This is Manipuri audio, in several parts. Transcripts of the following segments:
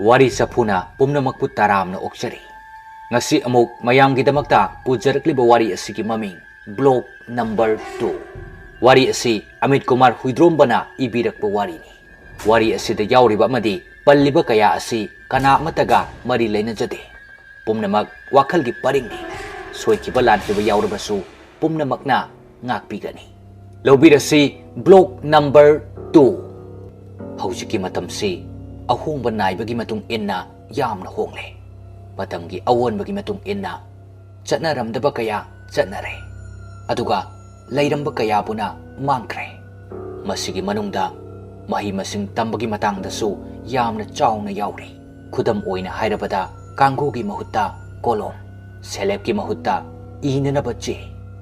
Wari Sapuna Pumnamakpu Taramna Okchari Ngasi Amuk Mayamgidamakta Pujarakliba Wari Asiki Maming Block number 2 Wari Asi Amit Kumar Huidrombana Ibirakpa Wari ni Wari Asida Yauriba Madi Palliba Kaya Asi Kana Mataga Mari Lena Jade Pumnamak Wakalgi Paringni Soikiba Ladriba Yauribasu Pumnamakna Ngakpigani Lobirasi Block number 2 Haujiki Matamsi Ahong banay bagi matung inna yam na hongle matamgi awon bagi matung inna chatna ramdaba kaya chatnare aduga lairamba kaya puna mangkre masigi manungda mahi masing tambagi matangdasu yamna chawna yauri khudam oina hairabada kanggogi mahutta kolom selebki mahutta inanaba che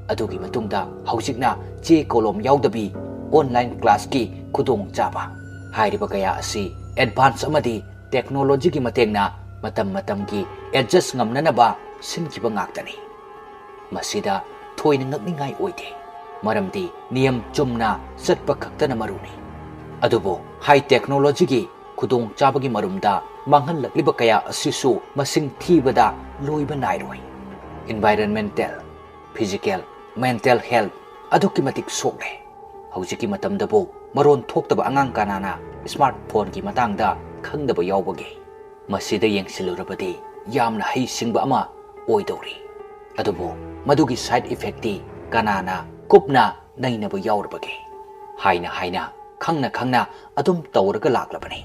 adugi matungda haujikna che kolom yaudabি online class ki khudong chaba hairiba kaya asi advance amadi technology ki matengna matam ki adjust ngamnanaba sinkiba ngaktani masida thoina ngakningai oide maramdi niyam chumna satpa khaktana maruni adubo high technology ki khudong chabagi marumda manghal lakliba kaya asisu masing thibada loiba nairoi environmental physical mental health aduki matik sokle haujiki matamdabo maron thoktaba angang kanana smartphone ki matangda khangdaba yawbage masida yengsilurabadi yamna hei singba ama oidori adubo madugi side effect ti kanana kupna nainaba yawrabage haina khangna adum tawraga laklabani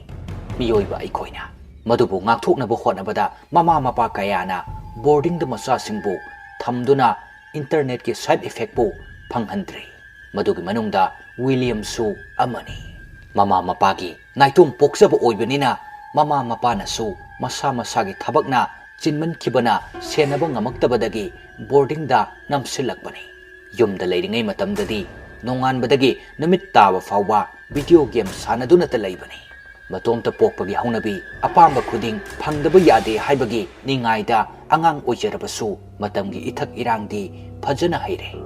miyoiba aikoina madubu ngakthoknaba hotnabada mama mapa kayana boarding da masa singbu thamduna internet ki side effect bu phanghandri madugi manungda William Su amani Mama Mapagi Naitum Poksaba Oibanina Mama Mapana Su Masa Masagi Tabakna Chinman Kibana Senaba Ngamaktabadagi Boarding da Namsilakbani Yum the Lady Name Matamdadi Nongan Badagi Namit Tawa Fawa Video game Sanaduna Talaibani Matom ta Pokpagi Honabi Apamba Kuding Pangdaba Yade Haibagi Ningaida Angang Ojarabasu Matamgi Itak Irangdi Pajana Haire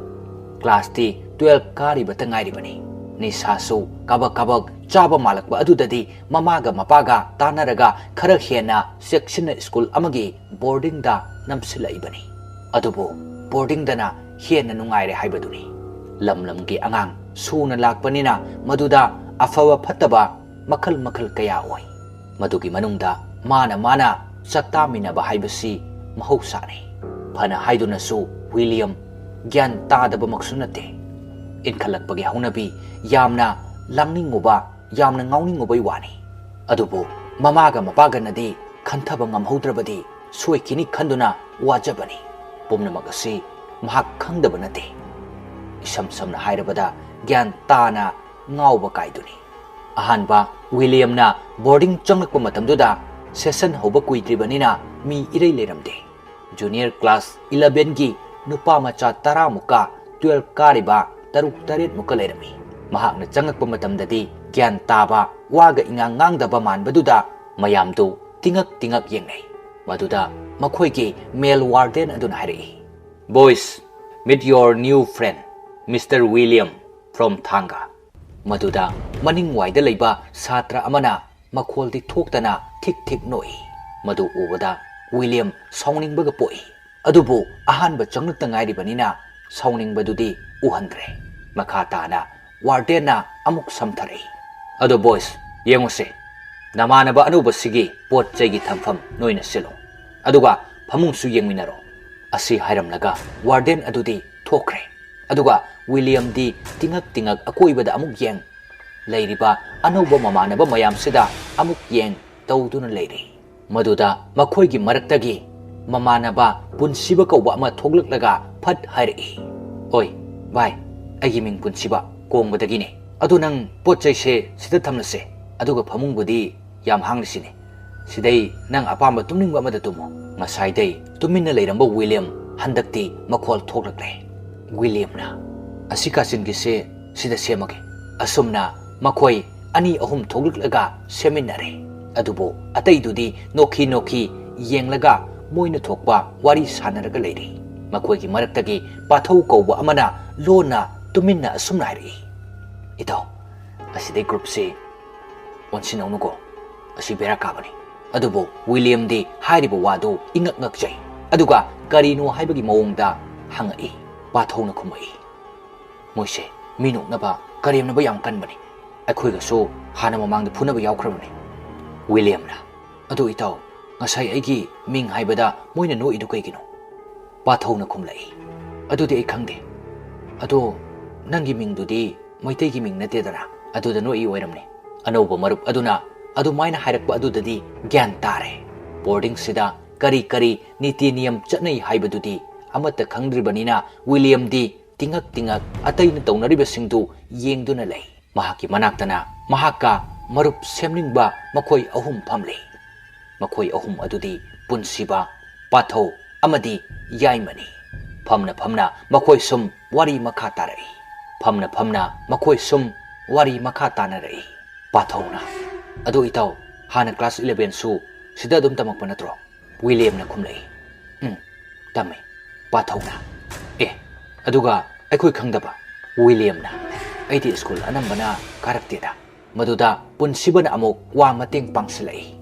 Class T 12 Kari Batangairi Bani Nisasu Kabak Chaba Malakba Adudadi Mamaga Mapaga Tanaraga Karakhena Section School Amagi Boarding da Namsila Ibani Adubo Boarding dana Hiena Nungaire Haibaduni Lamlamgi Angang Suna Lakpanina Maduda Afawa Pataba Makal Kaya Oi Madugi Manungda Mana Saktamina Bahaibasi Mahosani Pana Haidunasu William Gyan Tadaba Maksunate Inkalakpagi Haunabi Yamna Langninguba Yamna Ngauningubai Wani Adubu Mamaga Mapaga Nadi Kantaba Ngamhodrabadi Suikini Kanduna Wajabani Pumna Magasi Mahak Kandabanate Isam Samna Hairabada Gyan Tana Ngauba Kaiduni Ahanba William na boarding Changlakpa Matamduda Session Hoba Kuitribanina Mi Irei Leramde Junior Class 11 gi Nupa Macha Tara Muka 12 Kariba Taruk Tarit Mukalerami Mahak na Changakpa Matamdadi Gyan Taba Waga Ingangang Manbaduda Mayamdu Tingak Yengnay Maduda Makoyki Male Warden Adun Hari Boys, meet your new friend Mr. William from Thanga Maduda Maning Waida Leiba Satra Amana Makoldi Toktana Tik Noi Madu Ubada William Sounding Bagapoi Adubu Ahanba Changnutangari Banina Sounding Badudi Uhandre Makatana Wardena Amuk Samtari Ado boys Yengose Namanaba Anuba Sigi Pot Jagi Tamfam Noina Silo Aduga Pamungsu Yengminaro Asi Hiram Naga Warden Adudi Tokre Aduga William di Tingak Akoibada Amuk Yeng Lairiba Anuba Mamanaba Mayam Sida Amuk Yeng Tauduna Lady Maduda Makoigi Maraktagi Mamanaba Punsiba Kawama Toglak Laga Pat Hari Oi Bye Agiming Punsiba Kong Badagini Adunang Poche Sita Tamlase Aduga Pamung Yam Hanglisini Sidai Nang Apamba Tuming Bamadatumo Masai Day Tumina Lairamba William Handakti Makol Toglakle William na Asika Singise Sida Semake Asumna Makoi Ani Ahum Toglak Seminary Adubo Atay Dudi Noki Yenglaga Moina Tokba Wari Sanaraga Lady Makoi ki Maraktagi Pathau Koba Amana Lona Tumina Asumnari Ito Aside Group C Onsinaunuko Asibera Kabani ꯑꯗꯨꯕꯨ ꯋꯤꯂꯤꯌꯝꯗꯤ ꯍꯥꯏꯔꯤꯕ ꯋꯥꯗꯨ ꯏꯉꯛ ꯉꯛꯆꯩ ꯑꯗꯨꯒ ꯀꯔꯤꯅꯣ ꯍꯥꯏꯕꯒꯤ ꯃꯑꯣꯡꯗ ꯍꯪꯉꯛꯏ ꯄꯥꯊꯧꯅ ꯈꯨꯝꯃꯛꯏ ꯃꯣꯏꯁꯦ ꯃꯤ ꯅꯣꯛꯅꯕ ꯀꯔꯦꯝꯅꯕ ꯌꯥꯝ ꯀꯟꯕꯅꯤ ꯑꯩꯈꯣꯏꯒꯁꯨ ꯍꯥꯟꯅ ꯃꯃꯥꯡꯗ ꯐꯨꯅꯕ ꯌꯥꯎꯈ꯭ꯔꯕꯅꯤ ꯋꯤꯂꯤꯌꯝꯅ ꯑꯗꯨ ꯏꯇꯥꯎ ꯉꯁꯥꯏ ꯑꯩꯒꯤ ꯃꯤꯡ ꯍꯥꯏꯕꯗ ꯃꯣꯏꯅ ꯅꯣꯛꯏꯗꯨ ꯀꯩꯒꯤꯅꯣ ꯄꯥꯊꯧꯅ ꯈꯨꯝꯂꯛꯏ ꯑꯗꯨꯗꯤ ꯑꯩ ꯈꯪꯗꯦ ꯑꯗꯣ ꯅꯪꯒꯤ ꯃꯤꯡꯗꯨꯗꯤ ꯃꯩꯇꯩꯒꯤ ꯃꯤꯡ ꯅꯠꯇꯦꯗꯅ ꯑꯗꯨꯗ ꯅꯣꯛꯏ ꯑꯣꯏꯔꯝꯅꯤ ꯑꯅꯧꯕ ꯃꯔꯨꯞ ꯑꯗꯨꯅ ꯑꯗꯨꯃꯥꯏꯅ ꯍꯥꯏꯔꯛꯄ ꯑꯗꯨꯗꯗꯤ ꯒ꯭ꯌꯥꯟ ꯇꯥꯔꯦ ꯕꯣꯔꯗꯤꯡꯁꯤꯗ ꯀꯔꯤ ꯀꯔꯤ ꯅꯤꯇꯤ ꯅꯤꯌꯝ ꯆꯠꯅꯩ ꯍꯥꯏꯕꯗꯨꯗꯤ ꯑꯃꯠꯇ ꯈꯪꯗ꯭ꯔꯤꯕꯅꯤꯅ ꯋꯤꯂꯤꯌꯝꯗꯤ ꯇꯤꯡꯉꯛ ꯇꯤꯡꯉꯛ ꯑꯇꯩꯅ ꯇꯧꯅꯔꯤꯕꯁꯤꯡꯗꯨ ꯌꯦꯡꯗꯨꯅ ꯂꯩ ꯃꯍꯥꯛꯀꯤ ꯃꯅꯥꯛꯇꯅ ꯃꯍꯥꯛꯀ ꯃꯔꯨꯞ ꯁꯦꯝꯅꯤꯡꯕ ꯃꯈꯣꯏ ꯑꯍꯨꯝ ꯐꯝꯂꯤ ꯃꯈꯣꯏ ꯑꯍꯨꯝ ꯑꯗꯨꯗꯤ ꯄꯨꯟꯁꯤꯕ ꯄꯥꯊꯧ ꯑꯃꯗꯤ ꯌꯥꯏꯃꯅꯤ ꯐꯝꯅ ꯐꯝꯅ ꯃꯈꯣꯏ ꯁꯨꯝ ꯋꯥꯔꯤ ꯃꯈꯥ ꯇꯥꯔꯛꯏ ꯐꯝꯅ ꯐꯝꯅ ꯃꯈꯣꯏ ꯁꯨꯝ ꯋꯥꯔꯤ ꯃꯈꯥ ꯇꯥꯅꯔꯛꯏ ꯄꯥꯊꯧꯅ ꯑꯗꯨ ꯏꯇꯥꯎ ꯍꯥꯟꯅ ꯀ꯭ꯂꯥꯁ 11ꯁꯨ ꯁꯤꯗ ꯑꯗꯨꯝ ꯇꯝꯃꯛꯄ ꯅꯠꯇ꯭ꯔꯣ ꯋꯤꯂꯤꯌꯝꯅ ꯈꯨꯝꯂꯛꯏ ꯇꯝꯃꯤ ꯄꯥꯊꯧꯅ ꯑꯗꯨꯒ ꯑꯩꯈꯣꯏ ꯈꯪꯗꯕ ꯋꯤꯂꯤꯌꯝꯅ ꯑꯩꯗꯤ ꯁ꯭ꯀꯨꯜ ꯑꯅꯝꯕꯅ ꯀꯥꯔꯛꯇꯦꯗ ꯃꯗꯨꯗ ꯄꯨꯟꯁꯤꯕꯅ ꯑꯃꯨꯛ ꯋꯥ ꯃꯇꯦꯡ ꯄꯥꯡꯁꯤꯜꯂꯛꯏ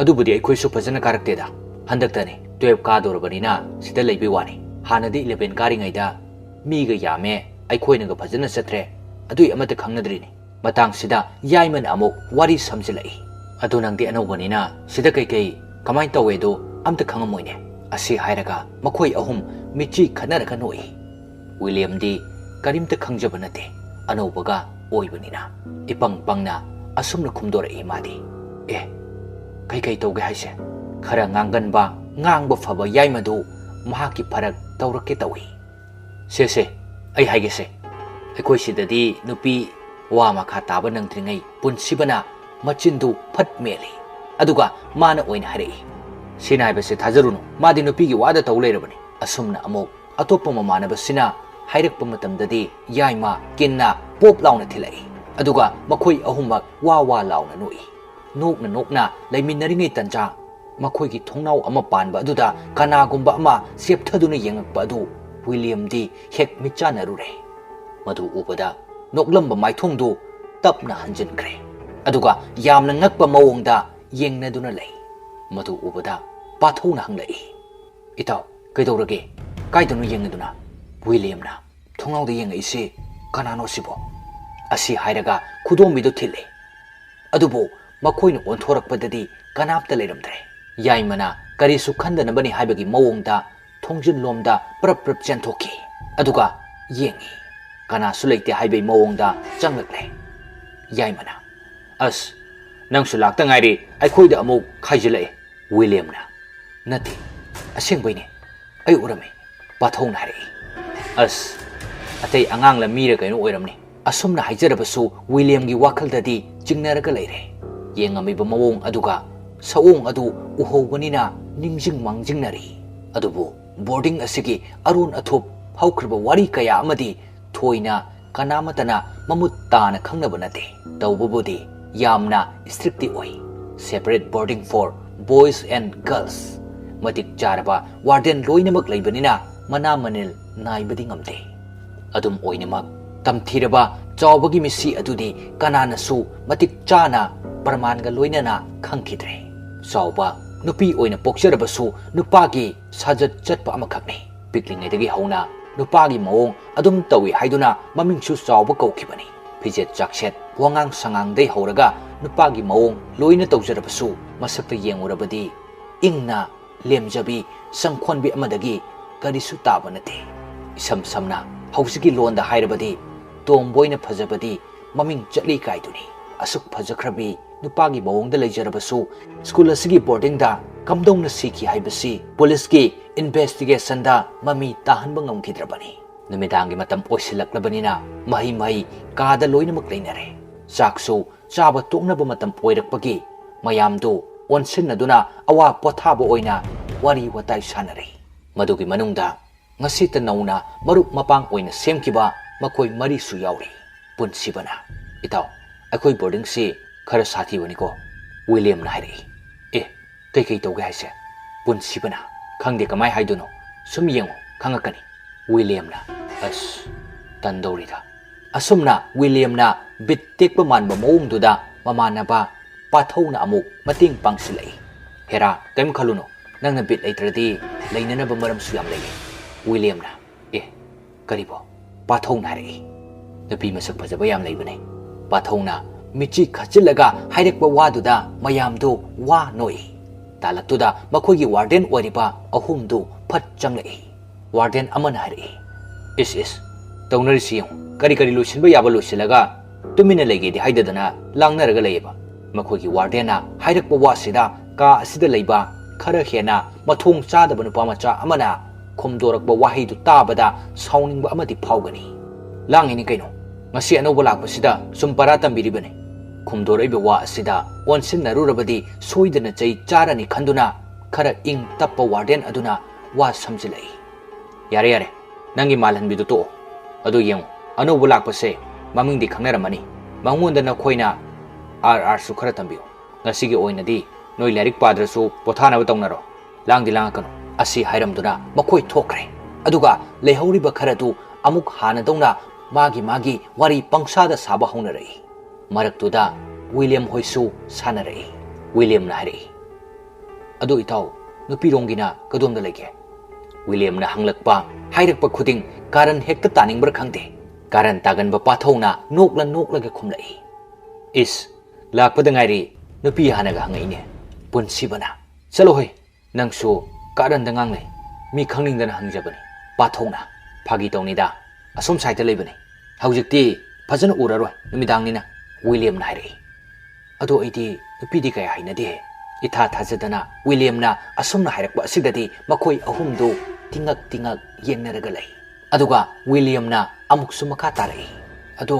ꯑꯗꯨꯕꯨꯗꯤ ꯑꯩꯈꯣꯏꯁꯨ ꯐꯖꯅ ꯀꯥꯔꯛꯇꯦꯗ ꯍꯟꯗꯛꯇꯅꯤ 12 ꯀꯥꯗꯣꯔꯕꯅꯤꯅ ꯁꯤꯗ ꯂꯩꯕꯩ ꯋꯥꯅꯤ ꯍꯥꯟꯅꯗꯤ 11 ꯀꯥꯔꯤꯉꯩꯗ ꯃꯤꯒ ꯌꯥꯝꯃꯦ ꯑꯩꯈꯣꯏꯅꯒ ꯐꯖꯅ ꯆꯠꯇ꯭ꯔꯦ ꯑꯗꯨꯏ ꯑꯃꯠꯇ ꯈꯪꯅꯗ꯭ꯔꯤꯅꯤ ꯃꯇꯥꯡꯁꯤꯗ ꯌꯥꯏꯃꯅ ꯑꯃꯨꯛ ꯋꯥꯔꯤ ꯁꯝꯖꯤꯜꯂꯛꯏ ꯑꯗꯨ ꯅꯪꯗꯤ ꯑꯅꯧꯕꯅꯤꯅ ꯁꯤꯗ ꯀꯩꯀꯩ ꯀꯃꯥꯏꯅ ꯇꯧꯋꯦꯗꯣ ꯑꯝꯇ ꯈꯪꯉꯝꯃꯣꯏꯅꯦ ꯑꯁꯤ ꯍꯥꯏꯔꯒ ꯃꯈꯣꯏ ꯑꯍꯨꯝ ꯃꯤꯠꯆꯤ ꯈꯠꯅꯔꯒ ꯅꯣꯛꯏ ꯋꯤꯂꯤꯌꯝꯗꯤ ꯀꯔꯤꯝꯇ ꯈꯪꯖꯕ ꯅꯠꯇꯦ ꯑꯅꯧꯕꯒ ꯑꯣꯏꯕꯅꯤꯅ ꯏꯄꯪ ꯄꯪꯅ ꯑꯁꯨꯝꯅ ꯈꯨꯝꯗꯣꯔꯛꯏ ꯃꯥꯗꯤ ꯀꯩꯀꯩ ꯇꯧꯒꯦ ꯍꯥꯏꯁꯦ ꯈꯔ ꯉꯥꯡꯒꯟꯕ ꯉꯥꯡꯕ ꯐꯕ ꯌꯥꯏꯃꯗꯨ ꯃꯍꯥꯛꯀꯤ ꯐꯔꯛ ꯇꯧꯔꯛꯀꯦ ꯇꯧꯏ ꯁꯦ ꯑꯩ ꯍꯥꯏꯒꯦꯁꯦ ꯑꯩꯈꯣꯏ ꯁꯤꯗꯗꯤ ꯅꯨꯄꯤ ꯋꯥ ꯃꯈꯥ ꯇꯥꯕ ꯅꯪꯗ꯭ꯔꯤꯉꯩ ꯄꯨꯟꯁꯤꯕꯅ ꯃꯆꯤꯟꯗꯨ ꯐꯠ ꯃꯦꯜꯂꯤ ꯑꯗꯨꯒ ꯃꯥꯅ ꯑꯣꯏꯅ ꯍꯥꯏꯔꯛꯏ ꯁꯤꯅ ꯍꯥꯏꯕꯁꯦ ꯊꯥꯖꯔꯨꯅꯨ ꯃꯥꯗꯤ ꯅꯨꯄꯤꯒꯤ ꯋꯥꯗ ꯇꯧ ꯂꯩꯔꯕꯅꯤ ꯑꯁꯨꯝꯅ ꯑꯃꯨꯛ ꯑꯇꯣꯞꯄ ꯃꯃꯥꯟꯅꯕꯁꯤꯅ ꯍꯥꯏꯔꯛꯄ ꯃꯇꯝꯗꯗꯤ ꯌꯥꯏꯃ ꯀꯤꯟꯅ ꯄꯣꯞ ꯂꯥꯎꯅ ꯊꯤꯜꯂꯛꯏ ꯑꯗꯨꯒ ꯃꯈꯣꯏ ꯑꯍꯨꯝꯃꯛ ꯋꯥ ꯂꯥꯎꯅ ꯅꯣꯛꯏ ꯅꯣꯛꯅ ꯂꯩꯃꯤꯟꯅꯔꯤꯉꯩ ꯇꯟꯖꯥ ꯃꯈꯣꯏꯒꯤ ꯊꯣꯡꯅꯥꯎ ꯑꯃ ꯄꯥꯟꯕ ꯑꯗꯨꯗ ꯀꯅꯥꯒꯨꯝꯕ ꯑꯃ ꯆꯦꯞꯊꯗꯨꯅ ꯌꯦꯡꯉꯛꯄ ꯑꯗꯨ ꯋꯤꯂꯤꯌꯝꯗꯤ ꯍꯦꯛ ꯃꯤꯠꯆꯥꯅꯔꯨꯔꯦ ꯃꯗꯨ ꯎꯕꯗ ꯅꯣꯛꯂꯝꯕ ꯃꯥꯏꯊꯣꯡꯗꯨ ꯇꯞꯅ ꯍꯟꯖꯤꯟꯈ꯭ꯔꯦ ꯑꯗꯨꯒ ꯌꯥꯝꯅ ꯉꯛꯄ ꯃꯑꯣꯡꯗ ꯌꯦꯡꯅꯗꯨꯅ ꯂꯩ ꯃꯗꯨ ꯎꯕꯗ ꯄꯥꯊꯧꯅ ꯍꯪꯂꯛꯏ ꯏꯇꯥꯎ ꯀꯩꯗꯧꯔꯒꯦ ꯀꯥꯏꯗꯅꯣ ꯌꯦꯡꯉꯗꯨꯅ ꯋꯤꯂꯤꯌꯝꯅ ꯊꯣꯡꯅꯥꯎꯗ ꯌꯦꯡꯉꯛꯏꯁꯤ ꯀꯅꯥꯅꯣ ꯁꯤꯕꯣ ꯑꯁꯤ ꯍꯥꯏꯔꯒ ꯈꯨꯗꯣꯝꯕꯤꯗꯨ ꯊꯤꯜꯂꯤ ꯑꯗꯨꯕꯨ ꯃꯈꯣꯏꯅ ꯑꯣꯟꯊꯣꯔꯛꯄꯗꯗꯤ ꯀꯅꯥꯝꯇ ꯂꯩꯔꯝꯗ꯭ꯔꯦ ꯌꯥꯏꯃꯅ ꯀꯔꯤꯁꯨ ꯈꯟꯗꯅꯕꯅꯤ ꯍꯥꯏꯕꯒꯤ ꯃꯑꯣꯡꯗ ꯊꯣꯡꯖꯤꯟꯂꯣꯝꯗ ꯄ꯭ꯔꯞ ꯆꯦꯟꯊꯣꯛꯈꯤ ꯑꯗꯨꯒ ꯌꯦꯡꯉꯤ ꯀꯅꯥꯁꯨ ꯂꯩꯇꯦ ꯍꯥꯏꯕꯒꯤ ꯃꯑꯣꯡꯗ ꯆꯪꯂꯛꯂꯦ ꯌꯥꯏꯃꯅ ꯑꯁ ꯅꯪꯁꯨ ꯂꯥꯛꯇ ꯉꯥꯏꯔꯤ ꯑꯩꯈꯣꯏꯗ ꯑꯃꯨꯛ ꯈꯥꯏꯖꯤꯜꯂꯛꯑꯦ ꯋꯤꯂꯤꯌꯝꯅ ꯅꯠꯇꯦ ꯑꯁꯦꯡꯕꯩꯅꯦ ꯑꯩ ꯎꯔꯝꯃꯤ ꯄꯥꯊꯧꯅ ꯍꯥꯏꯔꯛꯏ ꯑꯁ ꯑꯇꯩ ꯑꯉꯥꯡ ꯃꯤꯔ ꯀꯩꯅꯣ ꯑꯣꯏꯔꯝꯅꯤ ꯑꯁꯨꯝꯅ ꯍꯥꯏꯖꯔꯕꯁꯨ ꯋꯤꯂꯤꯌꯝꯒꯤ ꯋꯥꯈꯜꯗꯗꯤ ꯆꯤꯡꯅꯔꯒ ꯂꯩꯔꯦ ꯌꯦꯡꯉꯝꯃꯤꯕ ꯃꯑꯣꯡ ꯑꯗꯨꯒ ꯁꯑꯣꯡ ꯑꯗꯨ ꯎꯍꯧꯕꯅꯤꯅ ꯅꯤꯡꯖꯤꯡ ꯃꯥꯡꯖꯤꯡꯅꯔꯤ ꯑꯗꯨꯕꯨ ꯕꯣꯔꯗꯤꯡ ꯑꯁꯤꯒꯤ ꯑꯔꯣꯟ ꯑꯊꯨꯞ ꯍꯧꯈ꯭ꯔꯤꯕ ꯋꯥꯔꯤ ꯀꯌꯥ ꯑꯃꯗꯤ ꯊꯣꯏꯅ ꯀꯅꯥꯃꯠꯇꯅ ꯃꯃꯨꯠ ꯇꯥꯅ ꯈꯪꯅꯕ ꯅꯠꯇꯦ ꯇꯧꯕꯕꯨꯗꯤ ꯌꯥꯝꯅ ꯁ꯭ꯇ꯭ꯔꯤꯛꯇꯤ ꯑꯣꯏ separate boarding for boys and girls ꯃꯇꯤꯛ ꯆꯥꯔꯕ ꯋꯥꯔꯗꯦꯟ ꯂꯣꯏꯅꯃꯛ ꯂꯩꯕꯅꯤꯅ ꯃꯅꯥ ꯃꯅꯤꯜ ꯅꯥꯏꯕꯗꯤ ꯉꯝꯗꯦ ꯑꯗꯨꯝ ꯑꯣꯏꯅꯃꯛ ꯇꯝꯊꯤꯔꯕ ꯆꯥꯎꯕꯒꯤ ꯃꯤꯁꯤ ꯑꯗꯨꯗꯤ ꯀꯅꯥꯅꯁꯨ ꯃꯇꯤꯛ ꯆꯥꯅ ꯄ꯭ꯔꯃꯥꯟꯒ ꯂꯣꯏꯅꯅ ꯈꯪꯈꯤꯗ꯭ꯔꯦ ꯆꯥꯎꯕ ꯅꯨꯄꯤ ꯑꯣꯏꯅ ꯄꯣꯛꯆꯔꯕꯁꯨ ꯅꯨꯄꯥꯒꯤ ꯁꯥꯖꯠ ꯆꯠꯄ ꯑꯃꯈꯛꯅꯤ ꯄꯤꯛꯂꯤꯉꯩꯗꯒꯤ ꯍꯧꯅ ꯅꯨꯄꯥꯒꯤ ꯃꯑꯣꯡ ꯑꯗꯨꯝ ꯇꯧꯏ ꯍꯥꯏꯗꯨꯅ ꯃꯃꯤꯡꯁꯨ ꯆꯥꯎꯕ ꯀꯧꯈꯤꯕꯅꯤ ꯐꯤꯖꯦꯠ ꯆꯥꯛꯁꯦꯠ ꯋꯥꯉꯥꯡ ꯁꯉꯥꯡꯗꯩ ꯍꯧꯔꯒ ꯅꯨꯄꯥꯒꯤ ꯃꯑꯣꯡ ꯂꯣꯏꯅ ꯇꯧꯖꯔꯕꯁꯨ ꯃꯁꯛꯇ ꯌꯦꯡꯉꯨꯔꯕꯗꯤ ꯏꯪꯅ ꯂꯦꯝꯖꯕꯤ ꯁꯪꯈꯣꯟꯕꯤ ꯑꯃꯗꯒꯤ ꯀꯔꯤꯁꯨ ꯇꯥꯕ ꯅꯠꯇꯦ ꯏꯁꯝ ꯁꯝꯅ ꯍꯧꯖꯤꯛꯀꯤ ꯂꯣꯟꯗ ꯍꯥꯏꯔꯕꯗꯤ ꯇꯣꯝꯕꯣꯏꯅ ꯐꯖꯕꯗꯤ ꯃꯃꯤꯡ ꯆꯠꯂꯤ ꯀꯥꯏꯗꯨꯅꯤ ꯑꯁꯨꯛ ꯐꯖꯈ꯭ꯔꯕꯤ ꯅꯨꯄꯥꯒꯤ ꯃꯑꯣꯡꯗ ꯂꯩꯖꯔꯕꯁꯨ ꯁ꯭ꯀꯨꯜ ꯑꯁꯤꯒꯤ ꯕꯣꯔꯗꯤꯡꯗ ꯀꯝꯗꯧꯅ ꯁꯤꯈꯤ ꯍꯥꯏꯕꯁꯤ ꯄꯨꯂꯤꯁꯀꯤ ꯏꯟꯚꯦꯁꯇꯤꯒꯦꯁꯟꯗ ꯃꯃꯤ ꯇꯥꯍꯟꯕ ꯉꯝꯈꯤꯗ꯭ꯔꯕꯅꯤ ꯅꯨꯃꯤꯗꯥꯡꯒꯤ ꯃꯇꯝ ꯑꯣꯏꯁꯤꯜꯂꯛꯂꯕꯅꯤꯅ ꯃꯍꯩ ꯀꯥꯗ ꯂꯣꯏꯅꯃꯛ ꯂꯩꯅꯔꯦ ꯆꯥꯛꯁꯨ ꯆꯥꯕ ꯇꯣꯛꯅꯕ ꯃꯇꯝ ꯑꯣꯏꯔꯛꯄꯒꯤ ꯃꯌꯥꯝꯗꯨ ꯑꯣꯟꯁꯤꯟꯅꯗꯨꯅ ꯑꯋꯥ ꯄꯣꯊꯥꯕ ꯑꯣꯏꯅ ꯋꯥꯔꯤ ꯋꯥꯇꯥꯏ ꯁꯥꯟꯅꯔꯤ ꯃꯗꯨꯒꯤ ꯃꯅꯨꯡꯗ ꯉꯁꯤꯇ ꯅꯧꯅ ꯃꯔꯨꯞ ꯃꯄꯥꯡ ꯑꯣꯏꯅ ꯁꯦꯝꯈꯤꯕ ꯃꯈꯣꯏ ꯃꯔꯤꯁꯨ ꯌꯥꯎꯔꯤ ꯄꯨꯟꯁꯤꯕꯅ ꯏꯇꯥꯎ ꯑꯩꯈꯣꯏ ꯕꯣꯔꯗꯤꯡꯁꯤ ꯈꯔ ꯁꯥꯊꯤꯕꯅꯤꯀꯣ ꯋꯤꯂꯤꯌꯝꯅ ꯍꯥꯏꯔꯛꯏ ꯀꯩꯀꯩ ꯇꯧꯒꯦ ꯍꯥꯏꯁꯦ ꯄꯨꯟꯁꯤꯕꯅ ꯈꯪꯗꯦ ꯀꯃꯥꯏ ꯍꯥꯏꯗꯣꯏꯅꯣ ꯁꯨꯝ ꯌꯦꯡꯉꯣ ꯈꯪꯉꯛꯀꯅꯤ ꯋꯤꯂꯤꯌꯝꯅ ꯑꯁ ꯇꯟꯗꯧꯔꯤꯗ ꯑꯁꯨꯝꯅ ꯋꯤꯂꯤꯌꯝꯅ ꯕꯤꯠ ꯇꯦꯛꯄ ꯃꯥꯟꯕ ꯃꯑꯣꯡꯗꯨꯗ ꯃꯃꯥꯟꯅꯕ ꯄꯥꯊꯧꯅ ꯑꯃꯨꯛ ꯃꯇꯦꯡ ꯄꯥꯡꯁꯤꯜꯂꯛꯏ हेरा कम खलुनो नंगना बिट लेत्रदी लेननब मरमसु याम लेगे विलियमना ए करीबो पाथौना रे नपी मसक फजब याम लेबने पाथौना मिची खचिलगा हाइरकबा वादुदा मयामदो वा नोई तालक्तुदा मखोगी वार्डन ओरिबा अहुमदु फट चंगले वार्डन अमन हारे इस तौनरिसि करी करी लोसिनबा याबा लोसिलगा तुमिना लेगेदि हाइददना लांगनरगा लेबा मखोगी वार्डना हाइरकबा वासिदा का असिदा लेबा खरा हेना मथोंग चादबा नुपा मचा अमना खोमदोरकबा वाहिदु ताबदा साउनिंगबा अमदि फावगनी लांगिनि canoe ngasi anoba lakpasida sumpara tambiribane khumdoraiba wa asida onsin narurabadi soidana chai charani khanduna khara ing tappa warden aduna wa samjilai yare nangi malhan bidu to adu yeng anoba lakpase maming di khangnaramani mangonda na khoina rr su khara tambiyo ngasi gi oinadi noi larik padrasu pothana batongnaro langdi langakano asi hairamduna makhoi thokre aduga lehauriba khara du amuk hana dongna मागी वारी पंक्साद साब हौनरई मरक्तुदा विलियम होइसु सानरई विलियम नाहरई अदो इताउ नुपिरोंगिना कदोमदा लेगे विलियम ना हंगलकपा हाइरकपा खुदिंग कारण हेक्ता तानिंगबर खंगदे कारण तागनबा पाथौना नोकलगे खुमलई इस लाकपदा गाइरी नुपि हानगा हंगइने पुनसिबना चलो होय नंगसु कारण दंगांगले मी खंगनिंगदना हंगजबनी पाथौना फागी तौनिदा असोम साइड लेबने हौजिक्ति फजन उररोय नुमिदांगनिना विलियम नाहरई अदो ऐदि नुपिदि कया हाइनदे इथा थाजदना विलियमना असोमना हाइरकबा असिददि मखोय अहुमदो तिंगक येंगनरगा लई अदुगा विलियमना अमुकसु मखा तारई अदो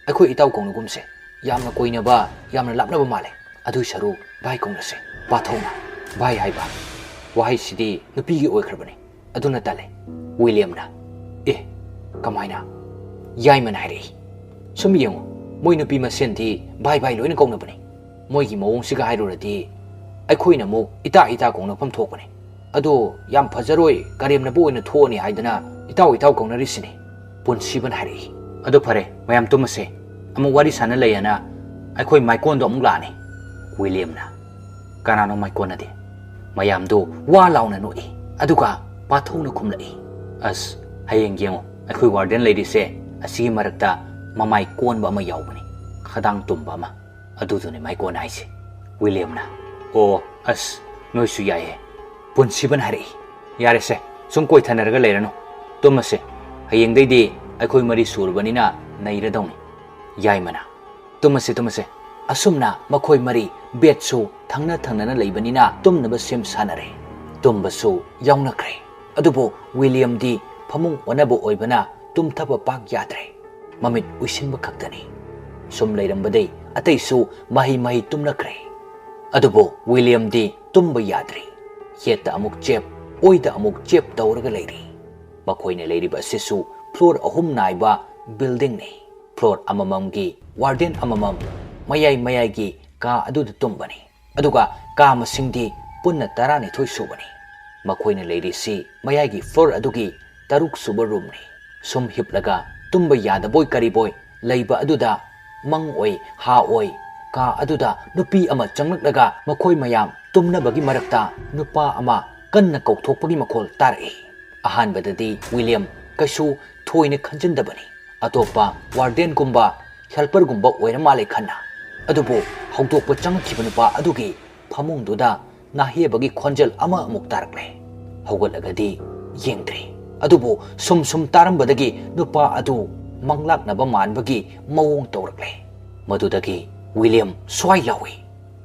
अखोय इताव कोंगनुगुमसे यामना कोइनबा यामना लापनबा माले अदु सरु भाई कोंगनसे पाथौना भाई हाइबा वाहै सिदि नुपिगी ओइखरबने अदुना ताले विलियमना ए कमाइना याइमन हाइरे सुम येंगो मोय नुपि मसेनथि भाई लोइन कौनबने मोयगी मवोंसिगा हाइरोरदि अखोइना मो इता कौनफम थोकबने अदो याम फजरोय करेमनबो ओइना थोनी हाइदना इताव कौनरिसिने पुनसिबन हाइरे अदो फरे मयाम तुमसे अमु वारी साना लेयना अखोइ माइकोनदो अमु लाने विलियमना कानानो माइकोनदे मयामदो वा लाउना नोई अदुगा पाथौना खुमलई अस हयेंग येंगो अखोइ वार्डन लेडीसे असिगी मरक्ता ममाई कोनबा अमा यावबनी खदांग तुम्बा अमा अदुदुने माई कोन हाइसे विलियमना ओ अस नोइसु याये पुनसिबन हारे यारेसे सुम कोइथनरगा लेरनो तुमसे हयेंगदैदि अखोइ मरी सुरबनिना नैरदौनी याइमना तुमसे असुमना मखोइ मरी बेटसु थंगना लेबनिना तुमनबा सेम सानरे तुमबसु यावनख्रे अदुबो विलियम दी फमुंग वनबो ओइबना तुमथब पाक याद्रे ममित उइसिनब खक्तनी सुम लेरंबदै अतैसु मही तुमनख्रे अदुबो विलियम दी तुमब याद्रे येता अमुक चेप ओइदा अमुक चेप तौरगा लेरी मखोइने लेरिबा सिसु फ्लोर अहुम नाइबा बिल्डिंग ने फ्लोर अमममगी वार्डन अममम मयाई का अदुद तुमबनी अदुगा का मसिंगदी पुन्ना 12 सुबनी मखोइने लेरिसि मयागी फ्लोर अदुगी 6 सुब रूमनी सुम हिपलगा तुम्ब यादबोय करीबोय लैबा अदुदा मंग ओय हा ओय का अदुदा नुपी अमा चंगलगा मखोय मयाम तुमनबगी मरक्ता नुपा अमा कन्ना कौथोकपगी मखोल तारई अहानबददी विलियम कशु थोइने खंजनदबनी अतोपा वार्डन गुंबा हेल्पर गुंबा ओइरा माले खन्ना अदुबो हौदोकपा चंगखिबा नुपा अदुगी फमुंगदुदा नाहेबगी खोंजल अमा अमुक तारकले हौगलगदी येंद्रे अदुबो सुम तारंबदगी नुपा अदु मंगलाकनबा मानबगी मवोंग तौरकले मदुदगी विलियम स्वाई लावी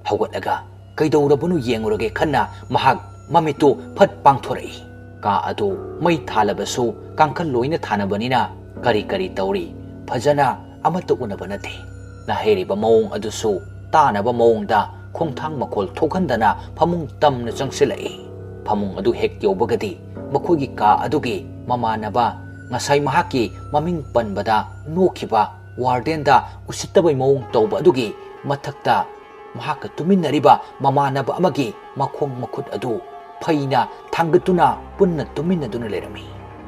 हौगलगा कैदौरबनु येंगुरगे खन्ना महाग ममितु फट पांगथोरई का अदु मई थालबसु कांखल लोइना थानबनिना करी तौरी फजना अमत उनबा नथे नाहेरिबा मवोंग अदुसु तानबा मवोंगदा खोंथांग मखोल थोखंदना फमुंग तमना चंगसिलई फमुंग अदु हेक योबगदी मखोगी का अदुगी ममानबा ngasai mahaki maming panbada nokhiba warden-da usittabay mawong tawba adugi mathakta mahaka tuminnariba mamanaba amagi makhong makhut adu phaina thangatuna punna tuminnaduna lerami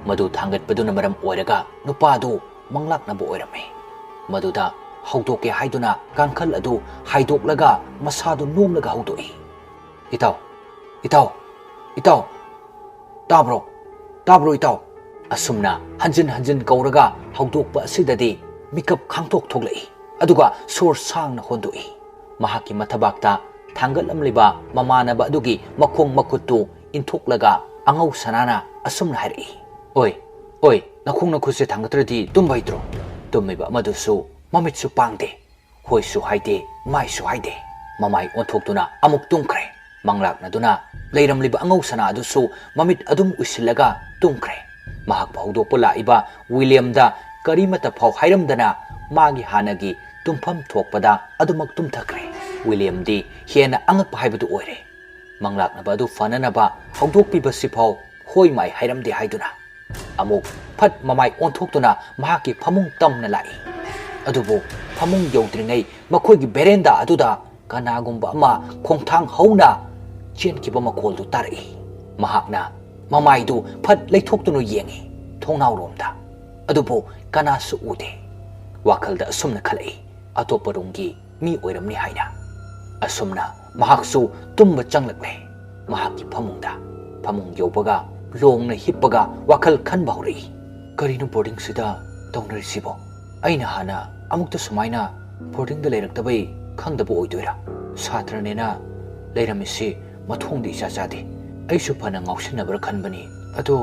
madu thangatpaduna maram oiraga nupadu manglaknaba oirame maduda haudoke haiduna kangkhal adu haidoklaga masadu nomlaga haudoi itaw ꯏꯇꯥꯎ ꯏꯇꯥꯎ ꯇꯥꯕ꯭ꯔꯣ ꯇꯥꯕ꯭ꯔꯣ ꯏꯇꯥꯎ ꯑꯁꯨꯝꯅ ꯍꯟꯖꯤꯟ ꯍꯟꯖꯤꯟ ꯀꯧꯔꯒ ꯍꯧꯗꯣꯛꯄ ꯑꯁꯤꯗꯗꯤ ꯃꯤꯀꯞ ꯈꯥꯡꯊꯣꯛ ꯊꯣꯛꯂꯛꯏ ꯑꯗꯨꯒ ꯁꯣꯔ ꯁꯥꯡꯅ ꯍꯣꯟꯗꯣꯛꯏ ꯃꯍꯥꯛꯀꯤ ꯃꯊꯕꯥꯛꯇ ꯊꯥꯡꯒꯠꯂꯝꯂꯤꯕ ꯃꯃꯥꯟꯅꯕ ꯑꯗꯨꯒꯤ ꯃꯈꯣꯡ ꯃꯈꯨꯠꯇꯨ ꯏꯟꯊꯣꯛꯂꯒ ꯑꯉꯧ ꯁꯅꯥꯅ ꯑꯁꯨꯝꯅ ꯍꯥꯏꯔꯛꯏ ꯑꯣꯏ ꯑꯣꯏ ꯅꯈꯣꯡ ꯅꯈꯨꯠꯁꯦ ꯊꯥꯡꯒꯠꯇ꯭ꯔꯗꯤ ꯇꯨꯝꯕ ꯍꯩꯇ꯭ꯔꯣ ꯇꯨꯝꯃꯤꯕ ꯑꯃꯗꯨꯁꯨ ꯃꯃꯤꯠꯁꯨ ꯄꯥꯡꯗꯦ ꯍꯣꯏꯁꯨ ꯍꯥꯏꯗꯦ ꯃꯥꯏꯁꯨ ꯍꯥꯏꯗꯦ ꯃꯃꯥꯏ ꯑꯣꯟꯊꯣꯛꯇꯨꯅ ꯑꯃꯨꯛ ꯇꯨꯝꯈ꯭ꯔꯦ ꯃꯪꯂꯥꯛꯅꯗꯨꯅ ꯂꯩꯔꯝꯂꯤꯕ ꯑꯉꯧ ꯁꯅꯥ ꯑꯗꯨꯁꯨ ꯃꯃꯤꯠ ꯑꯗꯨꯝ ꯎꯏꯁꯤꯜꯂꯒ ꯇꯨꯝꯈ꯭ꯔꯦ ꯃꯍꯥꯛꯄꯨ ꯍꯧꯗꯣꯛꯄ ꯂꯥꯛꯏꯕ ꯋꯤꯂꯤꯌꯝꯗ ꯀꯔꯤꯃꯠꯇ ꯐꯥꯎ ꯍꯥꯏꯔꯝꯗꯅ ꯃꯥꯒꯤ ꯍꯥꯟꯅꯒꯤ ꯇꯨꯝꯐꯝ ꯊꯣꯛꯄꯗ ꯑꯗꯨꯃꯛ ꯇꯨꯝꯊꯈ꯭ꯔꯦ ꯋꯤꯂꯤꯌꯝꯗꯤ ꯍꯦꯟꯅ ꯑꯉꯛꯄ ꯍꯥꯏꯕꯗꯨ ꯑꯣꯏꯔꯦ ꯃꯪꯂꯥꯛꯅꯕ ꯑꯗꯨ ꯐꯅꯅꯕ ꯍꯧꯗꯣꯛꯄꯤꯕꯁꯤꯐꯥꯎ ꯍꯣꯏ ꯃꯥꯏ ꯍꯥꯏꯔꯝꯗꯦ ꯍꯥꯏꯗꯨꯅ ꯑꯃꯨꯛ ꯐꯠ ꯃꯃꯥꯏ ꯑꯣꯟꯊꯣꯛꯇꯨꯅ ꯃꯍꯥꯛꯀꯤ ꯐꯃꯨꯡ ꯇꯝꯅ ꯂꯥꯛꯏ ꯑꯗꯨꯕꯨ ꯐꯃꯨꯡ ꯌꯧꯗ꯭ꯔꯤꯉꯩ ꯃꯈꯣꯏꯒꯤ ꯕꯦꯔꯦꯟꯗꯥ ꯑꯗꯨꯗ ꯀꯅꯥꯒꯨꯝꯕ ꯑꯃ ꯈꯣꯡꯊꯥꯡ ꯍꯧꯅ ꯆꯦꯟꯈꯤꯕ ꯃꯈꯣꯜꯗꯨ ꯇꯥꯔꯛꯏ ꯃꯍꯥꯛꯅ ꯃꯃꯥꯏꯗꯨ ꯐꯠ ꯂꯩꯊꯣꯛꯇꯨꯅ ꯌꯦꯡꯉꯤ ꯊꯣꯡꯅꯥꯎꯔꯣꯝꯗ ꯑꯗꯨꯕꯨ ꯀꯅꯥꯁꯨ ꯎꯗꯦ ꯋꯥꯈꯜꯗ ꯑꯁꯨꯝꯅ ꯈꯜꯂꯛꯏ ꯑꯇꯣꯞꯄ ꯔꯨꯝꯒꯤ ꯃꯤ ꯑꯣꯏꯔꯝꯅꯤ ꯍꯥꯏꯅ ꯑꯁꯨꯝꯅ ꯃꯍꯥꯛꯁꯨ ꯇꯨꯝꯕ ꯆꯪꯂꯛꯂꯦ ꯃꯍꯥꯛꯀꯤ ꯐꯃꯨꯡꯗ ꯐꯃꯨꯡ ꯌꯧꯕꯒ ꯂꯣꯡꯅ ꯍꯤꯞꯄꯒ ꯋꯥꯈꯜ ꯈꯟꯕ ꯍꯧꯔꯛꯏ ꯀꯔꯤꯅꯣ ꯕꯣꯔꯗꯤꯡꯁꯤꯗ ꯇꯧꯅꯔꯤꯁꯤꯕꯣ ꯑꯩꯅ ꯍꯥꯟꯅ ꯑꯃꯨꯛꯇ ꯁꯨꯃꯥꯏꯅ ꯕꯣꯔꯗꯤꯡꯗ ꯂꯩꯔꯛꯇꯕꯩ ꯈꯪꯗꯕ ꯑꯣꯏꯗꯣꯏꯔꯥ ꯁꯥꯇ꯭ꯔꯅꯦꯅ ꯂꯩꯔꯝꯃꯤꯁꯤ ꯃꯊꯣꯡꯗꯤ ꯏꯆꯥ ꯆꯥꯗꯦ ꯑꯩꯁꯨ ꯐꯅ ꯉꯥꯎꯁꯤꯟꯅꯕ꯭ꯔꯥ ꯈꯟꯕꯅꯤ ꯑꯗꯣ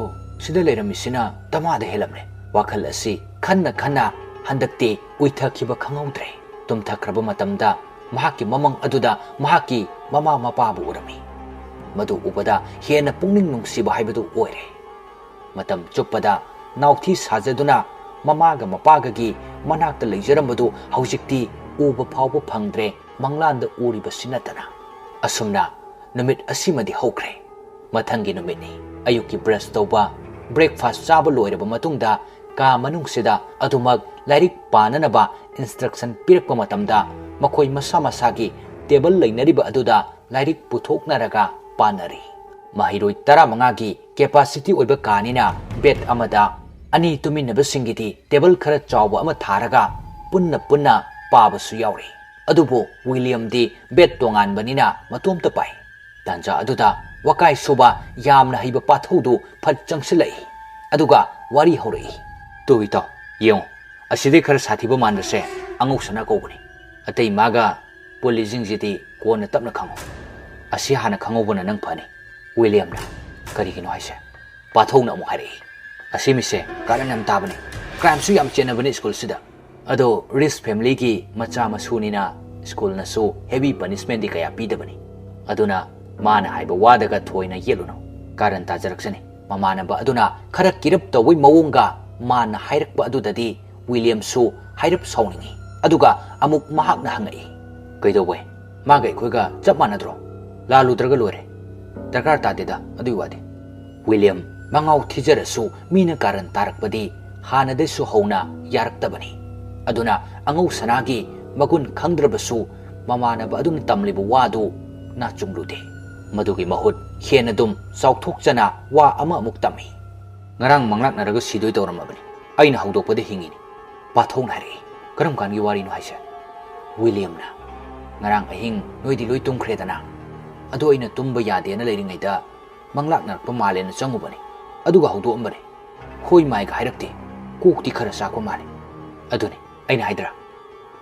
ꯁꯤꯗ ꯂꯩꯔꯝꯃꯤꯁꯤꯅ ꯗꯃꯥꯗ ꯍꯦꯜꯂꯝꯂꯦ ꯋꯥꯈꯜ ꯑꯁꯤ ꯈꯟꯅ ꯈꯟꯅ ꯍꯟꯗꯛꯇꯤ ꯎꯏꯊꯈꯤꯕ ꯈꯪꯍꯧꯗ꯭ꯔꯦ ꯇꯨꯝꯊꯈ꯭ꯔꯕ ꯃꯇꯝꯗ ꯃꯍꯥꯛꯀꯤ ꯃꯃꯪ ꯑꯗꯨꯗ ꯃꯍꯥꯛꯀꯤ ꯃꯃꯥ ꯃꯄꯥꯕꯨ ꯎꯔꯝꯃꯤ ꯃꯗꯨ ꯎꯕꯗ ꯍꯦꯟꯅ ꯄꯨꯛꯅꯤꯡ ꯅꯨꯡꯁꯤꯕ ꯍꯥꯏꯕꯗꯨ ꯑꯣꯏꯔꯦ ꯃꯇꯝ ꯆꯨꯞꯄꯗ ꯅꯥꯎꯊꯤ ꯁꯥꯖꯗꯨꯅ ꯃꯃꯥꯒ ꯃꯄꯥꯒꯒꯤ ꯃꯅꯥꯛꯇ ꯂꯩꯖꯔꯝꯕꯗꯨ ꯍꯧꯖꯤꯛꯇꯤ ꯎꯕ ꯐꯥꯎꯕ ꯐꯪꯗ꯭ꯔꯦ ꯃꯪꯂꯥꯟꯗ ꯎꯔꯤꯕꯁꯤ ꯅꯠꯇꯅ ꯑꯁꯨꯝꯅ ꯅꯨꯃꯤꯠ ꯑꯁꯤꯃꯗꯤ ꯍꯧꯈ꯭ꯔꯦ ꯃꯊꯪꯒꯤ ꯅꯨꯃꯤꯠꯅꯤ ꯑꯌꯨꯛꯀꯤ ꯕ꯭ꯔꯁ ꯇꯧꯕ ꯕ꯭ꯔꯦꯛꯐꯥꯁ ꯆꯥꯕ ꯂꯣꯏꯔꯕ ꯃꯇꯨꯡꯗ ꯀꯥ ꯃꯅꯨꯡꯁꯤꯗ ꯑꯗꯨꯃꯛ ꯂꯥꯏꯔꯤꯛ ꯄꯥꯅꯅꯕ ꯏꯟꯁꯇ꯭ꯔꯛꯁꯟ ꯄꯤꯔꯛꯄ ꯃꯇꯝꯗ ꯃꯈꯣꯏ ꯃꯁꯥ ꯃꯁꯥꯒꯤ ꯇꯦꯕꯜ ꯂꯩꯅꯔꯤꯕ ꯑꯗꯨꯗ ꯂꯥꯏꯔꯤꯛ ꯄꯨꯊꯣꯛꯅꯔꯒ ꯄꯥꯅꯔꯤ ꯃꯍꯩꯔꯣꯏ 15ꯒꯤ ꯀꯦꯄꯥꯁꯤꯇꯤ ꯑꯣꯏꯕ ꯀꯥꯅꯤꯅ ꯕꯦꯠ ꯑꯃꯗ ꯑꯅꯤ ꯇꯨꯃꯤꯟꯅꯕꯁꯤꯡꯒꯤꯗꯤ ꯇꯦꯕꯜ ꯈꯔ ꯆꯥꯎꯕ ꯑꯃ ꯊꯥꯔꯒ ꯄꯨꯟꯅ ꯄꯨꯟꯅ ꯄꯥꯕꯁꯨ ꯌꯥꯎꯔꯤ ꯑꯗꯨꯕꯨ ꯋꯤꯂꯤꯌꯝꯗꯤ ꯕꯦꯠ ꯇꯣꯉꯥꯟꯕꯅꯤꯅ ꯃꯇꯣꯝꯇ ꯄꯥꯏ ꯇꯥꯟꯖꯥ ꯑꯗꯨꯗ ꯋꯥꯀꯥꯏ ꯁꯨꯕ ꯌꯥꯝꯅ ꯍꯩꯕ ꯄꯥꯊꯧꯗꯨ ꯐꯠ ꯆꯪꯁꯤꯜꯂꯛꯏ ꯑꯗꯨꯒ ꯋꯥꯔꯤ ꯍꯧꯔꯛꯏ ꯇꯨ ꯏꯇꯥꯎ ꯌꯦꯡꯉꯨ ꯑꯁꯤꯗꯩ ꯈꯔ ꯁꯥꯊꯤꯕ ꯃꯥꯟꯕꯁꯦ ꯑꯉꯧ ꯁꯅꯥ ꯀꯧꯕꯅꯤ ꯑꯇꯩ ꯃꯥꯒ ꯄꯨꯜꯂꯤꯁꯤꯡꯁꯤꯗꯤ ꯀꯣꯟꯅ ꯇꯞꯅ ꯈꯪꯉꯨ ꯑꯁꯤ ꯍꯥꯟꯅ ꯈꯪꯍꯧꯕꯅ ꯅꯪ ꯐꯅꯤ ꯋꯤꯂꯤꯌꯝꯅ ꯀꯔꯤꯒꯤꯅꯣ ꯍꯥꯏꯁꯦ ꯄꯥꯊꯧꯅ ꯑꯃꯨꯛ ꯍꯥꯏꯔꯛꯏ ꯑꯁꯤ ꯃꯤꯁꯦ ꯀꯥꯔꯟ ꯌꯥꯝ ꯇꯥꯕꯅꯤ ꯀ꯭ꯔꯥꯏꯝꯁꯨ ꯌꯥꯝ ꯆꯦꯟꯅꯕꯅꯤ ꯁ꯭ꯀꯨꯜꯁꯤꯗ ꯑꯗꯣ ꯔꯤꯆ ꯐꯦꯃꯤꯂꯤꯒꯤ ꯃꯆꯥ ꯃꯁꯨꯅꯤꯅ ꯁ꯭ꯀꯨꯜꯅꯁꯨ ꯍꯦꯚꯤ ꯄꯅꯤꯁꯃꯦꯟꯗꯤ ꯀꯌꯥ ꯄꯤꯗꯕꯅꯤ ꯑꯗꯨꯅ ꯃꯥꯅ ꯍꯥꯏꯕ ꯋꯥꯗꯒ ꯊꯣꯏꯅ ꯌꯦꯠꯂꯨꯅꯨ ꯀꯥꯔꯟ ꯇꯥꯖꯔꯛꯁꯅꯤ ꯃꯃꯥꯟꯅꯕ ꯑꯗꯨꯅ ꯈꯔ ꯀꯤꯔꯞ ꯇꯧꯕꯩ ꯃꯑꯣꯡꯒ ꯃꯥꯅ ꯍꯥꯏꯔꯛꯄ ꯑꯗꯨꯗꯗꯤ ꯋꯤꯂꯤꯌꯝꯁꯨ ꯍꯥꯏꯔꯞ ꯁꯥꯎꯅꯤꯡꯉꯤ ꯑꯗꯨꯒ ꯑꯃꯨꯛ ꯃꯍꯥꯛꯅ ꯍꯪꯉꯛꯏ ꯀꯩꯗꯧꯕꯩ ꯃꯥꯒ ꯑꯩꯈꯣꯏꯒ ꯆꯞ ꯃꯥꯟꯅꯗ꯭ꯔꯣ ꯂꯥꯜꯂꯨꯗ꯭ꯔꯒ ꯂꯣꯏꯔꯦ ꯗꯔꯀꯥꯔ ꯇꯥꯗꯦꯗ ꯑꯗꯨꯒꯤ ꯋꯥꯗꯤ ꯋꯤꯂꯤꯌꯝ ꯃꯉꯥꯎ ꯊꯤꯖꯔꯁꯨ ꯃꯤꯅ ꯀꯥꯔꯟ ꯇꯥꯔꯛꯄꯗꯤ ꯍꯥꯟꯅꯗꯩꯁꯨ ꯍꯧꯅ ꯌꯥꯔꯛꯇꯕꯅꯤ ꯑꯗꯨꯅ ꯑꯉꯧ ꯁꯅꯥꯒꯤ ꯃꯒꯨꯟ ꯈꯪꯗ꯭ꯔꯕꯁꯨ ꯃꯃꯥꯟꯅꯕ ꯑꯗꯨꯅ ꯇꯝꯂꯤꯕ ꯋꯥꯗꯨ ꯅꯥꯆꯨꯡꯂꯨꯗꯦ ꯃꯗꯨꯒꯤ ꯃꯍꯨꯠ ꯍꯦꯟꯅ ꯑꯗꯨꯝ ꯆꯥꯎꯊꯣꯛꯆꯅ ꯋꯥ ꯑꯃ ꯑꯃꯨꯛ ꯇꯝꯃꯤ ꯉꯔꯥꯡ ꯃꯪꯂꯥꯛꯅꯔꯒ ꯁꯤꯗꯣꯏ ꯇꯧꯔꯝꯃꯕꯅꯤ ꯑꯩꯅ ꯍꯧꯗꯣꯛꯄꯗ ꯍꯤꯡꯉꯤꯅꯤ ꯄꯥꯊꯧꯅ ꯍꯥꯏꯔꯛꯏ ꯀꯔꯝ ꯀꯥꯟꯒꯤ ꯋꯥꯔꯤꯅꯣ ꯍꯥꯏꯁꯦ ꯋꯤꯂꯤꯌꯝꯅ ꯉꯔꯥꯡ ꯑꯍꯤꯡ ꯅꯣꯏꯗꯤ ꯂꯣꯏ ꯇꯨꯝꯈ꯭ꯔꯦꯗꯅ ꯑꯗꯣ ꯑꯩꯅ ꯇꯨꯝꯕ ꯌꯥꯗꯦꯅ ꯂꯩꯔꯤꯉꯩꯗ ꯃꯪꯂꯥꯛꯅꯔꯛꯄ ꯃꯥꯜꯂꯦꯅ ꯆꯪꯉꯨꯕꯅꯤ ꯑꯗꯨꯒ ꯍꯧꯗꯣꯛꯑꯝꯕꯅꯤ ꯍꯣꯏ ꯃꯥꯏꯒ ꯍꯥꯏꯔꯛꯇꯦ ꯀꯣꯛꯇꯤ ꯈꯔ ꯆꯥꯛꯄ ꯃꯥꯜꯂꯤ ꯑꯗꯨꯅꯤ ꯑꯩꯅ ꯍꯥꯏꯗ꯭ꯔꯥ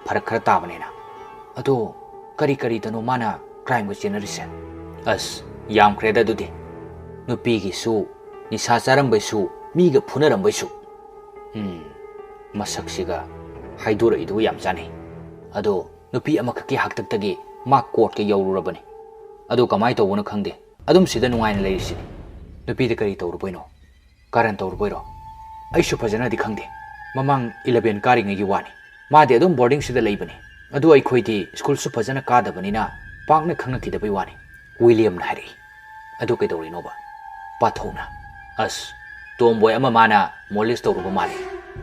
ꯐꯔꯛ ꯈꯔ ꯇꯥꯕꯅꯦꯅ ꯑꯗꯣ ꯀꯔꯤ ꯀꯔꯤꯗꯅꯣ ꯃꯥꯅ ꯀ꯭ꯔꯥꯏꯝꯒ ꯆꯦꯟꯅꯔꯤꯁꯦ ꯑꯁ ꯌꯥꯝꯈ꯭ꯔꯦꯗ ꯑꯗꯨꯗꯤ ꯅꯨꯄꯤꯒꯤꯁꯨ ꯅꯤꯁꯥ ꯆꯥꯔꯝꯕꯩꯁꯨ ꯃꯤꯒ ꯐꯨꯅꯔꯝꯕꯩꯁꯨ ꯃꯁꯛꯁꯤꯒ ꯍꯥꯏꯗꯣꯔꯛꯏꯗꯨ ꯌꯥꯝ ꯆꯥꯅꯩ ꯑꯗꯣ ꯅꯨꯄꯤ ꯑꯃꯈꯛꯀꯤ ꯍꯥꯛꯇꯛꯇꯒꯤ ꯃꯥ ꯀꯣꯔꯠꯀ ꯌꯧꯔꯨꯔꯕꯅꯤ ꯑꯗꯣ ꯀꯃꯥꯏꯅ ꯇꯧꯕꯅꯣ ꯈꯪꯗꯦ ꯑꯗꯨꯝ ꯁꯤꯗ ꯅꯨꯡꯉꯥꯏꯅ ꯂꯩꯔꯤꯁꯤꯅꯤ ꯅꯨꯄꯤꯗ ꯀꯔꯤ ꯇꯧꯔꯨꯕꯩꯅꯣ ꯀꯥꯔꯟ ꯇꯧꯔꯨꯕꯩꯔꯣ ꯑꯩꯁꯨ ꯐꯖꯅꯗꯤ ꯈꯪꯗꯦ ꯃꯃꯥꯡ 11 ꯀꯥꯔꯤꯉꯩꯒꯤ ꯋꯥꯅꯤ ꯃꯥꯗꯤ ꯑꯗꯨꯝ ꯕꯣꯔꯗꯤꯡꯁꯤꯗ ꯂꯩꯕꯅꯤ ꯑꯗꯨ ꯑꯩꯈꯣꯏꯗꯤ ꯁ꯭ꯀꯨꯜꯁꯨ ꯐꯖꯅ ꯀꯥꯗꯕꯅꯤꯅ ꯄꯥꯛꯅ ꯈꯪꯅꯈꯤꯗꯕꯩ ꯋꯥꯅꯤ ꯋꯤꯂꯤꯌꯝꯅ ꯍꯥꯏꯔꯛꯏ ꯑꯗꯨ ꯀꯩꯗꯧꯔꯤꯅꯣꯕ ꯄꯥꯊꯧꯅ ꯑꯁ ꯇꯣꯝꯕꯣꯏ ꯑꯃ ꯃꯥꯅ ꯃꯣꯂꯦꯁ ꯇꯧꯔꯨꯕ ꯃꯥꯜꯂꯤ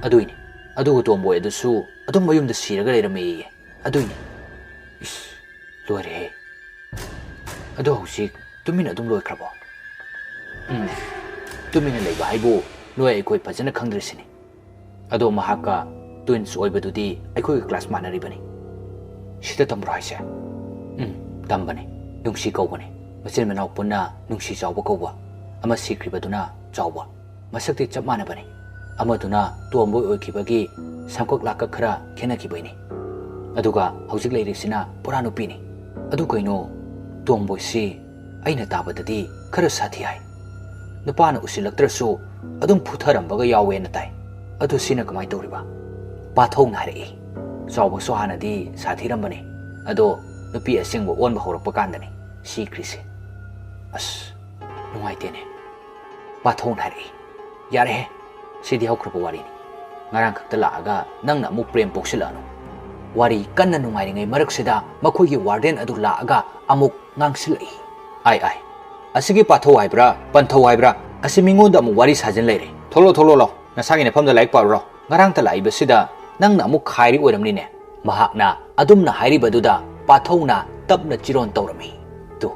ꯑꯗꯨꯏꯅꯤ ꯑꯗꯨꯒ ꯇꯣꯝꯕꯣꯏ ꯑꯗꯨꯁꯨ ꯑꯗꯨꯝ ꯃꯌꯨꯝꯗ ꯁꯤꯔꯒ ꯂꯩꯔꯝꯃꯦꯌꯦ ꯑꯗꯨꯏꯅꯤ 이씨, ꯂꯣꯏꯔꯦ. ꯑꯗꯣ ꯍꯧꯖꯤꯛ ꯇꯨꯃꯤꯟꯅ ꯑꯗꯨꯝ ꯂꯣꯏꯈ꯭ꯔꯕꯣ? ꯇꯨꯃꯤꯟꯅ ꯂꯩꯕ ꯍꯥꯏꯕꯨ ꯅꯣꯏ ꯑꯩꯈꯣꯏ ꯐꯖꯅ ꯈꯪꯗ꯭ꯔꯤꯁꯤꯅꯤ. ꯑꯗꯣ ꯃꯍꯥꯛꯀ ꯇ꯭ꯋꯤꯟꯁ ꯑꯣꯏꯕꯗꯨꯗꯤ ꯑꯩꯈꯣꯏꯒ ꯀ꯭ꯂꯥꯁ ꯃꯥꯟꯅꯔꯤꯕꯅꯤ. ꯁꯤꯗ ꯇꯝꯕ꯭ꯔꯣ ꯍꯥꯏꯁꯦ? ꯇꯝꯕꯅꯤ. ꯅꯨꯡꯁꯤ ꯀꯧꯕꯅꯤ. Machin Manau Puna, Nungsi Chauba, Ama Sikribaduna, Chauba, Masakti Chamanabani, Amaduna, Tuambo Okibagi, Samkok Lakakara, Kenakibini. Aduga, Housing Lady Sina, Porano Pini, Adukaino, Tuambo Si, Aina Tabadadi, Karasati. The Pana Usilactor so, Adum Putaram Baga Yawe and Tai, Adu Sinakamai Doriba, Patong Hari, Saubo Sohana di Satirambani, Ado, the Pia Sing one Bahor Pagandani, Secrecy. As no idea. Patong Hari, Yare, Sidi Hokrapawari, Narank the Laga, Nanga Muprem Boxilano. Wari Kana no mining a Maraksida, Makuyi Warden Adu Laga, Amuk Nangsili. Ai. Asigi Pato Ibra, Panto Ibra, Asimingo da Muwaris Hajan Lady. Tolo, Nasagin upon the lake Paro, Naranta Laiba Sida, Nang Namuk Hairi Udamine, Mahakna, Adumna Hairi Baduda, Patona, Tabna Chiron Torami. Do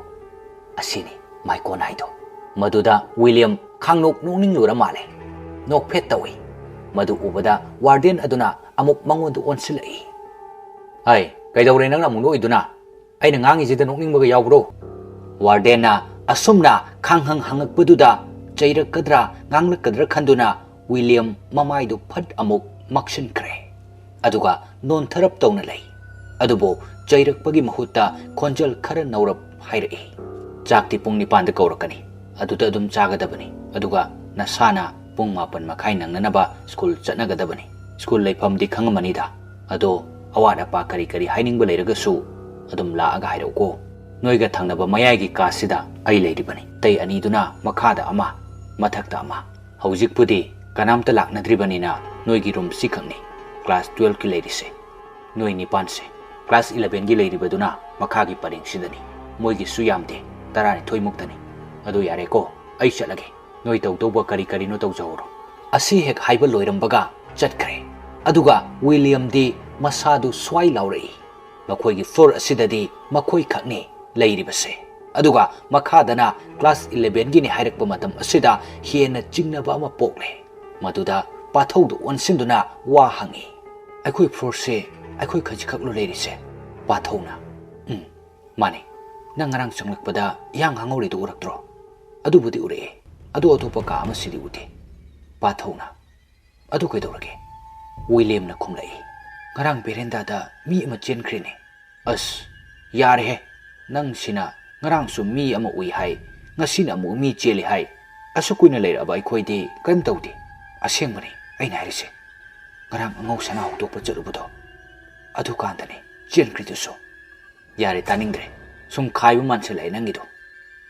Asini, my Konaido. Maduda, William, Kangnok Nuning Lura Male. No Petaway. Madu Ubada, Warden Aduna, Amuk Mango to Onsilai. Ay, Kaidorena Muno Iduna. I nang is it an Ning Yabro. Wardena, Asumna, Kanghang Hangak Bududa, Jaira Kadra, Nangla Kadra Kanduna, William Mamaidu Pad Amuk, Makshin Kre. Aduga, non Tarap Tonalay. Adubo, Jaira Pagi Mahuta, Konjal Karan Naurap, Hairi. Jakti Pungni Panda Korakani, Adudadum Jagadabani, Aduga, Nasana, Pungmapan Makainang Nanaba, School Chanagadabani, School Lapam di Kangamanida, Ado, Awada Pa Kari hiding Baleragasu, Adum La Agairoko. Noiga Tangnaba Mayagi Kasida, I Lady Bunny, Tay Aniduna, Makada Ama, Matakta Ama, Hausik Pudi, Kanam Talak Nadribanina, Noigi Rum Sikangni, Class 12 ki lady se, Noi Nipanse, Class 11 ki lady Baduna, Makagi Paring Sidani, Moigi Suyamde, Tarani Toy Muktani, Adu Yareko, Aishalagi, Noi Tautoba Kari no Tauzoro. Asi hek Haiba Loirambaga, Chatkre, Aduga, William D. Masadu Swai Lauri, Makoigi Floor Asidadi, Makoi Kakni. Lady Base. Aduga, Makadana, Class 11 Guinea Hirak Pamatam Asida, Hiena Jingnabama Pokle. Maduda, Patodu, one Sinduna, Wahangi. I could foresee, I could catch Kaklu lady say, Patona. Money. Nangarang Sanglakpada, young Hangori to Urakdro. Adubudi Ure, Adu Autopaka, City Uti. Patona. Adukadorage. William Nakumlay. Garang Perendada, me Machin Crine. Us. Yare. Nang sina ngarang su mi ama ui hai ngasina mu mi cheli hai asu kuina leira ba khoi di kaim tawdi aseng mani aina harise ngarang ngau sana hok tok pacharu budo adu kandani chen kri so yare taningre sum khaibu manse lai nangi do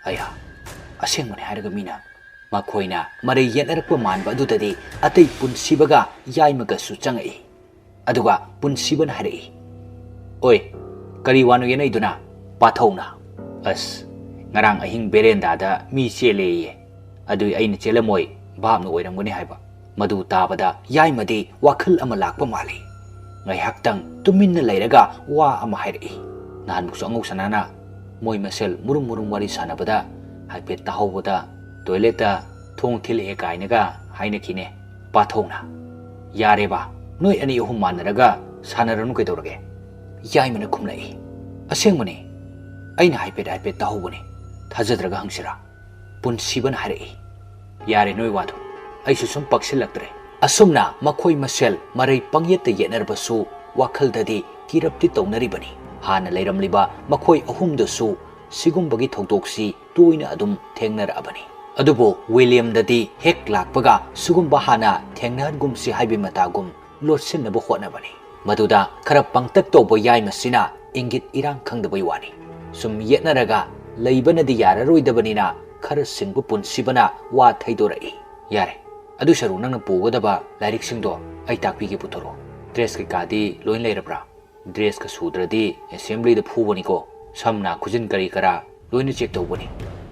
aya aseng mani haraga mina ma khoina mare yenarak pa man ba adu tadi atei pun sibaga yai maga su changai aduga pun siban harai oi kari wanu yenai duna Patona. As Narang ahing berenda da mi chele adu aina chelamoy bam no oiramgani haiba madu tabada yaimadi wakal ama lakpa mali ngai haktang tuminna leiraga wa ama hairi nan bukso ngau sanana moi masel murum wari sanabada haipet tahobada toileta thong thil he kainaga haina kine Patona yareba noi ani ohum manaraga sanaranu kedorage yaimana khumlai asengmani Aina haipet tahobani thajadraga hangsira pun siban harai yare noi wadu aisu sum paksilaktre asumna makhoi masel marai pangyet yenarbasu wakhaldadi kirapti tonaribani hana leiramliba makhoi ahumdasu sigumbagi thokdoksi toina adum thengnarabani adubo William dadi hek lakpaga sugumba hana thengnargumsi haibi matagum lotsinnabu hotnabani maduda khara pangtak tobo yai masina ingit irang khangdabai wani Sum Yetnaraga, Laibana di Yara Roidabanina, Karasing Pupun Sibana, Wa Taidorai. Yare, Adusharu Nang Pugadaba, Larik Singdo, Aitaki Putoro. Dress Kadi, Loin Lerabra, Dress Kasudra di, Assembly the Puvaniko, Samna Kujin Karikara, Loin Check the Wani,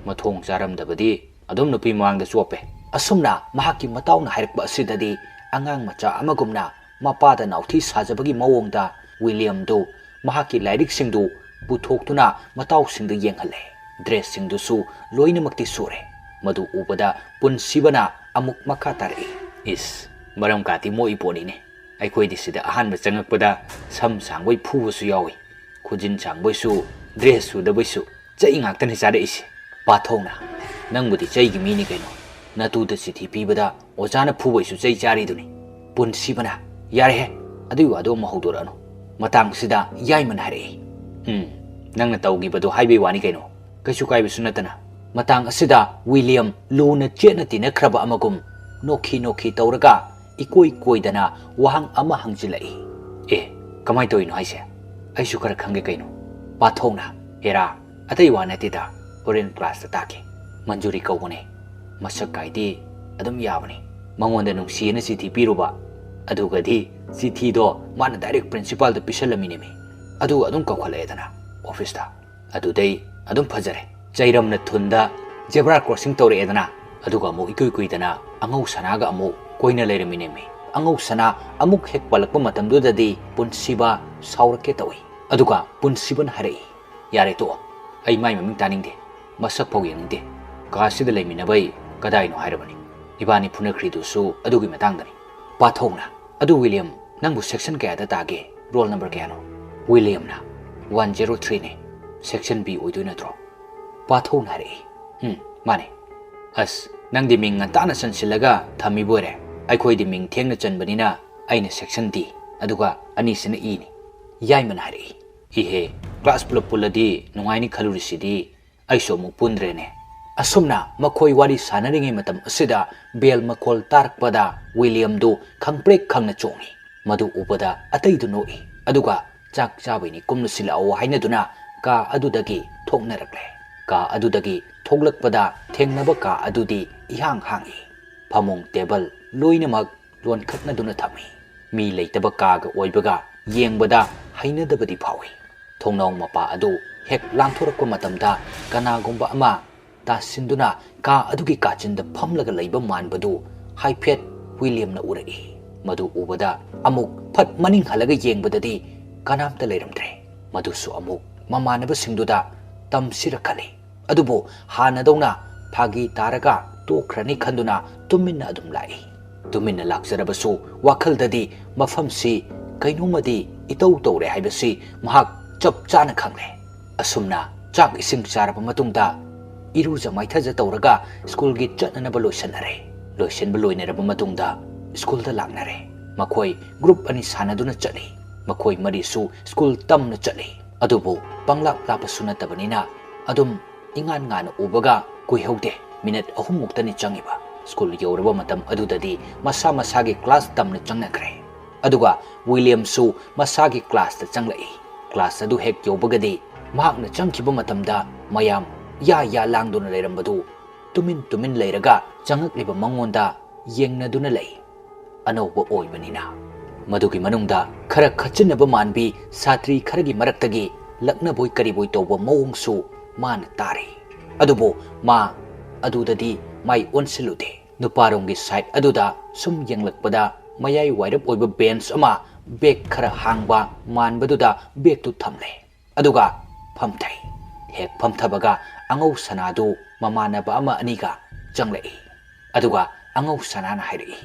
Matong Zaram Dabadi, Adum no Pimang the Swape. Asumna, Mahaki Mataun Harpa Sidadi, Angang Macha Amagumna, Mapada Nautis Hazabagi Mawonda, William Do, Mahaki Larik Singdo. Puthokuna matau singda yenghale dress singdu su loina makti sure madu ubada pun sibana amuk makatari is maram kati mo iponi ne ai khoi disida ahan ba changakpada sam sangwai phu su yawi khujin changbai su dress su da bai su chai ngak tan hisare isi ꯄꯥꯊꯣꯛꯅ ꯅꯪꯕꯨꯗꯤ ꯆꯩꯒꯤ ꯃꯤꯅꯤ ꯀꯩꯅꯣ ꯅꯇꯨꯗ ꯆꯤꯊꯤ ꯄꯤꯕꯗ ꯑꯣꯖꯥꯅ ꯐꯨꯕꯩꯁꯨ ꯆꯩ ꯆꯥꯔꯤꯗꯨꯅꯤ ꯄꯨꯟꯁꯤꯕꯅ ꯌꯥꯔꯦꯍꯦ ꯑꯗꯨꯏ ꯋꯥꯗꯣ ꯑꯃꯨꯛ ꯍꯧꯗꯣꯔꯛꯑꯅꯨ ꯃꯇꯥꯡꯁꯤꯗ ꯌꯥꯏꯃꯅ ꯍꯥꯏꯔꯛꯏ ꯅꯪꯅ ꯇꯧꯈꯤꯕꯗꯣ ꯍꯥꯏꯕꯩ ꯋꯥꯅꯤ ꯀꯩꯅꯣ ꯀꯩꯁꯨ ꯀꯥꯏꯕꯁꯨ ꯅꯠꯇꯅ ꯃꯇꯥꯡ ꯑꯁꯤꯗ ꯋꯤꯂꯤꯌꯝ ꯂꯨꯅ ꯆꯦꯠꯅ ꯇꯤꯟꯅꯈ꯭ꯔꯕ ꯑꯃꯒꯨꯝ ꯅꯣꯛꯈꯤ ꯇꯧꯔꯒ ꯏꯀꯣꯏ ꯀꯣꯏꯗꯅ ꯋꯥꯍꯪ ꯑꯃ ꯍꯪꯖꯤꯜꯂꯛꯏ ꯀꯃꯥꯏꯅ ꯇꯧꯔꯤꯅꯣ ꯍꯥꯏꯁꯦ ꯑꯩꯁꯨ ꯈꯔ ꯈꯪꯒꯦ ꯀꯩꯅꯣ ꯄꯥꯊꯣꯛꯅ ꯍꯦꯔꯥ ꯑꯇꯩ ꯋꯥ ꯅꯠꯇꯦꯗ ꯍꯣꯔꯦꯟ ꯀ꯭ꯂꯥꯁꯇ ꯇꯥꯛꯀꯦ ꯃꯟꯖꯨꯔꯤ ꯀꯧꯕꯅꯦ ꯃꯁꯛ ꯀꯥꯏꯗꯤ ꯑꯗꯨꯝ ꯌꯥꯕꯅꯤ ꯃꯉꯣꯟꯗ ꯅꯨꯡꯁꯤꯌꯦꯅ ꯆꯤꯊꯤ ꯄꯤꯔꯨꯕ ꯑꯗꯨꯒꯗꯤ ꯆꯤꯊꯤꯗꯣ ꯃꯥꯅ ꯗꯥꯏꯔꯦꯛ ꯄ꯭ꯔꯤꯟꯁꯤꯄꯥꯜꯗ ꯄꯤꯁꯜꯂꯝꯃꯤꯅꯦꯃꯤ ꯑꯗꯨꯒ ꯑꯗꯨꯝ ꯀꯧꯈꯠꯂꯛꯑꯦꯗꯅ ꯑꯣꯐꯤꯁꯇ ꯑꯗꯨꯗꯩ ꯑꯗꯨꯝ ꯐꯖꯔꯦ ꯆꯩꯔꯝꯅ ꯊꯨꯟꯗ ꯖꯦꯕ꯭ꯔꯥ ꯀ꯭ꯔꯣꯁꯤꯡ ꯇꯧꯔꯛꯑꯦꯗꯅ ꯑꯗꯨꯒ ꯑꯃꯨꯛ ꯏꯀꯨꯏ ꯀꯨꯏꯗꯅ ꯑꯉꯧ ꯁꯅꯥꯒ ꯑꯃꯨꯛ ꯀꯣꯏꯅ ꯂꯩꯔꯝꯃꯤꯅꯦꯃꯤ ꯑꯉꯧ ꯁꯅꯥ ꯑꯃꯨꯛ ꯍꯦꯛ ꯄꯜꯂꯛꯄ ꯃꯇꯝꯗꯨꯗꯗꯤ ꯄꯨꯟꯁꯤꯕ ꯁꯥꯎꯔꯛꯀꯦ ꯇꯧꯏ ꯑꯗꯨꯒ ꯄꯨꯟꯁꯤꯕꯅ ꯍꯥꯏꯔꯛꯏ ꯌꯥꯔꯦ ꯇꯣꯛꯑꯣ ꯑꯩ ꯃꯥꯏ ꯃꯃꯤꯡ ꯇꯥꯅꯤꯡꯗꯦ ꯃꯁꯛ ꯐꯥꯎ ꯌꯦꯡꯅꯤꯡꯗꯦ ꯀꯥꯁꯤꯗ ꯂꯩꯃꯤꯟꯅꯕꯩ ꯀꯗꯥꯏꯅꯣ ꯍꯥꯏꯔꯕꯅꯤ ꯏꯕꯥꯅꯤ ꯐꯨꯅꯈ꯭ꯔꯤꯗꯨꯁꯨ ꯑꯗꯨꯒꯤ ꯃꯇꯥꯡꯗꯅꯤ ꯄꯥꯊꯣꯛꯅ ꯑꯗꯨ ꯋꯤꯂꯤꯌꯝ ꯅꯪꯕꯨ ꯁꯦꯛꯁꯟ ꯀꯌꯥꯗ ꯇꯥꯒꯦ ꯔꯣꯜ ꯅꯝꯕꯔ ꯀꯌꯥꯅꯣ ꯋꯤꯂꯤꯌꯝꯅ 103ꯅꯦ ꯁꯦꯛꯁꯟ B ꯑꯣꯏꯗꯣꯏ ꯅꯠꯇ꯭ꯔꯣ ꯄꯥꯊꯣꯛꯅ ꯍꯥꯏꯔꯛꯏ ꯃꯥꯅꯦ ꯑꯁ ꯅꯪꯗꯤ ꯃꯤꯡ ꯉꯟꯇꯥꯅ ꯆꯟꯁꯤꯜꯂꯒ ꯊꯝꯃꯤꯕꯣꯏꯔꯦ ꯑꯩꯈꯣꯏꯗꯤ ꯃꯤꯡ ꯊꯦꯡꯅ ꯆꯟꯕꯅꯤꯅ ꯑꯩꯅ ꯁꯦꯛꯁꯟ D ꯑꯗꯨꯒ ꯑꯅꯤꯁꯤꯅ Eꯅꯤ ꯌꯥꯏꯃꯅ ꯍꯥꯏꯔꯛꯏ 이해 클래스 ꯄꯨꯂꯞ ꯄꯨꯜꯂꯗꯤ ꯅꯨꯡꯉꯥꯏꯅꯤ ꯈꯜꯂꯨꯔꯤꯁꯤꯗꯤ ꯑꯩꯁꯨ ꯑꯃꯨꯛ ꯄꯨꯟꯗ꯭ꯔꯦꯅꯦ ꯑꯁꯨꯝꯅ ꯃꯈꯣꯏ ꯋꯥꯔꯤ ꯁꯥꯟꯅꯔꯤꯉꯩ ꯃꯇꯝ ꯑꯁꯤꯗ ꯕꯦꯜ ꯃꯈꯣꯜ ꯇꯥꯔꯛꯄꯗ ꯋꯤꯂꯤꯌꯝꯗꯨ ꯈꯪꯄ꯭ꯔꯦꯛ ꯈꯪꯅ ꯆꯣꯡꯉꯤ ꯃꯗꯨ ꯎꯕꯗ ꯑꯇꯩꯗꯨ ꯅꯣꯛꯏ ꯑꯗꯨꯒ ꯆꯥꯛ ꯆꯥꯕꯩꯅꯤ ꯀꯨꯝꯅꯁꯤꯜꯂꯛꯑꯣ ꯍꯥꯏꯅꯗꯨꯅ ꯀꯥ ꯑꯗꯨꯗꯒꯤ ꯊꯣꯛꯅꯔꯛꯂꯦ ꯀꯥ ꯑꯗꯨꯗꯒꯤ ꯊꯣꯛꯂꯛꯄꯗ ꯊꯦꯡꯅꯕ ꯀꯥ ꯑꯗꯨꯗꯤ ꯏꯍꯥꯡ ꯍꯥꯡꯏ ꯐꯃꯨꯡ ꯇꯦꯕꯜ ꯂꯣꯏꯅꯃꯛ ꯂꯣꯟꯈꯠꯅꯗꯨꯅ ꯊꯝꯃꯤ ꯃꯤ ꯂꯩꯇꯕ ꯀꯥꯒ ꯑꯣꯏꯕꯒ ꯌꯦꯡꯕꯗ ꯍꯩꯅꯗꯕꯗꯤ ꯐꯥꯎꯏ ꯊꯣꯡꯅꯥꯎ ꯃꯄꯥ ꯑꯗꯨ ꯍꯦꯛ ꯂꯥꯟꯊꯣꯔꯛꯄ ꯃꯇꯝꯗ ꯀꯅꯥꯒꯨꯝꯕ ꯑꯃ ꯇꯥꯁꯤꯟꯗꯨꯅ ꯀꯥ ꯑꯗꯨꯒꯤ ꯀꯥꯆꯤꯟꯗ ꯐꯝꯂꯒ ꯂꯩꯕ ꯃꯥꯟꯕꯗꯨ ꯍꯥꯏꯐꯦꯠ ꯋꯤꯂꯤꯌꯝꯅ ꯎꯔꯛꯏ ꯃꯗꯨ ꯎꯕꯗ ꯑꯃꯨꯛ ꯐꯠ ꯃꯅꯤꯡ ꯍꯜꯂꯒ ꯌꯦꯡꯕꯗꯗꯤ ꯀꯅꯥꯝꯇ ꯂꯩꯔꯝꯗ꯭ꯔꯦ ꯃꯗꯨꯁꯨ ꯑꯃꯨꯛ ꯃꯃꯥꯟꯅꯕꯁꯤꯡꯗꯨꯗ ꯇꯝꯁꯤꯔ ꯈꯜꯂꯤ ꯑꯗꯨꯕꯨ ꯍꯥꯟꯅꯗꯧꯅ ꯐꯥꯒꯤ ꯇꯥꯔꯒ ꯇꯣꯛꯈ꯭ꯔꯅꯤ ꯈꯟꯗꯨꯅ ꯇꯨꯃꯤꯟꯅ ꯑꯗꯨꯝ ꯂꯥꯛꯏ ꯇꯨꯃꯤꯟꯅ ꯂꯥꯛꯆꯔꯕꯁꯨ ꯋꯥꯈꯜꯗꯗꯤ ꯃꯐꯝꯁꯤ ꯀꯩꯅꯣꯃꯗꯤ ꯏꯇꯧ ꯇꯧꯔꯦ ꯍꯥꯏꯕꯁꯤ ꯃꯍꯥꯛ ꯆꯞ ꯆꯥꯅ ꯈꯪꯂꯦ ꯑꯁꯨꯝꯅ ꯆꯥꯛ ꯏꯁꯤꯡ ꯆꯥꯔꯕ ꯃꯇꯨꯡꯗ 이루자 마이타자 떠오르가 스쿨기 쩌나나바 로이선나레 로이선바 로이네라바 마둥다 스쿨다 락나레 마코이 그룹 아니 사나두나 쩌리 마코이 머리수 스쿨 땀나 쩌리 아두부 빵락 라바수 나타바니나 아둠 잉안가나 오바가 구이ಹꯧ데 미닛 어흠 목다니 짱이바 스쿨 여우르바 마탐 아두다디 마사 마사기 클래스 땀나 짱나크레 아두가 윌리엄수 마사기 클래스다 짱라이 클래스 아두 핵 여우바가디 마학나 짱키바 마탐다 마얌 야 랑두나 레이람바두 tumin leiraga changakliba mangonda yengnaduna lei anoba oibanina madugi manungda khara khachinaba manbi satri kharagi maraktagi lakna boy kari boy toba mawongsu man tari adubo ma adudadi mai onsilude nuparongi side aduda sum yenglakpada mayai wairap oiba bench ama bag khara hangba manbaduda bag tu thamle aduga phamthai hek phamthabaga angau sanadu mamanaba ama aniga changlai aduga angau sanana hairi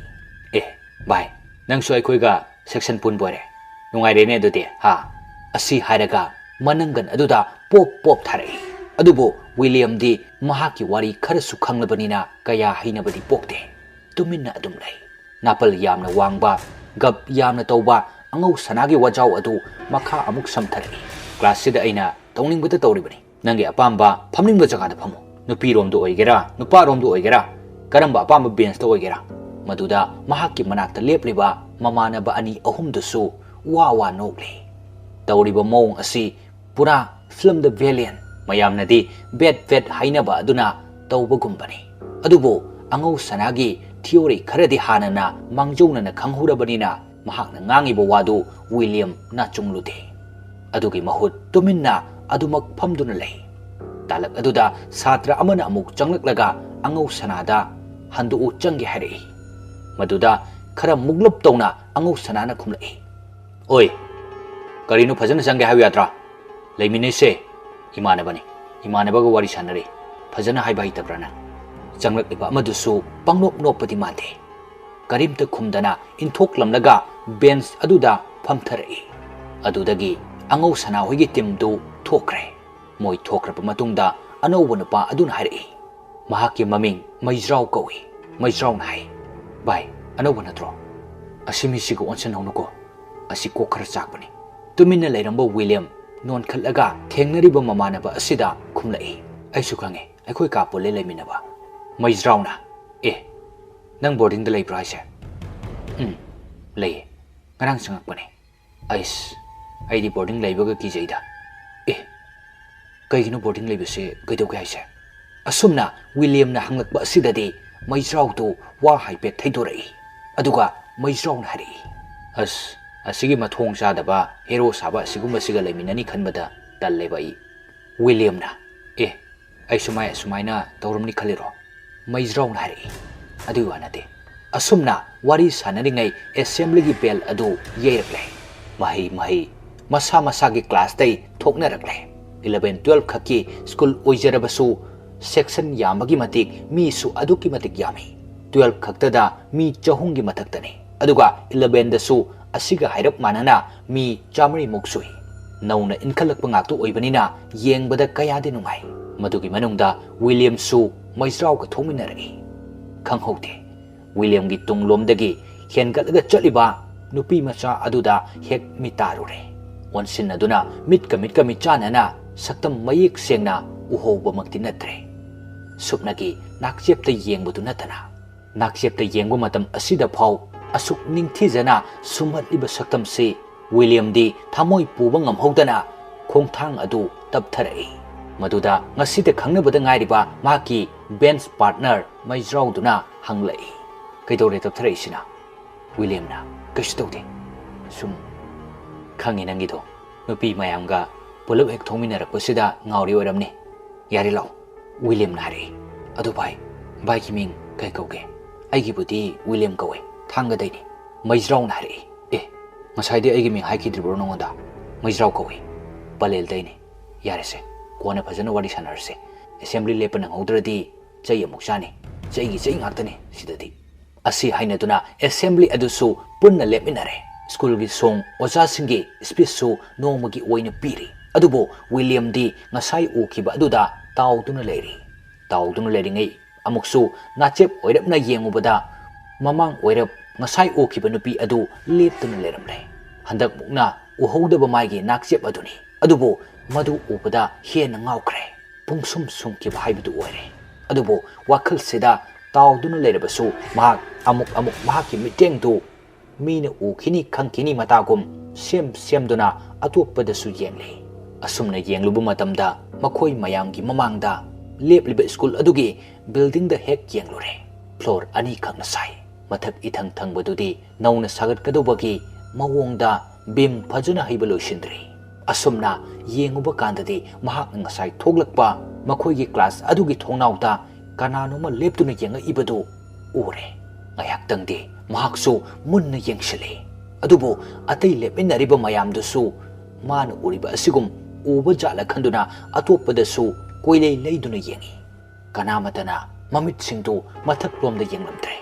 bai nangsu aikhoiga section pun boire nungai rene adudi ha asi hairaga manangan aduda pop tharai adubo William di mahaki wari kharasu khanglabanina kaya hainabadi pokte tuminna adum lai napal yamna wangba gap yamna tawba angau sanagi wajau adu makha amuk samtharai class sida aina tawningbata tawribani nangi apamba phamningba jagada phamu nupiromdu oigera nuparomdu oigera karamba apamba bench ta oigera maduda mahakki manakta lepliba mamanaba ani ahumdusu wa nokli tawriba mawong asi pura film the valiant mayamnadi bet hainaba aduna tawbagumbani adubo angau sanagi theory kharadi hanana mangjona khanghurabanina mahakna ngangiba wadu William na chunglude adugi mahut tuminna adumak phamduna lei talak aduda satra amana amuk changlak angau sanada handu changi hari maduda khara muglup tawna angau sanana khumlai oi karinu phajana changi hayu yatra leimine se imanaba ga wari sanare phajana hai bai tabrana changlak iba madusu pangnop nopati mate karimta khumdana inthok lamlaga bench aduda phamtharai adudagi angau sana hoigi timdu thokre moi thokraba matungda ꯑꯅꯧꯕ ꯅꯨꯄꯥ ꯑꯗꯨꯅ ꯍꯥꯏꯔꯛꯏ꯫ ꯃꯍꯥꯛꯀꯤ ꯃꯃꯤꯡ ꯃꯩꯖ꯭ꯔꯥꯎ ꯀꯧꯏ꯫ ꯃꯩꯖ꯭ꯔꯥꯎꯅ ꯍꯥꯏ, "ꯚꯥꯏ, ꯑꯅꯧꯕ ꯅꯠꯇ꯭ꯔꯣ? ꯑꯁꯤ ꯃꯤꯁꯤꯒ ꯑꯣꯟꯁꯤꯟꯍꯧꯅꯨꯀꯣ, ꯑꯁꯤ ꯀꯣꯛ ꯈꯔ ꯆꯥꯛꯄꯅꯤ." ꯇꯨꯃꯤꯟꯅ ꯂꯩꯔꯝꯕ ꯋꯤꯂꯤꯌꯝ ꯅꯣꯟꯈꯠꯂꯒ ꯊꯦꯡꯅꯔꯤꯕ ꯃꯃꯥꯟꯅꯕ ꯑꯁꯤꯗ ꯈꯨꯝꯂꯛꯏ, "ꯑꯩꯁꯨ ꯈꯪꯉꯦ, ꯑꯩꯈꯣꯏ ꯀꯥ ꯄꯨꯜꯂꯦ ꯂꯩꯃꯤꯟꯅꯕ." ꯃꯩꯖ꯭ꯔꯥꯎꯅ, "ꯑꯦ, ꯅꯪ ꯕꯣꯔꯗꯤꯡꯗ ꯂꯩꯕ꯭ꯔꯣ ꯍꯥꯏꯁꯦ?" "ꯂꯩꯌꯦ, ꯉꯔꯥꯡ ꯆꯪꯉꯛꯄꯅꯦ." "ꯑꯩꯗꯤ ꯕꯣꯔꯗꯤꯡ ꯂꯩꯕꯒ ꯀꯤꯖꯩꯗ." "ꯑꯦ, ꯀꯩꯒꯤꯅꯣ ꯕꯣꯔꯗꯤꯡ ꯂꯩꯕꯁꯦ ꯀꯩꯗꯧꯒꯦ ꯍꯥꯏꯁꯦ?" ꯑꯁꯨꯝꯅ ꯋꯤꯂꯤꯌꯝꯅ ꯍꯪꯂꯛꯄ ꯑꯁꯤꯗꯗꯤ ꯃꯩꯖ꯭ꯔꯥꯎꯗꯨ ꯋꯥ ꯍꯥꯏꯐꯦꯠ ꯊꯩꯗꯣꯔꯛꯏ꯫ ꯑꯗꯨꯒ ꯃꯩꯖ꯭ꯔꯥꯎꯅ ꯍꯥꯏꯔꯛꯏ, "ꯑꯁꯤꯒꯤ ꯃꯊꯣꯡ ꯆꯥꯗꯕ ꯍꯦꯔꯣ ꯁꯥꯕ ꯑꯁꯤꯒꯨꯝꯕꯁꯤꯒ ꯂꯩꯃꯤꯟꯅꯅꯤ ꯈꯟꯕꯗ ꯇꯜꯂꯦꯕ ꯑꯩ." ꯋꯤꯂꯤꯌꯝꯅ, "ꯑꯦ, ꯑꯩꯁꯨ ꯑꯁꯨꯃꯥꯏꯅ ꯇꯧꯔꯝꯅꯤ ꯈꯜꯂꯤꯔꯣ?" ꯃꯩꯖ꯭ꯔꯥꯎꯅ ꯍꯥꯏꯔꯛꯏ, "ꯑꯗꯨꯒꯤ ꯋꯥ ꯅꯠꯇꯦ." ꯑꯁꯨꯝꯅ ꯋꯥꯔꯤ ꯁꯥꯟꯅꯔꯤꯉꯩ ꯑꯦꯁꯦꯝꯕ꯭ꯂꯤꯒꯤ ꯕꯦꯜ ꯑꯗꯨ ꯌꯩꯔꯛꯂꯦ꯫ ꯃꯍꯩ ꯃꯁꯥ ꯃꯁꯥꯒꯤ ꯀ꯭ꯂꯥꯁꯇꯩ ꯊꯣꯛꯅꯔꯛꯂꯦ꯫ 11-12 ꯈꯛꯀꯤ ꯁ꯭ꯀꯨꯜ ꯑꯣꯏꯖꯔꯕꯁꯨ ꯁꯦꯛꯁꯟ ꯌꯥꯝꯕꯒꯤ ꯃꯇꯤꯛ ꯃꯤꯁꯨ ꯑꯗꯨꯛꯀꯤ ꯃꯇꯤꯛ ꯌꯥꯝꯃꯤ꯫ 12 ꯈꯛꯇꯗ ꯃꯤ 200ꯒꯤ ꯃꯊꯛꯇꯅꯤ, ꯑꯗꯨꯒ 11ꯗꯁꯨ ꯑꯁꯤꯒ ꯍꯥꯏꯔꯞ ꯃꯥꯟꯅꯅ ꯃꯤ 100ꯃꯨꯛ ꯁꯨꯏ꯫ ꯅꯧꯅ ꯏꯟꯈꯠꯂꯛꯄ ꯉꯥꯛꯇ ꯑꯣꯏꯕꯅꯤꯅ ꯌꯦꯡꯕꯗ ꯀꯌꯥꯗꯤ ꯅꯨꯡꯉꯥꯏ꯫ ꯃꯗꯨꯒꯤ ꯃꯅꯨꯡꯗ ꯋꯤꯂꯤꯌꯝꯁꯨ ꯃꯩꯖ꯭ꯔꯥꯎꯒ ꯊꯣꯛꯃꯤꯟꯅꯔꯛꯏ꯫ ꯈꯪꯍꯧꯗꯦ, ꯋꯤꯂꯤꯌꯝꯒꯤ ꯇꯨꯡꯂꯣꯝꯗꯒꯤ ꯍꯦꯟꯒꯠꯂꯒ ꯆꯠꯂꯤꯕ ꯅꯨꯄꯤ ꯃꯆꯥ ꯑꯗꯨꯗ ꯍꯦꯛ ꯃꯤꯠꯇꯥꯔꯨꯔꯦ꯫ ꯑꯣꯟꯁꯤꯟꯅꯗꯨꯅ ꯃꯤꯠꯀ ꯃꯤꯠꯆꯥꯟꯅꯅ ꯁꯛꯇꯝ ꯃꯌꯦꯛ ꯁꯦꯡꯅ ꯎꯍꯧꯕꯃꯛꯇꯤ ꯅꯠꯇ꯭ꯔꯦ꯫ ꯁꯨꯞꯅꯒꯤ ꯅꯥꯛꯆꯦꯞꯇ ꯌꯦꯡꯕꯗꯨ ꯅꯠꯇꯅ ꯅꯥꯛꯆꯦꯞꯇ ꯌꯦꯡꯕ ꯃꯇꯝ ꯑꯁꯤꯗ ꯐꯥꯎ ꯑꯁꯨꯛ ꯅꯤꯡꯊꯤꯖꯅ ꯁꯨꯝꯍꯠꯂꯤꯕ ꯁꯛꯇꯝꯁꯤ ꯋꯤꯂꯤꯌꯝꯗꯤ ꯊꯃꯣꯏ ꯄꯨꯕ ꯉꯝꯍꯧꯗꯅ ꯈꯣꯡꯊꯥꯡ ꯑꯗꯨ ꯇꯞꯊꯔꯛꯏ꯫ ꯃꯗꯨꯗ ꯉꯁꯤꯗ ꯈꯪꯅꯕꯗ ꯉꯥꯏꯔꯤꯕ ꯃꯍꯥꯛꯀꯤ ꯕꯦꯟꯆ ꯄꯥꯔꯠꯅꯔ ꯃꯩꯖ꯭ꯔꯥꯎꯗꯨꯅ ꯍꯪꯂꯛꯏ, "ꯀꯩꯗꯧꯔꯦ ꯇꯞꯊꯔꯛꯏꯁꯤꯅ?" ꯋꯤꯂꯤꯌꯝꯅ, "ꯀꯩꯁꯨ ꯇꯧꯗꯦ, ꯁꯨꯝ ꯈꯪꯉꯤ ꯅꯪꯒꯤꯗꯣ ꯅꯨꯄꯤ ꯃꯌꯥꯝꯒ ꯄꯨꯂꯞ ꯍꯦꯛ ꯊꯣꯡꯃꯤꯟꯅꯔꯛꯄꯁꯤꯗ ꯉꯥꯎꯔꯤ ꯑꯣꯏꯔꯝꯅꯤ꯫ ꯌꯥꯔꯦ ꯂꯥꯛꯑꯣ." ꯋꯤꯂꯤꯌꯝꯅ ꯍꯥꯏꯔꯛꯏ, "ꯑꯗꯨ ꯚꯥꯏꯒꯤ ꯃꯤꯡ ꯀꯩ ꯀꯧꯒꯦ?" "ꯑꯩꯒꯤꯕꯨꯗꯤ ꯋꯤꯂꯤꯌꯝ ꯀꯧꯋꯦ, ꯊꯥꯡꯒꯗꯩꯅꯤ." ꯃꯩꯖ꯭ꯔꯥꯎꯅ ꯍꯥꯏꯔꯛꯏ, "ꯑꯦ, ꯉꯁꯥꯏꯗꯤ ꯑꯩꯒꯤ ꯃꯤꯡ ꯍꯥꯏꯈꯤꯗ꯭ꯔꯤꯕ꯭ꯔꯣ ꯅꯉꯣꯟꯗ?" "ꯃꯩꯖ꯭ꯔꯥꯎ ꯀꯧꯋꯤ, ꯄꯂꯦꯜꯗꯩꯅꯤ." "ꯌꯥꯔꯦꯁꯦ, ꯀꯣꯟꯅ ꯐꯖꯅ ꯋꯥꯔꯤ ꯁꯥꯟꯅꯔꯁꯦ. ꯑꯦꯁꯦꯝꯕ꯭ꯂꯤ ꯂꯦꯞꯄ ꯅꯪꯍꯧꯗ꯭ꯔꯗꯤ ꯆꯩ ꯑꯃꯨꯛ ꯆꯥꯅꯤ. ꯆꯩꯒꯤ ꯆꯩ ꯉꯥꯛꯇꯅꯤ ꯁꯤꯗꯗꯤ." ꯑꯁꯤ ꯍꯥꯏꯅꯗꯨꯅ ꯑꯦꯁꯦꯝꯕ꯭ꯂꯤ ꯑꯗꯨꯁꯨ ꯄꯨꯟꯅ ꯂꯦꯞꯃꯤꯟꯅꯔꯦ꯫ ꯁ꯭ꯀꯨꯜꯒꯤ ꯁꯣꯡ ꯑꯣꯖꯥꯁꯤꯡꯒꯤ ꯁ꯭ꯄꯤꯆꯁꯨ ꯅꯣꯡꯃꯒꯤ ꯑꯣꯏꯅ ꯄꯤꯔꯤ꯫ ꯑꯗꯨꯕꯨ ꯋꯤꯂꯤꯌꯝꯗꯤ ꯉꯁꯥꯏ ꯎꯈꯤꯕ ꯑꯗꯨꯗ ꯇꯥꯎꯗꯨꯅ ꯂꯩꯔꯤ꯫ ꯇꯥꯎꯗꯨꯅ ꯂꯩꯔꯤꯉꯩ ꯑꯃꯨꯛꯁꯨ ꯅꯥꯆꯦꯞ ꯑꯣꯏꯔꯞꯅ ꯌꯦꯡꯉꯨꯕꯗ ꯃꯃꯥꯡ ꯑꯣꯏꯔꯞ ꯉꯁꯥꯏ ꯎꯈꯤꯕ ꯅꯨꯄꯤ ꯑꯗꯨ ꯂꯦꯞꯇꯨꯅ ꯂꯩꯔꯝꯂꯦ꯫ ꯍꯟꯗꯛꯃꯨꯛꯅ ꯎꯍꯧꯗꯕ ꯃꯥꯒꯤ ꯅꯥꯛꯆꯦꯞ ꯑꯗꯨꯅꯤ꯫ ꯑꯗꯨꯕꯨ ꯃꯗꯨ ꯎꯕꯗ ꯍꯦꯟꯅ ꯉꯥꯎꯈ꯭ꯔꯦ꯫ ꯄꯨꯡꯁꯨꯝ ꯁꯨꯝꯈꯤꯕ ꯍꯥꯏꯕꯗꯨ ꯑꯣꯏꯔꯦ꯫ ꯑꯗꯨꯕꯨ ꯋꯥꯈꯜꯁꯤꯗ ꯇꯥꯎꯗꯨꯅ ꯂꯩꯔꯕꯁꯨ ꯃꯍꯥꯛ ꯑꯃꯨꯛ ꯃꯍꯥꯛꯀꯤ ꯃꯤꯠꯌꯦꯡꯗꯨ ꯃꯤꯅ ꯎꯈꯤꯅꯤ ꯈꯪꯈꯤꯅꯤ ꯃꯇꯥꯒꯨꯝ ꯁꯦꯝꯗꯨꯅ ꯑꯇꯣꯞꯄꯗꯁꯨ ꯌꯦꯡꯂꯤ꯫ ꯑꯁꯨꯝꯅ ꯌꯦꯡꯂꯨꯕ ꯃꯇꯝꯗ ꯃꯈꯣꯏ ꯃꯌꯥꯝꯒꯤ ꯃꯃꯥꯡꯗ ꯂꯦꯞꯂꯤꯕ ꯁ꯭ꯀꯨꯜ ꯑꯗꯨꯒꯤ ꯕꯤꯜꯗꯤꯡꯗ ꯍꯦꯛ ꯌꯦꯡꯂꯨꯔꯦ꯫ ꯐ꯭ꯂꯣꯔ 2 ꯈꯛꯅ ꯁꯥꯏ꯫ ꯃꯊꯛ ꯏꯊꯪ ꯊꯪꯕꯗꯨꯗꯤ ꯅꯧꯅ ꯁꯥꯒꯠꯀꯗꯧꯕꯒꯤ ꯃꯑꯣꯡꯗ ꯕꯤꯝ ꯐꯖꯅ ꯍꯩꯕ ꯂꯣꯏꯁꯤꯟꯗ꯭ꯔꯤ꯫ ꯑꯁꯨꯝꯅ ꯌꯦꯡꯉꯨꯕ ꯀꯥꯟꯗꯗꯤ ꯃꯍꯥꯛꯅ ꯉꯁꯥই ꯊꯣꯛꯂꯛꯄ ꯃꯈꯣꯏꯒꯤ ꯀ꯭ꯂꯥꯁ ꯑꯗꯨꯒꯤ ꯊꯣꯡꯅꯥꯎꯗ ꯀꯅꯥꯅꯣꯃ ꯂꯦꯞꯇꯨꯅ ꯌꯦꯡꯉꯛꯏꯕꯗꯨ ꯎꯔꯦ꯫ ꯉꯥꯏꯍꯥꯛꯇꯪꯗꯤ ꯃꯍꯥꯛꯁꯨ ꯃꯨꯟꯅ ꯌꯦꯡꯁꯤꯜꯂꯤ꯫ ꯑꯗꯨꯕꯨ ꯑꯇꯩ ꯂꯦꯞꯃꯤꯟꯅꯔꯤꯕ ꯃꯌꯥꯝꯗꯨꯁꯨ ꯃꯥꯅ ꯎꯔꯤꯕ ꯑꯁꯤꯒꯨꯝ ꯎꯕ ꯖꯥꯠꯂ ꯈꯟꯗꯨꯅ ꯑꯇꯣꯞꯄꯗꯁꯨ ꯀꯣꯏꯂꯩ ꯂꯩꯗꯨꯅ ꯌꯦꯡꯉꯤ꯫ ꯀꯅꯥꯃꯇꯅ ꯃꯃꯤꯠꯁꯤꯡꯗꯨ ꯃꯊꯛꯂꯣꯝꯗ ꯌꯦꯡꯂꯝꯗ꯭ꯔꯦ꯫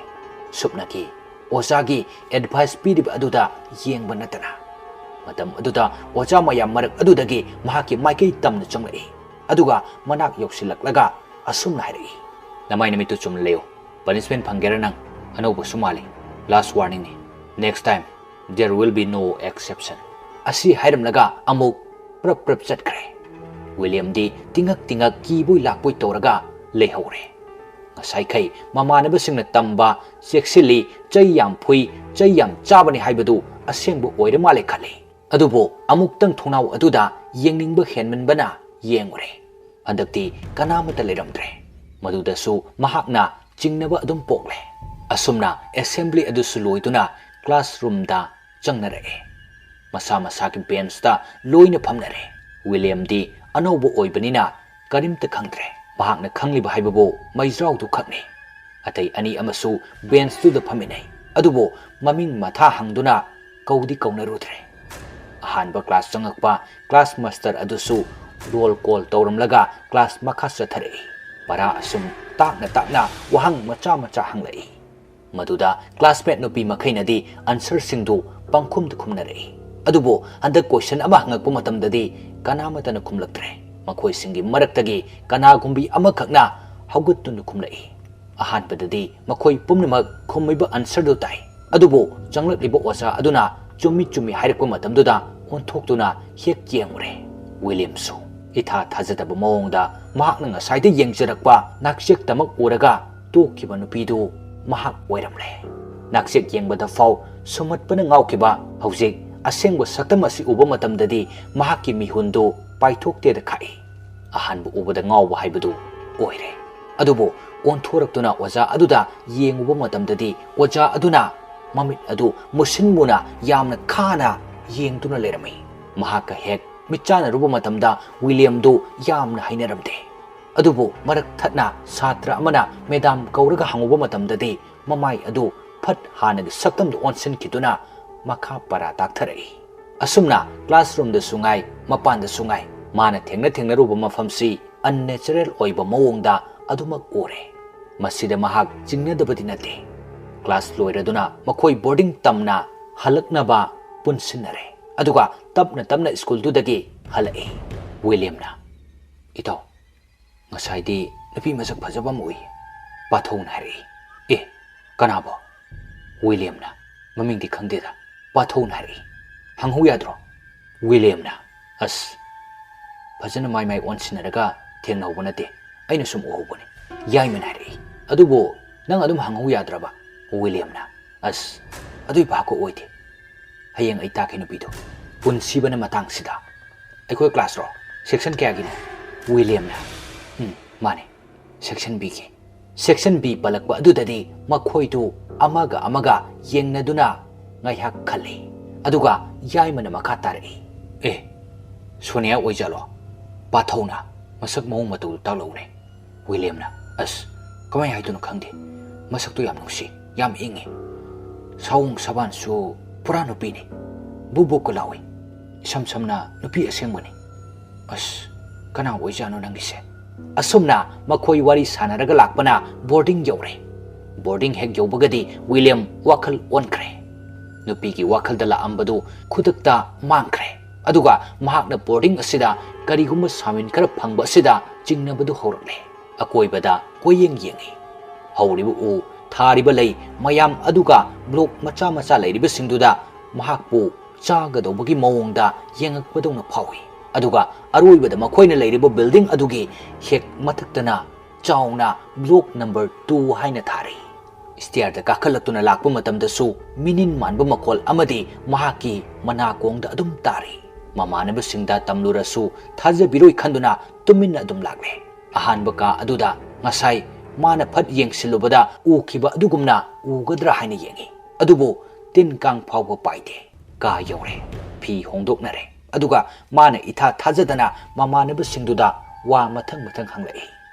ꯁꯨꯞꯅꯒꯤ ꯑꯣꯖꯥꯒꯤ ꯑꯦꯗꯚꯥꯏꯁ ꯄꯤꯔꯤꯕ ꯑꯗꯨꯗ ꯌꯦꯡꯕ ꯅꯠꯇꯅ꯫ ꯃꯇꯝ ꯑꯗꯨꯗ ꯑꯣꯖꯥ ꯃꯌꯥꯝ ꯃꯔꯛ ꯑꯗꯨꯗꯒꯤ ꯃꯍꯥꯛꯀꯤ ꯃꯥꯏꯀꯩ ꯇꯝꯅ ꯆꯪꯂꯛꯏ꯫ ꯑꯗꯨꯒ ꯃꯅꯥꯛ ꯌꯧꯁꯤꯜꯂꯛꯂꯒ ꯑꯁꯨꯝꯅ ꯍꯥꯏꯔꯛꯏ, "ꯅꯃꯥꯏ ꯅꯃꯤꯠꯇꯨ ꯆꯨꯝꯅ ꯂꯩꯌꯨ. ꯄꯅꯤꯁꯃꯦꯟꯠ ꯐꯪꯒꯦꯔꯥ ꯅꯪ? ꯑꯅꯧꯕꯁꯨ ꯃꯥꯜꯂꯤ. ꯂꯥꯁ ꯋꯥꯔꯅꯤꯡꯅꯤ. Next time there will be no exception." ꯑꯁꯤ ꯍꯥꯏꯔꯝꯂꯒ ꯑꯃꯨꯛ ꯄ꯭ꯔꯞ ꯆꯠꯈ꯭ꯔꯦ꯫ ꯋꯤꯂꯤꯌꯝꯗꯤ ꯇꯤꯡꯉꯛ ꯀꯤꯕꯣꯏ ꯂꯥꯛꯄꯣꯏ ꯇꯧꯔꯒ ꯂꯩꯍꯧꯔꯦ꯫ ꯉꯁꯥꯏꯈꯩ ꯃꯃꯥꯟꯅꯕꯁꯤꯡꯅ ꯇꯝꯕ ꯆꯦꯛꯁꯤꯜꯂꯤ, ꯆꯩ ꯌꯥꯝ ꯐꯨꯏ, ꯆꯩ ꯌꯥꯝ ꯆꯥꯕꯅꯤ ꯍꯥꯏꯕꯗꯨ ꯑꯁꯦꯡꯕ ꯑꯣꯏꯔ ꯃꯥꯜꯂꯦ ꯈꯜꯂꯤ꯫ ꯑꯗꯨꯕꯨ ꯑꯃꯨꯛꯇꯪ ꯊꯣꯡꯅꯥꯎ ꯑꯗꯨꯗ ꯌꯦꯡꯅꯤꯡꯕ ꯍꯦꯟꯃꯟꯕꯅ ꯌꯦꯡꯉꯨꯔꯦ꯫ ꯍꯟꯗꯛꯇꯤ ꯀꯅꯥꯃꯠꯇ ꯂꯩꯔꯝꯗ꯭ꯔꯦ꯫ ꯃꯗꯨꯗꯁꯨ ꯃꯍꯥꯛꯅ ꯆꯤꯡꯅꯕ ꯑꯗꯨꯝ ꯄꯣꯛꯂꯦ꯫ ꯑꯁꯨꯝꯅ ꯑꯦꯁꯦꯝꯕ꯭ꯂꯤ ꯑꯗꯨꯁꯨ ꯂꯣꯏꯗꯨꯅ ꯀ꯭ꯂꯥꯁꯔꯨꯝꯗ ꯆꯪꯅꯔꯛꯑꯦ꯫ ꯃꯁꯥ ꯃꯁꯥꯒꯤ ꯕꯦꯟꯆꯇ ꯂꯣꯏꯅ ꯐꯝꯅꯔꯦ꯫ ꯋꯤꯂꯤꯌꯝꯗꯤ ꯑꯅꯧꯕ ꯑꯣꯏꯕꯅꯤꯅ ꯀꯔꯤꯝꯇ ꯈꯪꯗ꯭ꯔꯦ꯫ ꯃꯍꯥꯛꯅ ꯈꯪꯂꯤꯕ ꯍꯥꯏꯕꯕꯨ ꯃꯩꯖ꯭ꯔꯥꯎꯗꯨ ꯈꯛꯅꯤ꯫ ꯑꯇꯩ 2 ꯑꯃꯁꯨ ꯕꯦꯟꯆꯇꯨꯗ ꯐꯝꯃꯤꯟꯅꯩ꯫ ꯑꯗꯨꯕꯨ ꯃꯃꯤꯡ ꯃꯊꯥ ꯍꯪꯗꯨꯅ ꯀꯧꯗꯤ ꯀꯧꯅꯔꯨꯗ꯭ꯔꯦ꯫ ꯑꯍꯥꯟꯕ ꯀ꯭ꯂꯥꯁ ꯆꯪꯉꯛꯄ ꯀ꯭ꯂꯥꯁ ꯃꯥꯁꯇꯔ ꯑꯗꯨꯁꯨ ꯔꯣꯜ ꯀꯣꯜ ꯇꯧꯔꯝꯂꯒ ꯀ꯭ꯂꯥꯁ ꯃꯈꯥ ꯆꯠꯊꯔꯛꯏ꯫ ꯄꯔꯥ ꯑꯁꯨꯝ ꯇꯥꯛꯅ ꯋꯥꯍꯪ ꯃꯆꯥ ꯍꯪꯂꯛꯏ꯫ ꯃꯗꯨꯗ ꯀ꯭ꯂꯥꯁꯃꯦꯠ ꯅꯨꯄꯤ ꯃꯈꯩꯅꯗꯤ ꯑꯟꯁꯔꯁꯤꯡꯗꯨ ꯄꯪꯈꯨꯝꯗ ꯈꯨꯝꯅꯔꯛꯏ꯫ ꯑꯗꯨꯕꯨ ꯍꯟꯗꯛ ꯀꯣꯏꯁꯟ ꯑꯃ ꯍꯪꯉꯛꯄ ꯃꯇꯝꯗꯗꯤ ꯀꯅꯥꯃꯇꯅ ꯈꯨꯝꯂꯛꯇ꯭ꯔꯦ꯫ ꯃꯈꯣꯏꯁꯤꯡꯒꯤ ꯃꯔꯛꯇꯒꯤ ꯀꯅꯥꯒꯨꯝꯕꯤ ꯑꯃꯈꯛꯅ ꯍꯧꯒꯠꯇꯨꯅ ꯈꯨꯝꯂꯛꯏ꯫ ꯑꯍꯥꯟꯕꯗꯗꯤ ꯃꯈꯣꯏ ꯄꯨꯝꯅꯃꯛ ꯈꯨꯝꯃꯤꯕ ꯑꯟꯁꯔꯗꯨ ꯇꯥꯏ, ꯑꯗꯨꯕꯨ ꯆꯪꯂꯛꯂꯤꯕ ꯑꯣꯖꯥ ꯑꯗꯨꯅ ꯆꯨꯝꯃꯤ ꯆꯨꯝꯃꯤ ꯍꯥꯏꯔꯛꯄ ꯃꯇꯝꯗꯨꯗ ꯑꯣꯟꯊꯣꯛꯇꯨꯅ ꯍꯦꯛ ꯌꯦꯡꯉꯨꯔꯦ꯫ ꯋꯤꯂꯤꯌꯝꯁꯨ ꯏꯊꯥ ꯊꯥꯖꯗꯕ ꯃꯑꯣꯡꯗ ꯃꯍꯥꯛꯅ ꯉꯁꯥꯏꯗ ꯌꯦꯡꯖꯔꯛꯄ ꯅꯥꯛꯆꯦꯛꯇꯃꯛ ꯎꯔꯒ ꯇꯣꯛꯈꯤꯕ ꯅꯨꯄꯤꯗꯨ ꯃꯍꯥꯛ ꯑꯣꯏꯔꯝꯂꯦ꯫ ꯅꯥꯛꯆꯦꯛ ꯌꯦꯡꯕꯗ ꯐꯥꯎ ꯁꯨꯝꯍꯠꯄꯅ ꯉꯥꯎꯈꯤꯕ ꯍꯧꯖꯤꯛ ꯑꯁꯦꯡꯕ ꯁꯛꯇꯝ ꯑꯁꯤ ꯎꯕ ꯃꯇꯝꯗꯗꯤ ꯃꯍꯥꯛꯀꯤ ꯃꯤꯍꯨꯟꯗꯨ ꯄꯥꯏꯊꯣꯛꯇꯦꯗ ꯈꯥꯛꯏ꯫ ꯑꯍꯥꯟꯕ ꯎꯕꯗ ꯉꯥꯎꯕ ꯍꯥꯏꯕꯗꯨ ꯑꯣꯏꯔꯦ꯫ ꯑꯗꯨꯕꯨ ꯑꯣꯟꯊꯣꯔꯛꯇꯨꯅ ꯑꯣꯖꯥ ꯑꯗꯨꯗ ꯌꯦꯡꯉꯨꯕ ꯃꯇꯝꯗꯗꯤ ꯑꯣꯖꯥ ꯑꯗꯨꯅ ꯃꯃꯤꯠ ꯑꯗꯨ ꯃꯨꯁꯤꯟ ꯃꯨꯅ ꯌꯥꯝꯅ ꯈꯥꯅ ꯌꯦꯡꯗꯨꯅ ꯂꯩꯔꯝꯃꯤ꯫ ꯃꯍꯥꯛꯀ ꯍꯦꯛ ꯃꯤꯠꯆꯥꯅꯔꯨꯕ ꯃꯇꯝꯗ ꯋꯤꯂꯤꯌꯝꯗꯨ ꯌꯥꯝꯅ ꯍꯩꯅꯔꯝꯗꯦ꯫ ꯑꯗꯨꯕꯨ ꯃꯔꯛ ꯊꯠꯅ ꯁꯥꯇ꯭ꯔ ꯑꯃꯅ ꯃꯦꯗꯥꯝ ꯀꯧꯔꯒ ꯍꯪꯉꯨꯕ ꯃꯇꯝꯗꯗꯤ ꯃꯃꯥꯏ ꯑꯗꯨ ꯐꯠ ꯍꯥꯟꯅꯒꯤ ꯁꯛꯇꯝꯗ ꯑꯣꯟꯁꯤꯟꯈꯤꯗꯨꯅ ꯃꯈꯥ ꯄꯔꯥ ꯇꯥꯛꯊꯔꯛꯏ꯫ ꯑꯁꯨꯝꯅ ꯀ꯭ꯂꯥꯁꯔꯨꯝꯗꯁꯨ ꯉꯥꯏ ꯃꯄꯥꯟꯗꯁꯨ ꯉꯥꯏ ꯃꯥꯅ ꯊꯦꯡꯅꯔꯨꯕ ꯃꯐꯝꯁꯤ ꯑꯟꯅꯦꯆꯔꯦꯜ ꯑꯣꯏꯕ ꯃꯑꯣꯡꯗ ꯑꯗꯨꯃꯛ ꯎꯔꯦ꯫ ꯃꯁꯤꯗ ꯃꯍꯥꯛ ꯆꯤꯡꯅꯗꯕꯗꯤ ꯅꯠꯇꯦ꯫ ꯀ꯭ꯂꯥꯁ ꯂꯣꯏꯔꯗꯨꯅ ꯃꯈꯣꯏ ꯕꯣꯔꯗꯤꯡ ꯇꯝꯅ ꯍꯜꯂꯛꯅꯕ ꯄꯨꯟꯁꯤꯟꯅꯔꯦ, ꯑꯗꯨꯒ ꯇꯞꯅ ꯇꯞꯅ ꯁ꯭ꯀꯨꯜꯗꯨꯗꯒꯤ ꯍꯜꯂꯛꯏ꯫ ꯋꯤꯂꯤꯌꯝꯅ, "ꯏꯇꯥꯎ, ꯉꯁꯥꯏꯗꯤ ꯅꯨꯄꯤ ꯃꯁꯛ ꯐꯖꯕ ꯑꯃ ꯎꯏ", ꯄꯥꯊꯧꯅ ꯍꯥꯏꯔꯛꯏ꯫ "ꯑꯦ, ꯀꯅꯥꯕꯣ?" ꯋꯤꯂꯤꯌꯝꯅ, "ꯃꯃꯤꯡꯗꯤ ꯈꯪꯗꯦꯗ", ꯄꯥꯊꯧꯅ ꯍꯥꯏꯔꯛꯏ꯫ "ꯍꯪꯍꯧ ꯌꯥꯗ꯭ꯔꯣ?" ꯋꯤꯂꯤꯌꯝꯅ, "ꯑꯁ, ꯐꯖꯅ ꯃꯥꯏ ꯑꯣꯟꯁꯤꯟꯅꯔꯒ ꯊꯦꯡꯅꯍꯧꯕ ꯅꯠꯇꯦ, ꯑꯩꯅ ꯁꯨꯝ ꯎꯍꯧꯕꯅꯤ", ꯌꯥꯏꯃꯅ ꯍꯥꯏꯔꯛꯏ꯫ "ꯑꯗꯨꯕꯨ ꯅꯪ ꯑꯗꯨꯝ ꯍꯪꯍꯧ ꯌꯥꯗ꯭ꯔꯕ?" ꯋꯤꯂꯤꯌꯝꯅ, "ꯑꯁ, ꯑꯗꯨꯏ ꯚꯥꯞꯀ ꯑꯣꯏꯗꯦ꯫ ꯍꯌꯦꯡ ꯑꯩ ꯇꯥꯛꯀꯦ ꯅꯨꯄꯤꯗꯣ, ꯄꯨꯟꯁꯤꯕꯅ ꯃꯇꯥꯡꯁꯤꯗ." "ꯑꯩꯈꯣꯏ ꯀ꯭ꯂꯥꯁꯔꯣ? ꯁꯦꯛꯁꯟ ꯀꯌꯥꯒꯤꯅꯣ?" ꯋꯤꯂꯤꯌꯝꯅ, "ꯃꯥꯅꯦ, ꯁꯦꯛꯁꯟ ꯕꯤꯒꯤ." ꯁꯦꯛꯁꯟ ꯕꯤ ꯄꯜꯂꯛꯄ ꯑꯗꯨꯗꯗꯤ ꯃꯈꯣꯏꯗꯨ ꯑꯃꯒ ꯌꯦꯡꯅꯗꯨꯅ ꯉꯥꯏꯍꯥꯛ ꯈꯜꯂꯤ꯫ ꯑꯗꯨꯒ ꯌꯥꯏꯃꯅ ꯃꯈꯥ ꯇꯥꯔꯛꯏ, "ꯑꯦ, ꯁꯣꯅꯤꯌꯥ ꯑꯣꯏꯖꯥꯠꯂꯣ?" ꯄꯥꯊꯧꯅ, "ꯃꯁꯛ ꯃꯑꯣꯡ ꯃꯇꯧꯗꯨ ꯇꯥꯛꯂꯛꯎꯅꯦ." ꯋꯤꯂꯤꯌꯝꯅ, "ꯑꯁ, ꯀꯃꯥꯏꯅ ꯍꯥꯏꯗꯣꯏꯅꯣ ꯈꯪꯗꯦ, ꯃꯁꯛꯇꯨ ꯌꯥꯝ ꯅꯨꯡꯁꯤ, ꯌꯥꯝ ꯏꯪꯉꯤ, ꯁꯥꯋꯣꯡ ꯁꯕꯥꯟꯁꯨ ꯄꯨꯔꯥ ꯅꯨꯄꯤꯅꯤ, ꯕꯨꯕꯨꯛꯀ ꯂꯥꯎꯏ, ꯏꯁꯝ ꯁꯝꯅ ꯅꯨꯄꯤ ꯑꯁꯦꯡꯕꯅꯤ꯫ ꯑꯁ, ꯀꯅꯥ ꯑꯣꯏꯖꯥꯠꯅꯣ ꯅꯪꯒꯤꯁꯦ?" ꯑꯁꯨꯝꯅ ꯃꯈꯣꯏ ꯋꯥꯔꯤ ꯁꯥꯟꯅꯔꯒ ꯂꯥꯛꯄꯅ ꯕꯣꯔꯗꯤꯡ ꯌꯧꯔꯦ꯫ ꯕꯣꯔꯗꯤꯡ ꯍꯦꯛ ꯌꯧꯕꯒꯗꯤ ꯋꯤꯂꯤꯌꯝ ꯋꯥꯈꯜ ꯑꯣꯟꯈ꯭ꯔꯦ꯫ ꯅꯨꯄꯤꯒꯤ ꯋꯥꯈꯜꯗ ꯂꯥꯛꯑꯝꯕꯗꯨ ꯈꯨꯗꯛꯇ ꯃꯥꯡꯈ꯭ꯔꯦ꯫ ꯑꯗꯨꯒ ꯃꯍꯥꯛꯅ ꯕꯣꯔꯗꯤꯡ ꯑꯁꯤꯗ ꯀꯔꯤꯒꯨꯝꯕ ꯁꯥꯃꯤꯟ ꯈꯔ ꯐꯪꯕ ꯑꯁꯤꯗ ꯆꯤꯡꯅꯕꯗꯨ ꯍꯧꯔꯛꯂꯦ꯫ ꯑꯀꯣꯏꯕꯗ ꯀꯣꯏꯌꯦꯡ ꯌꯦꯡꯉꯤ꯫ ꯍꯧꯔꯤꯕ ꯎ, ꯊꯥꯔꯤꯕ ꯂꯩ ꯃꯌꯥꯝ ꯑꯗꯨꯒ ꯕ꯭ꯂꯣꯛ ꯃꯆꯥ ꯃꯆꯥ ꯂꯩꯔꯤꯕꯁꯤꯡꯗꯨꯗ ꯃꯍꯥꯛꯄꯨ ꯆꯥꯒꯗꯧꯕꯒꯤ ꯃꯑꯣꯡꯗ ꯌꯦꯡꯉꯛꯄꯗꯧꯅ ꯐꯥꯎꯏ꯫ ꯑꯗꯨꯒ ꯑꯔꯣꯏꯕꯗ ꯃꯈꯣꯏꯅ ꯂꯩꯔꯤꯕ ꯕꯤꯜꯗꯤꯡ ꯑꯗꯨꯒꯤ ꯍꯦꯛ ꯃꯊꯛꯇꯅ ꯆꯥꯎꯅ ꯕ꯭ꯂꯣꯛ ꯅꯝꯕꯔ 2 ꯍꯥꯏꯅ ꯊꯥꯔꯤ꯫ ꯁ꯭ꯇꯤꯌꯔꯗ ꯀꯥꯈꯠꯂꯛꯇꯨꯅ ꯂꯥꯛꯄ ꯃꯇꯝꯗꯁꯨ ꯃꯤꯅꯤꯟ ꯃꯥꯟꯕ ꯃꯈꯣꯜ ꯑꯃꯗꯤ ꯃꯍꯥꯛꯀꯤ ꯃꯅꯥꯀꯣꯡꯗ ꯑꯗꯨꯝ ꯇꯥꯔꯤ꯫ ꯃꯃꯥꯟꯅꯕꯁꯤꯡꯗ ꯇꯝꯂꯨꯔꯁꯨ ꯊꯥꯖꯕꯤꯔꯣꯏ ꯈꯟꯗꯨꯅ ꯇꯨꯃꯤꯟꯅ ꯑꯗꯨꯝ ꯂꯥꯛꯂꯦ꯫ ꯑꯍꯥꯟꯕ ꯀꯥ ꯑꯗꯨꯗ ꯉꯁꯥꯏ ꯃꯥꯅ ꯐꯠ ꯌꯦꯡꯁꯤꯜꯂꯨꯕꯗ ꯎꯈꯤꯕ ꯑꯗꯨꯒꯨꯝꯅ ꯎꯒꯗ꯭ꯔꯥ ꯍꯥꯏꯅ ꯌꯦꯡꯉꯤ, ꯑꯗꯨꯕꯨ ꯇꯤꯟ ꯀꯥꯡ ꯐꯥꯎꯕ ꯄꯥꯏꯗꯦ꯫ ꯀꯥ ꯌꯧꯔꯦ, ꯐꯤ ꯍꯣꯡꯗꯣꯛꯅꯔꯦ, ꯑꯗꯨꯒ ꯃꯥꯅ ꯏꯊꯥ ꯊꯥꯖꯗꯅ ꯃꯃꯥꯟꯅꯕꯁꯤꯡꯗꯨꯗ ꯋꯥ ꯃꯊꯪ ꯍꯪꯂꯛꯏ꯫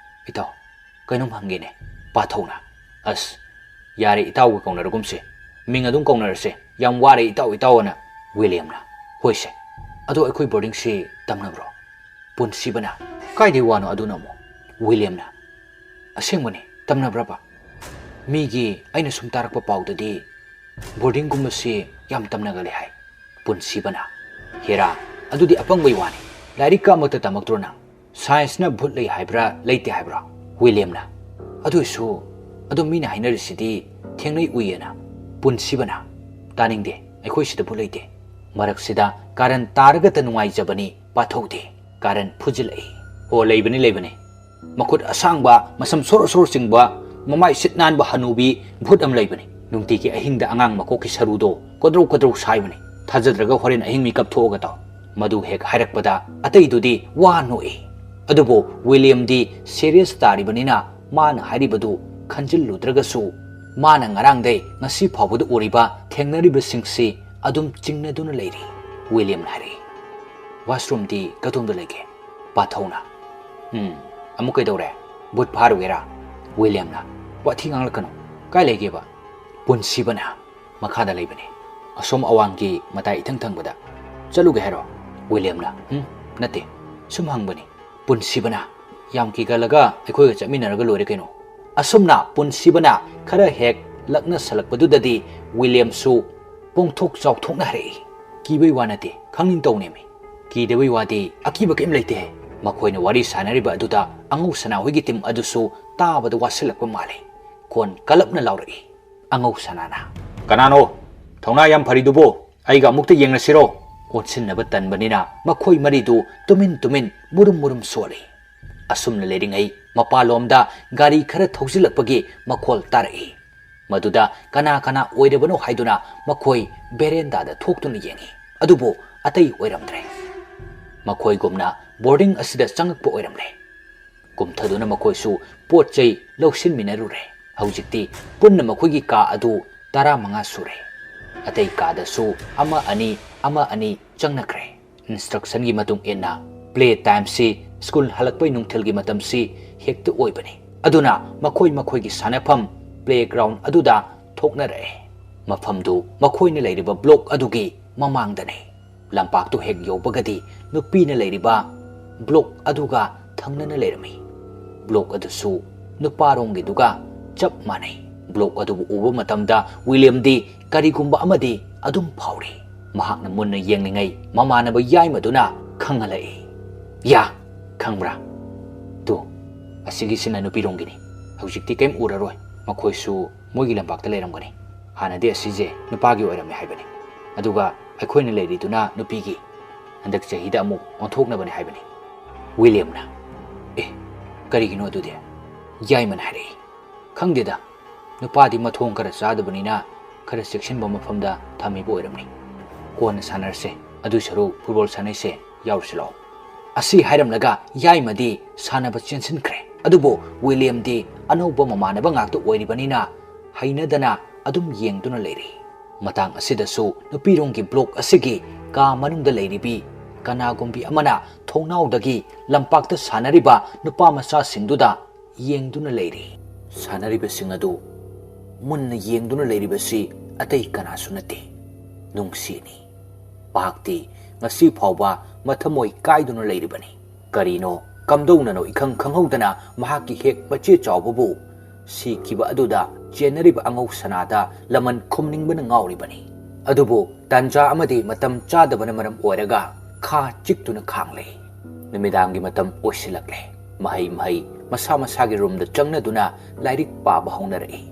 "ꯏꯇꯥꯎ, ꯀꯩꯅꯣꯝ ꯍꯪꯒꯦꯅꯦ", ꯄꯥꯊꯧꯅ꯫ "ꯑꯁ, ꯌꯥꯔꯦ, ꯏꯇꯥꯎꯒ ꯀꯧꯅꯔꯒꯨꯝꯁꯦ, ꯃꯤꯡ ꯑꯗꯨꯝ ꯀꯧꯅꯔꯁꯦ, ꯌꯥꯝ ꯋꯥꯔꯦ ꯏꯇꯥꯎ ꯏꯇꯥꯎꯑꯅ." ꯋꯤꯂꯤꯌꯝꯅ, "ꯍꯣꯏꯁꯦ, ꯑꯗꯣ ꯑꯩꯈꯣꯏ ꯕꯣꯔꯗꯤꯡꯁꯤ ꯇꯝꯅꯕ꯭ꯔꯣ?" ꯄꯨꯟꯁꯤꯕꯅ, "ꯀꯥꯏꯗꯩ ꯋꯥꯅꯣ ꯑꯗꯨꯅ ꯑꯃꯨꯛ?" ꯋꯤꯂꯤꯌꯝꯅ, "ꯑꯁꯦꯡꯕꯅꯤ, ꯇꯝꯅꯕ꯭ꯔꯕ? ꯃꯤꯒꯤ ꯑꯩꯅ ꯁꯨꯝ ꯇꯥꯔꯛꯄ ꯄꯥꯎꯗꯗꯤ ꯕꯣꯔꯗꯤꯡꯒꯨꯝꯕꯁꯤ ꯌꯥꯝ ꯇꯝꯅꯒꯜꯂꯤ ꯍꯥꯏ." ꯄꯨꯟꯁꯤꯕꯅ, "ꯍꯦꯔꯥ, ꯑꯗꯨꯗꯤ ꯑꯄꯪꯕꯩ ꯋꯥꯅꯤ, ꯂꯥꯏꯔꯤꯛꯀ ꯑꯃꯠꯇ ꯇꯝꯃꯛꯇ꯭ꯔꯣ ꯅꯪ? ꯁꯥꯏꯟꯁꯅ ꯚꯨꯠ ꯂꯩ ꯍꯥꯏꯕ꯭ꯔꯥ ꯂꯩꯇꯦ ꯍꯥꯏꯕ꯭ꯔꯥ?" ꯋꯤꯂꯤꯌꯝꯅ, "ꯑꯗꯨꯏꯁꯨ ꯑꯗꯨꯝ ꯃꯤꯅ ꯍꯥꯏꯅꯔꯤꯁꯤꯗꯤ ꯊꯦꯡꯅꯩ ꯎꯏꯌꯦꯅ." ꯄꯨꯟꯁꯤꯕꯅ, "ꯇꯥꯅꯤꯡꯗꯦ, ꯑꯩꯈꯣꯏ ꯁꯤꯗ ꯚꯨꯠ ꯂꯩꯇꯦ." ꯃꯔꯛꯁꯤꯗ ꯀꯥꯔꯟ ꯇꯥꯔꯒꯇ ꯅꯨꯡꯉꯥꯏꯖꯕꯅꯤ ꯄꯥꯊꯧꯗꯤ꯫ ꯀꯥꯔꯟ ꯐꯨꯖꯤꯜꯂꯛꯏ꯫ "ꯑꯣ, ꯂꯩꯕꯅꯤ, ꯃꯈꯨꯠ ꯑꯁꯥꯡꯕ, ꯃꯁꯝ ꯁꯣꯔꯣ ꯆꯤꯡꯕ, ꯃꯃꯥꯏ ꯁꯤꯠ ꯅꯥꯟꯕ ꯍꯅꯨꯕꯤ ꯚꯨꯠ ꯑꯃ ꯂꯩꯕꯅꯤ. ꯅꯨꯡꯇꯤꯒꯤ ꯑꯍꯤꯡꯗ ꯑꯉꯥꯡ ꯃꯀꯣꯛꯀꯤ ꯁꯔꯨꯗꯣ ꯀꯣꯗ꯭ꯔꯧ ꯁꯥꯏꯕꯅꯤ. ꯊꯥꯖꯗ꯭ꯔꯒ ꯍꯣꯔꯦꯟ ꯑꯍꯤꯡ ꯃꯤꯀꯞ ꯊꯣꯛꯑꯒ ꯇꯥꯎ." ꯃꯗꯨ ꯍꯦꯛ ꯍꯥꯏꯔꯛꯄꯗ ꯑꯇꯩꯗꯨꯗꯤ ꯋꯥ ꯅꯣꯛꯏ꯫ ꯑꯗꯨꯕꯨ ꯋꯤꯂꯤꯌꯝꯗꯤ ꯁꯦꯔꯤꯌꯁ ꯇꯥꯔꯤꯕꯅꯤꯅ ꯃꯥꯅ ꯍꯥꯏꯔꯤꯕꯗꯨ ꯈꯟꯖꯤꯜꯂꯨꯗ꯭ꯔꯒꯁꯨ ꯃꯥꯅ ꯉꯔꯥꯡꯗꯩ ꯉꯁꯤ ꯐꯥꯎꯕꯗ ꯎꯔꯤꯕ ꯊꯦꯡꯅꯔꯤꯕꯁꯤꯡꯁꯤ ꯑꯗꯨꯝ ꯆꯤꯡꯅꯗꯨꯅ ꯂꯩꯔꯤ꯫ ꯋꯤꯂꯤꯌꯝꯅ ꯍꯥꯏꯔꯛꯏ꯫ "ꯋꯥꯁꯔꯨꯝꯗꯤ ꯀꯗꯣꯝꯗ ꯂꯩꯒꯦ?" ꯄꯥꯊꯧꯅ, "ꯑꯃꯨꯛ ꯀꯩꯗꯧꯔꯦ? ꯚꯨꯠ ꯐꯥꯔꯨꯒꯦꯔꯥ?" ꯋꯤꯂꯤꯌꯝꯅ, "ꯋꯥꯊꯤ ꯉꯥꯡꯂꯛꯀꯅꯨ, ꯀꯥꯏ ꯂꯩꯒꯦꯕ?" ꯄꯨꯟꯁꯤꯕꯅ, "ꯃꯈꯥꯗ ꯂꯩꯕꯅꯤ, ꯑꯁꯣꯝ ꯑꯋꯥꯡꯒꯤ ꯃꯇꯥꯏ ꯏꯊꯪ ꯊꯪꯕꯗ." "ꯆꯠꯂꯨꯒꯦ ꯍꯥꯏꯔꯣ?" ꯋꯤꯂꯤꯌꯝꯅ, "ꯅꯠꯇꯦ, ꯁꯨꯝ ꯍꯪꯕꯅꯤ." ꯄꯨꯟꯁꯤꯕꯅ, "ꯌꯥꯝ ꯀꯤꯒꯜꯂꯒ ꯑꯩꯈꯣꯏꯒ ꯆꯠꯃꯤꯟꯅꯔꯒ ꯂꯣꯏꯔꯦ ꯀꯩꯅꯣ." ꯑꯁꯨꯝꯅ ꯄꯨꯟꯁꯤꯕꯅ ꯈꯔ ꯍꯦꯛ ꯂꯛꯅꯁꯜꯂꯛꯄꯗꯨꯗꯗꯤ ꯋꯤꯂꯤꯌꯝꯁꯨ ꯄꯣꯡꯊꯣꯛ ꯆꯥꯎꯊꯣꯛꯅ ꯍꯥꯏꯔꯛꯏ꯫ "ꯀꯤꯕꯩ ꯋꯥ ꯅꯠꯇꯦ, ꯈꯪꯅꯤꯡ ꯇꯧꯅꯦꯃꯤ. ꯀꯤꯗꯕꯩ ꯋꯥꯗꯤ ꯑꯀꯤꯕ ꯀꯩꯝ ꯂꯩꯇꯦ." ꯃꯈꯣꯏꯅ ꯋꯥꯔꯤ ꯁꯥꯟꯅꯔꯤꯕ ꯑꯗꯨꯗ ꯑꯉꯧ ꯁꯅꯥ ꯍꯣꯏꯒꯤ ꯇꯤꯝ ꯑꯗꯨꯁꯨ ꯇꯥꯕꯗ ꯋꯥꯁꯤꯜꯂꯛꯄ ꯃꯥꯜꯂꯤ꯫ ꯈꯣꯟ ꯀꯂꯞꯅ ꯂꯥꯎꯔꯛꯏ꯫ ꯑꯉꯧ ꯁꯅꯥꯅ "ꯀꯅꯥꯅꯣ? ꯊꯧꯅꯥ ꯌꯥꯝ ꯐꯔꯤꯗꯨꯕꯣ? ꯑꯩꯒ ꯑꯃꯨꯛꯇ ꯌꯦꯡꯅꯁꯤꯔꯣ?" ꯑꯣꯠꯁꯤꯟꯅꯕ ꯇꯟꯕꯅꯤꯅ ꯃꯈꯣꯏ ꯃꯔꯤꯗꯨ ꯇꯨꯃꯤꯟ ꯃꯨꯔꯨꯝ ꯃꯨꯔꯨꯝ ꯁꯣꯜꯂꯤ꯫ ꯑꯁꯨꯝꯅ ꯂꯩꯔꯤꯉꯩ ꯃꯄꯥꯟꯂꯣꯝꯗ ꯒꯥꯔꯤ ꯈꯔ ꯊꯧꯖꯤꯜꯂꯛꯄꯒꯤ ꯃꯈꯣꯜ ꯇꯥꯔꯛꯏ꯫ ꯃꯗꯨꯗ ꯀꯅꯥ ꯀꯅꯥ ꯑꯣꯏꯔꯕꯅꯣ ꯍꯥꯏꯗꯨꯅ ꯃꯈꯣꯏ ꯕꯦꯔꯦꯟꯗꯥꯗ ꯊꯣꯛꯇꯨꯅ ꯌꯦꯡꯉꯤ꯫ ꯑꯗꯨꯕꯨ ꯑꯇꯩ ꯑꯣꯏꯔꯝꯗ꯭ꯔꯦ꯫ ꯃꯈꯣꯏꯒꯨꯝꯅ ꯕꯣꯔꯗꯤꯡ ꯑꯁꯤꯗ ꯆꯪꯉꯛꯄ ꯑꯣꯏꯔꯝꯂꯦ꯫ ꯀꯨꯝꯊꯗꯨꯅ ꯃꯈꯣꯏꯁꯨ ꯄꯣꯠ ꯆꯩ ꯂꯧꯁꯤꯟꯃꯤꯟꯅꯔꯨꯔꯦ꯫ ꯍꯧꯖꯤꯛꯇꯤ ꯄꯨꯟꯅ ꯃꯈꯣꯏꯒꯤ ꯀꯥ ꯑꯗꯨ 15 ꯁꯨꯔꯦ꯫ ꯑꯇꯩ ꯀꯥꯗꯁꯨ ꯑꯃ ꯑꯅꯤ ꯆꯪꯅꯈ꯭ꯔꯦ꯫ ꯏꯟꯁꯇ꯭ꯔꯛꯁꯟꯒꯤ ꯃꯇꯨꯡ ꯏꯟꯅ ꯄ꯭ꯂꯦ ꯇꯥꯏꯝꯁꯤ ꯁ꯭ꯀꯨꯜ ꯍꯜꯂꯛꯄꯩ ꯅꯨꯡꯊꯤꯜꯒꯤ ꯃꯇꯝꯁꯤ ꯍꯦꯛꯇ ꯑꯣꯏꯕꯅꯤ꯫ ꯑꯗꯨꯅ ꯃꯈꯣꯏꯒꯤ ꯁꯥꯟꯅꯐꯝ ꯄ꯭ꯂꯦꯒ꯭ꯔꯥꯎꯟ ꯑꯗꯨꯗ ꯊꯣꯛꯅꯔꯛꯑꯦ꯫ ꯃꯐꯝꯗꯨ ꯃꯈꯣꯏꯅ ꯂꯩꯔꯤꯕ ꯕ꯭ꯂꯣꯛ ꯑꯗꯨꯒꯤ ꯃꯃꯥꯡꯗꯅꯤ꯫ ꯂꯝꯄꯥꯛꯇꯨ ꯍꯦꯛ ꯌꯧꯕꯒꯗꯤ ꯅꯨꯄꯤꯅ ꯂꯩꯔꯤꯕ ꯕ꯭ꯂꯣꯛ ꯑꯗꯨꯒ ꯊꯪꯅꯅ ꯂꯩꯔꯝꯃꯤ꯫ ꯕ꯭ꯂꯣꯛ ꯑꯗꯨꯁꯨ ꯅꯨꯄꯥꯔꯣꯝꯒꯤꯗꯨꯒ ꯆꯞ ꯃꯥꯟꯅꯩ꯫ ꯕ꯭ꯂꯣꯛ ꯑꯗꯨꯕꯨ ꯎꯕ ꯃꯇꯝꯗ ꯋꯤꯂꯤꯌꯝꯗꯤ ꯀꯔꯤꯒꯨꯝꯕ ꯑꯃꯗꯤ ꯑꯗꯨꯝ ꯐꯥꯎꯔꯤ꯫ ꯃꯍꯥꯛꯅ ꯃꯨꯟꯅ ꯌꯦꯡꯂꯤꯉꯩ ꯃꯃꯥꯟꯅꯕ ꯌꯥꯏꯃꯗꯨꯅ ꯈꯪꯍꯜꯂꯛꯏ꯫ "ꯌꯥ, ꯈꯪꯕ꯭ꯔꯥ? ꯇꯨ, ꯑꯁꯤꯒꯤꯁꯤꯅ ꯅꯨꯄꯤꯔꯣꯝꯒꯤꯅꯤ꯫ ꯍꯧꯖꯤꯛꯇꯤ ꯀꯩꯝ ꯎꯔꯔꯣꯏ꯫ ꯃꯈꯣꯏꯁꯨ ꯃꯣꯏꯒꯤ ꯂꯝꯄꯥꯛꯇ ꯂꯩꯔꯝꯒꯅꯤ꯫ ꯍꯥꯟꯅꯗꯤ ꯑꯁꯤꯁꯦ ꯅꯨꯄꯥꯒꯤ ꯑꯣꯏꯔꯝꯃꯦ ꯍꯥꯏꯕꯅꯤ꯫ ꯑꯗꯨꯒ ꯑꯩꯈꯣꯏꯅ ꯂꯩꯔꯤꯗꯨꯅ ꯅꯨꯄꯤꯒꯤ꯫ ꯍꯟꯗꯛ ꯆꯍꯤꯗ ꯑꯃꯨꯛ ꯑꯣꯟꯊꯣꯛꯅꯕꯅꯤ ꯍꯥꯏꯕꯅꯤ." ꯋꯤꯂꯤꯌꯝꯅ "ꯑꯦ, ꯀꯔꯤꯒꯤꯅꯣ ꯑꯗꯨꯗꯤ?" ꯌꯥꯏꯃꯅ ꯍꯥꯏꯔꯛꯏ꯫ "ꯈꯪꯗꯦꯗ, ꯅꯨꯄꯥꯗꯤ ꯃꯊꯣꯡ ꯈꯔ ꯆꯥꯗꯕꯅꯤꯅ ꯈꯔ ꯆꯦꯛꯁꯤꯟꯕ ꯃꯐꯝꯗ ꯊꯝꯃꯤꯕ ꯑꯣꯏꯔꯝꯅꯤ꯫ ꯀꯣꯟꯅ ꯁꯥꯟꯅꯔꯁꯦ, ꯑꯗꯨꯏ ꯁꯔꯨꯛ ꯐꯨꯠꯕꯣꯜ ꯁꯥꯟꯅꯩꯁꯦ, ꯌꯥꯎꯔꯨꯁꯤ ꯂꯥꯛꯑꯣ." ꯑꯁꯤ ꯍꯥꯏꯔꯝꯂꯒ ꯌꯥꯏꯃꯗꯤ ꯁꯥꯟꯅꯕ ꯆꯦꯟꯁꯤꯟꯈ꯭ꯔꯦ꯫ ꯑꯗꯨꯕꯨ ꯋꯤꯂꯤꯌꯝꯗꯤ ꯑꯅꯧꯕ ꯃꯃꯥꯟꯅꯕ ꯉꯥꯛꯇ ꯑꯣꯏꯔꯤꯕꯅꯤꯅ ꯍꯩꯅꯗꯅ ꯑꯗꯨꯝ ꯌꯦꯡꯗꯨꯅ ꯂꯩꯔꯤ꯫ ꯃꯇꯥꯡ ꯑꯁꯤꯗꯁꯨ ꯅꯨꯄꯤꯔꯣꯝꯒꯤ ꯕ꯭ꯂꯣꯛ ꯑꯁꯤꯒꯤ ꯀꯥ ꯃꯅꯨꯡꯗ ꯂꯩꯔꯤꯕꯤ ꯀꯅꯥꯒꯨꯝꯕꯤ ꯑꯃꯅ ꯊꯣꯡꯅꯥꯎꯗꯒꯤ ꯂꯝꯄꯥꯛꯇ ꯁꯥꯟꯅꯔꯤꯕ ꯅꯨꯄꯥ ꯃꯆꯥꯁꯤꯡꯗꯨꯗ ꯌꯦꯡꯗꯨꯅ ꯂꯩꯔꯤ꯫ ꯁꯥꯟꯅꯔꯤꯕꯁꯤꯡ ꯑꯗꯨ ꯃꯨꯟꯅ ꯌꯦꯡꯗꯨꯅ ꯂꯩꯔꯤꯕꯁꯤ ꯑꯇꯩ ꯀꯅꯥꯁꯨ ꯅꯠꯇꯦ, ꯅꯨꯡꯁꯤꯅꯤ꯫ ꯃꯍꯥꯛꯇꯤ ꯉꯁꯤ ꯐꯥꯎꯕ ꯃꯊꯃꯣꯏ ꯀꯥꯏꯗꯨꯅ ꯂꯩꯔꯤꯕꯅꯤ꯫ ꯀꯔꯤꯅꯣ ꯀꯝꯗꯧꯅꯅꯣ ꯏꯈꯪ ꯈꯪꯍꯧꯗꯅ ꯃꯍꯥꯛꯀꯤ ꯍꯦꯛ ꯃꯆꯦ ꯆꯥꯎꯕꯕꯨ ꯁꯤꯈꯤꯕ ꯑꯗꯨꯗ ꯆꯦꯟꯅꯔꯤꯕ ꯑꯉꯧ ꯁꯅꯥꯗ ꯂꯃꯟ ꯈꯨꯝꯅꯤꯡꯕꯅ ꯉꯥꯎꯔꯤꯕꯅꯤ꯫ ꯑꯗꯨꯕꯨ ꯇꯥꯟꯖꯥ ꯑꯃꯗꯤ ꯃꯇꯝ ꯆꯥꯗꯕꯅ ꯃꯔꯝ ꯑꯣꯏꯔꯒ ꯈꯥ ꯆꯤꯛꯇꯨꯅ ꯈꯥꯡꯂꯦ꯫ ꯅꯨꯃꯤꯗꯥꯡꯒꯤ ꯃꯇꯝ ꯑꯣꯏꯁꯤꯜꯂꯛꯂꯦ꯫ ꯃꯍꯩ ꯃꯁꯥ ꯃꯁꯥꯒꯤ ꯔꯨꯝꯗ ꯆꯪꯅꯗꯨꯅ ꯂꯥꯏꯔꯤꯛ ꯄꯥꯕ ꯍꯧꯅꯔꯛꯏ꯫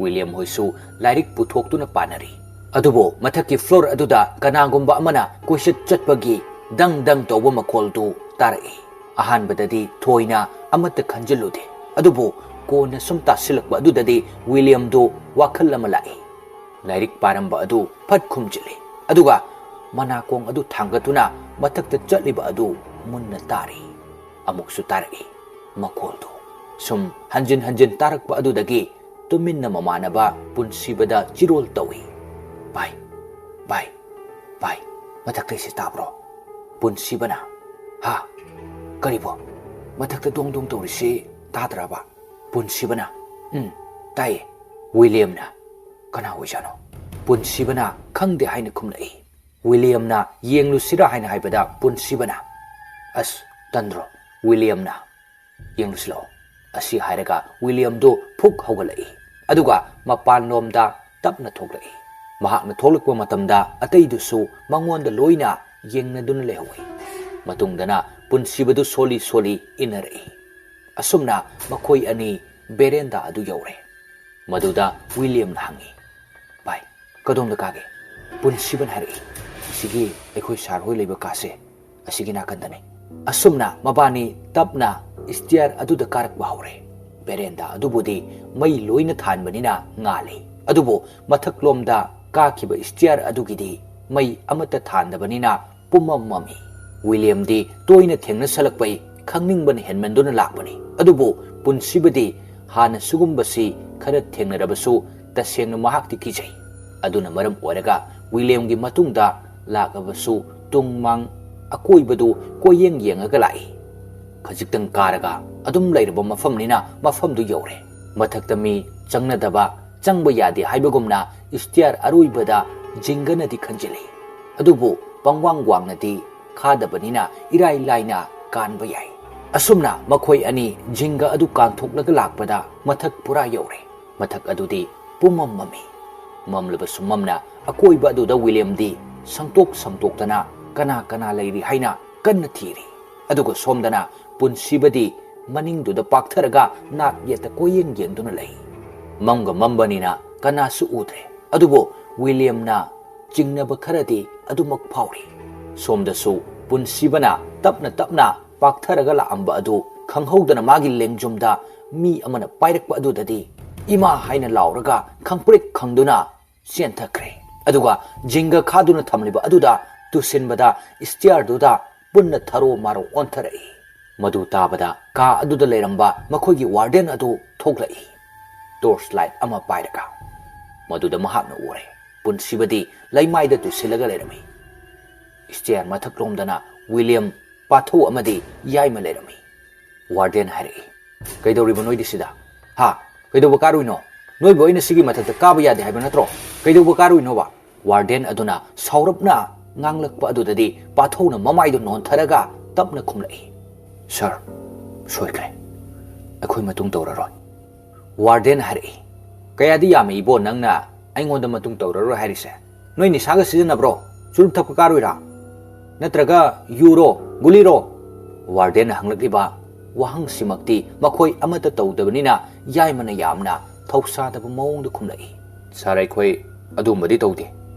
ꯋꯤꯂꯤꯌꯝ ꯍꯣꯏꯁꯨ ꯂꯥꯏꯔꯤꯛ ꯄꯨꯊꯣꯛꯇꯨꯅ ꯄꯥꯅꯔꯤ꯫ ꯑꯗꯨꯕꯨ ꯃꯊꯛꯀꯤ ꯐ꯭ꯂꯣꯔ ꯑꯗꯨꯗ ꯀꯅꯥꯒꯨꯝꯕ ꯑꯃꯅ ꯀꯣꯏꯆꯠ ꯆꯠꯄꯒꯤ ꯗꯪ ꯗꯪ ꯇꯧꯕ ꯃꯈꯣꯜꯗꯨ ꯇꯥꯔꯛꯏ꯫ ꯑꯍꯥꯟꯕꯗꯗꯤ ꯊꯣꯏꯅ ꯑꯃꯠꯇ ꯈꯟꯖꯤꯜꯂꯨꯗꯦ꯫ ꯑꯗꯨꯕꯨ ꯀꯣꯟꯅ ꯁꯨꯝ ꯇꯥꯁꯤꯜꯂꯛꯄ ꯑꯗꯨꯗꯗꯤ ꯋꯤꯂꯤꯌꯝꯗꯨ ꯋꯥꯈꯜ ꯑꯃ ꯂꯥꯛꯏ꯫ ꯂꯥꯏꯔꯤꯛ ꯄꯥꯔꯝꯕ ꯑꯗꯨ ꯐꯠ ꯈꯨꯝꯖꯤꯜꯂꯤ꯫ ꯑꯗꯨꯒ ꯃꯅꯥꯀꯣꯡ ꯑꯗꯨ ꯊꯥꯡꯒꯠꯇꯨꯅ ꯃꯊꯛꯇ ꯆꯠꯂꯤꯕ ꯑꯗꯨ ꯃꯨꯟꯅ ꯇꯥꯔꯤ꯫ ꯑꯃꯨꯛꯁꯨ ꯇꯥꯔꯛꯏ ꯃꯈꯣꯜꯗꯨ꯫ ꯁꯨꯝ ꯍꯟꯖꯤꯟ ꯇꯥꯔꯛꯄ ꯑꯗꯨꯗꯒꯤ ꯇꯨꯃꯤꯟꯅ ꯃꯃꯥꯟꯅꯕ ꯄꯨꯟꯁꯤꯕꯗ ꯆꯤꯔꯣꯜ ꯇꯧꯏ꯫ "ꯚꯥꯏ, ꯚꯥꯏ, ꯚꯥꯏ, ꯃꯊꯛꯇꯩꯁꯤ ꯇꯥꯕ꯭ꯔꯣ?" ꯄꯨꯟꯁꯤꯕꯅ "ꯍꯥ, ꯀꯔꯤꯕꯣ? ꯃꯊꯛꯇ ꯗꯣꯡ ꯗꯣꯡ ꯇꯧꯔꯤꯁꯤ ꯇꯥꯗ꯭ꯔꯕ?" ꯄꯨꯟꯁꯤꯕꯅ "ꯇꯥꯏꯌꯦ." ꯋꯤꯂꯤꯌꯝꯅ "ꯀꯅꯥ ꯑꯣꯏꯖꯥꯠꯅꯣ?" ꯄꯨꯟꯁꯤꯕꯅ "ꯈꯪꯗꯦ" ꯍꯥꯏꯅ ꯈꯨꯝꯂꯛꯏ꯫ ꯋꯤꯂꯤꯌꯝꯅ ꯌꯦꯡꯂꯨꯁꯤꯔꯥ ꯍꯥꯏꯅ ꯍꯥꯏꯕꯗ ꯄꯨꯟꯁꯤꯕꯅ "ꯑꯁ, ꯇꯟꯗ꯭ꯔꯣ?" ꯋꯤꯂꯤꯌꯝꯅ "ꯌꯦꯡꯂꯨꯁꯤ ꯂꯥꯛꯑꯣ." ꯑꯁꯤ ꯍꯥꯏꯔꯒ ꯋꯤꯂꯤꯌꯝꯗꯨ ꯐꯨꯛ ꯍꯧꯒꯠꯂꯛꯏ꯫ ꯑꯗꯨꯒ ꯃꯄꯥꯟꯂꯣꯝꯗ ꯇꯞꯅ ꯊꯣꯛꯂꯛꯏ꯫ ꯃꯍꯥꯛꯅ ꯊꯣꯛꯂꯛꯄ ꯃꯇꯝꯗ ꯑꯇꯩꯗꯨꯁꯨ ꯃꯉꯣꯟꯗ ꯂꯣꯏꯅ ꯌꯦꯡꯅꯗꯨꯅ ꯂꯩꯍꯧꯏ꯫ ꯃꯇꯨꯡꯗꯅ ꯄꯨꯟꯁꯤꯕꯗꯨ ꯁꯣꯜꯂꯤ ꯏꯟꯅꯔꯛꯏ꯫ ꯑꯁꯨꯝꯅ ꯃꯈꯣꯏ ꯑꯅꯤ ꯕꯦꯔꯦꯟꯗꯥ ꯑꯗꯨ ꯌꯧꯔꯦ꯫ ꯃꯗꯨꯗ ꯋꯤꯂꯤꯌꯝꯅ ꯍꯪꯉꯤ, "ꯚꯥꯏ, ꯀꯗꯣꯝꯗ ꯀꯥꯒꯦ?" ꯄꯨꯟꯁꯤꯕꯅ ꯍꯥꯏꯔꯛꯏ, "ꯑꯁꯤꯒꯤ ꯑꯩꯈꯣꯏ ꯁꯥꯔ ꯍꯣꯏ ꯂꯩꯕ ꯀꯥꯁꯦ, ꯑꯁꯤꯒꯤ ꯅꯥꯀꯟꯗꯅꯤ." ꯑꯁꯨꯝꯅ ꯃꯕꯥꯅꯤ ꯇꯞꯅ ꯏꯁꯇꯤꯌꯔ ꯑꯗꯨꯗ ꯀꯥꯔꯛꯄ ꯍꯧꯔꯦ꯫ ꯕꯦꯔꯦꯟꯗꯥ ꯑꯗꯨꯕꯨꯗꯤ ꯃꯩ ꯂꯣꯏꯅ ꯊꯥꯟꯕꯅꯤꯅ ꯉꯥꯜꯂꯤ꯫ ꯑꯗꯨꯕꯨ ꯃꯊꯛꯂꯣꯝꯗ ꯀꯥꯈꯤꯕ ꯏꯁꯇꯤꯌꯔ ꯑꯗꯨꯒꯤꯗꯤ ꯃꯩ ꯑꯃꯠꯇ ꯊꯥꯟꯗꯕꯅꯤꯅ ꯄꯨꯝꯃꯝ ꯃꯝꯃꯤ꯫ ꯋꯤꯂꯤꯌꯝꯗꯤ ꯇꯣꯏꯅ ꯊꯦꯡꯅꯁꯜꯂꯛꯄꯩ ꯈꯪꯅꯤꯡꯕꯅ ꯍꯦꯟꯃꯟꯗꯨꯅ ꯂꯥꯛꯄꯅꯤ꯫ ꯑꯗꯨꯕꯨ ꯄꯨꯟꯁꯤꯕꯗꯤ ꯍꯥꯟꯅ ꯁꯤꯒꯨꯝꯕꯁꯤ ꯈꯔ ꯊꯦꯡꯅꯔꯕꯁꯨ ꯇꯁꯦꯡꯅ ꯃꯍꯥꯛꯇꯤ ꯀꯤꯖꯩ꯫ ꯑꯗꯨꯅ ꯃꯔꯝ ꯑꯣꯏꯔꯒ ꯋꯤꯂꯤꯌꯝꯒꯤ ꯃꯇꯨꯡꯗ ꯂꯥꯛꯂꯕꯁꯨ ꯇꯨꯡ ꯃꯥꯡ ꯑꯀꯣꯏꯕꯗꯨ ꯀꯣꯏꯌꯦꯡ ꯌꯦꯡꯉꯒ ꯂꯥꯛꯏ꯫ ꯈꯖꯤꯛꯇꯪ ꯀꯥꯔꯒ ꯑꯗꯨꯝ ꯂꯩꯔꯕ ꯃꯐꯝꯅꯤꯅ ꯃꯐꯝꯗꯨ ꯌꯧꯔꯦ꯫ ꯃꯊꯛꯇ ꯃꯤ ꯆꯪꯅꯗꯕ, ꯆꯪꯕ ꯌꯥꯗꯦ ꯍꯥꯏꯕꯒꯨꯝꯅ ꯏꯁꯇꯤꯌꯔ ꯑꯔꯣꯏꯕꯗ ꯖꯤꯡꯒꯅꯗꯤ ꯈꯟꯖꯤꯜꯂꯤ꯫ ꯑꯗꯨꯕꯨ ꯄꯪꯋꯥꯡ ꯋꯥꯡꯅꯗꯤ ꯈꯥꯗꯕꯅꯤꯅ ꯏꯔꯥꯏ ꯂꯥꯏꯅ ꯀꯥꯟꯕ ꯌꯥꯏ꯫ ꯑꯁꯨꯝꯅ ꯃꯈꯣꯏ ꯑꯅꯤ ꯖꯤꯡꯒ ꯑꯗꯨ ꯀꯥꯟꯊꯣꯛꯂꯒ ꯂꯥꯛꯄꯗ ꯃꯊꯛ ꯄꯨꯔꯥ ꯌꯧꯔꯦ꯫ ꯃꯊꯛ ꯑꯗꯨꯗꯤ ꯄꯨꯝꯃꯝ ꯃꯝꯃꯤ꯫ ꯃꯝꯂꯕꯁꯨ ꯃꯝꯅ ꯑꯀꯣꯏꯕ ꯑꯗꯨꯗ ꯋꯤꯂꯤꯌꯝꯗꯤ ꯁꯪꯇꯣꯛꯇꯅ ꯀꯅꯥ ꯂꯩꯔꯤ ꯍꯥꯏꯅ ꯀꯟꯅ ꯊꯤꯔꯤ꯫ ꯑꯗꯨꯒ ꯁꯣꯝꯗꯅ ꯄꯨꯟꯁꯤꯕꯗꯤ ꯃꯅꯤꯡꯗꯨꯗ ꯄꯥꯛꯊꯔꯒ ꯅꯥꯛ ꯌꯦꯠꯇ ꯀꯣꯌꯦꯡ ꯌꯦꯡꯗꯨꯅ ꯂꯩ꯫ ꯃꯝꯒ ꯃꯝꯕꯅꯤꯅ ꯀꯅꯥꯁꯨ ꯎꯗ꯭ꯔꯦ, ꯑꯗꯨꯕꯨ ꯋꯤꯂꯤꯌꯝꯅ ꯆꯤꯡꯅꯕ ꯈꯔꯗꯤ ꯑꯗꯨꯃꯛ ꯐꯥꯎꯔꯤ꯫ ꯁꯣꯝꯗꯁꯨ ꯄꯨꯟꯁꯤꯕꯅ ꯇꯞꯅ ꯇꯞꯅ ꯄꯥꯛꯊꯔꯒ ꯂꯥꯛꯑꯝꯕ ꯑꯗꯨ ꯈꯪꯍꯧꯗꯅ ꯃꯥꯒꯤ ꯂꯦꯡꯖꯨꯝꯗ ꯃꯤ ꯑꯃꯅ ꯄꯥꯏꯔꯛꯄ ꯑꯗꯨꯗꯗꯤ ꯏꯃꯥ ꯍꯥꯏꯅ ꯂꯥꯎꯔꯒ ꯈꯪꯄ꯭ꯔꯦꯛ ꯈꯪꯗꯨꯅ ꯆꯦꯟꯊꯈ꯭ꯔꯦ꯫ ꯑꯗꯨꯒ ꯖꯤꯡꯒ ꯈꯥꯗꯨꯅ ꯊꯝꯂꯤꯕ ꯑꯗꯨꯗ ꯇꯨꯁꯤꯟꯕꯗ ꯁ꯭ꯇꯤꯌꯔꯗꯨꯗ ꯄꯨꯟꯅ ꯊꯔꯣ ꯃꯥꯔꯣ ꯑꯣꯟꯊꯔꯛꯏ꯫ ꯃꯗꯨ ꯇꯥꯕꯗ ꯀꯥ ꯑꯗꯨꯗ ꯂꯩꯔꯝꯕ ꯃꯈꯣꯏꯒꯤ ꯋꯥꯔꯗꯦꯟ ꯑꯗꯨ ꯊꯣꯛꯂꯛꯏ, ꯇꯣꯔꯆ ꯂꯥꯏꯠ ꯑꯃ ꯄꯥꯏꯔꯒ꯫ ꯃꯗꯨꯗ ꯃꯍꯥꯛꯅ ꯎꯔꯦ ꯄꯨꯟꯁꯤꯕꯗꯤ ꯂꯩꯃꯥꯏꯗ ꯇꯨꯁꯤꯜꯂꯒ ꯂꯩꯔꯝꯃꯤ꯫ ꯁ꯭ꯇꯤꯌꯔ ꯃꯊꯛꯂꯣꯝꯗꯅ ꯋꯤꯂꯤꯌꯝ, ꯄꯥꯊꯧ ꯑꯃꯗꯤ ꯌꯥꯏꯃ ꯂꯩꯔꯝꯃꯤ꯫ ꯋꯥꯔꯗꯦꯟ ꯍꯥꯏꯔꯛꯏ, ꯀꯩꯗꯧꯔꯤꯕ ꯅꯣꯏꯗꯤ ꯁꯤꯗ? ꯍꯥ, ꯀꯩꯗꯧꯕ ꯀꯥꯔꯨꯏꯅꯣ? ꯅꯣꯏꯕꯨ ꯑꯩꯅ ꯁꯤꯒꯤ ꯃꯊꯛꯇ ꯀꯥꯕ ꯌꯥꯗꯦ ꯍꯥꯏꯕ ꯅꯠꯇ꯭ꯔꯣ? ꯀꯩꯗꯧꯕ ꯀꯥꯔꯨꯏꯅꯣꯕ? ꯋꯥꯔꯗꯦꯟ ꯑꯗꯨꯅ ꯁꯥꯎꯔꯞꯅ ꯉꯥꯡꯂꯛꯄ ꯑꯗꯨꯗꯗꯤ ꯄꯥꯊꯧꯅ ꯃꯃꯥꯏꯗꯨ ꯅꯣꯟꯊꯔꯒ ꯇꯞꯅ ꯈꯨꯝꯂꯛꯏ, ꯁꯔ, ꯁꯣꯏꯈ꯭ꯔꯦ, ꯑꯩꯈꯣꯏ ꯃꯇꯨꯡ ꯇꯧꯔꯔꯣꯏ꯫ ꯋꯥꯔꯗꯦꯟ ꯍꯥꯏꯔꯛꯏ, ꯀꯌꯥꯗꯤ ꯌꯥꯝꯃꯤ ꯏꯕꯣ ꯅꯪꯅ ꯑꯩꯉꯣꯟꯗ ꯃꯇꯨꯡ ꯇꯧꯔꯔꯣꯏ ꯍꯥꯏꯔꯤꯁꯦ? ꯅꯣꯏ ꯅꯤꯁꯥꯒ ꯁꯤꯖꯤꯟꯅꯕ꯭ꯔꯣ? ꯆꯨꯔꯨꯞ ꯊꯛꯄ ꯀꯥꯔꯨꯏꯔꯥ? ꯅꯠꯇ꯭ꯔꯒ ꯌꯨꯔꯣ, ꯒꯨꯂꯤꯔꯣ? ꯋꯥꯔꯗꯦꯟꯅ ꯍꯪꯂꯛꯂꯤꯕ ꯋꯥꯍꯪꯁꯤꯃꯛꯇꯤ ꯃꯈꯣꯏ ꯑꯃꯠꯇ ꯇꯧꯗꯕꯅꯤꯅ ꯌꯥꯏꯃꯅ ꯌꯥꯝꯅ ꯊꯧꯁꯥꯗꯕ ꯃꯑꯣꯡꯗ ꯈꯨꯝꯂꯛꯏ, ꯁꯥꯔ, ꯑꯩꯈꯣꯏ ꯑꯗꯨꯝꯕꯗꯤ ꯇꯧꯗꯦ꯫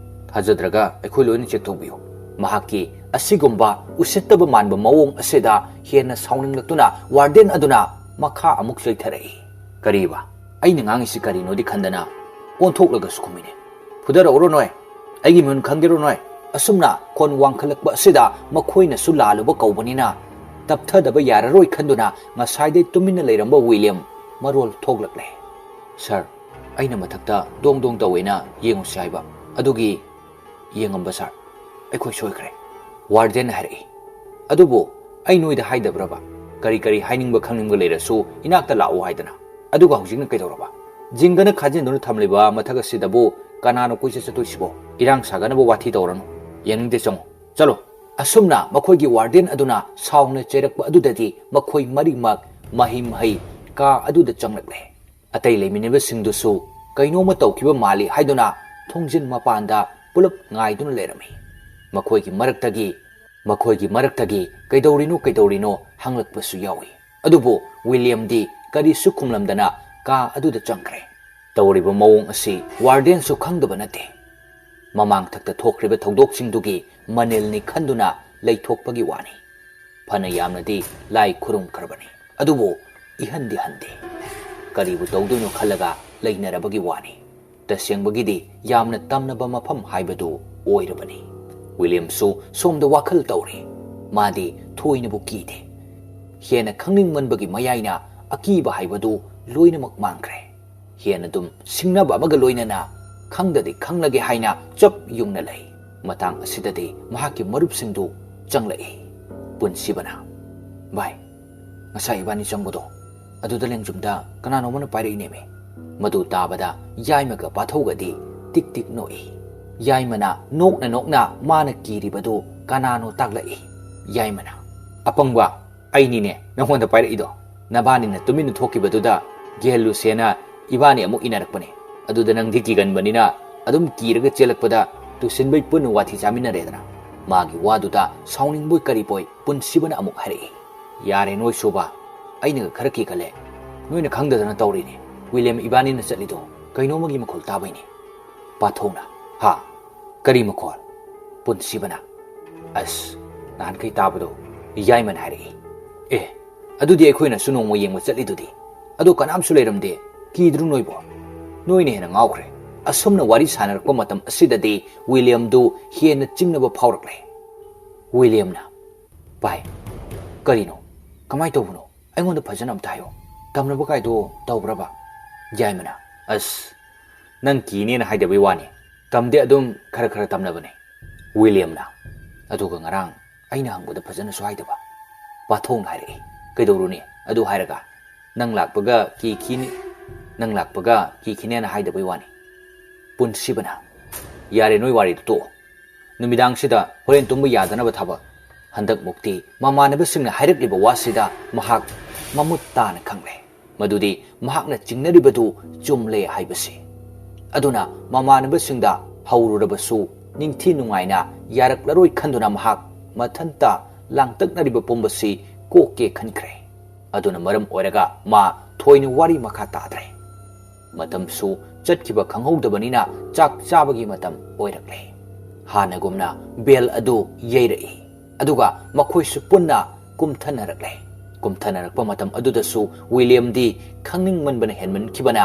ꯊꯥꯖꯗ꯭ꯔꯒ ꯑꯩꯈꯣꯏ ꯂꯣꯏꯅ ꯆꯦꯛ ꯇꯧꯕꯤꯌꯨ꯫ ꯃꯍꯥꯛꯀꯤ ꯑꯁꯤꯒꯨꯝꯕ ꯎꯁꯤꯠꯇꯕ ꯃꯥꯟꯕ ꯃꯑꯣꯡ ꯑꯁꯤꯗ ꯍꯦꯟꯅ ꯁꯥꯎꯅꯤꯡꯂꯛꯇꯨꯅ ꯋꯥꯔꯗꯦꯟ ꯑꯗꯨꯅ ꯃꯈꯥ ꯑꯃꯨꯛ ꯆꯩꯊꯔꯛꯏ꯫ ꯀꯔꯤꯕ? ꯑꯩꯅ ꯉꯥꯡꯉꯤꯁꯤ ꯀꯔꯤꯅꯣꯗꯤ ꯈꯟꯗꯅ ꯑꯣꯟꯊꯣꯛꯂꯒꯁꯨ ꯈꯨꯝꯃꯤꯅꯦ꯫ ꯐꯨꯗꯔꯛꯎꯔꯣ ꯅꯣꯏ? ꯑꯩꯒꯤ ꯃꯤꯍꯨꯟ ꯈꯪꯒꯦꯔꯣ ꯅꯣꯏ? ꯑꯁꯨꯝꯅ ꯈꯣꯟ ꯋꯥꯡꯈꯠꯂꯛꯄ ꯑꯁꯤꯗ ꯃꯈꯣꯏꯅꯁꯨ ꯂꯥꯜꯂꯨꯕ ꯀꯧꯕꯅꯤꯅ ꯇꯞꯊꯗꯕ ꯌꯥꯔꯔꯣꯏ ꯈꯟꯗꯨꯅ ꯉꯁꯥꯏꯗꯩ ꯇꯨꯃꯤꯟꯅ ꯂꯩꯔꯝꯕ ꯋꯤꯂꯤꯌꯝ ꯃꯔꯣꯜ ꯊꯣꯛꯂꯛꯂꯦ, ꯁꯔ, ꯑꯩꯅ ꯃꯊꯛꯇ ꯗꯣꯡ ꯗꯣꯡ ꯇꯧꯋꯦꯅ ꯌꯦꯡꯉꯨꯁꯤ ꯍꯥꯏꯕ, ꯑꯗꯨꯒꯤ ꯌꯦꯡꯉꯝꯕ ꯁꯥꯔ, ꯑꯩꯈꯣꯏ ꯁꯣꯏꯈ꯭ꯔꯦ꯫ ꯋꯥꯔꯗꯦꯟ ꯍꯥꯏꯔꯛꯏ, ꯑꯗꯨꯕꯨ ꯑꯩ ꯅꯣꯏꯗ ꯍꯥꯏꯗꯕ꯭ꯔꯕ? ꯀꯔꯤ ꯀꯔꯤ ꯍꯥꯏꯅꯤꯡꯕ ꯈꯪꯅꯤꯡꯕ ꯂꯩꯔꯁꯨ ꯏꯅꯥꯛꯇ ꯂꯥꯛꯎ ꯍꯥꯏꯗꯅ? ꯑꯗꯨꯒ ꯍꯧꯖꯤꯛꯅ ꯀꯩꯗꯧꯔꯕ? ꯖꯤꯡꯒꯅ ꯈꯥꯖꯤꯟꯗꯨꯅ ꯊꯝꯂꯤꯕ ꯃꯊꯛ ꯑꯁꯤꯗꯕꯨ ꯀꯅꯥꯅꯣ ꯀꯣꯏꯆꯠ ꯆꯠꯇꯣꯏꯁꯤꯕꯣ? ꯏꯔꯥꯡ ꯁꯥꯒꯅꯕ ꯋꯥꯊꯤ ꯇꯧꯔꯅꯨ, ꯌꯦꯡꯅꯤꯡꯗꯦ, ꯆꯪꯉꯨ, ꯆꯠꯂꯣ꯫ ꯑꯁꯨꯝꯅ ꯃꯈꯣꯏꯒꯤ ꯋꯥꯔꯗꯦꯟ ꯑꯗꯨꯅ ꯁꯥꯎꯅ ꯆꯩꯔꯛꯄ ꯑꯗꯨꯗꯗꯤ ꯃꯈꯣꯏ ꯃꯔꯤꯃꯛ ꯃꯍꯩ ꯃꯍꯩ ꯀꯥ ꯑꯗꯨꯗ ꯆꯪꯂꯛꯂꯦ꯫ ꯑꯇꯩ ꯂꯩꯃꯤꯟꯅꯕꯁꯤꯡꯗꯨꯁꯨ ꯀꯩꯅꯣꯝꯃ ꯇꯧꯈꯤꯕ ꯃꯥꯜꯂꯤ ꯍꯥꯏꯗꯨꯅ ꯊꯣꯡꯖꯤꯟ ꯃꯄꯥꯟꯗ ꯄꯨꯂꯞ ꯉꯥꯏꯗꯨꯅ ꯂꯩꯔꯝꯃꯤ꯫ ꯃꯈꯣꯏꯒꯤ ꯃꯔꯛꯇꯒꯤ ꯀꯩꯗꯧꯔꯤꯅꯣ ꯍꯪꯂꯛꯄꯁꯨ ꯌꯥꯎꯏ꯫ ꯑꯗꯨꯕꯨ ꯋꯤꯂꯤꯌꯝꯗꯤ ꯀꯔꯤꯁꯨ ꯈꯨꯝꯂꯝꯗꯅ ꯀꯥ ꯑꯗꯨꯗ ꯆꯪꯈ꯭ꯔꯦ꯫ ꯇꯧꯔꯤꯕ ꯃꯑꯣꯡ ꯑꯁꯤ ꯋꯥꯔꯗꯦꯟꯁꯨ ꯈꯪꯗꯕ ꯅꯠꯇꯦ꯫ ꯃꯃꯥꯡꯊꯛꯇ ꯊꯣꯛꯈ꯭ꯔꯤꯕ ꯊꯧꯗꯣꯛꯁꯤꯡꯗꯨꯒꯤ ꯃꯅꯤꯜꯅꯤ ꯈꯟꯗꯨꯅ ꯂꯩꯊꯣꯛꯄꯒꯤ ꯋꯥꯅꯤ꯫ ꯐꯅ ꯌꯥꯝꯅꯗꯤ ꯂꯥꯏ ꯈꯨꯔꯨꯝꯈ꯭ꯔꯕꯅꯤ, ꯑꯗꯨꯕꯨ ꯏꯍꯟꯗꯤ ꯍꯟꯗꯦ꯫ ꯀꯔꯤꯕꯨ ꯇꯧꯗꯣꯏꯅꯣ ꯈꯜꯂꯒ ꯂꯩꯅꯔꯕꯒꯤ ꯋꯥꯅꯤ꯫ ꯇꯁꯦꯡꯕꯒꯤꯗꯤ ꯌꯥꯝꯅ ꯇꯝꯅꯕ ꯃꯐꯝ ꯍꯥꯏꯕꯗꯨ ꯑꯣꯏꯔꯕꯅꯤ꯫ ꯋꯤꯂꯤꯌꯝꯁꯨ ꯁꯣꯝꯗ ꯋꯥꯈꯜ ꯇꯧꯔꯤ꯫ ꯃꯥꯗꯤ ꯊꯣꯏꯅꯕꯨ ꯀꯤꯗꯦ꯫ ꯍꯦꯟꯅ ꯈꯪꯅꯤꯡꯃꯟꯕꯒꯤ ꯃꯌꯥꯏꯅ ꯑꯀꯤꯕ ꯍꯥꯏꯕꯗꯨ ꯂꯣꯏꯅꯃꯛ ꯃꯥꯡꯈ꯭ꯔꯦ꯫ ꯍꯦꯟꯅ ꯑꯗꯨꯝ ꯁꯤꯡꯅꯕ ꯑꯃꯒ ꯂꯣꯏꯅꯅ ꯈꯪꯗꯗꯤ ꯈꯪꯂꯒꯦ ꯍꯥꯏꯅ ꯆꯞ ꯌꯨꯡꯅ ꯂꯩ꯫ ꯃꯇꯥꯡ ꯑꯁꯤꯗꯗꯤ ꯃꯍꯥꯛꯀꯤ ꯃꯔꯨꯞꯁꯤꯡꯗꯨ ꯆꯪꯂꯛꯏ꯫ ꯄꯨꯟꯁꯤꯕꯅ, ꯚꯥꯏ, ꯉꯁꯥꯏ ꯏꯕꯥꯅꯤ ꯆꯪꯕꯗꯣ ꯑꯗꯨꯗ ꯂꯦꯡꯖꯨꯝꯗ ꯀꯅꯥꯅꯣꯃꯅ ꯄꯥꯏꯔꯛꯏꯅꯦꯃꯤ꯫ ꯃꯗꯨ ꯇꯥꯕꯗ ꯌꯥꯏꯃꯒ ꯄꯥꯊꯧꯒꯗꯤ ꯇꯤꯛ ꯇꯤꯛ ꯅꯣꯛꯏ꯫ ꯌꯥꯏꯃꯅ ꯅꯣꯛꯅ ꯅꯣꯛꯅ ꯃꯥꯅ ꯀꯤꯔꯤꯕꯗꯨ ꯀꯅꯥꯅꯣ ꯇꯥꯛꯂꯛꯏ꯫ ꯌꯥꯏꯃꯅ, ꯑꯄꯪꯕ, ꯑꯩꯅꯤꯅꯦ ꯅꯪꯉꯣꯟꯗ ꯄꯥꯏꯔꯛꯏꯗꯣ꯫ ꯅꯕꯥꯅꯤꯅ ꯇꯨꯃꯤꯟꯅ ꯊꯣꯛꯈꯤꯕꯗꯨꯗ ꯒꯦꯜꯂꯨꯁꯦꯅ ꯏꯕꯥꯅꯤ ꯑꯃꯨꯛ ꯏꯟꯅꯔꯛꯄꯅꯦ꯫ ꯑꯗꯨꯗ ꯅꯪꯗꯤ ꯀꯤꯒꯟꯕꯅꯤꯅ ꯑꯗꯨꯝ ꯀꯤꯔꯒ ꯆꯦꯜꯂꯛꯄꯗ ꯇꯨꯁꯤꯟꯕꯩ ꯄꯨꯟꯅ ꯋꯥꯊꯤ ꯆꯥꯃꯤꯟꯅꯔꯦꯗꯅ꯫ ꯃꯥꯒꯤ ꯋꯥꯗꯨꯗ ꯁꯥꯎꯅꯤꯡꯕꯣꯏ ꯀꯔꯤꯕꯣꯏ ꯄꯨꯟꯁꯤꯕꯅ ꯑꯃꯨꯛ ꯍꯥꯏꯔꯛꯏ, ꯌꯥꯔꯦ ꯅꯣꯏ ꯁꯨꯕ, ꯑꯩꯅꯒ ꯈꯔ ꯀꯤꯒꯜꯂꯦ, ꯅꯣꯏꯅ ꯈꯪꯗꯗꯅ ꯇꯧꯔꯤꯅꯦ꯫ ꯋꯤꯂꯤꯌꯝ ꯏꯕꯥꯅꯤꯅ ꯆꯠꯂꯤꯗꯣ ꯀꯩꯅꯣꯝꯃꯒꯤ ꯃꯈꯣꯜ ꯇꯥꯕꯩꯅꯦ꯫ ꯄꯥꯊꯧꯅ, ꯍꯥ, ꯀꯔꯤ ꯃꯈꯣꯜ? ꯄꯨꯟꯁꯤꯕꯅ, ꯑꯁ, ꯅꯍꯥꯟꯈꯩ ꯇꯥꯕꯗꯣ꯫ ꯌꯥꯏꯃꯅ ꯍꯥꯏꯔꯛꯏ, ꯑꯦ, ꯑꯗꯨꯗꯤ ꯑꯩꯈꯣꯏꯅꯁꯨ ꯅꯣꯡꯃ ꯌꯦꯡꯕ ꯆꯠꯂꯤꯗꯨꯗꯤ, ꯑꯗꯣ ꯀꯅꯥꯝꯁꯨ ꯂꯩꯔꯝꯗꯦ, ꯀꯤꯗ꯭ꯔꯣ ꯅꯣꯏꯕꯣ? ꯅꯣꯏꯅ ꯍꯦꯟꯅ ꯉꯥꯎꯈ꯭ꯔꯦ꯫ ꯑꯁꯨꯝꯅ ꯋꯥꯔꯤ ꯁꯥꯟꯅꯔꯛꯄ ꯃꯇꯝ ꯑꯁꯤꯗꯗꯤ ꯋꯤꯂꯤꯌꯝꯗꯨ ꯍꯦꯟꯅ ꯆꯤꯡꯅꯕ ꯐꯥꯎꯔꯛꯂꯦ꯫ ꯋꯤꯂꯤꯌꯝꯅ, ꯚꯥꯏ, ꯀꯔꯤꯅꯣ? ꯀꯃꯥꯏꯅ ꯇꯧꯕꯅꯣ? ꯑꯩꯉꯣꯟꯗ ꯐꯖꯅ ꯑꯝꯇ ꯍꯥꯏꯌꯣ꯫ ꯇꯝꯅꯕ ꯀꯥꯏꯗꯣ ꯇꯧꯕ꯭ꯔꯕ? ꯌꯥꯏꯃꯅ, ꯑꯁ, ꯅꯪ ꯀꯤꯅꯦꯅ ꯍꯥꯏꯗꯕꯩ ꯋꯥꯅꯤ, ꯇꯝꯗꯦ, ꯑꯗꯨꯝ ꯈꯔ ꯈꯔ ꯇꯝꯅꯕꯅꯦ꯫ ꯋꯤꯂꯤꯌꯝꯅ, ꯑꯗꯨꯒ ꯉꯔꯥꯡ ꯑꯩꯅ ꯍꯪꯕꯗ ꯐꯖꯅꯁꯨ ꯍꯥꯏꯗꯕ꯫ ꯄꯥꯊꯧꯅ ꯍꯥꯏꯔꯛꯏ, ꯀꯩꯗꯧꯔꯨꯅꯤ? ꯑꯗꯨ ꯍꯥꯏꯔꯒ ꯅꯪ ꯂꯥꯛꯄꯒ ꯀꯤꯈꯤꯅꯦꯅ ꯍꯥꯏꯗꯕꯩ ꯋꯥꯅꯤ꯫ ꯄꯨꯟꯁꯤꯕꯅ, ꯌꯥꯔꯦ ꯅꯣꯏ ꯋꯥꯔꯤꯗꯨ ꯇꯣꯛꯑꯣ꯫ ꯅꯨꯃꯤꯗꯥꯡꯁꯤꯗ ꯍꯣꯔꯦꯟ ꯇꯨꯝꯕ ꯌꯥꯗꯅꯕ ꯊꯕꯛ꯫ ꯍꯟꯗꯛꯃꯨꯛꯇꯤ ꯃꯃꯥꯟꯅꯕꯁꯤꯡꯅ ꯍꯥꯏꯔꯛꯂꯤꯕ ꯋꯥꯁꯤꯗ ꯃꯍꯥꯛ ꯃꯃꯨꯠ ꯇꯥꯅ ꯈꯪꯂꯦ ꯃꯗꯨꯗꯤ ꯃꯍꯥꯛꯅ ꯆꯤꯡꯅꯔꯤꯕꯗꯨ ꯆꯨꯝꯂꯦ ꯍꯥꯏꯕꯁꯤ꯫ ꯑꯗꯨꯅ ꯃꯃꯥꯟꯅꯕꯁꯤꯡꯗ ꯍꯧꯔꯨꯔꯕꯁꯨ ꯅꯤꯡꯊꯤ ꯅꯨꯡꯉꯥꯏꯅ ꯌꯥꯔꯛꯂꯔꯣꯏ ꯈꯟꯗꯨꯅ ꯃꯍꯥꯛ ꯃꯊꯟꯇ ꯂꯥꯡꯇꯛꯅꯔꯤꯕ ꯄꯨꯝꯕꯁꯤ ꯀꯣꯛꯀꯦ ꯈꯟꯈ꯭ꯔꯦ ꯑꯗꯨꯅ ꯃꯔꯝ ꯑꯣꯏꯔꯒ ꯃꯥ ꯊꯣꯏꯅ ꯋꯥꯔꯤ ꯃꯈꯥ ꯇꯥꯗ꯭ꯔꯦ ꯃꯇꯝꯁꯨ ꯆꯠꯈꯤꯕ ꯈꯪꯍꯧꯗꯕꯅꯤꯅ ꯆꯥꯛ ꯆꯥꯕꯒꯤ ꯃꯇꯝ ꯑꯣꯏꯔꯛꯂꯦ ꯍꯥꯟꯅꯒꯨꯝꯅ ꯕꯦꯜ ꯑꯗꯨ ꯌꯩꯔꯛꯏ ꯑꯗꯨꯒ ꯃꯈꯣꯏꯁꯨ ꯄꯨꯟꯅ ꯀꯨꯝꯊꯅꯔꯛꯂꯦ ꯀꯨꯝꯊꯅꯔꯛꯄ ꯃꯇꯝ ꯑꯗꯨꯗꯁꯨ ꯋꯤꯂꯤꯌꯝꯗꯤ ꯈꯪꯅꯤꯡꯃꯟꯕꯅ ꯍꯦꯟꯃꯟꯈꯤꯕꯅ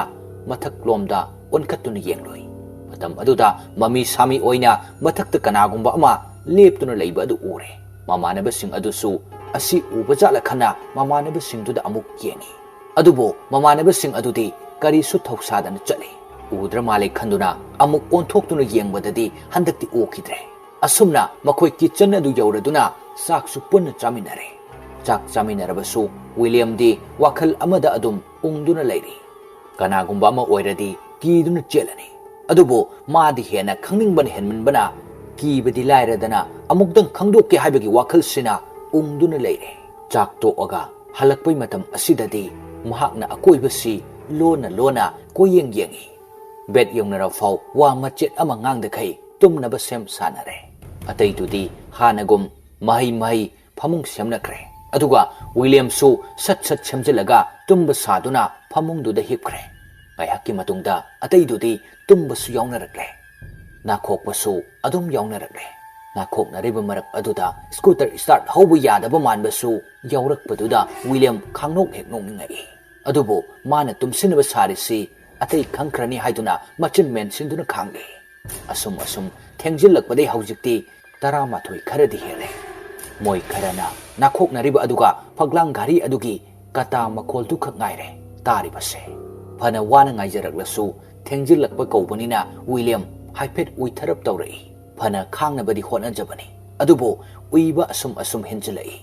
ꯃꯊꯛꯂꯣꯝꯗ ꯑꯣꯟꯈꯠꯇꯨꯅ ꯌꯦꯡꯂꯨꯏ ꯃꯇꯝ ꯑꯗꯨꯗ ꯃꯃꯤ ꯁꯥꯃꯤ ꯑꯣꯏꯅ ꯃꯊꯛꯇ ꯀꯅꯥꯒꯨꯝꯕ ꯑꯃ ꯂꯦꯞꯇꯨꯅ ꯂꯩꯕ ꯑꯗꯨ ꯎꯔꯦ ꯃꯃꯥꯟꯅꯕꯁꯤꯡ ꯑꯗꯨꯁꯨ ꯑꯁꯤ ꯎꯕꯖꯥꯠꯂ ꯈꯟꯅ ꯃꯃꯥꯟꯅꯕꯁꯤꯡꯗꯨꯗ ꯑꯃꯨꯛ ꯌꯦꯡꯉꯤ ꯑꯗꯨꯕꯨ ꯃꯃꯥꯟꯅꯕꯁꯤꯡ ꯑꯗꯨꯗꯤ ꯀꯔꯤꯁꯨ ꯊꯧꯁꯥꯗꯅ ꯆꯠꯂꯤ ꯎꯗ꯭ꯔ ꯃꯥꯜꯂꯦ ꯈꯟꯗꯨꯅ ꯑꯃꯨꯛ ꯑꯣꯟꯊꯣꯛꯇꯨꯅ ꯌꯦꯡꯕꯗꯗꯤ ꯍꯟꯗꯛꯇꯤ ꯎꯈꯤꯗ꯭ꯔꯦ ꯑꯁꯨꯝꯅ ꯃꯈꯣꯏ ꯀꯤꯆꯟ ꯑꯗꯨ ꯌꯧꯔꯗꯨꯅ ꯆꯥꯛꯁꯨ ꯄꯨꯟꯅ ꯆꯥꯃꯤꯟꯅꯔꯦ ꯆꯥꯛ ꯆꯥꯃꯤꯟꯅꯔꯕꯁꯨ ꯋꯤꯂꯤꯌꯝꯗꯤ ꯋꯥꯈꯜ ꯑꯃꯗ ꯑꯗꯨꯝ ꯎꯪꯗꯨꯅ ꯂꯩꯔꯤ ꯀꯅꯥꯒꯨꯝꯕ ꯑꯃ ꯑꯣꯏꯔꯗꯤ ꯀꯤꯗꯨꯅ ꯆꯦꯜꯂꯅꯤ ꯑꯗꯨꯕꯨ ꯃꯥꯗꯤ ꯍꯦꯟꯅ ꯈꯪꯅꯤꯡꯕꯅ ꯍꯦꯟꯃꯟꯕꯅ ꯀꯤꯕꯗꯤ ꯂꯥꯏꯔꯗꯅ ꯑꯃꯨꯛꯇꯪ ꯈꯪꯗꯣꯛꯀꯦ ꯍꯥꯏꯕꯒꯤ ꯋꯥꯈꯜꯁꯤꯅ ꯎꯪꯗꯨꯅ ꯂꯩꯔꯦ ꯆꯥꯛ ꯇꯣꯛꯑꯒ ꯍꯜꯂꯛꯄꯩ ꯃꯇꯝ ꯑꯁꯤꯗꯗꯤ ꯃꯍꯥꯛꯅ ꯑꯀꯣꯏꯕꯁꯤ ꯂꯣꯟꯅ ꯂꯣꯟꯅ ꯀꯣꯏꯌꯦꯡ ꯌꯦꯡꯉꯤ ꯕꯦꯠ ꯌꯧꯅꯔꯐꯥꯎ ꯋꯥ ꯃꯆꯦꯠ ꯑꯃ ꯉꯥꯡꯗꯈꯩ ꯇꯨꯝꯅꯕ ꯁꯦꯝ ꯁꯥꯟꯅꯔꯦ ꯑꯇꯩꯗꯨꯗꯤ ꯍꯥꯟꯅꯒꯨꯝ ꯃꯍꯩ ꯐꯃꯨꯡ ꯁꯦꯝꯅꯈ꯭ꯔꯦ ꯑꯗꯨꯒ ꯋꯤꯂꯤꯌꯝꯁꯨ ꯁꯠ ꯁꯠ ꯁꯦꯝꯖꯤꯜꯂꯒ ꯇꯨꯝꯕ ꯁꯥꯗꯨꯅ ꯐꯃꯨꯡꯗꯨꯗ ꯍꯤꯞꯈ꯭ꯔꯦ ꯉꯥꯏꯍꯥꯛꯀꯤ ꯃꯇꯨꯡꯗ ꯑꯇꯩꯗꯨꯗꯤ ꯇꯨꯝꯕꯁꯨ ꯌꯥꯎꯅꯔꯛꯂꯦ ꯅꯥꯈꯣꯛꯄꯁꯨ ꯑꯗꯨꯝ ꯌꯥꯎꯅꯔꯛꯂꯦ ꯅꯥꯈꯣꯛꯅꯔꯤꯕ ꯃꯔꯛ ꯑꯗꯨꯗ ꯁ꯭ꯀꯨꯇꯔ ꯁ꯭ꯇꯥꯔꯠ ꯍꯧꯕ ꯌꯥꯗꯕ ꯃꯥꯟꯕꯁꯨ ꯌꯥꯎꯔꯛꯄꯗꯨꯗ ꯋꯤꯂꯤꯌꯝ ꯈꯥꯡꯅꯣꯛ ꯍꯦꯛ ꯅꯣꯛꯅꯤꯡꯉꯛꯏ ꯑꯗꯨꯕꯨ ꯃꯥꯅ ꯇꯨꯝꯁꯤꯟꯅꯕ ꯁꯥꯔꯤꯁꯤ ꯑꯇꯩ ꯈꯪꯈ꯭ꯔꯅꯤ ꯍꯥꯏꯗꯨꯅ ꯃꯆꯤꯟ ꯃꯦꯟꯁꯤꯟꯗꯨꯅ ꯈꯥꯡꯂꯤ ꯑꯁꯨꯝ ꯊꯦꯡꯖꯤꯜꯂꯛꯄꯗꯩ ꯍꯧꯖꯤꯛꯇꯤ 11 ꯈꯔꯗꯤ ꯍꯦꯜꯂꯦ ꯃꯣꯏ ꯈꯔꯅ ꯅꯥꯈꯣꯛꯅꯔꯤꯕ ꯑꯗꯨꯒ ꯐꯛꯂꯥꯡ ꯘꯥꯔꯤ ꯑꯗꯨꯒꯤ ꯀꯇꯥ ꯃꯈꯣꯜꯗꯨꯈꯛ ꯉꯥꯏꯔꯦ ꯇꯥꯔꯤꯕꯁꯦ ꯐꯅ ꯋꯥꯅ ꯉꯥꯏꯖꯔꯛꯂꯁꯨ ꯊꯦꯡꯖꯤꯜꯂꯛꯄ ꯀꯧꯕꯅꯤꯅ ꯋꯤꯂꯤꯌꯝ ꯍꯥꯏꯐꯦꯠ ꯎꯏꯊꯔꯞ ꯇꯧꯔꯛꯏ ꯐꯅ ꯈꯥꯡꯅꯕꯗꯤ ꯍꯣꯠꯅꯖꯕꯅꯤ ꯑꯗꯨꯕꯨ ꯎꯏꯕ ꯑꯁꯨꯝ ꯍꯦꯟꯖꯤꯜꯂꯛꯏ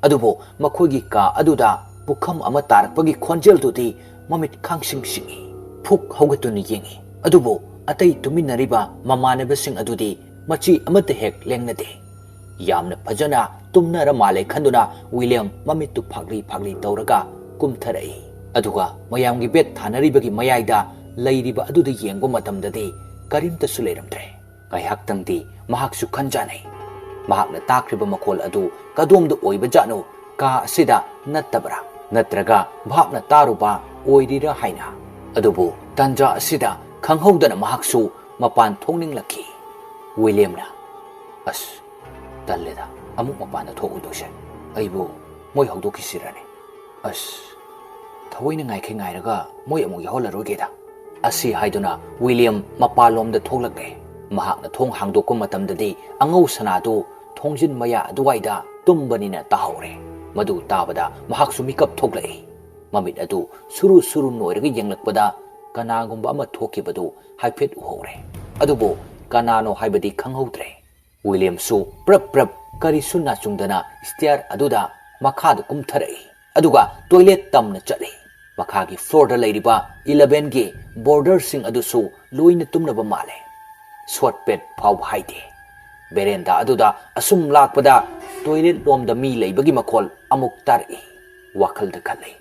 ꯑꯗꯨꯕꯨ ꯃꯈꯣꯏꯒꯤ ꯀꯥ ꯑꯗꯨꯗ ꯄꯨꯈꯝ ꯑꯃ ꯇꯥꯔꯛꯄꯒꯤ ꯈꯣꯟꯖꯦꯜꯗꯨꯗꯤ ꯃꯃꯤꯠ ꯈꯥꯡꯁꯤꯡ ꯁꯤꯡꯏ ꯐꯨꯛ ꯍꯧꯒꯠꯇꯨꯅ ꯌꯦꯡꯏ ꯑꯗꯨꯕꯨ ꯑꯇꯩ ꯇꯨꯃꯤꯟꯅꯔꯤꯕ ꯃꯃꯥꯟꯅꯕꯁꯤꯡ ꯑꯗꯨꯗꯤ ꯃꯆꯤ ꯑꯃꯠꯇ ꯍꯦꯛ ꯂꯦꯡꯅꯗꯦ ꯌꯥꯝꯅ ꯐꯖꯅ ꯇꯨꯝꯅꯔ ꯃꯥꯜꯂꯦ ꯈꯟꯗꯨꯅ ꯋꯤꯂꯤꯌꯝ ꯃꯃꯤꯠꯇꯨ ꯐꯥꯛꯂꯤ ꯇꯧꯔꯒ ꯀꯨꯝꯊꯔꯛꯏ ꯑꯗꯨꯒ ꯃꯌꯥꯝꯒꯤ ꯕꯦꯠ ꯊꯥꯅꯔꯤꯕꯒꯤ ꯃꯌꯥꯏꯗ ꯂꯩꯔꯤꯕ ꯑꯗꯨꯗ ꯌꯦꯡꯕ ꯃꯇꯝꯗꯗꯤ ꯀꯔꯤꯝꯇꯁꯨ ꯂꯩꯔꯝꯗ꯭ꯔꯦ ꯉꯥꯏꯍꯥꯛꯇꯪꯗꯤ ꯃꯍꯥꯛꯁꯨ ꯈꯟꯖꯥꯅꯩ ꯃꯍꯥꯛꯅ ꯇꯥꯈ꯭ꯔꯤꯕ ꯃꯈꯣꯜ ꯑꯗꯨ ꯀꯗꯣꯝꯗ ꯑꯣꯏꯕꯖꯥꯠꯅꯣ ꯀꯥ ꯑꯁꯤꯗ ꯅꯠꯇꯕ꯭ꯔꯥ ꯅꯠꯇ꯭ꯔꯒ ꯚꯥꯞꯅ ꯇꯥꯔꯨꯕ ꯑꯣꯏꯔꯤꯔꯥ ꯍꯥꯏꯅ ꯑꯗꯨꯕꯨ ꯇꯥꯟꯖꯥ ꯑꯁꯤꯗ ꯈꯪꯍꯧꯗꯅ ꯃꯍꯥꯛꯁꯨ ꯃꯄꯥꯟ ꯊꯣꯛꯅꯤꯡꯂꯛꯈꯤ ꯋꯤꯂꯤꯌꯝꯅ ꯑꯁ ꯇꯜꯂꯦꯗ ꯑꯃꯨꯛ ꯃꯄꯥꯟꯗ ꯊꯣꯛꯎꯗꯣꯏꯁꯦ ꯑꯩꯕꯨ ꯃꯣꯏ ꯍꯧꯗꯣꯛꯈꯤꯁꯤꯔꯅꯦ ꯑꯁ ꯊꯑꯣꯏꯅ ꯉꯥꯏꯔꯒ ꯃꯣꯏ ꯑꯃꯨꯛ ꯌꯥꯎꯍꯜꯂꯔꯣꯏꯒꯦꯗ ꯑꯁꯤ ꯍꯥꯏꯗꯨꯅ ꯋꯤꯂꯤꯌꯝ ꯃꯄꯥꯟꯂꯣꯝꯗ ꯊꯣꯛꯂꯛꯂꯦ ꯃꯍꯥꯛꯅ ꯊꯣꯡ ꯍꯥꯡꯗꯣꯛꯄ ꯃꯇꯝꯗꯗꯤ ꯑꯉꯧ ꯁꯅꯥꯗꯨ ꯊꯣꯡꯖꯤꯟ ꯃꯌꯥ ꯑꯗꯨꯋꯥꯏꯗ ꯇꯨꯝꯕꯅꯤꯅ ꯇꯥꯍꯧꯔꯦ ꯃꯗꯨ ꯇꯥꯕꯗ ꯃꯍꯥꯛꯁꯨ ꯃꯤꯀꯞ ꯊꯣꯛꯂꯛꯏ ꯃꯃꯤꯠ ꯑꯗꯨ ꯁꯨꯔꯨ ꯅꯣꯏꯔꯒ ꯌꯦꯡꯂꯛꯄꯗ ꯀꯅꯥꯒꯨꯝꯕ ꯑꯃ ꯊꯣꯛꯈꯤꯕꯗꯨ ꯍꯥꯏꯐꯦꯠ ꯎꯍꯧꯔꯦ ꯑꯗꯨꯕꯨ ꯀꯅꯥꯅꯣ ꯍꯥꯏꯕꯗꯤ ꯈꯪꯍꯧꯗ꯭ꯔꯦ ꯋꯤꯂꯤꯌꯝꯁꯨ ꯄ꯭ꯔꯞ ꯀꯔꯤꯁꯨ ꯅꯥꯆꯨꯡꯗꯅ ꯁ꯭ꯇꯤꯌꯔ ꯑꯗꯨꯗ ꯃꯈꯥꯗ ꯀꯨꯝꯊꯔꯛꯏ ꯑꯗꯨꯒ ꯇꯣꯏꯂꯦꯠ ꯇꯝꯅ ꯆꯠꯂꯤ ꯃꯈꯥꯒꯤ ꯐ꯭ꯂꯣꯔꯗ ꯂꯩꯔꯤꯕ 11ꯒꯤ ꯕꯣꯔꯗꯔꯁꯤꯡ ꯑꯗꯨꯁꯨ ꯂꯣꯏꯅ ꯇꯨꯝꯅꯕ ꯃꯥꯜꯂꯦ ꯁꯣꯠ ꯄꯦꯠ ꯐꯥꯎꯕ ꯍꯥꯏꯗꯦ ꯕꯦꯔꯦꯟꯗꯥ ꯑꯗꯨꯗ ꯑꯁꯨꯝ ꯂꯥꯛꯄꯗ ꯇꯣꯏꯂꯦꯠ ꯂꯣꯝꯗ ꯃꯤ ꯂꯩꯕꯒꯤ ꯃꯈꯣꯜ ꯑꯃꯨꯛ ꯇꯥꯔꯛꯏ ꯋꯥꯈꯜꯗ ꯈꯜꯂꯤ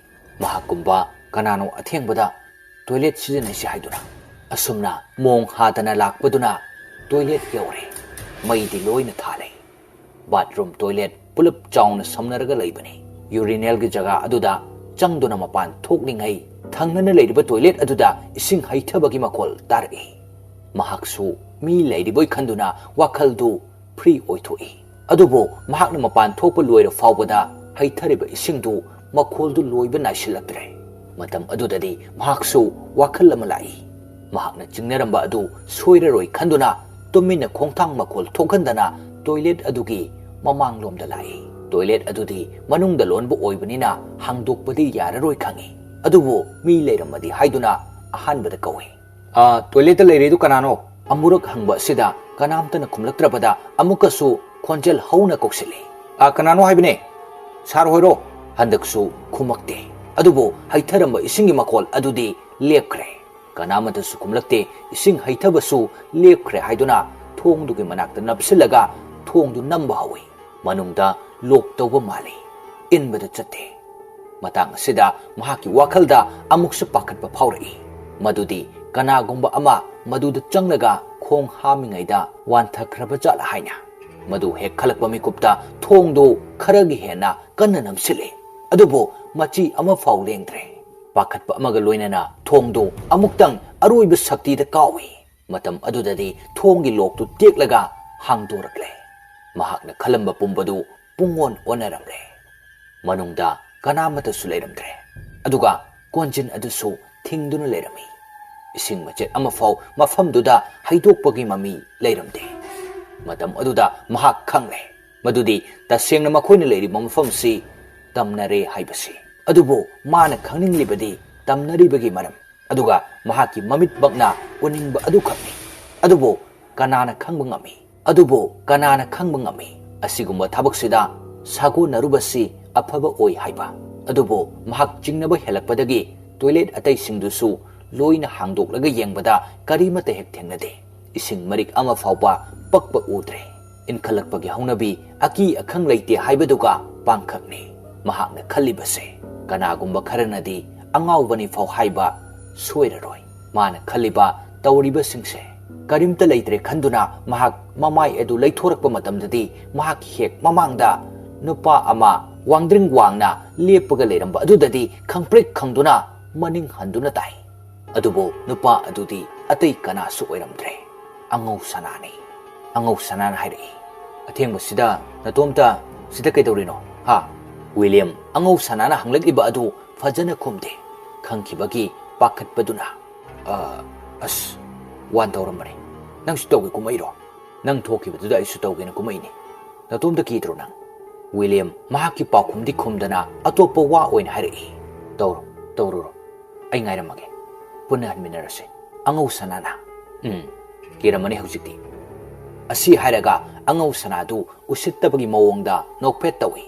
ꯃꯍꯥꯛꯀꯨꯝꯕ ꯀꯅꯥꯅꯣ ꯑꯊꯦꯡꯕꯗ ꯇꯣꯏꯂꯦꯠ ꯁꯤꯖꯤꯟꯅꯩꯁꯤ ꯍꯥꯏꯗꯨꯅ ꯑꯁꯨꯝꯅ ꯃꯣꯡ ꯍꯥꯗꯅ ꯂꯥꯛꯄꯗꯨꯅ ꯇꯣꯏꯂꯦꯠ ꯌꯧꯔꯦ ꯃꯩꯗꯤ ꯂꯣꯏꯅ ꯊꯥꯜꯂꯦ ꯕꯥꯊꯔꯨꯝ ꯇꯣꯏꯂꯦꯠ ꯄꯨꯂꯞ ꯆꯥꯎꯅ ꯁꯝꯅꯔꯒ ꯂꯩꯕꯅꯤ ꯌꯨꯔꯤꯅꯦꯜꯒꯤ ꯖꯒꯥ ꯑꯗꯨꯗ ꯆꯪꯗꯨꯅ ꯃꯄꯥꯟ ꯊꯣꯛꯂꯤꯉꯩ ꯊꯪꯅꯅ ꯂꯩꯔꯤꯕ ꯇꯣꯏꯂꯦꯠ ꯑꯗꯨꯗ ꯏꯁꯤꯡ ꯍꯩꯊꯕꯒꯤ ꯃꯈꯣꯜ ꯇꯥꯔꯛꯏ ꯃꯍꯥꯛꯁꯨ ꯃꯤ ꯂꯩꯔꯤꯕꯣꯏ ꯈꯟꯗꯨꯅ ꯋꯥꯈꯜꯗꯨ ꯐ꯭ꯔꯤ ꯑꯣꯏꯊꯣꯛꯏ ꯑꯗꯨꯕꯨ ꯃꯍꯥꯛꯅ ꯃꯄꯥꯟ ꯊꯣꯛꯄ ꯂꯣꯏꯔ ꯐꯥꯎꯕꯗ ꯍꯩꯊꯔꯤꯕ ꯏꯁꯤꯡꯗꯨ ꯃꯈꯣꯜꯗꯨ ꯂꯣꯏꯕ ꯅꯥꯏꯁꯤꯜꯂꯛꯇ꯭ꯔꯦ ꯃꯇꯝ ꯑꯗꯨꯗꯗꯤ ꯃꯍꯥꯛꯁꯨ ꯋꯥꯈꯜ ꯑꯃ ꯂꯥꯛꯏ ꯃꯍꯥꯛꯅ ꯆꯤꯡꯅꯔꯝꯕ ꯑꯗꯨ ꯁꯣꯏꯔꯔꯣꯏ ꯈꯟꯗꯨꯅ ꯇꯨꯃꯤꯟꯅ ꯈꯣꯡꯊꯥꯡ ꯃꯈꯣꯜ ꯊꯣꯛꯍꯟꯗꯅ ꯇꯣꯏꯂꯦꯠ ꯑꯗꯨꯒꯤ ꯃꯃꯥꯡꯂꯣꯝꯗ ꯂꯥꯛꯏ ꯇꯣꯏꯂꯦꯠ ꯑꯗꯨꯗꯤ ꯃꯅꯨꯡꯗ ꯂꯣꯟꯕ ꯑꯣꯏꯕꯅꯤꯅ ꯍꯥꯡꯗꯣꯛꯄꯗꯤ ꯌꯥꯔꯔꯣꯏ ꯈꯪꯏ ꯑꯗꯨꯕꯨ ꯃꯤ ꯂꯩꯔꯝꯃꯗꯤ ꯍꯥꯏꯗꯨꯅ ꯑꯍꯥꯟꯕꯗ ꯀꯧꯏ ꯇꯣꯏꯂꯦꯠꯇ ꯂꯩꯔꯤꯗꯨ ꯀꯅꯥꯅꯣ ꯑꯃꯨꯔꯛ ꯍꯪꯕ ꯑꯁꯤꯗ ꯀꯅꯥꯝꯇꯅ ꯈꯨꯝꯂꯛꯇ꯭ꯔꯕꯗ ꯑꯃꯨꯛꯀꯁꯨ ꯈꯣꯟꯖꯦꯜ ꯍꯧꯅ ꯀꯧꯁꯤꯜꯂꯤ ꯀꯅꯥꯅꯣ ꯍꯥꯏꯕꯅꯦ ꯁꯥꯔ ꯍꯣꯏꯔꯣ ꯍꯟꯗꯛꯁꯨ ꯈꯨꯝꯃꯛꯇꯦ ꯑꯗꯨꯕꯨ ꯍꯩꯊꯔꯝꯕ ꯏꯁꯤꯡꯒꯤ ꯃꯈꯣꯜ ꯑꯗꯨꯗꯤ ꯂꯦꯞꯈ꯭ꯔꯦ ꯀꯅꯥꯃꯇꯁꯨ ꯈꯨꯝꯂꯛꯇꯦ ꯏꯁꯤꯡ ꯍꯩꯊꯕꯁꯨ ꯂꯦꯞꯈ꯭ꯔꯦ ꯍꯥꯏꯗꯨꯅ ꯊꯣꯡꯗꯨꯒꯤ ꯃꯅꯥꯛꯇ ꯅꯞꯁꯤꯜꯂꯒ ꯊꯣꯡꯗꯨ ꯅꯝꯕ ꯍꯧꯏ ꯃꯅꯨꯡꯗ ꯂꯣꯛ ꯇꯧꯕ ꯃꯥꯜꯂꯤ ꯏꯟꯕꯗ ꯆꯠꯇꯦ ꯃꯇꯥꯡ ꯑꯁꯤꯗ ꯃꯍꯥꯛꯀꯤ ꯋꯥꯈꯜꯗ ꯑꯃꯨꯛꯁꯨ ꯄꯥꯈꯠꯄ ꯐꯥꯎꯔꯛꯏ ꯃꯗꯨꯗꯤ ꯀꯅꯥꯒꯨꯝꯕ ꯑꯃ ꯃꯗꯨꯗ ꯆꯪꯂꯒ ꯈꯣꯡ ꯍꯥꯝꯃꯤꯉꯩꯗ ꯋꯥꯟꯊꯈ꯭ꯔꯕ ꯖꯥꯠꯂ ꯍꯥꯏꯅ ꯃꯗꯨ ꯍꯦꯛ ꯈꯜꯂꯛꯄ ꯃꯤꯀꯨꯞꯇ ꯊꯣꯡꯗꯨ ꯈꯔꯒꯤ ꯍꯦꯟꯅ ꯀꯟꯅ ꯅꯝꯁꯤꯜꯂꯤ ꯑꯗꯨꯕꯨ ꯃꯆꯤ ꯑꯃꯐꯥꯎ ꯂꯦꯡꯗ꯭ꯔꯦ ꯄꯥꯈꯠꯄ ꯑꯃꯒ ꯂꯣꯏꯅꯅ ꯊꯣꯡꯗꯨ ꯑꯃꯨꯛꯇꯪ ꯑꯔꯣꯏꯕ ꯁꯛꯇꯤꯗ ꯀꯥꯎꯏ ꯃꯇꯝ ꯑꯗꯨꯗꯗꯤ ꯊꯣꯡꯒꯤ ꯂꯣꯛꯇꯨ ꯇꯦꯛꯂꯒ ꯍꯥꯡꯗꯣꯔꯛꯂꯦ ꯃꯍꯥꯛꯅ ꯈꯜꯂꯝꯕ ꯄꯨꯝꯕꯗꯨ ꯄꯨꯡꯑꯣꯟ ꯑꯣꯟꯅꯔꯝꯂꯦ ꯃꯅꯨꯡꯗ ꯀꯅꯥꯃꯠꯇꯁꯨ ꯂꯩꯔꯝꯗ꯭ꯔꯦ ꯑꯗꯨꯒ ꯀꯣꯟꯖꯤꯟ ꯑꯗꯨꯁꯨ ꯊꯤꯡꯗꯨꯅ ꯂꯩꯔꯝꯃꯤ ꯏꯁꯤꯡ ꯃꯆꯦꯠ ꯑꯃꯐꯥꯎ ꯃꯐꯝꯗꯨꯗ ꯍꯩꯗꯣꯛꯄꯒꯤ ꯃꯃꯤ ꯂꯩꯔꯝꯗꯦ ꯃꯇꯝ ꯑꯗꯨꯗ ꯃꯍꯥꯛ ꯈꯪꯂꯦ ꯃꯗꯨꯗꯤ ꯇꯁꯦꯡꯅ ꯃꯈꯣꯏꯅ ꯂꯩꯔꯤꯕ ꯃꯐꯝꯁꯤ ꯇꯝꯅꯔꯦ ꯍꯥꯏꯕꯁꯤ ꯑꯗꯨꯕꯨ ꯃꯥꯅ ꯈꯪꯅꯤꯡꯂꯤꯕꯗꯤ ꯇꯝꯅꯔꯤꯕꯒꯤ ꯃꯔꯝ ꯑꯗꯨꯒ ꯃꯍꯥꯛꯀꯤ ꯃꯃꯤꯠꯃꯛꯅ ꯎꯅꯤꯡꯕ ꯑꯗꯨꯈꯛꯅꯤ ꯑꯗꯨꯕꯨ ꯀꯅꯥꯅ ꯈꯪꯕ ꯉꯝꯃꯤ ꯑꯁꯤꯒꯨꯝꯕ ꯊꯕꯛꯁꯤꯗ ꯁꯥꯒꯣꯟꯅꯔꯨꯕꯁꯤ ꯑꯐꯕ ꯑꯣꯏ ꯍꯥꯏꯕ ꯑꯗꯨꯕꯨ ꯃꯍꯥꯛ ꯆꯤꯡꯅꯕ ꯍꯦꯜꯂꯛꯄꯗꯒꯤ ꯇꯣꯏꯂꯦꯠ ꯑꯇꯩꯁꯤꯡꯗꯨꯁꯨ ꯂꯣꯏꯅ ꯍꯥꯡꯗꯣꯛꯂꯒ ꯌꯦꯡꯕꯗ ꯀꯔꯤꯃꯠꯇ ꯍꯦꯛ ꯊꯦꯡꯅꯗꯦ ꯏꯁꯤꯡ ꯃꯔꯤꯛ ꯑꯃ ꯐꯥꯎꯕ ꯄꯛꯄ ꯎꯗ꯭ꯔꯦ ꯏꯟꯈꯠꯂꯛꯄꯒꯤ ꯍꯧꯅꯕꯤ ꯑꯀꯤ ꯑꯈꯪ ꯂꯩꯇꯦ ꯍꯥꯏꯕꯗꯨꯒ ꯄꯥꯡꯈꯛꯅꯤ ꯃꯍꯥꯛꯅ ꯈꯜꯂꯤꯕꯁꯦ ꯀꯅꯥꯒꯨꯝꯕ ꯈꯔꯅꯗꯤ ꯑꯉꯥꯎꯕꯅꯤ ꯐꯥꯎ ꯍꯥꯏꯕ ꯁꯣꯏꯔꯔꯣꯏ ꯃꯥꯅ ꯈꯜꯂꯤꯕ ꯇꯧꯔꯤꯕꯁꯤꯡꯁꯦ ꯀꯔꯤꯝꯇ ꯂꯩꯇ꯭ꯔꯦ ꯈꯟꯗꯨꯅ ꯃꯍꯥꯛ ꯃꯃꯥꯏ ꯑꯗꯨ ꯂꯩꯊꯣꯔꯛꯄ ꯃꯇꯝꯗꯗꯤ ꯃꯍꯥꯛꯀꯤ ꯍꯦꯛ ꯃꯃꯥꯡꯗ ꯅꯨꯄꯥ ꯑꯃ ꯋꯥꯡꯗ꯭ꯔꯤꯡ ꯋꯥꯡꯅ ꯂꯦꯞꯄꯒ ꯂꯩꯔꯝꯕ ꯑꯗꯨꯗꯗꯤ ꯈꯪꯄ꯭ꯔꯦꯛ ꯈꯪꯗꯨꯅ ꯃꯅꯤꯡ ꯍꯟꯗꯨꯅ ꯇꯥꯏ ꯑꯗꯨꯕꯨ ꯅꯨꯄꯥ ꯑꯗꯨꯗꯤ ꯑꯇꯩ ꯀꯅꯥꯁꯨ ꯑꯣꯏꯔꯝꯗ꯭ꯔꯦ ꯑꯉꯧ ꯁꯅꯥꯅꯤ ꯑꯉꯧ ꯁꯅꯥꯅ ꯍꯥꯏꯔꯛꯏ ꯑꯊꯦꯡꯕꯁꯤꯗ ꯅꯇꯣꯝꯇ ꯁꯤꯗ ꯀꯩꯗꯧꯔꯤꯅꯣ ꯍꯥ ꯋꯤꯂꯤꯌꯝ ꯑꯉꯧ ꯁꯅꯥꯅ ꯍꯪꯂꯛꯂꯤꯕ ꯑꯗꯨ ꯐꯖꯅ ꯈꯨꯝꯗꯦ ꯈꯪꯈꯤꯕꯒꯤ ꯄꯥꯈꯠꯄꯗꯨꯅ ꯑꯁ ꯋꯥꯟ ꯇꯧꯔꯝꯕꯅꯤ ꯅꯪꯁꯨ ꯇꯧꯒꯦ ꯀꯨꯝꯃꯛꯏꯔꯣ ꯅꯪ ꯊꯣꯛꯈꯤꯕꯗꯨꯗ ꯑꯩꯁꯨ ꯇꯧꯒꯦꯅ ꯀꯨꯝꯃꯛꯏꯅꯤ ꯅꯇꯣꯝꯇ ꯀꯤꯗ꯭ꯔꯣ ꯅꯪ ꯋꯤꯂꯤꯌꯝ ꯃꯍꯥꯛꯀꯤ ꯄꯥꯎꯈꯨꯝꯗꯤ ꯈꯨꯝꯗꯅ ꯑꯇꯣꯞꯄ ꯋꯥ ꯑꯣꯏꯅ ꯍꯥꯏꯔꯛꯏ ꯇꯧꯔꯨꯔꯣ ꯑꯩ ꯉꯥꯏꯔꯝꯃꯒꯦ ꯄꯨꯟꯅ ꯍꯟꯃꯤꯟꯅꯔꯁꯦ ꯑꯉꯧ ꯁꯅꯥꯅ ꯀꯤꯔꯝꯃꯅꯤ ꯍꯧꯖꯤꯛꯇꯤ ꯑꯁꯤ ꯍꯥꯏꯔꯒ ꯑꯉꯧ ꯁꯅꯥꯗꯨ ꯎꯁꯤꯠꯇꯕꯒꯤ ꯃꯑꯣꯡꯗ ꯅꯣꯛꯐꯦꯠ ꯇꯧꯏ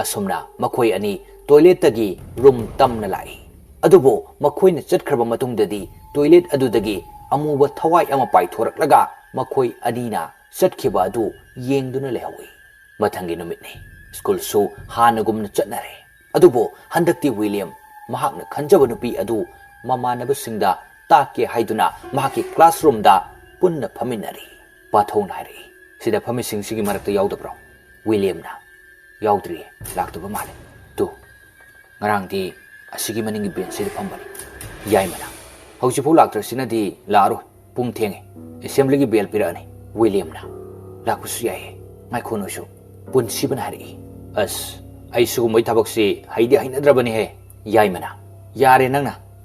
ꯑꯁꯨꯝꯅ ꯃꯈꯣꯏ ꯑꯅꯤ ꯇꯣꯏꯂꯦꯠꯇꯒꯤ ꯔꯨꯝ ꯇꯝꯅ ꯂꯥꯛꯏ ꯑꯗꯨꯕꯨ ꯃꯈꯣꯏꯅ ꯆꯠꯈ꯭ꯔꯕ ꯃꯇꯨꯡꯗꯗꯤ ꯇꯣꯏꯂꯦꯠ ꯑꯗꯨꯗꯒꯤ ꯑꯃꯨꯕ ꯊꯋꯥꯏ ꯑꯃ ꯄꯥꯏꯊꯣꯔꯛꯂꯒ ꯃꯈꯣꯏ ꯑꯅꯤꯅ ꯆꯠꯈꯤꯕ ꯑꯗꯨ ꯌꯦꯡꯗꯨꯅ ꯂꯩꯍꯧꯏ ꯃꯊꯪꯒꯤ ꯅꯨꯃꯤꯠꯅꯤ ꯁ꯭ꯀꯨꯜꯁꯨ ꯍꯥꯟꯅꯒꯨꯝꯅ ꯆꯠꯅꯔꯦ ꯑꯗꯨꯕꯨ ꯍꯟꯗꯛꯇꯤ ꯋꯤꯂꯤꯌꯝ ꯃꯍꯥꯛꯅ ꯈꯟꯖꯕ ꯅꯨꯄꯤ ꯑꯗꯨ ꯃꯃꯥꯟꯅꯕꯁꯤꯡꯗ ꯇꯥꯛꯀꯦ ꯍꯥꯏꯗꯨꯅ ꯃꯍꯥꯛꯀꯤ ꯀ꯭ꯂꯥꯁꯔꯨꯝꯗ ꯄꯨꯟꯅ ꯐꯝꯃꯤꯟꯅꯔꯤ ꯄꯥꯊꯧꯅ ꯍꯥꯏꯔꯛꯏ ꯁꯤꯗ ꯐꯝꯃꯤꯁꯤꯡꯁꯤꯒꯤ ꯃꯔꯛꯇ ꯌꯥꯎꯗꯕ꯭ꯔꯣ ꯋꯤꯂꯤꯌꯝꯅ ꯌꯥꯎꯗ꯭ꯔꯤꯌꯦ ꯂꯥꯛꯇꯕ ꯃꯥꯜꯂꯦ ꯉꯔꯥꯡꯗꯤ ꯑꯁꯤꯒꯤ ꯃꯅꯤꯡꯒꯤ ꯕꯦꯟꯁꯁꯤꯗ ꯐꯝꯕꯅꯤ ꯌꯥꯏꯃꯅ ꯍꯧꯖꯤꯛꯐꯥꯎ ꯂꯥꯛꯇ꯭ꯔꯁꯤꯅꯗꯤ ꯂꯥꯛꯑꯔꯣꯏ ꯄꯨꯡ ꯊꯦꯡꯉꯦ ꯑꯦꯁꯦꯝꯕ꯭ꯂꯤꯒꯤ ꯕꯦꯜ ꯄꯤꯔꯛꯑꯅꯤ ꯋꯤꯂꯤꯌꯝꯅ ꯂꯥꯛꯄꯁꯨ ꯌꯥꯏꯌꯦ ꯉꯥꯏꯈꯣ ꯅꯣꯏꯁꯨ ꯄꯨꯟꯁꯤꯕꯅ ꯍꯥꯏꯔꯛꯏ ꯑꯁ ꯑꯩ ꯁꯤꯒꯨꯝꯕꯩ ꯊꯕꯛꯁꯤ ꯍꯩꯅꯗ꯭ꯔꯕꯅꯤꯍꯦ ꯌꯥꯏꯃꯅ ꯌꯥꯔꯦ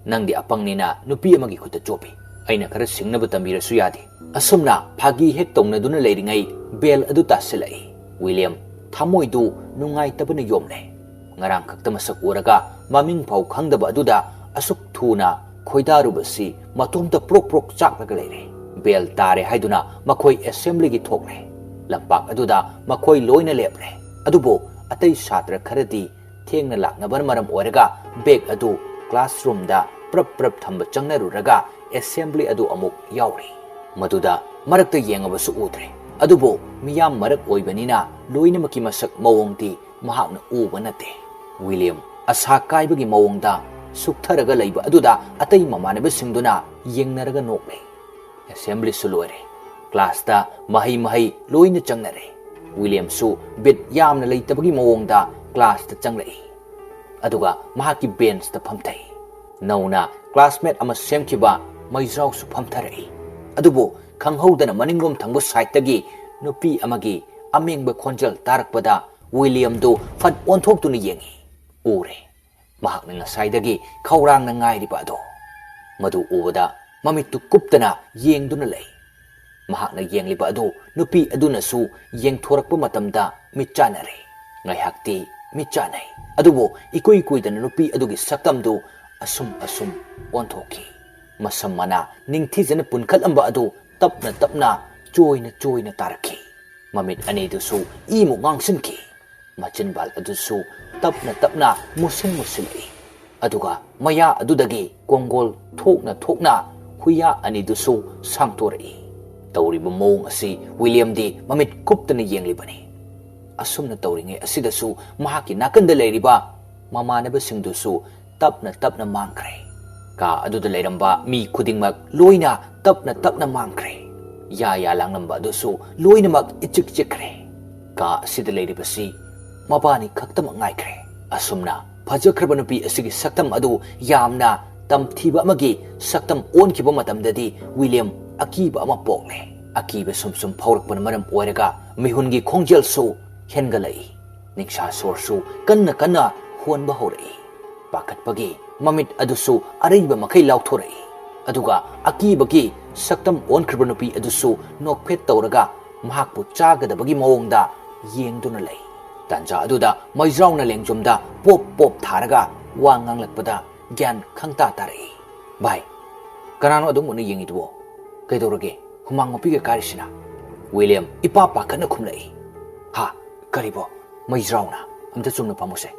ꯅꯪꯗꯤ ꯑꯄꯪꯅꯤꯅ ꯅꯨꯄꯤ ꯑꯃꯒꯤ ꯈꯨꯠꯇ ꯆꯣꯞꯄꯤ ꯑꯩꯅ ꯈꯔ ꯁꯤꯡꯅꯕ ꯇꯝꯕꯤꯔꯁꯨ ꯌꯥꯗꯦ ꯑꯁꯨꯝꯅ ꯐꯥꯒꯤ ꯍꯦꯛ ꯇꯧꯅꯗꯨꯅ ꯂꯩꯔꯤꯉꯩ ꯕꯦꯜ ꯑꯗꯨ ꯇꯥꯁꯤꯜꯂꯛꯏ ꯋꯤꯂꯤꯌꯝ ꯊꯃꯣꯏꯗꯨ ꯅꯨꯡꯉꯥꯏꯇꯕꯅ ꯌꯣꯝꯂꯦ ꯉꯔꯥꯡ ꯈꯛꯇ ꯃꯁꯛ ꯎꯔꯒ ꯃꯃꯤꯡ ꯐꯥꯎ ꯈꯪꯗꯕ ꯑꯗꯨꯗ ꯑꯁꯨꯛ ꯊꯨꯅ ꯈꯣꯏꯗꯥꯔꯨꯕꯁꯤ ꯃꯇꯣꯝꯇ ꯄ꯭ꯔꯣꯛ ꯆꯥꯛꯂꯒ ꯂꯩꯔꯦ ꯕꯦꯜ ꯇꯥꯔꯦ ꯍꯥꯏꯗꯨꯅ ꯃꯈꯣꯏ ꯑꯦꯁꯦꯝꯕ꯭ꯂꯤꯒꯤ ꯊꯣꯛꯂꯦ ꯂꯝꯄꯥꯛ ꯑꯗꯨꯗ ꯃꯈꯣꯏ ꯂꯣꯏꯅ ꯂꯦꯞꯂꯦ ꯑꯗꯨꯕꯨ ꯑꯇꯩ ꯁꯥꯇ꯭ꯔ ꯈꯔꯗꯤ ꯊꯦꯡꯅ ꯂꯥꯛꯅꯕꯅ ꯃꯔꯝ ꯑꯣꯏꯔꯒ ꯕꯦꯒ ꯑꯗꯨ ꯀ꯭ꯂꯥꯁꯔꯨꯝꯗ ꯄ꯭ꯔꯞ ꯊꯝꯕ ꯆꯪꯅꯔꯨꯔꯒ ꯑꯦꯁꯦꯝꯕ꯭ꯂꯤ ꯑꯗꯨ ꯑꯃꯨꯛ ꯌꯥꯎꯔꯤ ꯃꯗꯨꯗ ꯃꯔꯛꯇ ꯌꯦꯡꯉꯕꯁꯨ ꯎꯗ꯭ꯔꯦ ꯑꯗꯨꯕꯨ ꯃꯤꯌꯥꯝ ꯃꯔꯛ ꯑꯣꯏꯕꯅꯤꯅ ꯂꯣꯏꯅꯃꯛꯀꯤ ꯃꯁꯛ ꯃꯑꯣꯡꯗꯤ ꯃꯍꯥꯛꯅ ꯎꯕ ꯅꯠꯇꯦ ꯋꯤꯂꯤꯌꯝ ꯑꯁꯥ ꯀꯥꯏꯕꯒꯤ ꯃꯑꯣꯡꯗ ꯁꯨꯛꯊꯔꯒ ꯂꯩꯕ ꯑꯗꯨꯗ ꯑꯇꯩ ꯃꯃꯥꯟꯅꯕꯁꯤꯡꯗꯨꯅ ꯌꯦꯡꯅꯔꯒ ꯅꯣꯛꯂꯦ ꯑꯦꯁꯦꯝꯕ꯭ꯂꯤꯁꯨ ꯂꯣꯏꯔꯦ ꯀ꯭ꯂꯥꯁꯇ ꯃꯍꯩ ꯂꯣꯏꯅ ꯆꯪꯅꯔꯦ ꯋꯤꯂꯤꯌꯝꯁꯨ ꯕꯤꯠ ꯌꯥꯝꯅ ꯂꯩꯇꯕꯒꯤ ꯃꯑꯣꯡꯗ ꯀ꯭ꯂꯥꯁꯇ ꯆꯪꯂꯛꯏ ꯑꯗꯨꯒ ꯃꯍꯥꯛꯀꯤ ꯕꯦꯟꯁꯇ ꯐꯝꯊꯩ ꯅꯧꯅ ꯀ꯭ꯂꯥꯁꯃꯦꯠ ꯑꯃ ꯁꯦꯝꯈꯤꯕ ꯃꯩꯖꯥꯎꯁꯨ ꯐꯝꯊꯔꯛꯏ ꯑꯗꯨꯕꯨ ꯈꯪꯍꯧꯗꯅ ꯃꯅꯤꯡꯂꯣꯝ ꯊꯪꯕ ꯁꯥꯏꯠꯇꯒꯤ ꯅꯨꯄꯤ ꯑꯃꯒꯤ ꯑꯃꯦꯡꯕ ꯈꯣꯟꯖꯦꯜ ꯇꯥꯔꯛꯄꯗ ꯋꯤꯂꯤꯌꯝꯗꯨ ꯐꯠ ꯑꯣꯟꯊꯣꯛꯇꯨꯅ ꯌꯦꯡꯉꯤ ꯎꯔꯦ ꯃꯍꯥꯛꯅ ꯉꯁꯥꯏꯗꯒꯤ ꯈꯧꯔꯥꯡꯅ ꯉꯥꯏꯔꯤꯕ ꯑꯗꯣ ꯃꯗꯨ ꯎꯕꯗ ꯃꯃꯤꯠꯇꯨ ꯀꯨꯞꯇꯅ ꯌꯦꯡꯗꯨꯅ ꯂꯩ ꯃꯍꯥꯛꯅ ꯌꯦꯡꯂꯤꯕ ꯑꯗꯨ ꯅꯨꯄꯤ ꯑꯗꯨꯅꯁꯨ ꯌꯦꯡꯊꯣꯔꯛꯄ ꯃꯇꯝꯗ ꯃꯤꯠ ꯆꯥꯅꯔꯦ ꯉꯥꯏꯍꯥꯛꯇꯤ ꯃꯤꯠ ꯆꯥꯅꯩ ꯑꯗꯨꯕꯨ ꯏꯀꯨꯏ ꯀꯨꯏꯗꯅ ꯅꯨꯄꯤ ꯑꯗꯨꯒꯤ ꯁꯛꯇꯝꯗꯨ ꯑꯁꯨꯝ ꯑꯣꯟꯊꯣꯛꯈꯤ ꯃꯁꯝ ꯃꯅꯥ ꯅꯤꯡꯊꯤꯖꯅ ꯄꯨꯟꯈꯠꯂꯝꯕ ꯑꯗꯨ ꯇꯞꯅ ꯆꯣꯏꯅ ꯇꯥꯔꯛꯈꯤ ꯃꯃꯤꯠ ꯑꯅꯤꯗꯨꯁꯨ ꯏꯃꯨꯛ ꯉꯥꯡꯁꯤꯟꯈꯤ ꯃꯆꯤꯟꯕꯥꯜ ꯑꯗꯨꯁꯨ ꯇꯞꯅ ꯃꯨꯁꯤꯜꯂꯛꯏ ꯑꯗꯨꯒ ꯃꯌꯥ ꯑꯗꯨꯗꯒꯤ ꯀꯣꯡꯒꯣꯜ ꯊꯣꯛꯅ ꯍꯨꯏꯌꯥ ꯑꯅꯤꯗꯨꯁꯨ ꯁꯥꯡꯇꯣꯔꯛꯏ ꯇꯧꯔꯤꯕ ꯃꯑꯣꯡ ꯑꯁꯤ ꯋꯤꯂꯤꯌꯝꯗꯤ ꯃꯃꯤꯠ ꯀꯨꯞꯇꯅ ꯌꯦꯡꯂꯤꯕꯅꯤ ꯑꯁꯨꯝꯅ ꯇꯧꯔꯤꯉꯩ ꯑꯁꯤꯗꯁꯨ ꯃꯍꯥꯛꯀꯤ ꯅꯥꯀꯟꯗ ꯂꯩꯔꯤꯕ ꯃꯃꯥꯟꯅꯕꯁꯤꯡꯗꯨꯁꯨ ꯇꯞꯅ ꯃꯥꯡꯈ꯭ꯔꯦ ꯀꯥ ꯑꯗꯨꯗ ꯂꯩꯔꯝꯕ ꯃꯤ ꯈꯨꯗꯤꯡꯃꯛ ꯂꯣꯏꯅ ꯇꯞꯅ ꯃꯥꯡꯈ꯭ꯔꯦ ꯌꯥ ꯂꯥꯡꯂꯝꯕ ꯑꯗꯨꯁꯨ ꯂꯣꯏꯅꯃꯛ ꯏꯆꯤꯛ ꯆꯤꯛꯈ꯭ꯔꯦ ꯀꯥ ꯑꯁꯤꯗ ꯂꯩꯔꯤꯕꯁꯤ ꯃꯕꯥꯅꯤ ꯈꯛꯇꯃꯛ ꯉꯥꯏꯈ꯭ꯔꯦ꯫ ꯑꯁꯨꯝꯅ ꯐꯖꯈ꯭ꯔꯕ ꯅꯨꯄꯤ ꯑꯁꯤꯒꯤ ꯁꯛꯇꯝ ꯑꯗꯨ ꯌꯥꯝꯅ ꯇꯝꯊꯤꯕ ꯑꯃꯒꯤ ꯁꯛꯇꯝ ꯑꯣꯟꯈꯤꯕ ꯃꯇꯝꯗꯗꯤ ꯋꯤꯂꯤꯌꯝ ꯑꯀꯤꯕ ꯑꯃ ꯄꯣꯛꯂꯦ꯫ ꯑꯀꯤꯕ ꯁꯨꯝ ꯐꯥꯎꯔꯛꯄꯅ ꯃꯔꯝ ꯑꯣꯏꯔꯒ ꯃꯤꯍꯨꯟꯒꯤ ꯈꯣꯡꯖꯦꯜꯁꯨ ꯍꯦꯟꯒꯠꯂꯛꯏ꯫ ꯅꯤꯡꯁꯥ ꯁꯣꯔꯁꯨ ꯀꯟꯅ ꯍꯣꯟꯕ ꯍꯧꯔꯛꯏ꯫ ꯄꯥꯈꯠꯄꯒꯤ ꯃꯃꯤꯠ ꯑꯗꯨꯁꯨ ꯑꯔꯩꯕ ꯃꯈꯩ ꯂꯥꯎꯊꯣꯔꯛꯏ꯫ ꯑꯗꯨꯒ ꯑꯀꯤꯕꯒꯤ ꯁꯛꯇꯝ ꯑꯣꯟꯈ꯭ꯔꯕ ꯅꯨꯄꯤ ꯑꯗꯨꯁꯨ ꯅꯣꯛꯐꯦꯠ ꯇꯧꯔꯒ ꯃꯍꯥꯛꯄꯨ ꯆꯥꯒꯗꯕꯒꯤ ꯃꯑꯣꯡꯗ ꯌꯦꯡꯗꯨꯅ ꯂꯩ꯫ ꯇꯥꯟꯖꯥ ꯑꯗꯨꯗ ꯃꯩꯖ꯭ꯔꯥꯎꯅ ꯂꯦꯡꯖꯨꯝꯗ ꯄꯣꯞ ꯊꯥꯔꯒ ꯋꯥ ꯉꯥꯡꯂꯛꯄꯗ ꯒ꯭ꯌꯥꯟ ꯈꯪꯇꯥ ꯇꯥꯔꯛꯏ꯫ ꯚꯥꯏ, ꯀꯅꯥꯅꯣ ꯑꯗꯨꯝ ꯎꯟꯅ ꯌꯦꯡꯉꯤꯗꯨꯕꯣ? ꯀꯩꯗꯧꯔꯒꯦ? ꯍꯨꯃꯥꯡ ꯃꯄꯤꯒ ꯀꯥꯔꯤꯁꯤꯅ? ꯋꯤꯂꯤꯌꯝ ꯏꯄꯥ ꯄꯥꯈꯠꯅ ꯈꯨꯝꯂꯛꯏ꯫ ꯍꯥ, ꯀꯔꯤꯕꯣ? ꯃꯩꯖ꯭ꯔꯥꯎꯅ, ꯑꯝꯇ ꯆꯨꯝꯅ ꯐꯝꯃꯨꯁꯦ꯫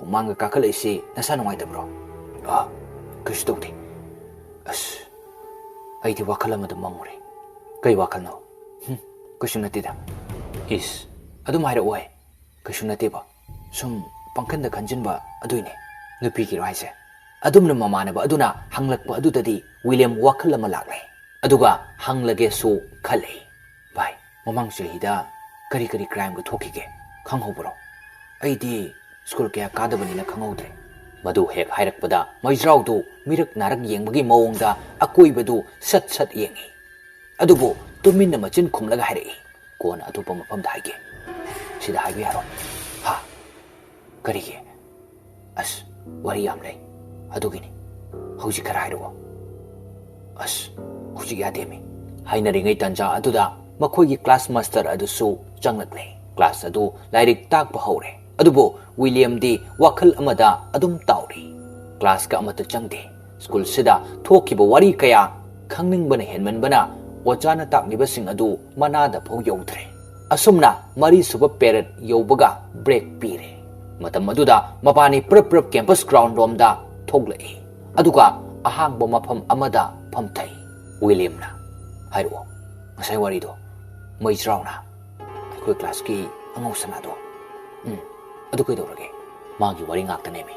ꯍꯨꯃꯥꯡꯒ ꯀꯥꯈꯠꯂꯛꯏꯁꯤ ꯅꯁꯥ ꯅꯨꯡꯉꯥꯏꯇꯕ꯭ꯔꯣ? ꯀꯩꯁꯨ ꯇꯧꯗꯦ꯫ ꯑꯁ, ꯑꯩꯗꯤ ꯋꯥꯈꯜ ꯑꯃꯗ ꯃꯝꯃꯨꯔꯦ꯫ ꯀꯩ ꯋꯥꯈꯜꯅꯣ? ꯀꯩꯁꯨ ꯅꯠꯇꯦꯗ꯫ ꯏꯁ, ꯑꯗꯨꯝ ꯍꯥꯏꯔꯛꯑꯣ꯫ ꯀꯩꯁꯨ ꯅꯠꯇꯦꯕ, ꯁꯨꯝ ꯄꯪꯈꯟꯗ ꯈꯟꯖꯤꯟꯕ ꯑꯗꯨꯏꯅꯦ꯫ ꯅꯨꯄꯤꯒꯤꯔꯣ ꯍꯥꯏꯁꯦ? ꯑꯗꯨꯝꯅ ꯃꯃꯥꯟꯅꯕ ꯑꯗꯨꯅ ꯍꯪꯂꯛꯄ ꯑꯗꯨꯗꯗꯤ ꯋꯤꯂꯤꯌꯝ ꯋꯥꯈꯜ ꯑꯃ ꯂꯥꯛꯂꯦ꯫ ꯑꯗꯨꯒ ꯍꯪꯂꯒꯦꯁꯨ ꯈꯜꯂꯦ꯫ ꯚꯥꯏ, ꯃꯃꯥꯡ ꯆꯍꯤꯗ ꯀꯔꯤ ꯀ꯭ꯔꯥꯏꯝꯒ ꯊꯣꯛꯈꯤꯒꯦ ꯈꯪꯍꯧꯕ꯭ꯔꯣ? ꯑꯩꯗꯤ ꯁ꯭ꯀꯨꯜ ꯀꯌꯥ ꯀꯥꯗꯕꯅꯤꯅ ꯈꯪꯍꯧꯗ꯭ꯔꯦ꯫ ꯃꯗꯨ ꯍꯦꯛ ꯍꯥꯏꯔꯛꯄꯗ ꯃꯩꯖ꯭ꯔꯥꯎꯗꯨ ꯃꯤꯔꯛ ꯅꯥꯔꯛ ꯌꯦꯡꯕꯒꯤ ꯃꯑꯣꯡꯗ ꯑꯀꯣꯏꯕꯗꯨ ꯁꯠ ꯌꯦꯡꯉꯤ꯫ ꯑꯗꯨꯕꯨ ꯇꯨꯃꯤꯟꯅ ꯃꯆꯤꯟ ꯈꯨꯝꯂꯒ ꯍꯥꯏꯔꯛꯏ꯫ ꯀꯣꯟꯅ ꯑꯇꯣꯞꯄ ꯃꯐꯝꯗ ꯍꯥꯏꯒꯦ꯫ ꯁꯤꯗ ꯍꯥꯏꯕ ꯌꯥꯔꯣꯏ꯫ ꯍꯥ? ꯀꯔꯤꯒꯤ? ꯑꯁ, ꯋꯥꯔꯤ ꯌꯥꯝ ꯂꯩ ꯑꯗꯨꯒꯤꯅꯤ꯫ ꯍꯧꯖꯤꯛ ꯈꯔ ꯍꯥꯏꯔꯛꯑꯣ꯫ ꯑꯁ, ꯍꯧꯖꯤꯛ ꯌꯥꯗꯦꯃꯤ꯫ ꯍꯥꯏꯅꯔꯤꯉꯩ ꯇꯥꯟꯖꯥ ꯑꯗꯨꯗ ꯃꯈꯣꯏꯒꯤ ꯀ꯭ꯂꯥꯁ ꯃꯥꯁꯇꯔ ꯑꯗꯨꯁꯨ ꯆꯪꯂꯛꯂꯦ꯫ ꯀ꯭ꯂꯥꯁ ꯑꯗꯨ ꯂꯥꯏꯔꯤꯛ ꯇꯥꯛꯄ ꯍꯧꯔꯦ꯫ ꯑꯗꯨꯕꯨ ꯋꯤꯂꯤꯌꯝꯗꯤ ꯋꯥꯈꯜ ꯑꯃꯗ ꯑꯗꯨꯝ ꯇꯥꯎꯔꯤ꯫ ꯀ꯭ꯂꯥꯁꯀ ꯑꯃꯠꯇ ꯆꯪꯗꯦ꯫ ꯁ꯭ꯀꯨꯜꯁꯤꯗ ꯊꯣꯛꯈꯤꯕ ꯋꯥꯔꯤ ꯀꯌꯥ ꯈꯪꯅꯤꯡꯕꯅ ꯍꯦꯟꯃꯟꯕꯅ ꯑꯣꯖꯥꯅ ꯇꯥꯛꯂꯤꯕꯁꯤꯡ ꯑꯗꯨ ꯃꯅꯥꯗ ꯐꯥꯎ ꯌꯧꯗ꯭ꯔꯦ꯫ ꯑꯁꯨꯝꯅ ꯃꯔꯤꯁꯨꯕ ꯄꯦꯔꯦꯗ ꯌꯧꯕꯒ ꯕ꯭ꯔꯦꯛ ꯄꯤꯔꯦ꯫ ꯃꯇꯝ ꯑꯗꯨꯗ ꯃꯕꯥꯅꯤ ꯄꯨꯔꯞ ꯀꯦꯝꯄꯁ ꯒ꯭ꯔꯥꯎꯟ ꯔꯣꯝꯗ ꯊꯣꯛꯂꯛꯏ꯫ ꯑꯗꯨꯒ ꯑꯍꯥꯡꯕ ꯃꯐꯝ ꯑꯃꯗ ꯐꯝꯊꯩ꯫ ꯋꯤꯂꯤꯌꯝꯅ, ꯍꯥꯏꯔꯛꯑꯣ, ꯉꯁꯥꯏ ꯋꯥꯔꯤꯗꯣ꯫ ꯃꯩꯖ꯭ꯔꯥꯎꯅ, ꯑꯩꯈꯣꯏ ꯀ꯭ꯂꯥꯁꯀꯤ ꯑꯉꯧ ꯁꯅꯥꯗꯣ꯫ ꯑꯗꯨ ꯀꯩꯗꯧꯔꯒꯦ? ꯃꯥꯒꯤ ꯋꯥꯔꯤ ꯉꯥꯛꯇꯅꯦꯃꯤ꯫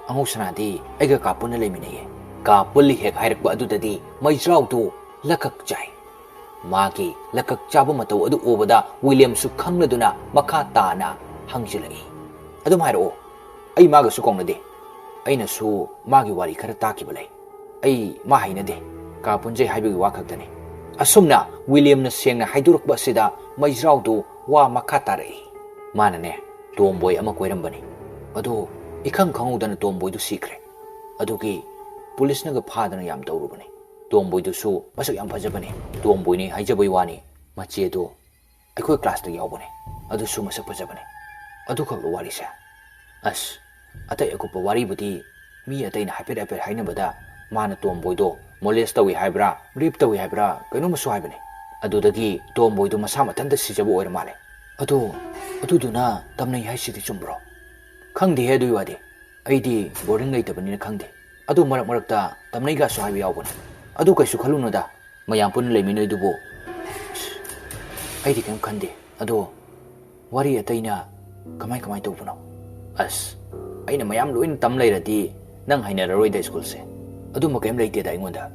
ꯑꯉꯧ ꯁꯅꯥꯗꯤ ꯑꯩꯒ ꯀꯥ ꯄꯨꯟꯅ ꯂꯩꯃꯤꯟꯅꯩꯌꯦ꯫ ꯀꯥ ꯄꯨꯜꯂꯤ ꯍꯦꯛ ꯍꯥꯏꯔꯛꯄ ꯑꯗꯨꯗꯗꯤ ꯃꯩꯖ꯭ꯔꯥꯎꯗꯨ ꯂꯀꯛ ꯆꯥꯏ꯫ ꯃꯥꯒꯤ ꯂꯀꯛ ꯆꯥꯕ ꯃꯇꯧ ꯑꯗꯨ ꯎꯕꯗ ꯋꯤꯂꯤꯌꯝꯁꯨ ꯈꯪꯂꯗꯨꯅ ꯃꯈꯥ ꯇꯥꯅ ꯍꯪꯖꯤꯜꯂꯛꯏ꯫ ꯑꯗꯨꯝ ꯍꯥꯏꯔꯛꯑꯣ꯫ ꯑꯩ ꯃꯥꯒꯁꯨ ꯀꯧꯅꯗꯦ꯫ ꯑꯩꯅꯁꯨ ꯃꯥꯒꯤ ꯋꯥꯔꯤ ꯈꯔ ꯇꯥꯈꯤꯕ ꯂꯩ꯫ ꯑꯩ ꯃꯥ ꯍꯩꯅꯗꯦ꯫ ꯀꯥ ꯄꯨꯟꯖꯩ ꯍꯥꯏꯕꯒꯤ ꯋꯥ ꯈꯛꯇꯅꯤ꯫ ꯑꯁꯨꯝꯅ ꯋꯤꯂꯤꯌꯝꯅ ꯁꯦꯡꯅ ꯍꯥꯏꯗꯣꯔꯛꯄ ꯑꯁꯤꯗ ꯃꯩꯖ꯭ꯔꯥꯎꯗꯨ ꯋꯥ ꯃꯈꯥ ꯇꯥꯔꯛꯏ꯫ ꯃꯥꯅꯅꯦ, ꯇꯣꯝꯕꯣꯏ ꯑꯃ ꯀꯣꯏꯔꯝꯕꯅꯤ꯫ ꯑꯗꯣ ꯏꯈꯪ ꯈꯪꯍꯧꯗꯅ ꯇꯣꯝꯕꯣꯏꯗꯨ ꯁꯤꯈ꯭ꯔꯦ꯫ ꯑꯗꯨꯒꯤ ꯄꯨꯂꯤꯁꯅꯒ ꯐꯥꯗꯅ ꯌꯥꯝ ꯇꯧꯔꯨꯕꯅꯤ꯫ ꯇꯣꯝꯕꯣꯏꯗꯨꯁꯨ ꯃꯁꯛ ꯌꯥꯝ ꯐꯖꯕꯅꯤ꯫ ꯇꯣꯝꯕꯣꯏꯅꯤ ꯍꯥꯏꯖꯕꯩ ꯋꯥꯅꯤ, ꯃꯆꯦꯗꯣ ꯑꯩꯈꯣꯏ ꯀ꯭ꯂꯥꯁꯇ ꯌꯥꯎꯕꯅꯤ꯫ ꯑꯗꯨꯁꯨ ꯃꯁꯛ ꯐꯖꯕꯅꯤ꯫ ꯑꯗꯨꯈꯛꯂꯣ ꯋꯥꯔꯤꯁꯦ? ꯑꯁ, ꯑꯇꯩ ꯑꯀꯨꯞꯄ ꯋꯥꯔꯤꯕꯨꯗꯤ ꯃꯤ ꯑꯇꯩꯅ ꯍꯥꯏꯐꯦꯠ ꯍꯥꯏꯅꯕꯗ ꯃꯥꯅ ꯇꯣꯝꯕꯣꯏꯗꯣ ꯃꯣꯂꯦꯁ ꯇꯧꯏ ꯍꯥꯏꯕ꯭ꯔꯥ, ꯔꯦꯞ ꯇꯧꯏ ꯍꯥꯏꯕ꯭ꯔꯥ ꯀꯩꯅꯣꯝꯃꯁꯨ ꯍꯥꯏꯕꯅꯤ꯫ ꯑꯗꯨꯗꯒꯤ ꯇꯣꯝꯕꯣꯏꯗꯣ ꯃꯁꯥ ꯃꯊꯟꯇ ꯁꯤꯖꯕ ꯑꯣꯏꯔ ꯃꯥꯜꯂꯦ꯫ ꯑꯗꯨꯗꯨꯅ ꯇꯝꯅꯩ ꯍꯥꯏꯁꯤꯗꯤ ꯆꯨꯝꯕ꯭ꯔꯣ? ꯈꯪꯗꯦꯍꯦ ꯑꯗꯨꯒꯤ ꯋꯥꯗꯤ꯫ ꯑꯩꯗꯤ ꯕꯣꯔꯗꯤꯡ ꯂꯩꯇꯕꯅꯤꯅ ꯈꯪꯗꯦ꯫ ꯑꯗꯨ ꯃꯔꯛꯇ ꯇꯝꯅꯩꯒꯁꯨ ꯍꯥꯏꯕ ꯌꯥꯎꯕꯅꯤ꯫ ꯑꯗꯨ ꯀꯩꯁꯨ ꯈꯜꯂꯨꯅꯨꯗ, ꯃꯌꯥꯝ ꯄꯨꯟꯅ ꯂꯩꯃꯤꯟꯅꯩꯗꯨꯕꯨ꯫ ꯑꯩꯗꯤ ꯀꯩꯝ ꯈꯟꯗꯦ꯫ ꯑꯗꯣ ꯋꯥꯔꯤ ꯑꯇꯩꯅ ꯀꯃꯥꯏ ꯇꯧꯕꯅꯣ? ꯑꯁ, ꯑꯩꯅ ꯃꯌꯥꯝ ꯂꯣꯏꯅ ꯇꯝ ꯂꯩꯔꯗꯤ ꯅꯪ ꯍꯩꯅꯔꯔꯣꯏꯗ ꯁ꯭ꯀꯨꯜꯁꯦ꯫ ꯑꯗꯨꯝꯕ ꯀꯩꯝ ꯂꯩꯇꯦꯗ ꯑꯩꯉꯣꯟꯗ꯫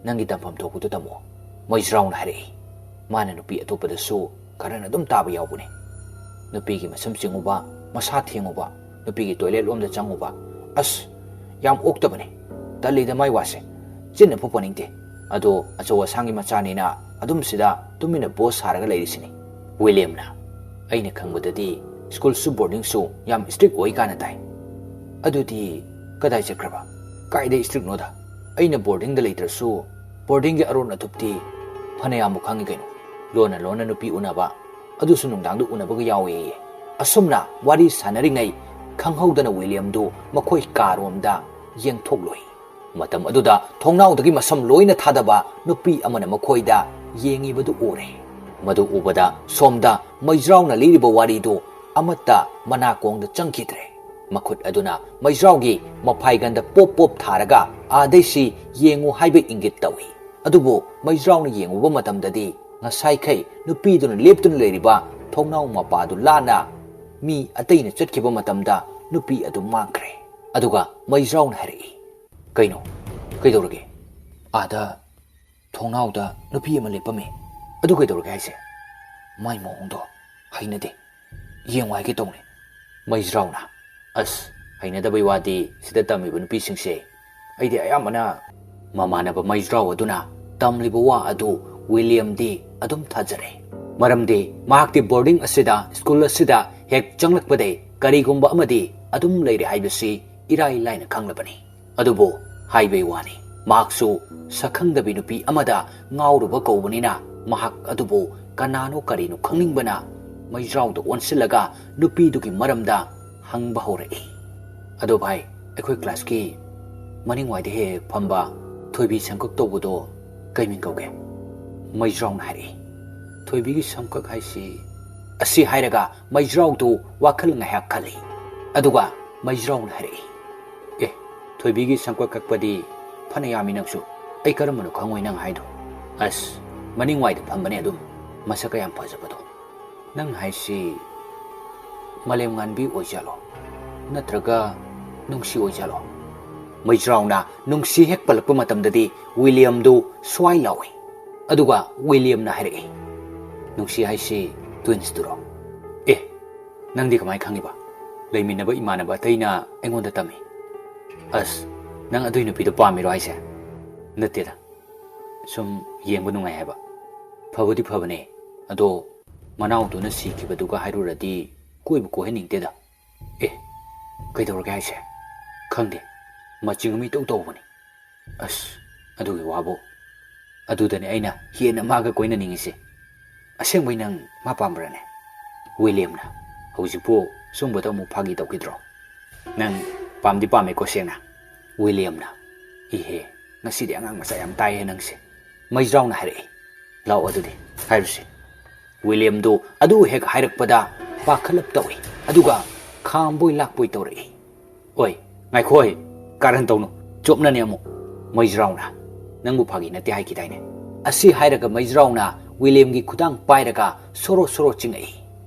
ꯅꯪꯒꯤ ꯇꯝꯐꯝ ꯊꯣꯛꯄꯗꯨ ꯇꯝꯃꯣ꯫ ꯃꯩꯖ꯭ꯔꯥꯎꯅ ꯍꯥꯏꯔꯛꯏ꯫ ꯃꯥꯅ ꯅꯨꯄꯤ ꯑꯇꯣꯞꯄꯗꯁꯨ ꯈꯔꯅ ꯑꯗꯨꯝ ꯇꯥꯕ ꯌꯥꯎꯕꯅꯤ꯫ ꯅꯨꯄꯤꯒꯤ ꯃꯁꯝ ꯆꯤꯡꯉꯨꯕ, ꯃꯁꯥ ꯊꯦꯡꯉꯨꯕ, ꯅꯨꯄꯤꯒꯤ ꯇꯣꯏꯂꯦꯠ ꯂꯣꯝꯗ ꯆꯪꯉꯨꯕ꯫ ꯑꯁ, ꯌꯥꯝ ꯑꯣꯛꯇꯕꯅꯤ꯫ ꯇꯜꯂꯤꯗ ꯃꯥꯏ ꯋꯥꯁꯦ꯫ ꯆꯤꯟꯅ ꯐꯥꯎ ꯄꯟꯅꯤꯡꯗꯦ꯫ ꯑꯗꯣ ꯑꯆꯧ ꯑꯁꯥꯡꯒꯤ ꯃꯆꯥꯅꯤꯅ ꯑꯗꯨꯝ ꯁꯤꯗ ꯇꯨꯃꯤꯟꯅ ꯕꯣꯁ ꯁꯥꯔꯒ ꯂꯩꯔꯤꯁꯤꯅꯤ꯫ ꯋꯤꯂꯤꯌꯝꯅ, ꯑꯩꯅ ꯈꯪꯕꯗꯗꯤ ꯁ꯭ꯀꯨꯜꯁꯨ ꯕꯣꯔꯗꯤꯡꯁꯨ ꯌꯥꯝ ꯏꯁꯇ꯭ꯔꯤꯛ ꯑꯣꯏ ꯀꯥꯟꯅ ꯇꯥꯏ꯫ ꯑꯗꯨꯗꯤ ꯀꯗꯥꯏ ꯆꯠꯈ꯭ꯔꯕ? ꯀꯥꯏꯗ ꯏꯁꯇ꯭ꯔꯤꯛꯅꯣꯗ? ꯑꯩꯅ ꯕꯣꯔꯗꯤꯡꯗ ꯂꯩꯇ꯭ꯔꯁꯨ ꯕꯣꯔꯗꯤꯡꯒꯤ ꯑꯔꯣꯟ ꯑꯊꯨꯞꯇꯤ ꯐꯅꯌꯥꯝꯕꯨ ꯈꯪꯉꯤ ꯀꯩꯅꯣ꯫ ꯂꯣꯟꯅ ꯅꯨꯄꯤ ꯎꯅꯕ, ꯑꯗꯨꯁꯨ ꯅꯨꯡꯗꯥꯡꯗ ꯎꯅꯕꯒ ꯌꯥꯎꯋꯦꯌꯦ꯫ ꯑꯁꯨꯝꯅ ꯋꯥꯔꯤ ꯁꯥꯟꯅꯔꯤꯉꯩ ꯈꯪꯍꯧꯗꯅ ꯋꯤꯂꯤꯌꯝꯗꯨ ꯃꯈꯣꯏ ꯀꯥꯔꯣꯝꯗ ꯌꯦꯡꯊꯣꯛꯂꯣꯏ꯫ ꯃꯇꯝ ꯑꯗꯨꯗ ꯊꯣꯡꯅꯥꯎꯗꯒꯤ ꯃꯁꯝ ꯂꯣꯏꯅ ꯊꯥꯗꯕ ꯅꯨꯄꯤ ꯑꯃꯅ ꯃꯈꯣꯏꯗ ꯌꯦꯡꯉꯤꯕꯗꯨ ꯎꯔꯦ꯫ ꯃꯗꯨ ꯎꯕꯗ ꯁꯣꯝꯗ ꯃꯩꯖ꯭ꯔꯥꯎꯅ ꯂꯤꯔꯤꯕ ꯋꯥꯔꯤꯗꯨ ꯑꯃꯠꯇ ꯃꯅꯥꯀꯣꯡꯗ ꯆꯪꯈꯤꯗ꯭ꯔꯦ꯫ ꯃꯈꯨꯠ ꯑꯗꯨꯅ ꯃꯩꯖ꯭ꯔꯥꯎꯒꯤ ꯃꯐꯥꯏꯒꯟꯗ ꯄꯣꯞ ꯊꯥꯔꯒ ꯑꯥꯗꯩꯁꯤ ꯌꯦꯡꯉꯨ ꯍꯥꯏꯕ ꯏꯪꯒꯤꯠ ꯇꯧꯏ꯫ ꯑꯗꯨꯕꯨ ꯃꯩꯖ꯭ꯔꯥꯎꯅ ꯌꯦꯡꯉꯨꯕ ꯃꯇꯝꯗꯗꯤ ꯉꯁꯥꯏꯈꯩ ꯅꯨꯄꯤꯗꯨꯅ ꯂꯦꯞꯇꯨꯅ ꯂꯩꯔꯤꯕ ꯊꯣꯡꯅꯥꯎ ꯃꯄꯥꯗꯨ ꯂꯥꯟꯅ ꯃꯤ ꯑꯇꯩꯅ ꯆꯠꯈꯤꯕ ꯃꯇꯝꯗ ꯅꯨꯄꯤ ꯑꯗꯨ ꯃꯥꯡꯈ꯭ꯔꯦ꯫ ꯑꯗꯨꯒ ꯃꯩꯖ꯭ꯔꯥꯎꯅ ꯍꯥꯏꯔꯛꯏ꯫ ꯀꯩꯅꯣ? ꯀꯩꯗꯧꯔꯒꯦ? ꯑꯥꯗ ꯊꯣꯡꯅꯥꯎꯗ ꯅꯨꯄꯤ ꯑꯃ ꯂꯦꯞꯄꯝꯃꯤ꯫ ꯑꯗꯨ ꯀꯩꯗꯧꯔꯒꯦ ꯍꯥꯏꯁꯦ? ꯃꯥꯏ ꯃꯑꯣꯡꯗꯣ ꯍꯩꯅꯗꯦ ꯌꯦꯡꯉꯨ ꯍꯥꯏꯒꯦ ꯇꯧꯅꯦ ꯃꯩꯖ꯭ꯔꯥꯎꯅ ꯑꯁ ꯍꯩꯅꯗꯕꯩ ꯋꯥꯗꯤ ꯁꯤꯗ ꯇꯝꯃꯤꯕ ꯅꯨꯄꯤꯁꯤꯡꯁꯦ ꯑꯩꯗꯤ ꯑꯌꯥꯝꯕꯅ ꯃꯃꯥꯟꯅꯕ ꯃꯩꯖ꯭ꯔꯥꯎ ꯑꯗꯨꯅ ꯇꯝꯂꯤꯕ ꯋꯥ ꯑꯗꯨ ꯋꯤꯂꯤꯌꯝꯗꯤ ꯑꯗꯨꯝ ꯊꯥꯖꯔꯦ ꯃꯔꯝꯗꯤ ꯃꯍꯥꯛꯇꯤ ꯕꯣꯔꯗꯤꯡ ꯑꯁꯤꯗ ꯁ꯭ꯀꯨꯜ ꯑꯁꯤꯗ ꯍꯦꯛ ꯆꯪꯂꯛꯄꯗꯩ ꯀꯔꯤꯒꯨꯝꯕ ꯑꯃꯗꯤ ꯑꯗꯨꯝ ꯂꯩꯔꯦ ꯍꯥꯏꯕꯁꯤ ꯏꯔꯥꯏ ꯂꯥꯏꯅ ꯈꯪꯂꯕꯅꯤ ꯑꯗꯨꯕꯨ ꯍꯥꯏꯕꯩ ꯋꯥꯅꯤ ꯃꯍꯥꯛꯁꯨ ꯁꯛꯈꯪꯗꯕꯤ ꯅꯨꯄꯤ ꯑꯃꯗ ꯉꯥꯎꯔꯨꯕ ꯀꯧꯕꯅꯤꯅ ꯃꯍꯥꯛ ꯑꯗꯨꯕꯨ ꯀꯅꯥꯅꯣ ꯀꯔꯤꯅꯣ ꯈꯪꯅꯤꯡꯕꯅ ꯃꯩꯖ꯭ꯔꯥꯎꯗ ꯑꯣꯟꯁꯤꯜꯂꯒ ꯅꯨꯄꯤꯗꯨꯒꯤ ꯃꯔꯝꯗ ꯍꯪꯕ ꯍꯧꯔꯛꯏ ꯑꯗꯣ ꯚꯥꯏ ꯑꯩꯈꯣꯏ ꯀ꯭ꯂꯥꯁꯀꯤ ꯃꯅꯤꯡꯋꯥꯏꯗ ꯍꯦꯛ ꯐꯝꯕ ꯊꯣꯏꯕꯤ ꯁꯝꯀꯛ ꯇꯧꯕꯗꯣ ꯀꯩ ꯃꯤꯡ ꯀꯧꯒꯦ ꯃꯩꯖ꯭ꯔꯥꯎꯅ ꯍꯥꯏꯔꯛꯏ ꯊꯣꯏꯕꯤꯒꯤ ꯁꯝꯀꯛ ꯍꯥꯏꯁꯤ ꯑꯁꯤ ꯍꯥꯏꯔꯒ ꯃꯩꯖ꯭ꯔꯥꯎꯗꯨ ꯋꯥꯈꯜ ꯉꯥꯏꯍꯥꯛ ꯈꯜꯂꯤ ꯑꯗꯨꯒ ꯃꯩꯖ꯭ꯔꯥꯎꯅ ꯍꯥꯏꯔꯛꯏ ꯑꯦ ꯊꯣꯏꯕꯤꯒꯤ ꯁꯝꯀꯛ ꯀꯛꯄꯗꯤ ꯐꯅ ꯌꯥꯝꯃꯤ ꯅꯪꯁꯨ ꯑꯩ ꯀꯔꯝꯕꯅꯣ ꯈꯪꯉꯣꯏ ꯅꯪ ꯍꯥꯏꯗꯣ ꯑꯁ ꯃꯅꯤꯡꯋꯥꯏꯗ ꯐꯝꯕꯅꯦ ꯑꯗꯨꯝ ꯃꯁꯛꯀ ꯌꯥꯝ ꯐꯖꯕꯗꯣ ꯅꯪ ꯍꯥꯏꯁꯤ ꯃꯥꯂꯦꯝ ꯉꯥꯟꯕꯤ ꯑꯣꯏꯖꯥꯠꯂꯣ ꯅꯠꯇ꯭ꯔꯒ ꯅꯨꯡꯁꯤ ꯑꯣꯏꯖꯥꯠꯂꯣ ꯃꯩꯖ꯭ꯔꯥꯎꯅ ꯅꯨꯡꯁꯤ ꯍꯦꯛ ꯄꯜꯂꯛꯄ ꯃꯇꯝꯗꯗꯤ ꯋꯤꯂꯤꯌꯝꯗꯨ ꯁ꯭ꯋꯥꯏ ꯂꯥꯎꯏ ꯑꯗꯨꯒ ꯋꯤꯂꯤꯌꯝꯅ ꯍꯥꯏꯔꯛꯏ ꯅꯨꯡꯁꯤ ꯍꯥꯏꯁꯤ ꯇ꯭ꯋꯤꯟꯁꯇꯨꯔꯣ ꯑꯦ ꯅꯪꯗꯤ ꯀꯃꯥꯏꯅ ꯈꯪꯉꯤꯕ ꯂꯩꯃꯤꯟꯅꯕ ꯏꯃꯥꯟꯅꯕ ꯑꯇꯩꯅ ꯑꯩꯉꯣꯟꯗ ꯇꯝꯃꯤ ꯑꯁ ꯅꯪ ꯑꯗꯨꯏ ꯅꯨꯄꯤꯗꯣ ꯄꯥꯝꯃꯤꯔꯣ ꯍꯥꯏꯁꯦ ꯅꯠꯇꯦꯗ ꯁꯨꯝ ꯌꯦꯡꯕ ꯅꯨꯡꯉꯥꯏ ꯍꯥꯏꯕ ꯐꯕꯨꯗꯤ ꯐꯕꯅꯦ ꯑꯗꯣ ꯃꯅꯥꯎꯗꯨꯅ ꯁꯤꯈꯤꯕꯗꯨꯒ ꯍꯥꯏꯔꯨꯔꯗꯤ ꯀꯣꯏꯕ ꯀꯣꯏꯍꯟꯅꯤꯡꯗꯦꯗ ꯑꯦ ꯀꯩꯗꯧꯔꯒꯦ ꯍꯥꯏꯁꯦ ꯈꯪꯗꯦ ꯃꯆꯤꯡ ꯑꯃ ꯏꯇꯧ ꯇꯧꯕꯅꯤ ꯑꯁ ꯑꯗꯨꯒꯤ ꯋꯥꯕꯨ ꯑꯗꯨꯗꯅꯦ ꯑꯩꯅ ꯍꯦꯟꯅ ꯃꯥꯒ ꯀꯣꯏꯅꯅꯤꯡꯉꯤꯁꯦ ꯑꯁꯦꯡꯕꯩ ꯅꯪ ꯃꯥ ꯄꯥꯝꯕ꯭ꯔꯅꯦ ꯋꯤꯂꯤꯌꯝꯅ ꯍꯧꯖꯤꯛꯄꯨ ꯁꯨꯝꯕꯗ ꯑꯃꯨꯛ ꯐꯥꯒꯤ ꯇꯧꯈꯤꯗ꯭ꯔꯣ ꯅꯪ ꯄꯥꯝꯗꯤ ꯄꯥꯝꯃꯦꯀꯣ ꯁꯦꯡꯅ ꯋꯤꯂꯤꯌꯝꯅ ꯏꯍꯦ ꯉꯁꯤꯗꯤ ꯑꯉꯥꯡ ꯃꯆꯥ ꯌꯥꯝ ꯇꯥꯏꯌꯦ ꯅꯪꯁꯦ ꯃꯩꯖ꯭ꯔꯥꯎꯅ ꯍꯥꯏꯔꯛꯏ ꯂꯥꯛꯑꯣ ꯑꯗꯨꯗꯤ ꯍꯥꯏꯔꯨꯁꯤ ꯋꯤꯂꯤꯌꯝꯗꯨ ꯑꯗꯨ ꯍꯦꯛ ꯍꯥꯏꯔꯛꯄꯗ ꯄꯥꯈꯠꯂꯞ ꯇꯧꯏ ꯑꯗꯨꯒ ꯈꯥꯝꯕꯣꯏ ꯂꯥꯛꯄꯣꯏ ꯇꯧꯔꯛꯏ ꯑꯣꯏ ꯉꯥꯏꯈꯣꯏ ꯀꯥꯔꯟ ꯇꯧꯅꯨ ꯆꯣꯞꯅꯅꯦ ꯑꯃꯨꯛ ꯃꯩꯖ꯭ꯔꯥꯎꯅ ꯅꯪꯕꯨ ꯐꯥꯒꯤ ꯅꯠꯇꯦ ꯍꯥꯏꯈꯤꯗꯥꯏꯅꯦ ꯑꯁꯤ ꯍꯥꯏꯔꯒ ꯃꯩꯖ꯭ꯔꯥꯎꯅ ꯋꯤꯂꯤꯌꯝꯒꯤ ꯈꯨꯗꯥꯡ ꯄꯥꯏꯔꯒ ꯁꯣꯔꯣ ꯁꯣꯔꯣ ꯆꯤꯡꯉꯛꯏ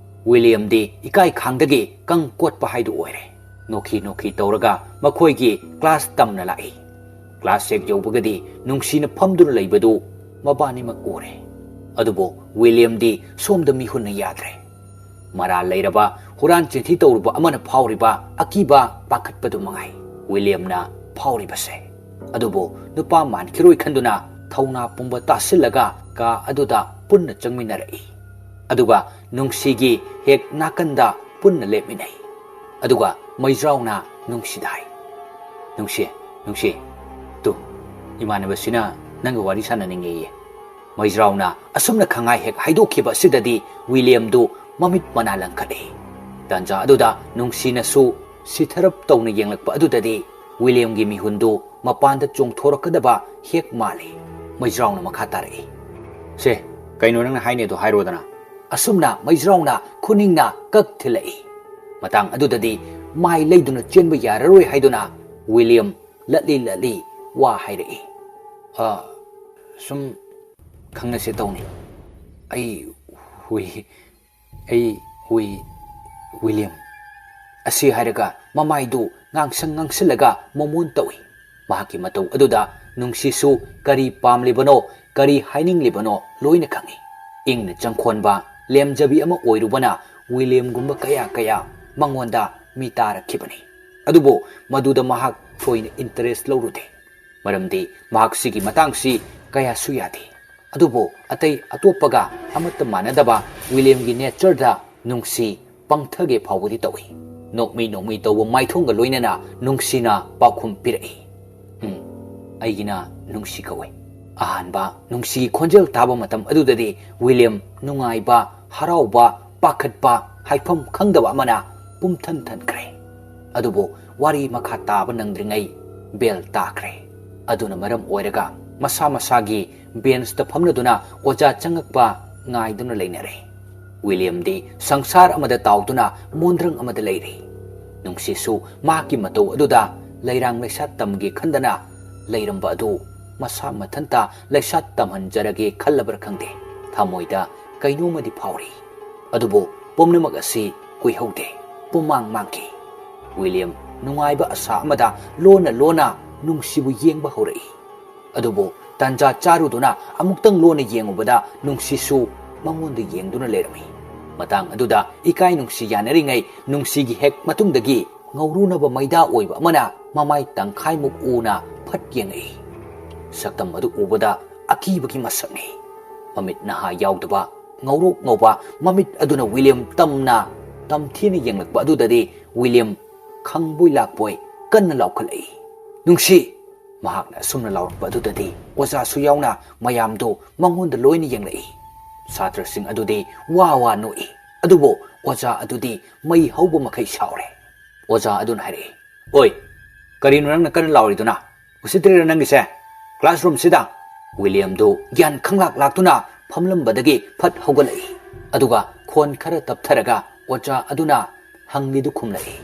ꯋꯤꯂꯤꯌꯝꯗꯤ ꯏꯀꯥꯏ ꯈꯥꯡꯗꯒꯤ ꯀꯪ ꯀꯣꯠꯄ ꯍꯥꯏꯗꯨ ꯑꯣꯏꯔꯦ ꯅꯣꯛꯈꯤ ꯅꯣꯛꯈꯤ ꯇꯧꯔꯒ ꯃꯈꯣꯏꯒꯤ ꯀ꯭ꯂꯥꯁ ꯇꯝꯅ ꯂꯥꯛꯏ ꯀ꯭ꯂꯥꯁ ꯍꯦꯛ ꯌꯧꯕꯒꯗꯤ ꯅꯨꯡꯁꯤꯅ ꯐꯝꯗꯨꯅ ꯂꯩꯕꯗꯨ ꯃꯕꯥꯅꯤꯃꯛ ꯎꯔꯦ ꯑꯗꯨꯕꯨ ꯋꯤꯂꯤꯌꯝꯗꯤ ꯁꯣꯝꯗ ꯃꯤꯍꯨꯟꯅ ꯌꯥꯗ꯭ꯔꯦ ꯃꯔꯥꯜ ꯂꯩꯔꯕ ꯍꯨꯔꯥꯟ ꯆꯤꯟꯊꯤ ꯇꯧꯔꯨꯕ ꯑꯃꯅ ꯐꯥꯎꯔꯤꯕ ꯑꯀꯤꯕ ꯄꯥꯈꯠꯄꯗꯨ ꯃꯉꯥꯏ ꯋꯤꯂꯤꯌꯝꯅ ꯐꯥꯎꯔꯤꯕꯁꯦ ꯑꯗꯨꯕꯨ ꯅꯨꯄꯥ ꯃꯥꯟꯈꯤꯔꯣꯏ ꯈꯟꯗꯨꯅ ꯊꯧꯅꯥ ꯄꯨꯝꯕ ꯇꯥꯁꯤꯜꯂꯒ ꯀꯥ ꯑꯗꯨꯗ ꯄꯨꯟꯅ ꯆꯪꯃꯤꯟꯅꯔꯛꯏ ꯑꯗꯨꯒ ꯅꯨꯡꯁꯤꯒꯤ ꯍꯦꯛ ꯅꯥꯀꯟꯗ ꯄꯨꯟꯅ ꯂꯦꯞꯃꯤꯟꯅꯩ ꯑꯗꯨꯒ ꯃꯩꯖ꯭ꯔꯥꯎꯅ ꯅꯨꯡꯁꯤꯗ ꯍꯥꯏ ꯅꯨꯡꯁꯤ ꯇꯨ ꯏꯃꯥꯟꯅꯕꯁꯤꯅ ꯅꯪꯒ ꯋꯥꯔꯤ ꯁꯥꯟꯅꯅꯤꯡꯉꯦꯌꯦ ꯃꯩꯖ꯭ꯔꯥꯎꯅ ꯑꯁꯨꯝꯅ ꯈꯪꯉꯥꯏ ꯍꯦꯛ ꯍꯥꯏꯗꯣꯛꯈꯤꯕ ꯑꯁꯤꯗꯗꯤ ꯋꯤꯂꯤꯌꯝꯗꯨ ꯃꯃꯤꯠ ꯃꯅꯥ ꯂꯪꯈꯠꯂꯤ ꯇꯥꯟꯖꯥ ꯑꯗꯨꯗ ꯅꯨꯡꯁꯤꯅꯁꯨ ꯁꯤꯊꯔꯞ ꯇꯧꯅ ꯌꯦꯡꯂꯛꯄ ꯑꯗꯨꯗꯗꯤ ꯋꯤꯂꯤꯌꯝꯒꯤ ꯃꯤꯍꯨꯟꯗꯨ ꯃꯄꯥꯟꯗ ꯆꯣꯡꯊꯣꯔꯛꯀꯗꯕ ꯍꯦꯛ ꯃꯥꯜꯂꯤ ꯃꯩꯖ꯭ꯔꯥꯎꯅ ꯃꯈꯥ ꯇꯥꯔꯛꯏ ꯁꯦ ꯀꯩꯅꯣ ꯅꯪꯅ ꯍꯥꯏꯅꯦꯗꯣ ꯍꯥꯏꯔꯣꯗꯅ ꯑꯁꯨꯝꯅ ꯃꯩꯖ꯭ꯔꯥꯎꯅ ꯈꯨꯅꯤꯡꯅ ꯀꯛ ꯊꯤꯜꯂꯛꯏ ꯃꯇꯥꯡ ꯑꯗꯨꯗꯗꯤ ꯃꯥꯏ ꯂꯩꯗꯨꯅ ꯆꯦꯟꯕ ꯌꯥꯔꯔꯣꯏ ꯍꯥꯏꯗꯨꯅ ꯋꯤꯂꯤꯌꯝ ꯂꯠꯂꯤ ꯋꯥ ꯍꯥꯏꯔꯛꯏ ꯁꯨꯝ ꯈꯪꯅꯁꯦ ꯇꯧꯅꯤ ꯑꯩ ꯋꯤꯂꯤꯌꯝ ꯑꯁꯤ ꯍꯥꯏꯔꯒ ꯃꯃꯥꯏꯗꯨ ꯉꯥꯡꯁꯤꯜꯂꯒ ꯃꯃꯣꯟ ꯇꯧꯏ ꯃꯍꯥꯛꯀꯤ ꯃꯇꯧ ꯑꯗꯨꯗ ꯅꯨꯡꯁꯤꯁꯨ ꯀꯔꯤ ꯄꯥꯝꯂꯤꯕꯅꯣ ꯀꯔꯤ ꯍꯥꯏꯅꯤꯡꯂꯤꯕꯅꯣ ꯂꯣꯏꯅ ꯈꯪꯏ ꯏꯪꯅ ꯆꯪꯈꯣꯟꯕ ꯂꯦꯝꯖꯕꯤ ꯑꯃ ꯑꯣꯏꯔꯨꯕꯅ ꯋꯤꯂꯤꯌꯝꯒꯨꯝꯕ ꯀꯌꯥ ꯃꯉꯣꯟꯗ ꯃꯤ ꯇꯥꯔꯛꯈꯤꯕꯅꯤ ꯑꯗꯨꯕꯨ ꯃꯗꯨꯗ ꯃꯍꯥꯛ ꯊꯣꯏꯅ ꯏꯟꯇꯔꯦꯁ ꯂꯧꯔꯨꯗꯦ ꯃꯔꯝꯗꯤ ꯃꯍꯥꯛ ꯁꯤꯒꯤ ꯃꯇꯥꯡꯁꯤ ꯀꯌꯥꯁꯨ ꯌꯥꯗꯦ ꯑꯗꯨꯕꯨ ꯑꯇꯩ ꯑꯇꯣꯞꯄꯒ ꯑꯃꯠꯇ ꯃꯥꯟꯅꯗꯕ ꯋꯤꯂꯤꯌꯝꯒꯤ ꯅꯦꯆꯔꯗ ꯅꯨꯡꯁꯤ ꯄꯪꯊꯒꯦ ꯐꯥꯎꯕꯗꯤ ꯇꯧꯏ ꯅꯣꯛꯃꯤ ꯇꯧꯕ ꯃꯥꯏꯊꯣꯡꯒ ꯂꯣꯏꯅꯅ ꯅꯨꯡꯁꯤꯅ ꯄꯥꯎꯈꯨꯝ ꯄꯤꯔꯛꯏ ꯑꯩꯒꯤꯅ ꯅꯨꯡꯁꯤ ꯀꯧꯏ ꯑꯍꯥꯟꯕ ꯅꯨꯡꯁꯤꯒꯤ ꯈꯣꯟꯖꯦꯜ ꯇꯥꯕ ꯃꯇꯝ ꯑꯗꯨꯗꯗꯤ ꯋꯤꯂꯤꯌꯝ ꯅꯨꯡꯉꯥꯏꯕ ꯍꯔꯥꯎꯕ ꯄꯥꯈꯠꯄ ꯍꯥꯏꯐꯝ ꯈꯪꯗꯕ ꯑꯃꯅ ꯄꯨꯝꯊꯟ ꯊꯟꯈ꯭ꯔꯦ ꯑꯗꯨꯕꯨ ꯋꯥꯔꯤ ꯃꯈꯥ ꯇꯥꯕ ꯅꯪꯗ꯭ꯔꯤꯉꯩ ꯕꯦꯜ ꯇꯥꯈ꯭ꯔꯦ ꯑꯗꯨꯅ ꯃꯔꯝ ꯑꯣꯏꯔꯒ ꯃꯁꯥ ꯃꯁꯥꯒꯤ ꯕꯦꯟꯁꯇ ꯐꯝꯂꯗꯨꯅ ꯑꯣꯖꯥ ꯆꯪꯉꯛꯄ ꯉꯥꯏꯗꯨꯅ ꯂꯩꯅꯔꯦ ꯋꯤꯂꯤꯌꯝꯗꯤ ꯁꯪꯁꯥꯔ ꯑꯃꯗ ꯇꯥꯎꯗꯨꯅ ꯃꯣꯟꯗ꯭ꯔꯪ ꯑꯃꯗ ꯂꯩꯔꯤ ꯅꯨꯡꯁꯤꯁꯨ ꯃꯍꯥꯛꯀꯤ ꯃꯇꯧ ꯑꯗꯨꯗ ꯂꯩꯔꯥꯡ ꯂꯩꯁꯥꯠ ꯇꯝꯒꯦ ꯈꯟꯗꯅ ꯂꯩꯔꯝꯕ ꯑꯗꯨ ꯃꯁꯥ ꯃꯊꯟꯇ ꯂꯩꯁꯥꯠ ꯇꯝꯍꯟꯖꯔꯒꯦ ꯈꯜꯂꯕ꯭ꯔꯥ ꯈꯪꯗꯦ ꯊꯃꯣꯏꯗ ꯀꯩꯅꯣꯃꯗꯤ ꯐꯥꯎꯔꯤ ꯑꯗꯨꯕꯨ ꯄꯨꯝꯅꯃꯛ ꯑꯁꯤ ꯀꯨꯏꯍꯧꯗꯦ ꯄꯨꯝꯃꯥꯡ ꯃꯥꯡꯈꯤ ꯋꯤꯂꯤꯌꯝ ꯅꯨꯡꯉꯥꯏꯕ ꯑꯁꯥ ꯑꯃꯗ ꯂꯣꯟꯅ ꯅꯨꯡꯁꯤꯕꯨ ꯌꯦꯡꯕ ꯍꯧꯔꯛꯏ ꯑꯗꯨꯕꯨ ꯇꯥꯟꯖꯥ ꯆꯥꯔꯨꯗꯨꯅ ꯑꯃꯨꯛꯇꯪ ꯂꯣꯟꯅ ꯌꯦꯡꯉꯨꯕꯗ ꯅꯨꯡꯁꯤꯁꯨ ꯃꯉꯣꯟꯗ ꯌꯦꯡꯗꯨꯅ ꯂꯩꯔꯝꯃꯤ Matang aduda ikai nungsi yanari nungsi gi hek matungdagi ngaurunaba maida oiba amana mamai tangkhai muk una phat yengai saktam adu ubada akibagi masakni mamit naha yaudaba ngaurok ngauba mamit aduna William tamna tamthini yenglakba adudadi William khangboi lakboi kanna laukhalai nungsi mahakna sumna laukba adudadi oza su yauna mayamdo mangonda loina yenglai Satra sing adudi wa noi adubo oza adudi mai hauba makai saure oza adun hari oi karino nang kan lauri duna usitri nang gise classroom sida William do gyan khanglak laktuna phamlam badagi phat hogalai aduga khon khara taptharaga oza aduna hangni du khumlai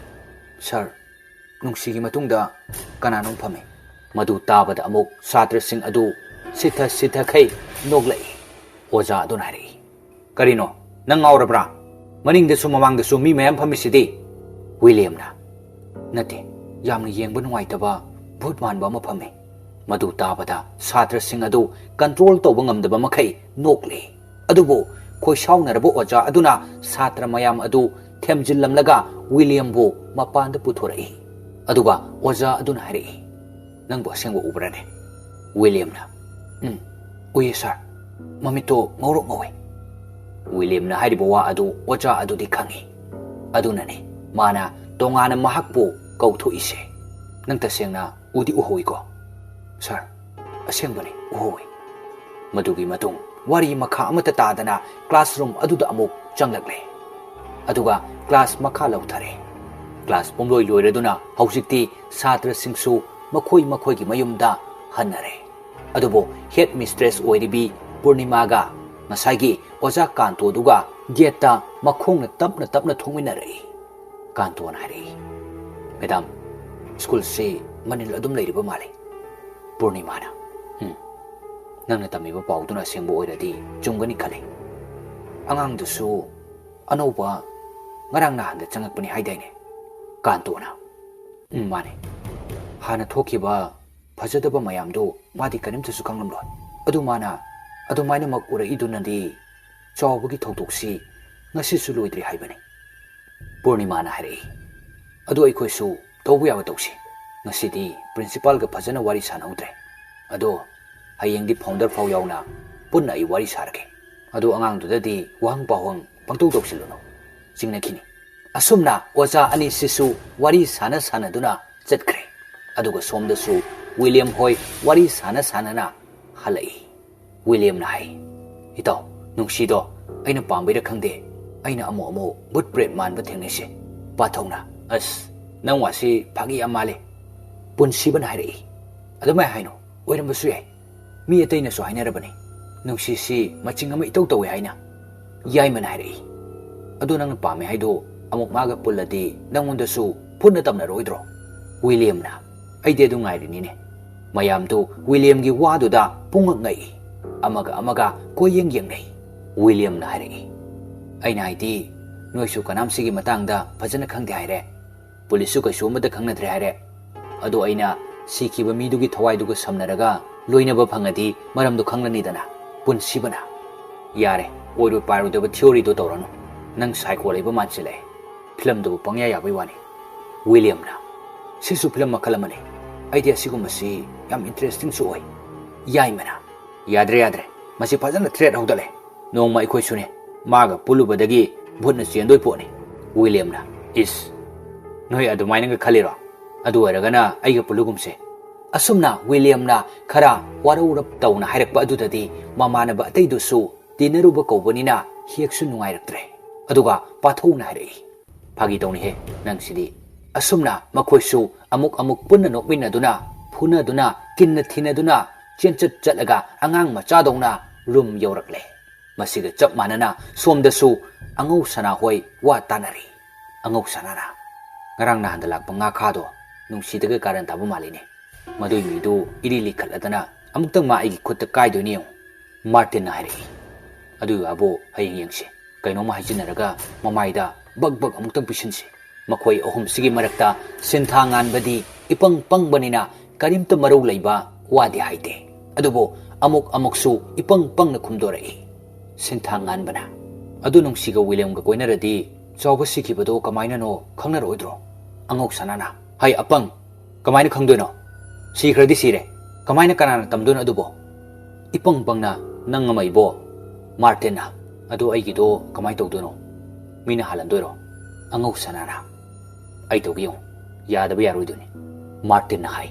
sir nungsi gi matungda kana nong phame madu tabada amuk satra sing adu sitha khai noglai oza adun hari karino nang aurabra maning de su mamang de su mi mayam phamisidi William na nate yamni yengba nuai taba bhutman ba ma phame madu tabada satra sing adu control to bangam da ba makai nokle adubo khoi shauna rabo oja aduna satra mayam adu themjil lamlaga William bo mapan da puthorai aduga oja adun hari nang bo sengbo ubrane William na uye sir mamito ngorok ngawai William na haribo wa adu oja adu di khangi adunane mana tongana mahakpo kautho ise nang tasengna udi uhoi ko sir asengbani uhoi madugi matung wari makha amata tadana classroom aduda amuk changlakle aduga class makha lauthare class pomloi loireduna hausikti satra singsu makhoi gi mayumda hanare adubo head mistress oiribi Purnimaga Masagi oja kanto duga geta makhong na tapna thongminare kanto na hari madam school se manil adum leiriba male Purnima na nang natamiba pauduna sengbo oiradi chungani khale angang dusu anoba ngarang na handa changakpani haidaine kanto na mane hana thokiba phajadaba mayamdo madi kanimta su kanglamlo adumana adumaina mak ura idunandi chawbagi thokdoksi ngasi su loidri haibani Purnima na hari adu ai khoisu tobu yawa toksi ngasi di principal ga phajana wari sanautre ado hayeng di founder phau yauna punna I wari sarake adu angang du dadi wang pawang pangtau toksilono jingna khini asumna oza ani sisu wari sana duna chatkre aduga somda su William hoi wari sana na halai William na hai ito nungsido aina pambira khangde aina amo but bread man ba thengnese pathongna as nang wasi phagi amale punsi ban hai adumai haino oiram basu yai mi ataina so haina rabani nungsi si maching ama itau tawi haina yai man hai adu nang pame haido amuk maga puladi nangunda su punna tamna roidro William na aide du ngai ri ne mayam tu William gi wadu da pungak ngai amaga koyeng nei William na hari aina haiti noisu kanam sigi matangda phajana khangde haire polisu ka somada khangna thre haire ado aina sikiba midugi thawai duga samnaraga loina ba phangadi maram du khanglani dana punsibana yare oiru paru de theory do torano nang psycho leba manchile film do pangya ya bai wani William na sisu film makalamane idea sigumasi yam interesting so oi yai mana yadre masi fazana threat hogdale nongma ikoi sune maga pulubadagi bhutna chendoi poni William na is noi adu mainanga khaliro adu aragana aiga pulugumse asumna William na khara warurap tawna hairakpa adudadi mamana ba atei dusu tinaruba kobonina hieksu nungairaktre aduga pathona hairei phagi tawni he nangsidi asumna makhoisu amuk punna nokmina duna phuna duna kinna thina duna chenchat chalaga angang machadongna room yorakle masiga chap manana somdasu angau sana hoi wa tanari angau sanana ngarang na handalak panga khado nungsidaga karan tabu maline madoi midu iri likhaladana amuktang ma igi khutta kaidoni Martin na hari adu abo hayeng yengse kaino ma hajinaraga mamaida bag amuktang pisinse makhoi ahum sigi marakta sinthangan badi ipang banina karimta marau leiba wadi haite adubo amuk su ipang na khumdorai sinthangan bana ꯑꯗꯨ ꯅꯨꯡꯁꯤꯒ ꯋꯤꯂꯤꯌꯝꯒ ꯀꯣꯏꯅꯔꯗꯤ ꯆꯥꯎꯕ ꯁꯤꯈꯤꯕꯗꯣ ꯀꯃꯥꯏꯅꯅꯣ ꯈꯪꯅꯔꯣꯏꯗ꯭ꯔꯣ? ꯑꯉꯧ ꯁꯅꯥꯅ ꯍꯩ ꯑꯄꯪ ꯀꯃꯥꯏꯅ ꯈꯪꯗꯣꯏꯅꯣ? ꯁꯤꯈ꯭ꯔꯗꯤ ꯁꯤꯔꯦ ꯀꯃꯥꯏꯅ ꯀꯅꯥꯅ ꯇꯝꯗꯣꯏꯅꯣ ꯑꯗꯨꯕꯣ? ꯏꯄꯪ ꯄꯪꯅ ꯅꯪ ꯑꯃ ꯏꯕꯣ ꯃꯥꯔꯇꯤꯟꯅ ꯑꯗꯨ ꯑꯩꯒꯤꯗꯣ ꯀꯃꯥꯏꯅ ꯇꯧꯗꯣꯏꯅꯣ? ꯃꯤꯅ ꯍꯥꯜꯍꯟꯗꯣꯏꯔꯣ? ꯑꯉꯧ ꯁꯅꯥꯅ ꯑꯩ ꯇꯧꯒꯦ ꯌꯦꯡꯉꯨ ꯌꯥꯗꯕ ꯌꯥꯔꯣꯏꯗꯣꯏꯅꯤ ꯃꯥꯔꯇꯤꯟꯅ ꯍꯥꯏ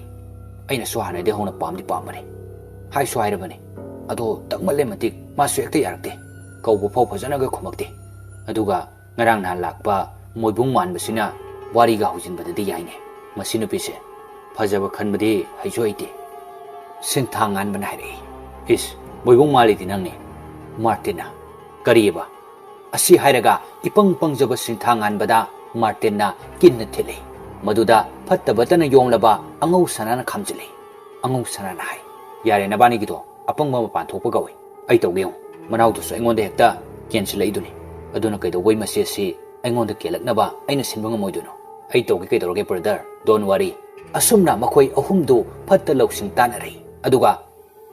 ꯑꯩꯅꯁꯨ ꯍꯥꯟꯅꯗꯤ ꯍꯧꯅ ꯄꯥꯝꯗꯤ ꯄꯥꯝꯕꯅꯤ ꯍꯥꯏꯁꯨ ꯍꯥꯏꯔꯕꯅꯤ ꯑꯗꯣ ꯇꯛꯃꯜꯂꯦ ꯃꯇꯤꯛ ꯃꯥꯁꯨ ꯍꯦꯛꯇ ꯌꯥꯔꯛꯇꯦ ꯀꯧꯕ ꯐꯥꯎ ꯐꯖꯅꯒ ꯈꯨꯝꯃꯛꯇꯦ ꯑꯗꯨꯒ ꯉꯔꯥꯡ ꯅꯍꯥꯟ ꯂꯥꯛꯄ ꯃꯣꯏꯕꯨꯡ ꯃꯥꯟꯕꯁꯤꯅ ꯋꯥꯔꯤꯒ ꯍꯧꯖꯤꯟꯕꯗꯗꯤ ꯌꯥꯏꯅꯦ ꯃꯁꯤ ꯅꯨꯄꯤꯁꯦ ꯐꯖꯕ ꯈꯟꯕꯗꯤ ꯍꯩꯁꯨ ꯍꯩꯇꯦ ꯁꯤꯟꯊꯥꯡ ꯉꯥꯟꯕꯅ ꯍꯥꯏꯔꯛꯏ ꯏꯁ ꯃꯣꯏꯕꯨꯡ ꯃꯥꯜꯂꯤꯗꯤ ꯅꯪꯅꯦ ꯃꯥꯔꯇꯤꯟꯅ ꯀꯔꯤꯑꯕ ꯑꯁꯤ ꯍꯥꯏꯔꯒ ꯏꯄꯪ ꯄꯪꯖꯕ ꯁꯤꯟꯊꯥꯡ ꯉꯥꯟꯕꯗ ꯃꯥꯔꯇꯤꯟꯅ ꯀꯤꯟꯅ ꯊꯤꯜꯂꯤ ꯃꯗꯨꯗ ꯐꯠꯇꯕꯇꯅ ꯌꯣꯡꯂꯕ ꯑꯉꯧ ꯁꯅꯥꯅ ꯈꯥꯝꯖꯤꯜꯂꯤ ꯑꯉꯧ ꯁꯅꯥꯅ ꯍꯥꯏ ꯌꯥꯔꯦ ꯅꯕꯥꯅꯤꯒꯤꯗꯣ ꯑꯄꯪꯕ ꯃꯄꯥꯟ ꯊꯣꯛꯄ ꯀꯧꯏ ꯑꯩ ꯇꯧꯒꯦ ꯌꯦꯡꯉꯨ ꯃꯅꯥꯎꯗꯨꯁꯨ ꯑꯩꯉꯣꯟꯗ ꯍꯦꯛꯇ ꯀꯦꯟꯁꯤꯜꯂꯛꯏꯗꯨꯅꯤ ꯑꯗꯨꯅ ꯀꯩꯗꯧꯕꯩ ꯃꯆꯦꯁꯤ ꯑꯩꯉꯣꯟꯗ ꯀꯦꯜꯂꯛꯅꯕ ꯑꯩꯅ ꯁꯤꯟꯕ ꯉꯝꯃꯣꯏꯗꯣꯏꯅꯣ ꯑꯩ ꯇꯧꯒꯦ ꯀꯩꯗꯧꯔꯒꯦ ꯕ꯭ꯔꯗꯔ ꯗꯣꯟ ꯋꯥꯔꯤ ꯑꯁꯨꯝꯅ ꯃꯈꯣꯏ ꯑꯍꯨꯝꯗꯨ ꯐꯠꯇ ꯂꯧꯁꯤꯡ ꯇꯥꯟꯅꯔꯤ ꯑꯗꯨꯒ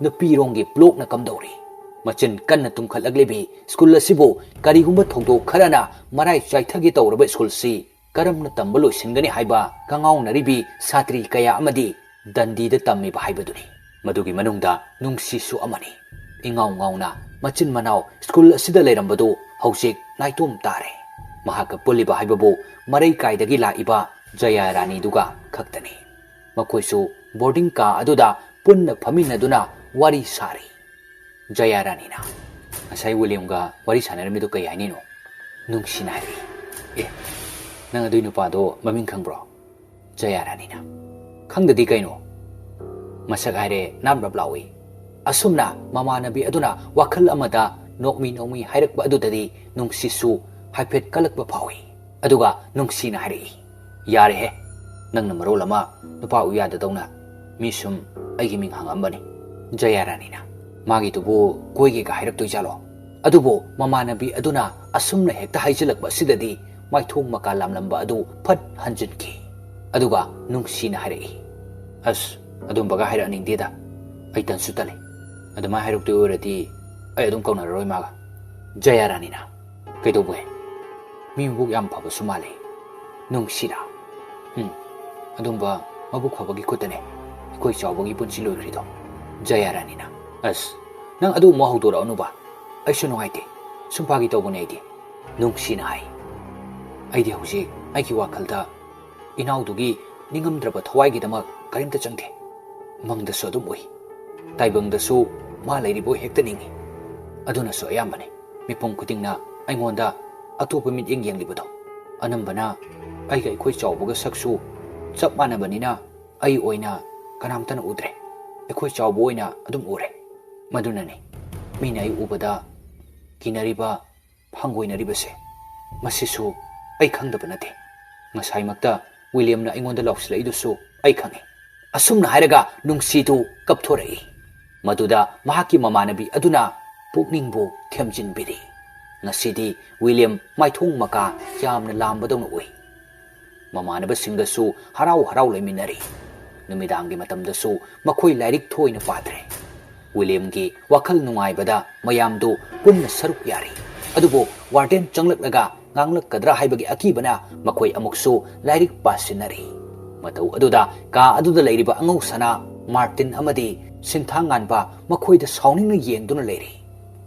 ꯅꯨꯄꯤꯔꯣꯝꯒꯤ ꯕ꯭ꯂꯣꯛꯅ ꯀꯝꯗꯧꯔꯤ ꯃꯆꯤꯟ ꯀꯟꯅ ꯇꯨꯝꯈꯠꯂꯛꯂꯤꯕꯤ ꯁ꯭ꯀꯨꯜ ꯑꯁꯤꯕꯨ ꯀꯔꯤꯒꯨꯝꯕ ꯊꯧꯗꯣꯛ ꯈꯔꯅ ꯃꯔꯥꯏ ꯆꯥꯏꯊꯒꯦ ꯇꯧꯔꯕ ꯁ꯭ꯀꯨꯜꯁꯤ ꯀꯔꯝꯅ ꯇꯝꯕ ꯂꯣꯏꯁꯤꯟꯒꯅꯤ ꯍꯥꯏꯕ ꯀꯉꯥꯎꯅꯔꯤꯕꯤ ꯁꯥꯇ꯭ꯔꯤ ꯀꯌꯥ ꯑꯃꯗꯤ ꯗꯟꯗꯤꯗ ꯇꯝꯃꯤꯕ ꯍꯥꯏꯕꯗꯨꯅꯤ ꯃꯗꯨꯒꯤ ꯃꯅꯨꯡꯗ ꯅꯨꯡꯁꯤꯁꯨ ꯑꯃꯅꯤ ꯏꯉꯥꯎ ꯉꯥꯎꯅ ꯃꯆꯤꯟ ꯃꯅꯥꯎ ꯁ꯭ꯀꯨꯜ ꯑꯁꯤꯗ ꯂꯩꯔꯝꯕꯗꯨ ꯍꯧꯖꯤꯛ ꯅꯥꯏꯇꯣꯝ ꯇꯥꯔꯦ ꯃꯍꯥꯛꯀ ꯄꯨꯜꯂꯤꯕ ꯍꯥꯏꯕꯕꯨ ꯃꯔꯩ ꯀꯥꯏꯗꯒꯤ ꯂꯥꯛꯏꯕ ꯖꯌꯥ ꯔꯥꯅꯤꯗꯨꯒ ꯈꯛꯇꯅꯤ ꯃꯈꯣꯏꯁꯨ ꯕꯣꯔꯗꯤꯡ ꯀꯥ ꯑꯗꯨꯗ ꯄꯨꯟꯅ ꯐꯝꯃꯤꯟꯅꯗꯨꯅ ꯋꯥꯔꯤ ꯁꯥꯔꯤ ꯖꯌꯥ ꯔꯥꯅꯤꯅ ꯉꯁꯥꯏ ꯋꯤꯂꯤꯌꯝꯒ ꯋꯥꯔꯤ ꯁꯥꯟꯅꯔꯝꯃꯤꯗꯨ ꯀꯩ ꯍꯥꯏꯅꯤꯅꯣ ꯅꯨꯡꯁꯤꯅ ꯍꯥꯏꯔꯤ ꯑꯦ ꯅꯪ ꯑꯗꯨꯏ ꯅꯨꯄꯥꯗꯣ ꯃꯃꯤꯡ ꯈꯪꯕ꯭ꯔꯣ ꯖꯌꯥ ꯔꯥꯅꯤꯅ ꯈꯪꯗꯗꯤ ꯀꯩꯅꯣ ꯃꯁꯛ ꯍꯥꯏꯔꯦ ꯅꯥꯞ ꯂꯥꯎꯏ ꯑꯁꯨꯝꯅ ꯃꯃꯥꯟꯅꯕꯤ ꯑꯗꯨꯅ ꯋꯥꯈꯜ ꯑꯃꯗ ꯅꯣꯛꯃꯤ ꯅꯣꯛꯃꯤ ꯍꯥꯏꯔꯛꯄ ꯑꯗꯨꯗꯗꯤ ꯅꯨꯡꯁꯤꯁꯨ ꯍꯥꯏꯐꯦꯠ ꯀꯜꯂꯛꯄ ꯐꯥꯎꯏ ꯑꯗꯨꯒ ꯅꯨꯡꯁꯤꯅ ꯍꯥꯏꯔꯛꯏ ꯌꯥꯔꯦꯍꯦ ꯅꯪꯅ ꯃꯔꯣꯜ ꯑꯃ ꯅꯨꯄꯥ ꯎ ꯌꯥꯗꯗꯧꯅ ꯃꯤ ꯁꯨꯝ ꯑꯩꯒꯤ ꯃꯤꯡ ꯍꯪꯉꯝꯕꯅꯤ ꯖꯌꯥ ꯔꯥꯅꯤꯅ ꯃꯥꯒꯤꯗꯨꯕꯨ ꯀꯣꯏꯒꯦꯒ ꯍꯥꯏꯔꯛꯇꯣꯏꯖꯥꯠꯂꯣ ꯑꯗꯨꯕꯨ ꯃꯃꯥꯟꯅꯕꯤ ꯑꯗꯨꯅ ꯑꯁꯨꯝꯅ ꯍꯦꯛꯇ ꯍꯥꯏꯖꯤꯜꯂꯛꯄ ꯑꯁꯤꯗꯗꯤ ꯃꯥꯏꯊꯣꯡ ꯃꯀꯥ ꯂꯥꯝꯂꯝꯕ ꯑꯗꯨ ꯐꯠ ꯍꯟꯖꯤꯟꯈꯤ ꯑꯗꯨꯒ ꯅꯨꯡꯁꯤꯅ ꯍꯥꯏꯔꯛꯏ ꯑꯁ ꯑꯗꯨꯝꯕꯒ ꯍꯥꯏꯔꯛꯅꯤꯡꯗꯦꯗ ꯑꯩ ꯇꯟꯁꯨ ꯇꯜꯂꯤ ꯑꯗꯨꯃꯥꯏꯅ ꯍꯥꯏꯔꯛꯇꯣꯏ ꯑꯣꯏꯔꯗꯤ ꯑꯩ ꯑꯗꯨꯝ ꯀꯧꯅꯔꯔꯣꯏ ꯃꯥꯒ ꯖꯌꯥ ꯔꯥꯅꯤꯅ ꯀꯩꯗꯧꯕꯩ ꯃꯤ ꯃꯕꯨꯛ ꯌꯥꯝ ꯐꯕꯁꯨ ꯃꯥꯜꯂꯤ ꯅꯨꯡꯁꯤꯅ ꯑꯗꯨꯝꯕ ꯃꯕꯨꯛ ꯐꯕꯒꯤ ꯈꯨꯠꯇꯅꯦ ꯑꯩꯈꯣꯏ ꯆꯥꯎꯕꯒꯤ ꯄꯨꯟꯁꯤ ꯂꯣꯏꯈ꯭ꯔꯤꯗꯣ ꯖꯌꯥ ꯔꯥꯅꯤꯅ ꯑꯁ ꯅꯪ ꯑꯗꯨ ꯑꯃꯨꯛ ꯍꯧꯗꯣꯔꯛꯑꯅꯨꯕ ꯑꯩꯁꯨ ꯅꯨꯡꯉꯥꯏꯇꯦ ꯁꯨꯝ ꯐꯥꯒꯤ ꯇꯧꯕꯅꯦ ꯑꯩꯗꯤ ꯅꯨꯡꯁꯤꯅ ꯍꯥꯏ ꯑꯩꯗꯤ ꯍꯧꯖꯤꯛ ꯑꯩꯒꯤ ꯋꯥꯈꯜꯗ ꯏꯅꯥꯎꯗꯨꯒꯤ ꯅꯤꯡꯉꯝꯗ꯭ꯔꯕ ꯊꯋꯥꯏꯒꯤꯗꯃꯛ ꯀꯔꯤꯝꯇ ꯆꯪꯗꯦ ꯃꯪꯗꯁꯨ ꯑꯗꯨꯝ ꯎꯏ ꯇꯥꯏꯕꯪꯗꯁꯨ ꯃꯥ ꯂꯩꯔꯤꯕꯣꯏ ꯍꯦꯛꯇ ꯅꯤꯡꯉꯤ ꯑꯗꯨꯅꯁꯨ ꯑꯌꯥꯝꯕꯅꯤ ꯃꯤꯄꯨꯝ ꯈꯨꯗꯤꯡꯅ ꯑꯩꯉꯣꯟꯗ ꯑꯇꯣꯞꯄ ꯃꯤꯠꯌꯦꯡ ꯌꯦꯡꯂꯤꯕꯗꯣ ꯑꯅꯝꯕꯅ ꯑꯩꯒ ꯑꯩꯈꯣꯏ ꯆꯥꯎꯕꯒ ꯁꯛꯁꯨ ꯆꯞ ꯃꯥꯟꯅꯕꯅꯤꯅ ꯑꯩ ꯑꯣꯏꯅ ꯀꯅꯥꯝꯇꯅ ꯎꯗ꯭ꯔꯦ ꯑꯩꯈꯣꯏ ꯆꯥꯎꯕ ꯑꯣꯏꯅ ꯑꯗꯨꯝ ꯎꯔꯦ ꯃꯗꯨꯅꯅꯤ ꯃꯤꯅ ꯑꯩ ꯎꯕꯗ ꯀꯤꯅꯔꯤꯕ ꯍꯪꯒꯣꯏꯅꯔꯤꯕꯁꯦ ꯃꯁꯤꯁꯨ ꯑꯩ ꯈꯪꯗꯕ ꯅꯠꯇꯦ ꯉꯁꯥꯏꯃꯛꯇ ꯋꯤꯂꯤꯌꯝꯅ ꯑꯩꯉꯣꯟꯗ ꯂꯥꯎꯁꯤꯜꯂꯛꯏꯗꯨꯁꯨ ꯑꯩ ꯈꯪꯉꯤ ꯑꯁꯨꯝꯅ ꯍꯥꯏꯔꯒ ꯅꯨꯡꯁꯤꯗꯨ ꯀꯞꯊꯣꯔꯛꯏ ꯃꯗꯨꯗ ꯃꯍꯥꯛꯀꯤ ꯃꯃꯥꯟꯅꯕꯤ ꯑꯗꯨꯅ ꯄꯨꯛꯅꯤꯡꯕꯨ ꯊꯦꯝꯖꯤꯟꯕꯤꯔꯤ ꯉꯁꯤꯗꯤ ꯋꯤꯂꯤꯌꯝ ꯃꯥꯏꯊꯣꯡ ꯃꯀꯥ ꯌꯥꯝꯅ ꯂꯥꯝꯕꯗꯧꯅ ꯎꯏ ꯃꯃꯥꯟꯅꯕꯁꯤꯡꯒꯁꯨ ꯍꯔꯥꯎ ꯍꯔꯥꯎ ꯂꯩꯃꯤꯟꯅꯔꯤ ꯅꯨꯃꯤꯗꯥꯡꯒꯤ ꯃꯇꯝꯗꯁꯨ ꯃꯈꯣꯏ ꯂꯥꯏꯔꯤꯛ ꯊꯣꯏꯅ ꯄꯥꯗ꯭ꯔꯦ ꯋꯤꯂꯤꯌꯝꯒꯤ ꯋꯥꯈꯜ ꯅꯨꯡꯉꯥꯏꯕꯗ ꯃꯌꯥꯝꯗꯨ ꯄꯨꯟꯅ ꯁꯔꯨꯛ ꯌꯥꯔꯤ ꯑꯗꯨꯕꯨ ꯋꯥꯔꯗꯦꯟ ꯆꯪꯂꯛꯂꯒ ꯉꯥꯡꯂꯛꯀꯗ꯭ꯔꯥ ꯍꯥꯏꯕꯒꯤ ꯑꯀꯤꯕꯅ ꯃꯈꯣꯏ ꯑꯃꯨꯛꯁꯨ ꯂꯥꯏꯔꯤꯛ ꯄꯥꯁꯤꯟꯅꯔꯤ ꯃꯇꯧ ꯑꯗꯨꯗ ꯀꯥ ꯑꯗꯨꯗ ꯂꯩꯔꯤꯕ ꯑꯉꯧ ꯁꯅꯥ ꯃꯥꯔꯇꯤꯟ ꯑꯃꯗꯤ ꯁꯤꯟꯊꯥꯡ ꯉꯥꯟꯕ ꯃꯈꯣꯏꯗ ꯁꯥꯎꯅꯤꯡꯅ ꯌꯦꯡꯗꯨꯅ ꯂꯩꯔꯤ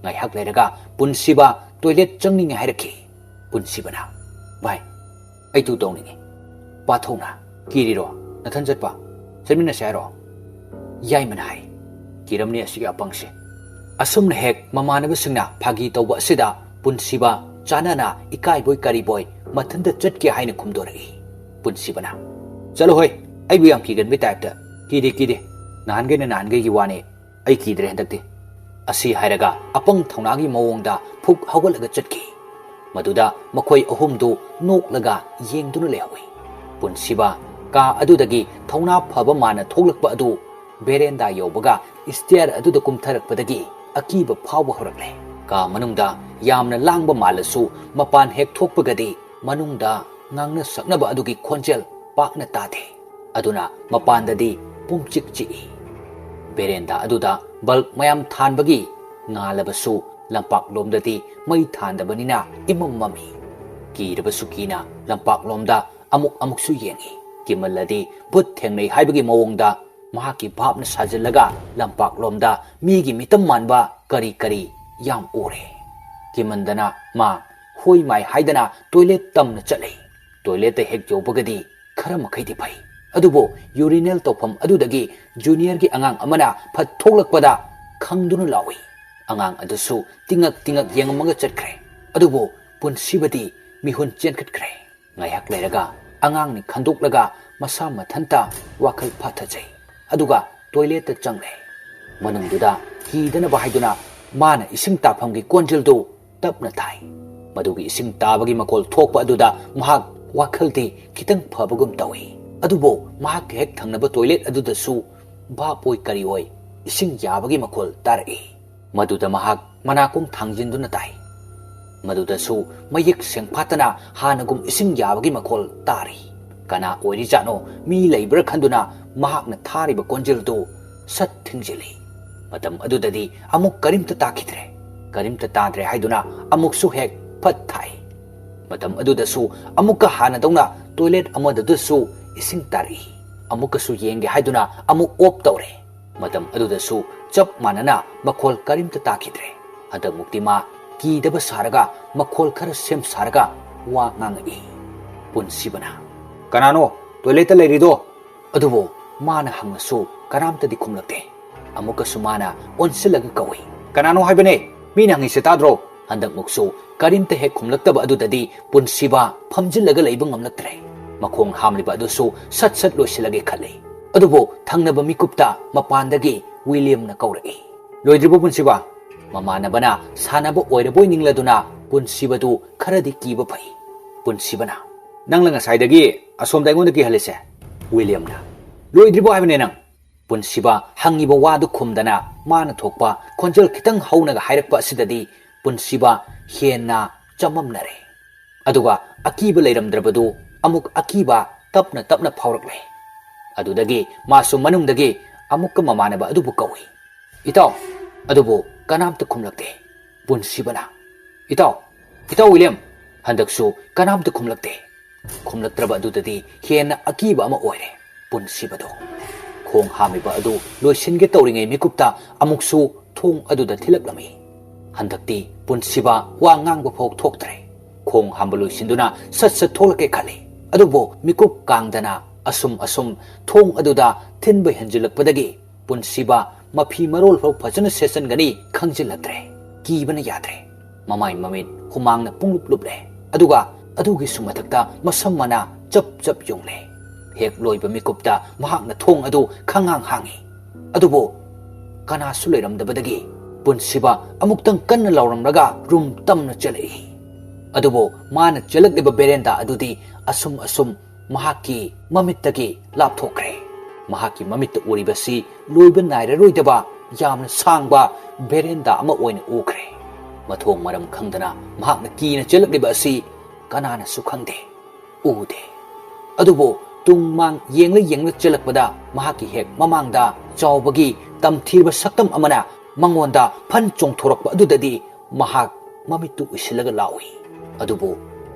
ꯉꯥꯏꯍꯥꯛ ꯂꯩꯔꯒ ꯄꯨꯟꯁꯤꯕ ꯇꯣꯏꯂꯦꯠ ꯆꯪꯅꯤꯡꯉꯦ ꯍꯥꯏꯔꯛꯈꯤ ꯄꯨꯟꯁꯤꯕꯅ ꯚꯥꯏ ꯑꯩ ꯇꯨ ꯇꯧꯅꯤꯡꯉꯤ ꯄꯥꯊꯧꯅ ꯀꯤꯔꯤꯔꯣ ꯅꯊꯟ ꯆꯠꯄ ꯆꯠꯃꯤꯟꯅꯁꯦ ꯍꯥꯏꯔꯣ ꯌꯥꯏꯃꯅ ꯍꯥꯏ ꯀꯤꯔꯝꯅꯤ ꯑꯁꯤꯒꯤ ꯑꯄꯪꯁꯦ ꯑꯁꯨꯝꯅ ꯍꯦꯛ ꯃꯃꯥꯟꯅꯕꯁꯤꯡꯅ ꯐꯥꯒꯤ ꯇꯧꯕ ꯑꯁꯤꯗ ꯄꯨꯟꯁꯤꯕ ꯆꯥꯅꯅ ꯏꯀꯥꯏꯕꯣꯏ ꯀꯔꯤꯕꯣꯏ ꯃꯊꯟꯇ ꯆꯠꯀꯦ ꯍꯥꯏꯅ ꯈꯨꯝꯗꯣꯔꯛꯏ ꯄꯨꯟꯁꯤꯕꯅ ꯆꯠꯂꯣꯍꯣꯏ ꯑꯩꯕꯨ ꯌꯥꯝ ꯀꯤꯒꯟꯕꯩ ꯇꯥꯏꯞꯇ ꯀꯤꯗꯦ ꯅꯍꯥꯟꯈꯩꯒꯤ ꯋꯥꯅꯦ ꯑꯩ ꯀꯤꯗ꯭ꯔꯦ ꯍꯟꯗꯛꯇꯤ ꯑꯁꯤ ꯍꯥꯏꯔꯒ ꯑꯄꯪ ꯊꯧꯅꯥꯒꯤ ꯃꯑꯣꯡꯗ ꯐꯨꯛ ꯍꯧꯒꯠꯂꯒ ꯆꯠꯈꯤ ꯃꯗꯨꯗ ꯃꯈꯣꯏ ꯑꯍꯨꯝꯗꯨ ꯅꯣꯛꯂꯒ ꯌꯦꯡꯗꯨꯅ ꯂꯩꯍꯧꯏ ꯄꯨꯟꯁꯤꯕ ꯀꯥ ꯑꯗꯨꯗꯒꯤ ꯊꯧꯅꯥ ꯐꯕ ꯃꯥꯅ ꯊꯣꯛꯂꯛꯄ ꯑꯗꯨ ꯕꯦꯔꯦꯟꯗꯥ ꯌꯧꯕꯒ ꯏꯁꯇꯤꯌꯔ ꯑꯗꯨꯗ ꯀꯨꯝꯊꯔꯛꯄꯗꯒꯤ ꯑꯀꯤꯕ ꯐꯥꯎꯕ ꯍꯧꯔꯛꯂꯦ ꯀꯥ ꯃꯅꯨꯡꯗ ꯌꯥꯝꯅ ꯂꯥꯡꯕ ꯃꯥꯜꯂꯁꯨ ꯃꯄꯥꯟ ꯍꯦꯛ ꯊꯣꯛꯄꯒꯗꯤ ꯃꯅꯨꯡꯗ ꯉꯥꯡꯅ ꯁꯛꯅꯕ ꯑꯗꯨꯒꯤ ꯈꯣꯟꯖꯦꯜ ꯄꯥꯛꯅ ꯇꯥꯗꯦ ꯑꯗꯨꯅ ꯃꯄꯥꯟꯗꯗꯤ ꯄꯨꯡꯆꯤꯛ ꯆꯤꯛꯏ ꯕꯦꯔꯦꯟꯗꯥ ꯑꯗꯨꯗ ꯕꯜꯕ ꯃꯌꯥꯝ ꯊꯥꯟꯕꯒꯤ ꯉꯥꯜꯂꯕꯁꯨ lampak lomdadi mai thandabanina imam mami kirabsu kina lampak lomda amuk su yengi kimaladi but thengnei haibagi mawongda mahaki bhapna sajillaga lampak lomda migi mitam manba kari kari yam ore kimandana ma hoi mai haidana toilet tamna chale toilet te hek jobagadi khara makhaidi phai adubo urinal tofam adudagi junior gi angang amana phat thoklakpada khangduna lawi angang adusu tingak yengamaga chatkre adubo punsibadi mihun chenkhatkre ngayak leraga angang ni khandoklaga masa mathanta wakhal phathajai aduga toilet ta changle manungduda hidana bahaiduna mana ising taphamgi konjildu tapna thai madugi ising tabagi makol thokpa aduda mahak wakhalti kitang phabagum tawi adubo mahak hek thangnaba toilet adudasu bapoi karioi ising yabagi makol tarai maduda mahak manakong thangjinduna tai madudasu mayik sengphatana hanagum ising yabagi makol tari kana oiri jano mi leibra khanduna mahakna thariba konjildu sat thingjili matam adudadi amuk karimta takidre karimta tadre haiduna amuk su hek phat thai matam adudasu amukka hanadawna toilet amadadusu ising tari amukka su yenge haiduna amuk op tawre matam adudasu chap manana makhol karimta takidre hadak muktima kidaba saraga makhol khara sem saraga wa ngangai punsibana kanano toilet leirido adubo mana hangasu karamta di khumlakte amuka sumana onsilaga kawi kanano haibane mina ngise tadro handak muksu karimta hek khumlaktaba adudadi punsiba phamjillaga leiba ngamlaktre makhong hamliba adusu sat loisilage khale adubo thangnaba mikupta mapandagi William na kauraki loidribo punsiba mamanabana sanaba oiraboi ningladuna punsibadu kharadi kiba phai punsibana nangla ngasai asomda aingonda ki halise William na loidribo haibane nang punsiba hangiba wadu khumdana mana thokpa khonjal khitang haunaga hairakpa asidadi punsiba hena chamamnare aduga akiba leiramdrabadu amuk akiba tapna phaurakle adudagi masu manungdagi amukka mamanaba adubu kawi itaw adubu kanamta khumlakte punsibana itaw William handaksu kanamta khumlaktraba adudadi hena akiba ama oire punsibado khong hamiba adu loisinge tawringai mikupta amuksu thong aduda thilaklami handakti punsiba wa ngangba phok thoktre khong hamba loisinduna sat tholake khali adubo mikup kangdana asum thong aduda thinba henjilakpadagi punsiba mafi marol phok phajana session gani khangjilatre kibana yadre mamai mamit humangna pungluple aduga adugi sumathakta masammana chap yongle hek loiba mikupta mahakna thong adu khangang hangi adubo kana suleiramdabadagi punsiba amuktang kanna lauramraga room tamna chalai adubo mana chalakliba berenda adudi asum mahaki mamittagi lapthokre mahaki mamitta uribasi loiba nairaroidaba yamna sangba berenda ama oina ukre mathong maram khangdana mahakna kina chalakliba asi kanana sukhangde ude adubo tungmang yengla chalakpada mahaki hek mamangda chawbagi tamthirba saktam amana mangonda phan chongthorakpa adudadi mahak mamitu isilaga lawi adubu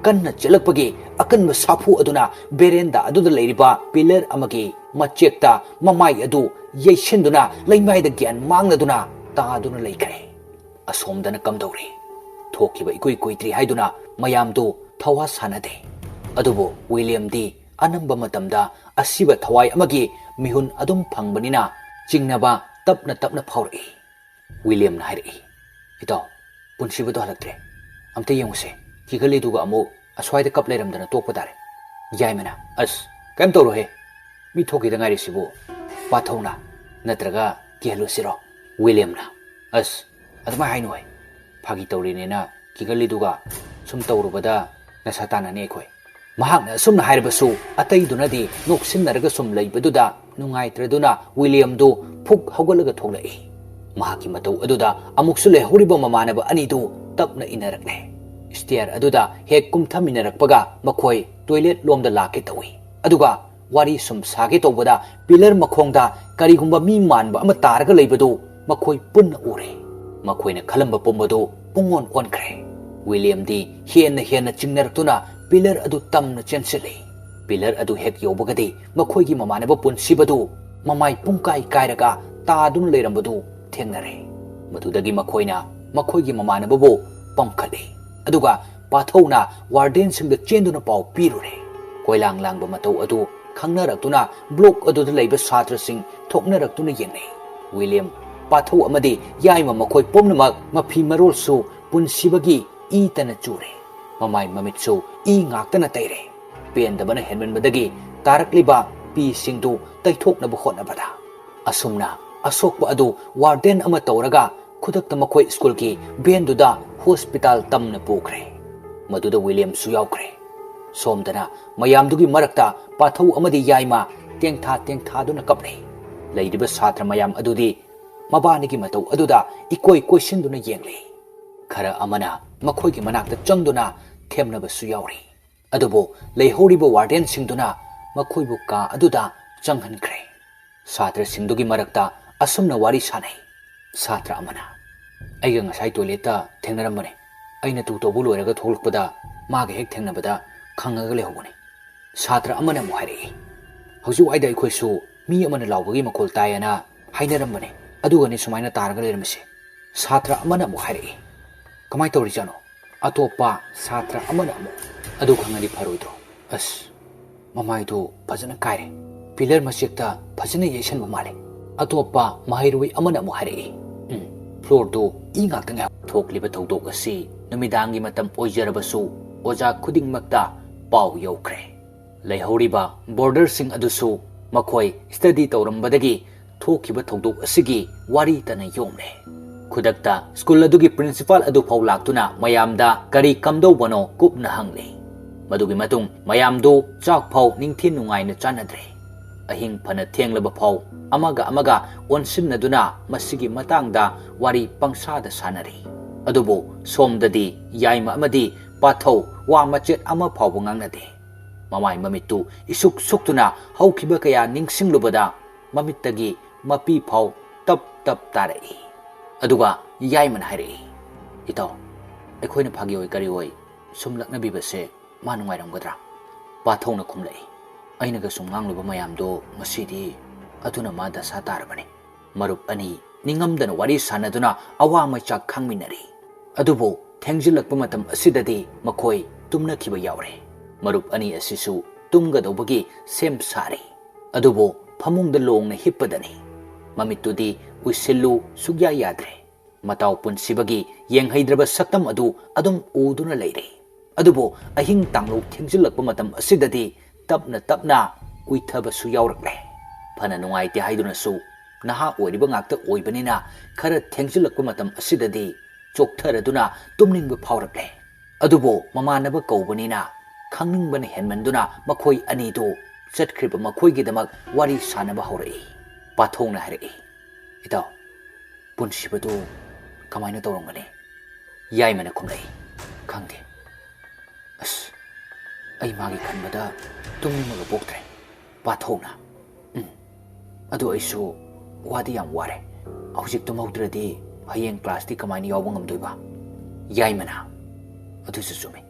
kanna chalakpagi akanba sapu aduna berenda aduda leiriba pillar amagi machekta mamai adu yeisinduna leimaida gyan mangladuna taaduna leikre asomdana kamdori thokiba ikoi koitri haiduna mayamdu thawa sanade adubu William di anamba matamda asiba thawai amagi mihun adum phangbanina chingnaba tapna phaurai William na hairi ito punsibado halaktre amta yenguse kigali duga amu aswaida kap leiramdana tokpa tare yaimana as kam tawro he mi thoki da ngari sibu pathona natraga kihalusiro William na as adama hainu hai phagi tawrine na kigali duga sum tawrubada na satana ne khoi mahakna sumna hairabasu ataidunadi noksinaraga sum leibaduda nungaitraduna William du phuk hawgalaga thoklai mahaki matau aduda amuksu lehuriba mamanaba anidu tapna inarakle stair aduda hek kumthaminarakpaga makhoi toilet lomda lake tawi aduga wari sum sage tobada pillar makhongda karigumba mi manba ama taraga leibadu makhoi punna ure makhoina khalamba pombadu ꯄꯨꯡꯑꯣꯟ ꯑꯣꯟꯈ꯭ꯔꯦ꯫ ꯋꯤꯂꯤꯌꯝꯗꯤ ꯍꯦꯟꯅ ꯆꯤꯡꯅꯔꯛꯇꯨꯅ ꯄꯤꯂꯔ ꯑꯗꯨ ꯇꯝꯅ ꯆꯦꯟꯁꯤꯜꯂꯤ꯫ ꯄꯤꯂꯔ ꯑꯗꯨ ꯍꯦꯛ ꯌꯧꯕꯒꯗꯤ ꯃꯈꯣꯏꯒꯤ ꯃꯃꯥꯟꯅꯕ ꯄꯨꯟꯁꯤꯕꯗꯨ ꯃꯃꯥꯏ ꯄꯨꯡꯀꯥꯏ ꯀꯥꯏꯔꯒ ꯇꯥꯗꯨꯅ ꯂꯩꯔꯝꯕꯗꯨ ꯊꯦꯡꯅꯔꯦ꯫ ꯃꯗꯨꯗꯒꯤ ꯃꯈꯣꯏꯅ ꯃꯈꯣꯏꯒꯤ ꯃꯃꯥꯟꯅꯕꯕꯨ ꯄꯝꯈꯠꯂꯤ ꯑꯗꯨꯒ ꯄꯥꯊꯧꯅ ꯋꯥꯔꯗꯦꯟꯁꯤꯡꯗ ꯆꯦꯟꯗꯨꯅ ꯄꯥꯎ ꯄꯤꯔꯨꯔꯦ꯫ ꯀꯣꯏꯂꯥꯡ ꯂꯥꯡꯕ ꯃꯇꯧ ꯑꯗꯨ ꯈꯪꯅꯔꯛꯇꯨꯅ ꯕ꯭ꯂꯣꯛ ꯑꯗꯨꯗ ꯂꯩꯕ ꯁꯥꯇ꯭ꯔꯁꯤꯡ ꯊꯣꯛꯅꯔꯛꯇꯨꯅ ꯌꯦꯡꯅꯩ꯫ ꯋꯤꯂꯤꯌꯝ, ꯄꯥꯊꯧ ꯑꯃꯗꯤ ꯌꯥꯏꯃ ꯃꯈꯣꯏ ꯄꯨꯝꯅꯃꯛ ꯃꯐꯤ ꯃꯔꯣꯜꯁꯨ ꯄꯨꯟꯁꯤꯕꯒꯤ ꯏ ꯇꯅ ꯆꯨꯔꯦ꯫ ꯃꯃꯥꯏ ꯃꯃꯤꯠꯁꯨ ꯏ ꯉꯥꯛꯇꯅ ꯇꯩꯔꯦ꯫ ꯄꯦꯟꯗꯕꯅ ꯍꯦꯟꯃꯟꯕꯗꯒꯤ ꯇꯥꯔꯛꯂꯤꯕ ꯄꯤꯁꯤꯡꯗꯨ ꯇꯩꯊꯣꯛꯅꯕ ꯍꯣꯠꯅꯕꯗ ꯑꯁꯨꯝꯅ ꯑꯁꯣꯛꯄ ꯑꯗꯨ ꯋꯥꯔꯗꯦꯟ ꯑꯃ ꯇꯧꯔꯒ ꯈꯨꯗꯛꯇ ꯃꯈꯣꯏ ꯁ꯭ꯀꯨꯜꯒꯤ ꯚꯦꯟꯗꯨꯗ ꯍꯣꯁꯄꯤꯇꯥꯜ ꯇꯝꯅ ꯄꯨꯈ꯭ꯔꯦ꯫ ꯃꯗꯨꯗ ꯋꯤꯂꯤꯌꯝꯁꯨ ꯌꯥꯎꯈ꯭ꯔꯦ꯫ ꯁꯣꯝꯗꯅ ꯃꯌꯥꯝꯗꯨꯒꯤ ꯃꯔꯛꯇ ꯄꯥꯊꯧ ꯑꯃꯗꯤ ꯌꯥꯏꯃ ꯇꯦꯡꯊꯥꯗꯨꯅ ꯀꯞꯂꯤ꯫ ꯂꯩꯔꯤꯕ ꯁꯥꯇ꯭ꯔ ꯃꯌꯥꯝ ꯑꯗꯨꯗꯤ ꯃꯕꯥꯅꯤꯒꯤ ꯃꯇꯧ ꯑꯗꯨꯗ ꯏꯀꯣꯏ ꯀꯣꯏꯁꯤꯟꯗꯨꯅ ꯌꯦꯡꯂꯤ꯫ ꯈꯔ ꯑꯃꯅ ꯃꯈꯣꯏꯒꯤ ꯃꯅꯥꯛꯇ ꯆꯪꯗꯨꯅ ꯊꯦꯝꯅꯕꯁꯨ ꯌꯥꯎꯔꯤ꯫ ꯑꯗꯨꯕꯨ ꯂꯩꯍꯧꯔꯤꯕ ꯋꯥꯔꯗꯦꯟꯁꯤꯡꯗꯨꯅ ꯃꯈꯣꯏꯕꯨ ꯀꯥ ꯑꯗꯨꯗ ꯆꯪꯍꯟꯈ꯭ꯔꯦ꯫ ꯁꯥꯇ꯭ꯔꯁꯤꯡꯗꯨꯒꯤ ꯃꯔꯛꯇ ꯑꯁꯨꯝꯅ ꯋꯥꯔꯤ ꯁꯥꯅꯩ꯫ ꯁꯥꯇ꯭ꯔ ꯑꯃꯅ, ꯑꯩꯒ ꯉꯁꯥꯏ ꯇꯣꯏꯂꯦꯠꯇ ꯊꯦꯡꯅꯔꯝꯕꯅꯦ꯫ ꯑꯩꯅ ꯇꯨ ꯇꯧꯕ ꯂꯣꯏꯔꯒ ꯊꯣꯛꯂꯛꯄꯗ ꯃꯥꯒ ꯍꯦꯛ ꯊꯦꯡꯅꯕꯗ ꯈꯪꯉꯒ ꯂꯩꯍꯧꯕꯅꯦ꯫ ꯁꯥꯇ꯭ꯔ ꯑꯃꯅ ꯑꯃꯨꯛ ꯍꯥꯏꯔꯛꯏ, ꯍꯧꯖꯤꯛꯋꯥꯏꯗ ꯑꯩꯈꯣꯏꯁꯨ ꯃꯤ ꯑꯃꯅ ꯂꯥꯎꯕꯒꯤ ꯃꯈꯣꯜ ꯇꯥꯏꯌꯦꯅ ꯍꯥꯏꯅꯔꯝꯕꯅꯦ, ꯑꯗꯨꯒꯅꯤ ꯁꯨꯃꯥꯏꯅ ꯇꯥꯔꯒ ꯂꯩꯔꯝꯃꯤꯁꯦ꯫ ꯁꯥꯇ꯭ꯔ ꯑꯃꯅ ꯑꯃꯨꯛ ꯍꯥꯏꯔꯛꯏ, ꯀꯃꯥꯏ ꯇꯧꯔꯤꯖꯥꯠꯅꯣ? ꯑꯇꯣꯞꯄ ꯁꯥꯇ꯭ꯔ ꯑꯃꯅ ꯑꯃꯨꯛ, ꯑꯗꯨ ꯈꯪꯉꯗꯤ ꯐꯔꯣꯏꯗ꯭ꯔꯣ? ꯑꯁ, ꯃꯃꯥꯏꯗꯨ ꯐꯖꯅ ꯀꯥꯏꯔꯦ, ꯄꯤꯂꯔ ꯃꯆꯦꯛꯇ ꯐꯖꯅ ꯌꯩꯁꯟꯕ ꯃꯥꯜꯂꯦ꯫ ꯑꯇꯣꯞꯄ ꯃꯍꯩꯔꯣꯏ ꯑꯃꯅ ꯑꯃꯨꯛ ꯍꯥꯏꯔꯛꯏ, ꯐ꯭ꯂꯣꯔꯗꯨ ꯏ ꯉꯥꯛꯇ ꯉꯥꯏ꯫ ꯊꯣꯛꯂꯤꯕ ꯊꯧꯗꯣꯛ ꯑꯁꯤ ꯅꯨꯃꯤꯗꯥꯡꯒꯤ ꯃꯇꯝ ꯑꯣꯏꯖꯔꯕꯁꯨ ꯑꯣꯖꯥ ꯈꯨꯗꯤꯡꯃꯛꯇ ꯄꯥꯎ ꯌꯧꯈ꯭ꯔꯦ꯫ ꯂꯩꯍꯧꯔꯤꯕ ꯕꯣꯔꯗꯔꯁꯤꯡ ꯑꯗꯨꯁꯨ ꯃꯈꯣꯏ ꯁ꯭ꯇꯗꯤ ꯇꯧꯔꯝꯕꯗꯒꯤ ꯊꯣꯛꯈꯤꯕ ꯊꯧꯗꯣꯛ ꯑꯁꯤꯒꯤ ꯋꯥꯔꯤ ꯇꯅ ꯌꯣꯝꯂꯦ꯫ ꯈꯨꯗꯛꯇ ꯁ꯭ꯀꯨꯜ ꯑꯗꯨꯒꯤ ꯄ꯭ꯔꯤꯟꯁꯤꯄꯥꯜ ꯑꯗꯨ ꯐꯥꯎ ꯂꯥꯛꯇꯨꯅ ꯃꯌꯥꯝꯗ ꯀꯔꯤ ꯀꯝꯗꯧꯕꯅꯣ ꯀꯨꯞꯅ ꯍꯪꯂꯤ꯫ ꯃꯗꯨꯒꯤ ꯃꯇꯨꯡ ꯃꯌꯥꯝꯗꯨ ꯆꯥꯛ ꯐꯥꯎ ꯅꯤꯡꯊꯤ ꯅꯨꯡꯉꯥꯏꯅ ꯆꯥꯟꯅꯗ꯭ꯔꯦ꯫ ꯑꯍꯤꯡ ꯐꯅ ꯊꯦꯡꯂꯕ ꯐꯥꯎ ꯑꯃꯒ ꯑꯣꯟꯁꯤꯟꯅꯗꯨꯅ ꯃꯁꯤꯒꯤ ꯃꯇꯥꯡꯗ ꯋꯥꯔꯤ ꯄꯪꯁꯥꯗ ꯁꯥꯅꯔꯤ꯫ ꯑꯗꯨꯕꯨ ꯁꯣꯝꯗꯗꯤ ꯌꯥꯏꯃ ꯑꯃꯗꯤ ꯄꯥꯊꯧ ꯋꯥ ꯃꯆꯦꯠ ꯑꯃ ꯐꯥꯎꯕ ꯉꯥꯡꯅꯗꯦ꯫ ꯃꯃꯥꯏ ꯃꯃꯤꯠꯇꯨ ꯏꯁꯨꯛ ꯁꯨꯛꯇꯨꯅ ꯍꯧꯈꯤꯕ ꯀꯌꯥ ꯅꯤꯡꯁꯤꯡꯂꯨꯕꯗ ꯃꯃꯤꯠꯇꯒꯤ ꯃꯄꯤ ꯐꯥꯎ ꯇꯞ ꯇꯥꯔꯛꯏ꯫ ꯑꯗꯨꯒ ꯌꯥꯏꯃꯅ ꯍꯥꯏꯔꯛꯏ, ꯏꯇꯥꯎ, ꯑꯩꯈꯣꯏꯅ ꯐꯥꯒꯤ ꯑꯣꯏ ꯀꯔꯤ ꯑꯣꯏ ꯁꯨꯝ ꯂꯛꯅꯕꯤꯕꯁꯦ ꯃꯥ ꯅꯨꯡꯉꯥꯏꯔꯝꯒꯗ꯭ꯔꯥ? ꯄꯥꯊꯧꯅ ꯈꯨꯝꯂꯛꯏ, ꯑꯩꯅꯒ ꯁꯨꯝ ꯉꯥꯡꯂꯨꯕ ꯃꯌꯥꯝꯗꯣ ꯉꯁꯤꯗꯤ ꯑꯗꯨꯅ ꯃꯥ ꯗꯁꯥ ꯇꯥꯔꯕꯅꯤ꯫ ꯃꯔꯨꯞ ꯑꯅꯤ ꯅꯤꯡꯉꯝꯗꯅ ꯋꯥꯔꯤ ꯁꯥꯅꯗꯨꯅ ꯑꯋꯥ ꯃꯩꯆꯥꯛ ꯈꯥꯡꯃꯤꯟꯅꯔꯤ꯫ ꯑꯗꯨꯕꯨ ꯊꯦꯡꯖꯤꯜꯂꯛꯄ ꯃꯇꯝ ꯑꯁꯤꯗꯗꯤ ꯃꯈꯣꯏ ꯇꯨꯝꯅꯈꯤꯕ ꯌꯥꯎꯔꯦ꯫ ꯃꯔꯨꯞ ꯑꯅꯤ ꯑꯁꯤꯁꯨ ꯇꯨꯝꯒꯗꯧꯕꯒꯤ ꯁꯦꯝ ꯁꯥꯔꯤ꯫ ꯑꯗꯨꯕꯨ ꯐꯃꯨꯡꯗ ꯂꯣꯡꯅ ꯍꯤꯞꯄꯗꯅꯤ꯫ ꯃꯃꯤꯠꯇꯨꯗꯤ ꯎꯏꯁꯤꯜꯂꯨ ꯁꯨꯛꯌꯥ ꯌꯥꯗ꯭ꯔꯦ꯫ ꯃꯇꯥꯎ ꯄꯨꯟꯁꯤꯕꯒꯤ ꯌꯦꯡꯍꯩꯗ꯭ꯔꯕ ꯁꯛꯇꯝ ꯑꯗꯨ ꯑꯗꯨꯝ ꯎꯗꯨꯅ ꯂꯩꯔꯤ꯫ ꯑꯗꯨꯕꯨ ꯑꯍꯤꯡ ꯇꯥꯡꯂꯧ ꯊꯦꯡꯖꯤꯜꯂꯛꯄ ꯃꯇꯝ ꯑꯁꯤꯗꯗꯤ ꯇꯞꯅ ꯎꯏꯊꯕꯁꯨ ꯌꯥꯎꯔꯛꯂꯦ꯫ ꯐꯅ ꯅꯨꯡꯉꯥꯏꯇꯦ ꯍꯥꯏꯗꯨꯅꯁꯨ ꯅꯍꯥ ꯑꯣꯏꯔꯤꯕ ꯉꯥꯛꯇ ꯑꯣꯏꯕꯅꯤꯅ ꯈꯔ ꯊꯦꯡꯖꯤꯜꯂꯛꯄ ꯃꯇꯝ ꯑꯁꯤꯗꯗꯤ ꯆꯣꯛꯊꯔꯗꯨꯅ ꯇꯨꯝꯅꯤꯡꯕ ꯐꯥꯎꯔꯛꯂꯦ꯫ ꯑꯗꯨꯕꯨ ꯃꯃꯥꯟꯅꯕ ꯀꯧꯕꯅꯤꯅ ꯈꯪꯅꯤꯡꯕꯅ ꯍꯦꯟꯃꯟꯗꯨꯅ ꯃꯈꯣꯏ ꯑꯅꯤꯗꯨ ꯆꯠꯈ꯭ꯔꯤꯕ ꯃꯈꯣꯏꯒꯤꯗꯃꯛ ꯋꯥꯔꯤ ꯁꯥꯅꯕ ꯍꯧꯔꯛꯏ꯫ ꯄꯥꯊꯧꯅ ꯍꯥꯏꯔꯛꯏ, ꯏꯇꯥꯎ, ꯄꯨꯟꯁꯤꯕꯗꯨ ꯀꯃꯥꯏꯅ ꯇꯧꯔꯝꯒꯅꯤ? ꯌꯥꯏꯃꯅ ꯈꯨꯝꯂꯛꯏ, ꯈꯪꯗꯦ꯫ ꯑꯁ, ꯑꯩ ꯃꯥꯒꯤ ꯈꯟꯕꯗ ꯇꯨꯝꯅꯤꯡꯕꯒ ꯄꯣꯛꯇ꯭ꯔꯦ꯫ ꯄꯥꯊꯧꯅ, ꯑꯗꯨ ꯑꯩꯁꯨ ꯋꯥꯗꯤ ꯌꯥꯝ ꯋꯥꯔꯦ꯫ ꯍꯧꯖꯤꯛ ꯇꯨꯝꯍꯧꯗ꯭ꯔꯗꯤ ꯍꯌꯦꯡ ꯀ꯭ꯂꯥꯁꯇꯤ ꯀꯃꯥꯏꯅ ꯌꯥꯎꯕ ꯉꯝꯗꯣꯏꯕ? ꯌꯥꯏꯃꯅ, ꯑꯗꯨꯁꯨ ꯆꯨꯝꯃꯤ꯫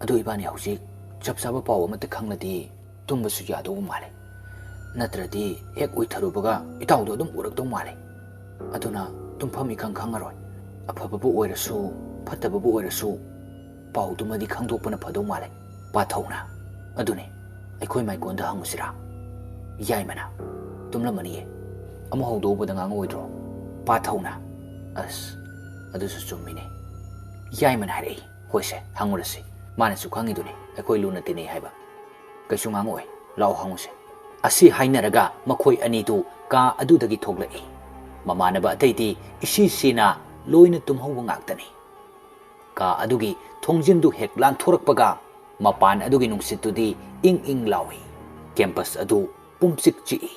ꯑꯗꯨ ꯏꯕꯥꯅꯤ ꯍꯧꯖꯤꯛ ꯆꯞ ꯆꯥꯕ ꯄꯥꯎ ꯑꯃꯠꯇ ꯈꯪꯂꯗꯤ ꯇꯨꯝꯕꯁꯨ ꯌꯥꯗꯧꯕ ꯃꯥꯜꯂꯦ꯫ ꯅꯠꯇ꯭ꯔꯗꯤ ꯍꯦꯛ ꯎꯏꯊꯔꯨꯕꯒ ꯏꯇꯥꯎꯗꯣ ꯑꯗꯨꯝ ꯎꯔꯛꯇꯧ ꯃꯥꯜꯂꯦ꯫ ꯑꯗꯨꯅ ꯇꯨꯝꯐꯝ ꯏꯈꯪ ꯈꯪꯉꯔꯣꯏ꯫ ꯑꯐꯕꯕꯨ ꯑꯣꯏꯔꯁꯨ ꯐꯠꯇꯕꯕꯨ ꯑꯣꯏꯔꯁꯨ ꯄꯥꯎꯗꯨꯃꯗꯤ ꯈꯪꯗꯣꯛꯄꯅ ꯐꯗꯧ ꯃꯥꯜꯂꯦ꯫ ꯄꯥꯊꯧꯅ, ꯑꯗꯨꯅꯤ, ꯑꯩꯈꯣꯏ ꯃꯥꯏꯀꯣꯟꯗ ꯍꯪꯉꯨꯁꯤꯔꯥ? ꯌꯥꯏꯃꯅ, ꯇꯨꯝꯂꯝꯃꯅꯤꯌꯦ, ꯑꯃꯨꯛ ꯍꯧꯗꯣꯛꯎꯕꯗ ꯉꯥꯡꯉꯣꯏꯗ꯭ꯔꯣ? ꯄꯥꯊꯧꯅ, ꯑꯁ, ꯑꯗꯨꯁꯨ ꯆꯨꯝꯃꯤꯅꯦ꯫ ꯌꯥꯏꯃꯅ ꯍꯥꯏꯔꯛꯏ, ꯍꯣꯏꯁꯦ, ꯍꯪꯉꯨꯔꯁꯤ꯫ ꯃꯥꯅꯁꯨ ꯈꯪꯉꯤꯗꯨꯅꯤ ꯑꯩꯈꯣꯏ ꯂꯨꯅ ꯇꯤꯟꯅꯩ ꯍꯥꯏꯕ꯫ ꯀꯩꯁꯨ ꯉꯥꯡꯉꯛꯑꯣꯏ, ꯂꯥꯛꯑꯣ ꯍꯪꯉꯨꯁꯦ꯫ ꯑꯁꯤ ꯍꯥꯏꯅꯔꯒ ꯃꯈꯣꯏ ꯑꯅꯤꯗꯨ ꯀꯥ ꯑꯗꯨꯗꯒꯤ ꯊꯣꯛꯂꯛꯏ꯫ ꯃꯃꯥꯟꯅꯕ ꯑꯇꯩꯗꯤ ꯏꯁꯤꯁꯤꯅ ꯂꯣꯏꯅ ꯇꯨꯝꯍꯧꯕ ꯉꯥꯛꯇꯅꯤ꯫ ꯀꯥ ꯑꯗꯨꯒꯤ ꯊꯣꯡꯖꯤꯟꯗꯨ ꯍꯦꯛ ꯂꯥꯟꯊꯣꯔꯛꯄꯒ ꯃꯄꯥꯟ ꯑꯗꯨꯒꯤ ꯅꯨꯡꯁꯤꯠꯇꯨꯗꯤ ꯏꯪ ꯂꯥꯎꯏ꯫ ꯀꯦꯝꯄꯁ ꯑꯗꯨ ꯄꯨꯝꯆꯤꯛ ꯆꯤꯛꯏ꯫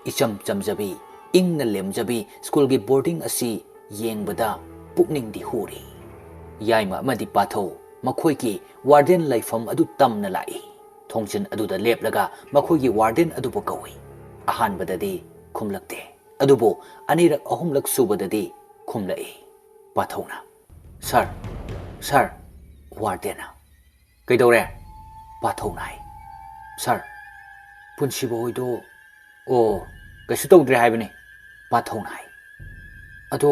ꯏꯆꯝ ꯆꯝꯖꯕꯤ, ꯏꯪꯅ ꯂꯦꯝꯖꯕꯤ ꯁ꯭ꯀꯨꯜꯒꯤ ꯕꯣꯔꯗꯤꯡ ꯑꯁꯤ ꯌꯦꯡꯕꯗ ꯄꯨꯛꯅꯤꯡꯗꯤ ꯍꯨꯔꯤ꯫ ꯌꯥꯏꯃ ꯑꯃꯗꯤ ꯄꯥꯊꯧ ꯃꯈꯣꯏꯒꯤ ꯋꯥꯔꯗꯦꯟ ꯂꯩꯐꯝ ꯑꯗꯨ ꯇꯝꯅ ꯂꯥꯛꯏ꯫ ꯊꯣꯡꯖꯤꯟ ꯑꯗꯨꯗ ꯂꯦꯞꯂꯒ ꯃꯈꯣꯏꯒꯤ ꯋꯥꯔꯗꯦꯟ ꯑꯗꯨꯕꯨ ꯀꯧꯏ꯫ ꯑꯍꯥꯟꯕꯗꯗꯤ ꯈꯨꯝꯂꯛꯇꯦ꯫ ꯑꯗꯨꯕꯨ ꯑꯅꯤꯔꯛ ꯑꯍꯨꯝꯂꯛ ꯁꯨꯕꯗꯗꯤ ꯈꯨꯝꯂꯛꯏ꯫ ꯄꯥꯊꯧꯅ, ꯁꯥꯔ ꯁꯥꯔ ꯋꯥꯔꯗꯦꯟꯅ ꯀꯩꯗꯧꯔꯦ ꯄꯥꯊꯧꯅ ꯍꯥꯏ ꯁꯥꯔ ꯄꯨꯟꯁꯤꯕ ꯍꯣꯏꯗꯣ ꯑꯣ ꯀꯩꯁꯨ ꯇꯧꯗ꯭ꯔꯦ ꯍꯥꯏꯕꯅꯤ ꯄꯥꯊꯧꯅ ꯍꯥꯏ ꯑꯗꯣ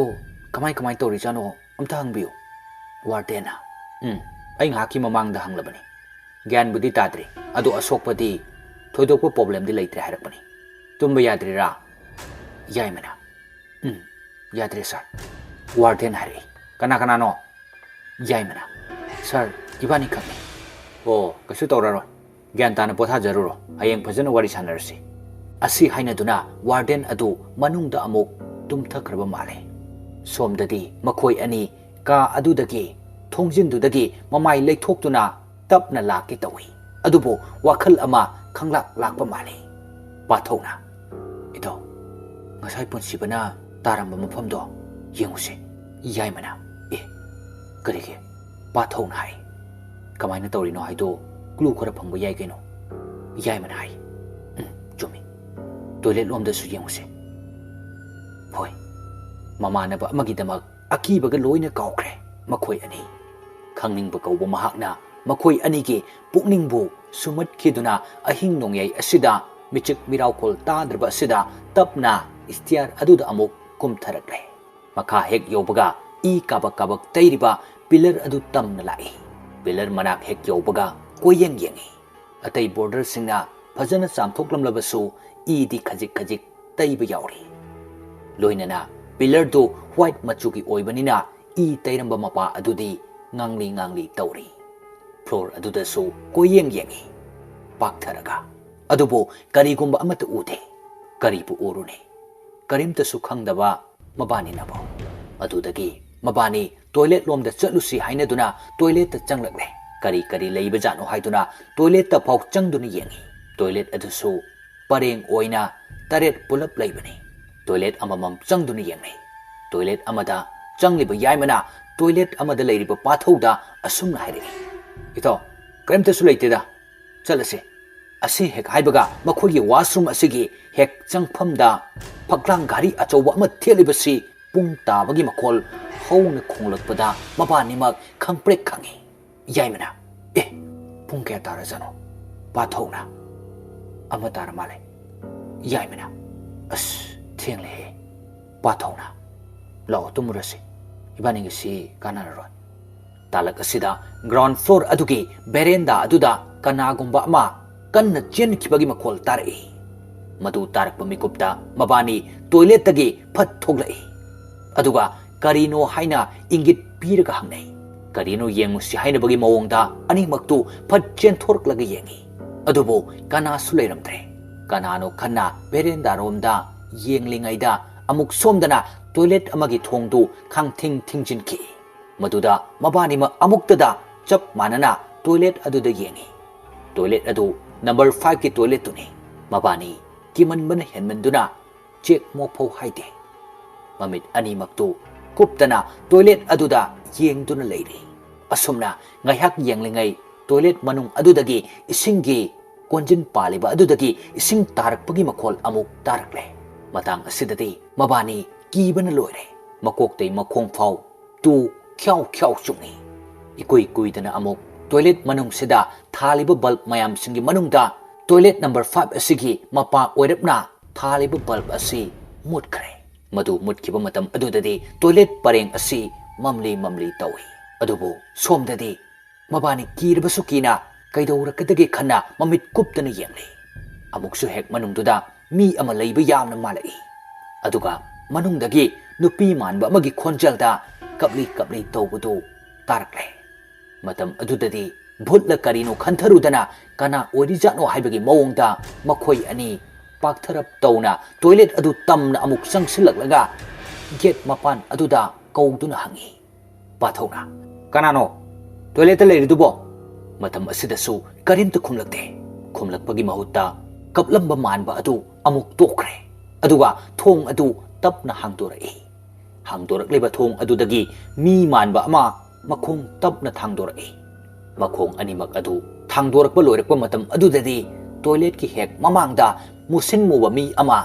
ꯀꯃꯥꯏ ꯇꯧꯔꯤꯖꯥꯠꯅꯣ ꯑꯝꯇ ꯍꯪꯕꯤꯌꯨ ꯋꯥꯔꯗꯦꯟꯅ ꯑꯩ ꯉꯥꯏꯍꯥꯛꯀꯤ ꯃꯃꯥꯡꯗ ꯍꯪꯂꯕꯅꯤ ꯒ꯭ꯌꯥꯟꯕꯨꯗꯤ ꯇꯥꯗ꯭ꯔꯤ ꯑꯗꯣ ꯑꯁꯣꯛꯄꯗꯤ ꯊꯣꯏꯗꯣꯛꯄ ꯄ꯭ꯔꯣꯕ꯭ꯂꯦꯝꯗꯤ ꯂꯩꯇ꯭ꯔꯦ ꯍꯥꯏꯔꯛꯄꯅꯤ ꯇꯨꯝꯕ ꯌꯥꯗ꯭ꯔꯤꯔꯥ ꯌꯥꯏꯃꯅ ꯌꯥꯗ꯭ꯔꯦ ꯁꯥꯔ ꯋꯥꯔꯗꯦꯟ ꯍꯥꯏꯔꯛꯏ ꯀꯅꯥꯅꯣ ꯌꯥꯏꯃꯅ ꯁꯥꯔ ꯏꯕꯥꯅꯤ ꯈꯛꯅꯤ ꯑꯣ ꯀꯩꯁꯨ ꯇꯧꯔꯔꯣꯏ ꯒ꯭ꯌꯥꯟ ꯇꯥꯅ ꯄꯣꯊꯥꯖꯔꯨꯔꯣ ꯍꯌꯦꯡ ꯐꯖꯅ ꯋꯥꯔꯤ ꯁꯥꯟꯅꯔꯁꯤ ꯑꯁꯤ ꯍꯥꯏꯅꯗꯨꯅ ꯋꯥꯔꯗꯦꯟ ꯑꯗꯨ ꯃꯅꯨꯡꯗ ꯑꯃꯨꯛ ꯇꯨꯝꯊꯈ꯭ꯔꯕ ꯃꯥꯜꯂꯦ ꯁꯣꯝꯗꯗꯤ ꯃꯈꯣꯏ ꯑꯅꯤ ꯀꯥ ꯑꯗꯨꯗꯒꯤ ꯊꯣꯡꯖꯤꯟꯗꯨꯗꯒꯤ ꯃꯃꯥꯏ ꯂꯩꯊꯣꯛꯇꯨꯅ ꯇꯞꯅ ꯂꯥꯛꯀꯦ ꯇꯧꯏ ꯑꯗꯨꯕꯨ ꯋꯥꯈꯜ ꯑꯃ ꯈꯪꯂꯥꯛ ꯂꯥꯛꯄ ꯃꯥꯜꯂꯤ ꯄꯥꯊꯧꯅ ꯏꯇꯥꯎ ꯉꯁꯥꯏ ꯄꯨꯟꯁꯤꯕꯅ ꯇꯥꯔꯝꯕ ꯃꯐꯝꯗꯣ ꯌꯦꯡꯉꯨꯁꯤ ꯌꯥꯏꯃꯅ ꯀꯔꯤꯒꯤ ꯄꯥꯊꯧꯅ ꯍꯥꯏ ꯀꯃꯥꯏꯅ ꯇꯧꯔꯤꯅꯣ ꯍꯥꯏꯗꯣ ꯀ꯭ꯂꯨ ꯈꯔ ꯐꯪꯕ ꯌꯥꯏ ꯀꯩꯅꯣ ꯌꯥꯏꯃꯅ ꯍꯥꯏ ꯆꯨꯝꯃꯤ ꯇꯣꯏꯂꯦꯠ ꯂꯣꯝꯗꯁꯨ ꯌꯦꯡꯉꯨꯁꯤ ꯍꯣꯏ ꯃꯃꯥꯟꯅꯕ ꯑꯃꯒꯤꯗꯃꯛ ꯑꯀꯤꯕꯒ ꯂꯣꯏꯅ ꯀꯥꯎꯈ꯭ꯔꯦ ꯃꯈꯣꯏ ꯑꯅꯤ ꯈꯪꯅꯤꯡꯕ ꯀꯧꯕ ꯃꯍꯥꯛꯅ ꯃꯈꯣꯏ ꯑꯅꯤꯒꯤ ꯄꯨꯛꯅꯤꯡꯕꯨ ꯁꯨꯝꯍꯠꯈꯤꯗꯨꯅ ꯑꯍꯤꯡ ꯅꯣꯡꯌꯥꯏ ꯑꯁꯤꯗ ꯃꯤꯆꯤꯛ ꯃꯤꯔꯥꯎꯈꯣꯜ ꯇꯥꯗ꯭ꯔꯕ ꯑꯁꯤꯗ ꯇꯞꯅ ꯏꯁꯇꯤꯌꯥꯔ ꯑꯗꯨꯗ ꯑꯃꯨꯛ ꯀꯨꯝꯊꯔꯛꯂꯦ ꯃꯈꯥ ꯍꯦꯛ ꯌꯧꯕꯒ ꯏ ꯀꯥꯕꯛ ꯇꯩꯔꯤꯕ ꯄꯤꯂꯔ ꯑꯗꯨ ꯇꯝꯅ ꯂꯥꯛꯏ ꯄꯤꯂꯔ ꯃꯅꯥꯛ ꯍꯦꯛ ꯌꯧꯕꯒ ꯀꯣꯏꯌꯦꯡ ꯌꯦꯡꯉꯤ ꯑꯇꯩ ꯕꯣꯔꯗꯔꯁꯤꯡꯅ ꯐꯖꯅ ꯆꯥꯝꯊꯣꯛꯂꯝꯂꯕꯁꯨ ꯏꯗꯤ ꯈꯖꯤꯛ ꯇꯩꯕ ꯌꯥꯎꯔꯤ ꯂꯣꯏꯅꯅ ꯄꯤꯂꯔꯗꯨ ꯋꯥꯏꯠ ꯃꯆꯨꯒꯤ ꯑꯣꯏꯕꯅꯤꯅ ꯏ ꯇꯩꯔꯝꯕ ꯃꯄꯥ ꯑꯗꯨꯗꯤ ꯉꯥꯡꯂꯤ ꯇꯧꯔꯤ ꯐ꯭ꯂꯣꯔ ꯑꯗꯨꯗꯁꯨ ꯀꯣꯏꯌꯦꯡ ꯌꯦꯡꯉꯤ ꯄꯥꯛꯊꯔꯒ ꯑꯗꯨꯕꯨ ꯀꯔꯤꯒꯨꯝꯕ ꯑꯃꯠꯇ ꯎꯗꯦ ꯀꯔꯤꯕꯨ ꯎꯔꯨꯅꯤ ꯀꯔꯤꯝꯇꯁꯨ ꯈꯪꯗꯕ ꯃꯕꯥꯅꯤꯅꯕꯨ ꯑꯗꯨꯗꯒꯤ ꯃꯕꯥꯅꯤ ꯇꯣꯏꯂꯦꯠ ꯂꯣꯝꯗ ꯆꯠꯂꯨꯁꯤ ꯍꯥꯏꯅꯗꯨꯅ ꯇꯣꯏꯂꯦꯠꯇ ꯆꯪꯂꯛꯂꯦ ꯀꯔꯤ ꯂꯩꯕꯖꯥꯠꯅꯣ ꯍꯥꯏꯗꯨꯅ ꯇꯣꯏꯂꯦꯠꯇ ꯐꯥꯎ ꯆꯪꯗꯨꯅ ꯌꯦꯡꯉꯤ ꯇꯣꯏꯂꯦꯠ ꯑꯗꯨꯁꯨ ꯄꯔꯦꯡ ꯑꯣꯏꯅ 8 ꯄꯨꯂꯞ ꯂꯩꯕꯅꯤ ꯇꯣꯏꯂꯦꯠ ꯑꯃꯃꯝ ꯆꯪꯗꯨꯅ ꯌꯦꯡꯅꯩ ꯇꯣꯏꯂꯦꯠ ꯑꯃꯗ ꯆꯪꯂꯤꯕ ꯌꯥꯏꯃꯅ ꯇꯣꯏꯂꯦꯠ ꯑꯃꯗ ꯂꯩꯔꯤꯕ ꯄꯥꯊꯧꯗ ꯑꯁꯨꯝꯅ ꯍꯥꯏꯔꯛꯏ ꯏꯇꯥꯎ ꯀꯔꯤꯝꯇꯁꯨ ꯂꯩꯇꯦꯗ ꯆꯠꯂꯁꯤ ꯑꯁꯤ ꯍꯦꯛ ꯍꯥꯏꯕꯒ ꯃꯈꯣꯏꯒꯤ ꯋꯥꯁꯔꯨꯝ ꯑꯁꯤꯒꯤ ꯍꯦꯛ ꯆꯪꯐꯝꯗ ꯐꯛꯂꯥꯡ ꯘꯥꯔꯤ ꯑꯆꯧꯕ ꯑꯃ ꯊꯦꯠꯂꯤꯕꯁꯤ ꯄꯨꯡ ꯇꯥꯕꯒꯤ ꯃꯈꯣꯜ ꯍꯧꯅ ꯈꯣꯡꯂꯛꯄꯗ ꯃꯕꯥꯅꯤꯃꯛ ꯈꯪꯄ꯭ꯔꯦꯛ ꯈꯪꯉꯤ ꯌꯥꯏꯃꯅ ꯄꯨꯡ ꯀꯌꯥ ꯇꯥꯔꯖꯥꯠꯅꯣ ꯄꯥꯊꯧꯅ 1 ꯇꯥꯔ ꯃꯥꯜꯂꯦ ꯌꯥꯏꯃꯅ ꯑꯁ ꯊꯦꯡꯂꯦꯍꯦ ꯄꯥꯊꯧꯅ ꯂꯥꯛꯑꯣ ꯇꯨꯝꯃꯨꯔꯁꯤ ꯏꯕꯥꯅꯤꯒꯤꯁꯤ ꯀꯥꯟꯅꯔꯔꯣꯏ ꯇꯥꯂꯛ ꯑꯁꯤꯗ ꯒ꯭ꯔꯥꯎꯟ ꯐ꯭ꯂꯣꯔ ꯑꯗꯨꯒꯤ ꯕꯦꯔꯦꯟꯗꯥ ꯑꯗꯨꯗ ꯀꯅꯥꯒꯨꯝꯕ ꯑꯃ ꯀꯟꯅ ꯆꯦꯟꯈꯤꯕꯒꯤ ꯃꯈꯣꯜ ꯇꯥꯔꯛꯏ ꯃꯗꯨ ꯇꯥꯔꯛꯄ ꯃꯤꯀꯨꯞꯇ ꯃꯕꯥꯅꯤ ꯇꯣꯏꯂꯦꯠꯇꯒꯤ ꯐꯠ ꯊꯣꯛꯂꯛꯏ ꯑꯗꯨꯒ ꯀꯔꯤꯅꯣ ꯍꯥꯏꯅ ꯏꯪꯒꯤꯠ ꯄꯤꯔꯒ ꯍꯪꯅꯩ ꯀꯔꯤꯅꯣ ꯌꯦꯡꯉꯨꯁꯤ ꯍꯥꯏꯅꯕꯒꯤ ꯃꯑꯣꯡꯗ ꯑꯅꯤꯃꯛꯇꯨ ꯐꯠ ꯆꯦꯟꯊꯣꯔꯛꯂꯒ ꯌꯦꯡꯉꯤ ꯑꯗꯨꯕꯨ ꯀꯅꯥꯁꯨ ꯂꯩꯔꯝꯗ꯭ꯔꯦ ꯀꯅꯥꯅꯣ ꯈꯟꯅ ꯕꯦꯔꯦꯟꯗꯥꯔꯣꯝꯗ ꯌꯦꯡꯂꯤꯉꯩꯗ ꯑꯃꯨꯛ ꯁꯣꯝꯗꯅ ꯇꯣꯏꯂꯦꯠ ꯑꯃꯒꯤ ꯊꯣꯡꯗꯨ ꯊꯤꯡꯖꯤꯟꯈꯤ ꯃꯗꯨꯗ ꯃꯕꯥꯅꯤꯃꯛ ꯑꯃꯨꯛꯇꯗ ꯆꯞ ꯃꯥꯟꯅꯅ ꯇꯣꯏꯂꯦꯠ ꯑꯗꯨꯗ ꯌꯦꯡꯉꯤ ꯇꯣꯏꯂꯦꯠ ꯑꯗꯨ ꯅꯝꯕꯔ 5ꯒꯤ ꯇꯣꯏꯂꯦꯠꯇꯨꯅꯤ ꯃꯕꯥꯅꯤ ꯀꯤꯃꯟꯕꯅ ꯍꯦꯟꯃꯟꯗꯨꯅ ꯆꯦꯛ ꯃꯣꯛꯐꯧ ꯍꯥꯏꯗꯦ ꯃꯃꯤꯠ ꯑꯅꯤꯃꯛꯇꯨ ꯀꯨꯞꯇꯅ ꯇꯣꯏꯂꯦꯠ ꯑꯗꯨꯗ ꯌꯦꯡꯗꯨꯅ ꯂꯩꯔꯤ ꯑꯁꯨꯝꯅ ꯉꯥꯏꯍꯥꯛ ꯌꯦꯡꯂꯤꯉꯩ ꯇꯣꯏꯂꯦꯠ ꯃꯅꯨꯡ ꯑꯗꯨꯗꯒꯤ ꯏꯁꯤꯡꯒꯤ ꯀꯣꯟꯖꯤꯟ ꯄꯥꯜꯂꯤꯕ ꯑꯗꯨꯗꯒꯤ ꯏꯁꯤꯡ ꯇꯥꯔꯛꯄꯒꯤ ꯃꯈꯣꯜ ꯑꯃꯨꯛ ꯇꯥꯔꯛꯂꯦ ꯃꯇꯥꯡ ꯑꯁꯤꯗꯗꯤ ꯃꯕꯥꯅꯤ ꯀꯤꯕꯅ ꯂꯣꯏꯔꯦ ꯃꯀꯣꯛꯇꯩ ꯃꯈꯣꯡ ꯐꯥꯎ ꯇꯨ ꯈ꯭ꯌꯥꯎ ꯆꯨꯡꯉꯤ ꯏꯀꯨꯏ ꯀꯨꯏꯗꯅ ꯑꯃꯨꯛ ꯇꯣꯏꯂꯦꯠ ꯃꯅꯨꯡꯁꯤꯗ ꯊꯥꯜꯂꯤꯕ ꯕꯜꯕ ꯃꯌꯥꯝꯁꯤꯡꯒꯤ ꯃꯅꯨꯡꯗ ꯇꯣꯏꯂꯦꯠ ꯅꯝꯕꯔ 5 ꯑꯁꯤꯒꯤ ꯃꯄꯥ ꯑꯣꯏꯔꯞꯅ ꯊꯥꯜꯂꯤꯕ ꯕꯜꯕ ꯑꯁꯤ ꯃꯨꯠꯈ꯭ꯔꯦ ꯃꯗꯨ ꯃꯨꯠꯈꯤꯕ ꯃꯇꯝ ꯑꯗꯨꯗꯗꯤ ꯇꯣꯏꯂꯦꯠ ꯄꯔꯦꯡ ꯑꯁꯤ ꯃꯝꯂꯤ ꯇꯧꯏ ꯑꯗꯨꯕꯨ ꯁꯣꯝꯗꯗꯤ ꯃꯕꯥꯅꯤ ꯀꯤꯔꯕꯁꯨ ꯀꯤꯅ ꯀꯩꯗꯧꯔꯛꯀꯗꯒꯦ ꯈꯟꯅ ꯃꯃꯤꯠ ꯀꯨꯞꯇꯅ ꯌꯦꯡꯂꯤ ꯑꯃꯨꯛꯁꯨ ꯍꯦꯛ ꯃꯅꯨꯡꯗꯨꯗ ꯃꯤ ꯑꯃ ꯂꯩꯕ ꯌꯥꯝꯅ ꯃꯥꯜꯂꯛꯏ ꯑꯗꯨꯒ ꯃꯅꯨꯡꯗꯒꯤ ꯅꯨꯄꯤ ꯃꯥꯟꯕ ꯑꯃꯒꯤ ꯈꯣꯟꯖꯦꯜꯗ ꯀꯞꯂꯤ ꯇꯧꯕꯗꯨ ꯇꯥꯔꯛꯂꯦ ꯃꯇꯝ ꯑꯗꯨꯗꯗꯤ ꯚꯨꯠꯂ ꯀꯔꯤꯅꯣ ꯈꯟꯊꯔꯨꯗꯅ ꯀꯅꯥ ꯑꯣꯏꯔꯤꯖꯥꯠꯅꯣ ꯍꯥꯏꯕꯒꯤ ꯃꯑꯣꯡꯗ ꯃꯈꯣꯏ ꯑꯅꯤ ꯄꯥꯛꯊꯔꯞ ꯇꯧꯅ ꯇꯣꯏꯂꯦꯠ ꯑꯗꯨ ꯇꯝꯅ ꯑꯃꯨꯛ ꯆꯪꯁꯤꯜꯂꯛꯂꯒ ꯒꯦꯠ ꯃꯄꯥꯟ ꯑꯗꯨꯗ ꯀꯧꯗꯨꯅ ꯍꯪꯉꯤ ꯄꯥꯊꯧꯅ ꯀꯅꯥꯅꯣ ꯇꯣꯏꯂꯦꯠꯇ ꯂꯩꯔꯤꯗꯨꯕꯣ ꯃꯇꯝ ꯑꯁꯤꯗꯁꯨ ꯀꯔꯤꯝꯇ ꯈꯨꯝꯂꯛꯇꯦ ꯈꯨꯝꯂꯛꯄꯒꯤ ꯃꯍꯨꯠꯇ ꯀꯞꯂꯝꯕ ꯃꯥꯟꯕ ꯑꯗꯨ ꯑꯃꯨꯛ ꯇꯣꯛꯈ꯭ꯔꯦ ꯑꯗꯨꯒ ꯊꯣꯡ ꯑꯗꯨ ꯇꯞꯅ ꯍꯥꯡꯗꯣꯔꯛꯏ ꯍꯥꯡꯗꯣꯔꯛꯂꯤꯕ ꯊꯣꯡ ꯑꯗꯨꯗꯒꯤ ꯃꯤ ꯃꯥꯟꯕ ꯑꯃ ꯃꯈꯣꯡ ꯇꯞꯅ ꯊꯥꯡꯗꯣꯔꯛꯏ ꯃꯈꯣꯡ ꯑꯅꯤꯃꯛ ꯑꯗꯨ ꯊꯥꯡꯗꯣꯔꯛꯄ ꯂꯣꯏꯔꯛꯄ ꯃꯇꯝ ꯑꯗꯨꯗꯗꯤ ꯇꯣꯏꯂꯦꯠꯀꯤ ꯍꯦꯛ ꯃꯃꯥꯡꯗ ꯃꯨꯁꯤꯟ ꯃꯨꯕ ꯃꯤ ꯑꯃ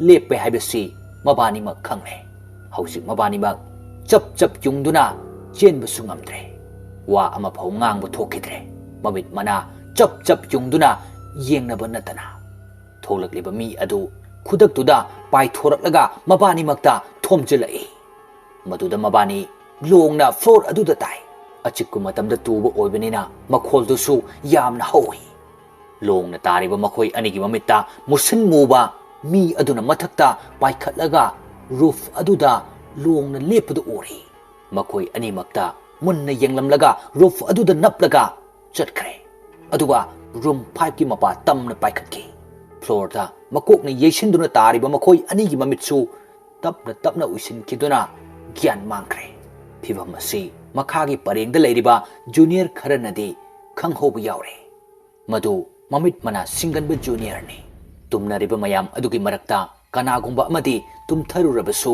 ꯂꯦꯞꯄꯦ ꯍꯥꯏꯕꯁꯤ ꯃꯕꯥꯅꯤꯃꯛ ꯈꯪꯂꯦ ꯍꯧꯖꯤꯛ ꯃꯕꯥꯅꯤꯃꯛ ꯆꯞ ꯌꯨꯡꯗꯨꯅ ꯆꯦꯟꯕꯁꯨ ꯉꯝꯗ꯭ꯔꯦ ꯋꯥ ꯑꯃꯐꯥꯎ ꯉꯥꯡꯕ ꯊꯣꯛꯈꯤꯗ꯭ꯔꯦ ꯃꯃꯤꯠ ꯃꯅꯥ ꯆꯞ ꯆꯞ ꯌꯨꯡꯗꯨꯅ ꯌꯦꯡꯅꯕ ꯅꯠꯇꯅ ꯊꯣꯛꯂꯛꯂꯤꯕ ꯃꯤ ꯑꯗꯨ ꯈꯨꯗꯛꯇꯨꯗ ꯄꯥꯏꯊꯣꯔꯛꯂꯒ ꯃꯕꯥꯅꯤꯃꯛꯇ ꯊꯣꯝꯖꯤꯜꯂꯛꯏ ꯃꯗꯨꯗ ꯃꯕꯥꯅꯤ ꯂꯣꯡꯅ ꯐ꯭ꯂꯣꯔ ꯑꯗꯨꯗ ꯇꯥꯏ ꯑꯆꯤꯛꯄ ꯃꯇꯝꯗ ꯇꯨꯕ ꯑꯣꯏꯕꯅꯤꯅ ꯃꯈꯣꯜꯗꯨꯁꯨ ꯌꯥꯝꯅ ꯍꯧꯏ ꯂꯣꯡꯅ ꯇꯥꯔꯤꯕ ꯃꯈꯣꯏ ꯑꯅꯤꯒꯤ ꯃꯃꯤꯠꯇ ꯃꯨꯁꯤꯟ ꯃꯨꯕ ꯃꯤ ꯑꯗꯨꯅ ꯃꯊꯛꯇ ꯄꯥꯏꯈꯠꯂꯒ ꯔꯨꯐ ꯑꯗꯨꯗ ꯂꯣꯡꯅ ꯂꯦꯞꯄꯗꯨ ꯎꯔꯤ ꯃꯈꯣꯏ ꯑꯅꯤꯃꯛꯇ ꯃꯨꯟꯅ ꯌꯦꯡꯂꯝꯂꯒ ꯔꯨꯐ ꯑꯗꯨꯗ ꯅꯞꯂꯒ ꯆꯠꯈ꯭ꯔꯦ ꯑꯗꯨꯒ ꯔꯨꯝ 5ꯀꯤ ꯃꯄꯥ ꯇꯝꯅ ꯄꯥꯏꯈꯠꯈꯤ ꯐ꯭ꯂꯣꯔꯗ ꯃꯀꯣꯛꯅ ꯌꯩꯁꯤꯟꯗꯨꯅ ꯇꯥꯔꯤꯕ ꯃꯈꯣꯏ ꯑꯅꯤꯒꯤ ꯃꯃꯤꯠꯁꯨ ꯇꯞꯅ ꯇꯞꯅ ꯎꯏꯁꯤꯟꯈꯤꯗꯨꯅ ꯒ꯭ꯌꯥꯟ ꯃꯥꯡꯈ꯭ꯔꯦ ꯐꯤꯚꯝ ꯑꯁꯤ ꯃꯈꯥꯒꯤ ꯄꯔꯦꯡꯗ ꯂꯩꯔꯤꯕ ꯖꯨꯅꯤꯌꯔ ꯈꯔꯅꯗꯤ ꯈꯪꯍꯧꯕ ꯌꯥꯎꯔꯦ ꯃꯗꯨ ꯃꯃꯤꯠ ꯃꯅꯥ ꯁꯤꯡꯒꯟꯕ ꯖꯨꯅꯤꯌꯔꯅꯤ ꯇꯨꯝꯅꯔꯤꯕ ꯃꯌꯥꯝ ꯑꯗꯨꯒꯤ ꯃꯔꯛꯇ ꯀꯅꯥꯒꯨꯝꯕ ꯑꯃꯗꯤ ꯇꯨꯝꯊꯔꯨꯔꯕꯁꯨ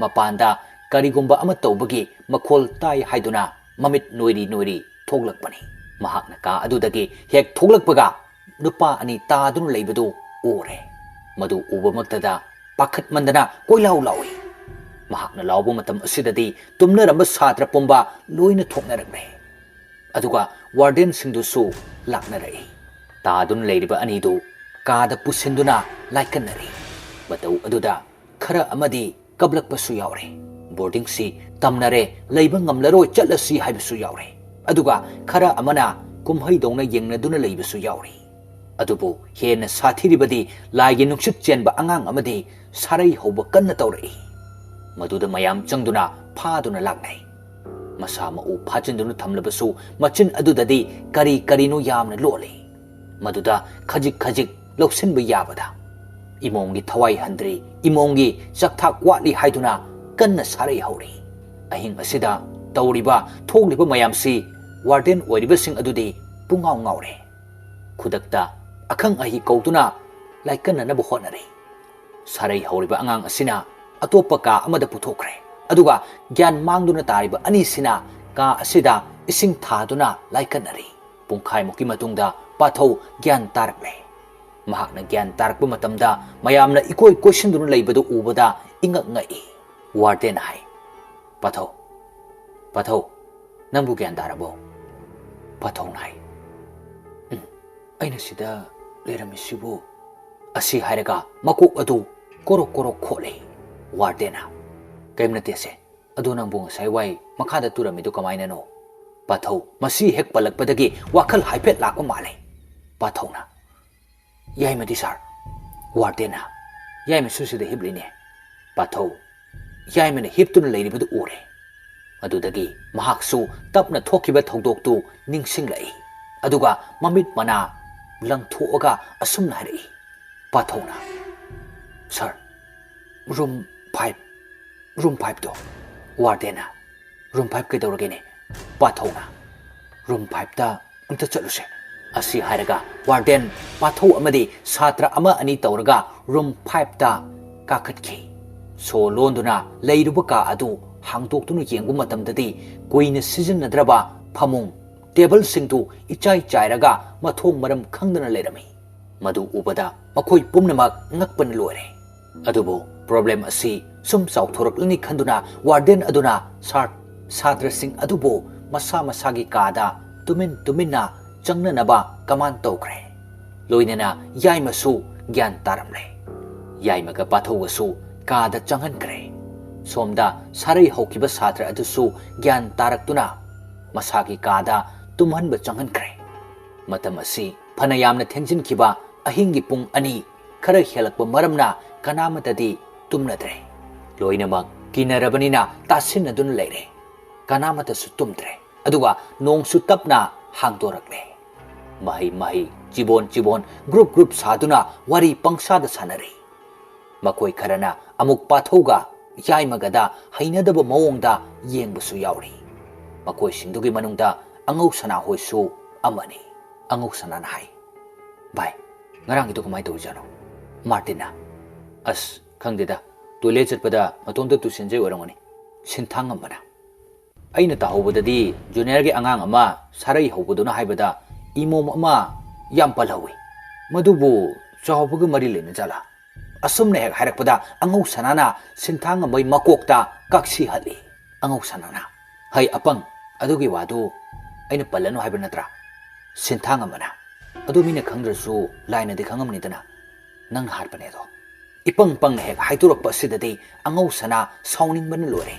ꯃꯄꯥꯟꯗ ꯀꯔꯤꯒꯨꯝꯕ ꯑꯃ ꯇꯧꯕꯒꯤ ꯃꯈꯣꯜ ꯇꯥꯏ ꯍꯥꯏꯗꯨꯅ ꯃꯃꯤꯠ ꯅꯣꯏꯔꯤ ꯅꯣꯏꯔꯤ ꯊꯣꯛꯂꯛꯄꯅꯤ ꯃꯍꯥꯛꯅ ꯀꯥ ꯑꯗꯨꯗꯒꯤ ꯍꯦꯛ ꯊꯣꯛꯂꯛꯄꯒ ꯅꯨꯄꯥ ꯑꯅꯤ ꯇꯥꯗꯨꯅ ꯂꯩꯕꯗꯨ ꯎꯔꯦ ꯃꯗꯨ ꯎꯕꯃꯛꯇꯗ ꯄꯥꯈꯠꯃꯟꯗꯅ ꯀꯣꯏꯂꯥꯎ ꯂꯥꯎꯏ ꯃꯍꯥꯛꯅ ꯂꯥꯎꯕ ꯃꯇꯝ ꯑꯁꯤꯗꯗꯤ ꯇꯨꯝꯅꯔꯝꯕ ꯁꯥꯇ꯭ꯔ ꯄꯨꯝꯕ ꯂꯣꯏꯅ ꯊꯣꯛꯅꯔꯛꯂꯦ ꯑꯗꯨꯒ ꯋꯥꯔꯗꯦꯟꯁꯤꯡꯗꯨꯁꯨ ꯂꯥꯛꯅꯔꯛꯏ ꯇꯥꯗꯨꯅ ꯂꯩꯔꯤꯕ ꯑꯅꯤꯗꯨ ꯀꯥꯗ ꯄꯨꯁꯤꯟꯗꯨꯅ ꯂꯥꯏꯀꯟꯅꯔꯤ ꯃꯇꯧ ꯑꯗꯨꯗ ꯈꯔ ꯑꯃꯗꯤ ꯀꯞꯂꯛꯄꯁꯨ ꯌꯥꯎꯔꯦ ꯕꯣꯔꯗꯤꯡꯁꯤ ꯇꯝꯅꯔꯦ ꯂꯩꯕ ꯉꯝꯂꯔꯣꯏ ꯆꯠꯂꯁꯤ ꯍꯥꯏꯕꯁꯨ ꯌꯥꯎꯔꯦ ꯑꯗꯨꯒ ꯈꯔ ꯑꯃꯅ ꯀꯨꯝꯍꯩꯗꯧꯅ ꯌꯦꯡꯅꯗꯨꯅ ꯂꯩꯕꯁꯨ ꯌꯥꯎꯔꯤ ꯑꯗꯨꯕꯨ ꯍꯦꯟꯅ ꯁꯥꯊꯤꯔꯤꯕꯗꯤ ꯂꯥꯏꯒꯤ ꯅꯨꯡꯁꯤꯠ ꯆꯦꯟꯕ ꯑꯉꯥꯡ ꯑꯃꯗꯤ ꯁꯥꯔꯩ ꯍꯧꯕ ꯀꯟꯅ ꯇꯧꯔꯛꯏ ꯃꯗꯨꯗ ꯃꯌꯥꯝ ꯆꯪꯗꯨꯅ ꯐꯥꯗꯨꯅ ꯂꯥꯛꯅꯩ ꯃꯁꯥ ꯃꯎ ꯐꯥꯖꯤꯟꯗꯨꯅ ꯊꯝꯂꯕꯁꯨ ꯃꯆꯤꯟ ꯑꯗꯨꯗꯗꯤ ꯀꯔꯤ ꯀꯔꯤꯅꯣ ꯌꯥꯝꯅ ꯂꯣꯠꯂꯤ ꯃꯗꯨꯗ ꯈꯖꯤꯛ ꯈꯖꯤꯛ ꯂꯧꯁꯤꯟꯕ ꯌꯥꯕꯗ ꯏꯃꯣꯝꯒꯤ ꯊꯋꯥꯏ ꯍꯟꯗ꯭ꯔꯤ ꯏꯃꯣꯝꯒꯤ ꯆꯥꯛꯊꯥꯛ ꯋꯥꯠꯂꯤ ꯍꯥꯏꯗꯨꯅ ꯀꯟꯅ ꯁꯥꯔꯩ ꯍꯧꯔꯤ ꯑꯍꯤꯡ ꯑꯁꯤꯗ ꯇꯧꯔꯤꯕ ꯊꯣꯛꯂꯤꯕ ꯃꯌꯥꯝꯁꯤ ꯋꯥꯔꯗꯦꯟ ꯑꯣꯏꯔꯤꯕꯁꯤꯡ ꯑꯗꯨꯗꯤ ꯄꯨꯡꯉꯥꯎ ꯉꯥꯎꯔꯦ ꯈꯨꯗꯛꯇ ꯑꯈꯪ ꯑꯍꯩ ꯀꯧꯗꯨꯅ ꯂꯥꯏꯀꯟꯅꯅꯕ ꯍꯣꯠꯅꯔꯤ ꯁꯥꯔꯩ ꯍꯧꯔꯤꯕ ꯑꯉꯥꯡ ꯑꯁꯤꯅ ꯑꯇꯣꯞꯄ ꯀꯥ ꯑꯃꯗ ꯄꯨꯊꯣꯛꯈ꯭ꯔꯦ ꯑꯗꯨꯒ ꯒ꯭ꯌꯥꯟ ꯃꯥꯡꯗꯨꯅ ꯇꯥꯔꯤꯕ ꯑꯅꯤꯁꯤꯅ ꯀꯥ ꯑꯁꯤꯗ ꯏꯁꯤꯡ ꯊꯥꯗꯨꯅ ꯂꯥꯏꯀꯟꯅꯔꯤ ꯄꯨꯡꯈꯥꯏꯃꯨꯛꯀꯤ ꯃꯇꯨꯡꯗ ꯄꯥꯊꯧ ꯒ꯭ꯌꯥꯟ ꯇꯥꯔꯛꯂꯦ ꯃꯍꯥꯛꯅ ꯒ꯭ꯌꯥꯟ ꯇꯥꯔꯛꯄ ꯃꯇꯝꯗ ꯃꯌꯥꯝꯅ ꯏꯀꯣꯏ ꯀꯣꯏꯁꯤꯟꯗꯨꯅ ꯂꯩꯕꯗꯨ ꯎꯕꯗ ꯏꯉꯛ ꯉꯛꯏ ꯋꯥꯔꯗꯦꯟ ꯍꯥꯏ ꯄꯥꯊꯧ ꯄꯥꯊꯧ ꯅꯪꯕꯨ ꯒ꯭ꯌꯥꯟ ꯇꯥꯔꯕꯣ ꯄꯥꯊꯧꯅ ꯍꯥꯏ ꯑꯩꯅ ꯁꯤꯗ ꯂꯩꯔꯝꯃꯤꯁꯤꯕꯨ ꯑꯁꯤ ꯍꯥꯏꯔꯒ ꯃꯀꯣꯛ ꯑꯗꯨ ꯀꯣꯔꯣꯛ ꯀꯣꯔꯣꯛ ꯈꯣꯠꯂꯤ ꯋꯥꯔꯗꯦꯟꯅ ꯀꯩꯝ ꯅꯠꯇꯦꯁꯦ ꯑꯗꯣ ꯅꯪꯕꯨ ꯉꯁꯥꯏ ꯋꯥꯏ ꯃꯈꯥꯗ ꯇꯨꯔꯝꯃꯤꯗꯨ ꯀꯃꯥꯏꯅꯅꯣ ꯄꯥꯊꯧ ꯃꯁꯤ ꯍꯦꯛ ꯄꯜꯂꯛꯄꯗꯒꯤ ꯋꯥꯈꯜ ꯍꯥꯏꯐꯦꯠ ꯂꯥꯛꯄ ꯃꯥꯜꯂꯦ ꯄꯥꯊꯧꯅ ꯌꯥꯏꯃꯗꯤ ꯁꯥꯔ ꯋꯥꯔꯗꯦꯟꯅ ꯌꯥꯏꯃꯁꯨ ꯁꯤꯗ ꯍꯤꯞꯂꯤꯅꯦ ꯄꯥꯊꯧ ꯌꯥꯏꯃꯅ ꯍꯤꯞꯇꯨꯅ ꯂꯩꯔꯤꯕꯗꯨ ꯎꯔꯦ ꯑꯗꯨꯗꯒꯤ ꯃꯍꯥꯛꯁꯨ ꯇꯞꯅ ꯊꯣꯛꯈꯤꯕ ꯊꯧꯗꯣꯛꯇꯨ ꯅꯤꯡꯁꯤꯡꯂꯛꯏ ꯑꯗꯨꯒ ꯃꯃꯤꯠ ꯃꯅꯥ ꯂꯪꯊꯣꯛꯑꯒ ꯑꯁꯨꯝꯅ ꯍꯥꯏꯔꯛꯏ ꯄꯥꯊꯧꯅ ꯁꯥꯔ ꯔꯨꯝ 5ꯗꯣ ꯋꯥꯔꯗꯦꯟꯅ ꯔꯨꯝ 5 ꯀꯩꯗꯧꯔꯒꯦꯅꯦ ꯄꯥꯊꯧꯅ ꯔꯨꯝ 5ꯗ ꯑꯝꯇ ꯆꯠꯂꯨꯁꯦ ꯑꯁꯤ ꯍꯥꯏꯔꯒ ꯋꯥꯔꯗꯦꯟ ꯄꯥꯊꯧ ꯑꯃꯗꯤ ꯁꯥꯇ꯭ꯔ ꯑꯃ ꯑꯅꯤ ꯇꯧꯔꯒ ꯔꯨꯝ 5ꯗ ꯀꯥꯈꯠꯈꯤ ꯁꯣ ꯂꯣꯟꯗꯨꯅ ꯂꯩꯔꯨꯕ ꯀꯥ ꯑꯗꯨ ꯍꯥꯡꯗꯣꯛꯇꯨꯅ ꯌꯦꯡꯕ ꯃꯇꯝꯗꯗꯤ ꯀꯨꯏꯅ ꯁꯤꯖꯤꯟꯅꯗ꯭ꯔꯕ ꯐꯃꯨꯡ ꯇꯦꯕꯜꯁꯤꯡꯗꯨ ꯏꯆꯥꯏ ꯆꯥꯏꯔꯒ ꯃꯊꯣꯡ ꯃꯔꯝ ꯈꯪꯗꯅ ꯂꯩꯔꯝꯃꯤ ꯃꯗꯨ ꯎꯕꯗ ꯃꯈꯣꯏ ꯄꯨꯝꯅꯃꯛ ꯉꯛꯄꯅ ꯂꯣꯏꯔꯦ ꯑꯗꯨꯕꯨ ꯄ꯭ꯔꯣꯕ꯭ꯂꯦꯝ ꯑꯁꯤ ꯁꯨꯝ ꯆꯥꯎꯊꯣꯔꯛꯂꯅꯤ ꯈꯟꯗꯨꯅ ꯋꯥꯔꯗꯦꯟ ꯑꯗꯨꯅ ꯁꯥꯇ꯭ꯔꯁꯤꯡ ꯑꯗꯨꯕꯨ ꯃꯁꯥ ꯃꯁꯥꯒꯤ ꯀꯥꯗ ꯇꯨꯃꯤꯟꯅ ꯆꯪꯅꯅꯕ ꯀꯃꯥꯟ ꯇꯧꯈ꯭ꯔꯦ ꯂꯣꯏꯅꯅ ꯌꯥꯏꯃꯁꯨ ꯒ꯭ꯌꯥꯟ ꯇꯥꯔꯝꯂꯦ ꯌꯥꯏꯃꯒ ꯄꯥꯊꯧꯒꯁꯨ ꯀꯥꯗ ꯆꯪꯍꯟꯈ꯭ꯔꯦ ꯁꯣꯝꯗ ꯁꯥꯔꯩ ꯍꯧꯈꯤꯕ ꯁꯥꯇ꯭ꯔ ꯑꯗꯨꯁꯨ ꯒ꯭ꯌꯥꯟ ꯇꯥꯔꯛꯇꯨꯅ ꯃꯁꯥꯒꯤ ꯀꯥꯗ ꯇꯨꯝꯍꯟꯕ ꯆꯪꯍꯟꯈ꯭ꯔꯦ ꯃꯇꯝ ꯑꯁꯤ ꯐꯅ ꯌꯥꯝꯅ ꯊꯦꯡꯖꯤꯟꯈꯤꯕ ꯑꯍꯤꯡꯒꯤ ꯄꯨꯡ 2 ꯈꯔ ꯍꯦꯜꯂꯛꯄ ꯃꯔꯝꯅ ꯀꯅꯥꯃꯇꯗꯤ ꯇꯨꯝꯅꯗ꯭ꯔꯦ ꯂꯣꯏꯅꯃꯛ ꯀꯤꯅꯔꯕꯅꯤꯅ ꯇꯥꯁꯤꯟꯅꯗꯨꯅ ꯂꯩꯔꯦ ꯀꯅꯥꯃꯇꯁꯨ ꯇꯨꯝꯗ꯭ꯔꯦ ꯑꯗꯨꯒ ꯅꯣꯡꯁꯨ ꯇꯞꯅ ꯍꯥꯡꯗꯣꯔꯛꯂꯦ ꯃꯍꯩ ꯆꯤꯕꯣꯟ ꯒ꯭ꯔꯨꯞ ꯁꯥꯗꯨꯅ ꯋꯥꯔꯤ ꯄꯪꯁꯥꯗ ꯁꯥꯟꯅꯔꯤ ꯃꯈꯣꯏ ꯈꯔꯅ ꯑꯃꯨꯛ ꯄꯥꯊꯧꯒ ꯌꯥꯏꯃꯒꯗ ꯍꯩꯅꯗꯕ ꯃꯑꯣꯡꯗ ꯌꯦꯡꯕꯁꯨ ꯌꯥꯎꯔꯤ ꯃꯈꯣꯏꯁꯤꯡꯗꯨꯒꯤ ꯃꯅꯨꯡꯗ ꯑꯉꯧ ꯁꯅꯥ ꯍꯣꯏꯁꯨ ꯑꯃꯅꯤ ꯑꯉꯧ ꯁꯅꯥꯅ ꯍꯥꯏ ꯚꯥꯏ ꯉꯔꯥꯡꯒꯤꯗꯣ ꯀꯃꯥꯏꯅ ꯇꯧꯔꯤꯖꯥꯠꯅꯣ ꯃꯥꯔꯇꯤꯟꯅ ꯑꯁ ꯈꯪꯗꯦꯗ ꯇꯣꯏꯂꯦꯠ ꯆꯠꯄꯗ ꯃꯇꯣꯝꯇ ꯇꯨꯁꯤꯟꯖꯩ ꯑꯣꯏꯔꯝꯒꯅꯤ ꯁꯤꯟꯊꯥꯡꯉꯝꯕꯅ ꯑꯩꯅ ꯇꯥꯍꯧꯕꯗꯗꯤ ꯖꯨꯅꯤꯌꯔꯒꯤ ꯑꯉꯥꯡ ꯑꯃ ꯁꯥꯔꯩ ꯍꯧꯕꯗꯨꯅ ꯍꯥꯏꯕꯗ ꯏꯃꯣꯝ ꯑꯃ ꯌꯥꯝ ꯄꯜꯍꯧꯏ ꯃꯗꯨꯕꯨ ꯆꯥꯎꯕꯒ ꯃꯔꯤ ꯂꯩꯅꯖꯥꯠꯂꯥ ꯑꯁꯨꯝꯅ ꯍꯦꯛ ꯍꯥꯏꯔꯛꯄꯗ ꯑꯉꯧ ꯁꯅꯥꯅ ꯁꯤꯟꯊꯥꯡꯉꯝꯕꯩ ꯃꯀꯣꯛꯇ ꯀꯥꯛꯁꯤ ꯍꯜꯂꯤ ꯑꯉꯧ ꯁꯅꯥꯅ ꯍꯩ ꯑꯄꯪ ꯑꯗꯨꯒꯤ ꯋꯥꯗꯨ ꯑꯩꯅ ꯄꯜꯂꯅꯨ ꯍꯥꯏꯕ ꯅꯠꯇ꯭ꯔꯥ ꯁꯤꯟꯊꯥꯡ ꯑꯃꯅ ꯑꯗꯨ ꯃꯤꯅ ꯈꯪꯗ꯭ꯔꯁꯨ ꯂꯥꯏꯅꯗꯤ ꯈꯪꯉꯝꯅꯤꯗꯅ ꯅꯪꯅ ꯍꯥꯠꯄꯅꯦ ꯑꯗꯣ ꯏꯄꯪ ꯄꯪꯅ ꯍꯦꯛ ꯍꯥꯏꯗꯣꯔꯛꯄ ꯑꯁꯤꯗꯗꯤ ꯑꯉꯧ ꯁꯅꯥ ꯁꯥꯎꯅꯤꯡꯕꯅ ꯂꯣꯏꯔꯦ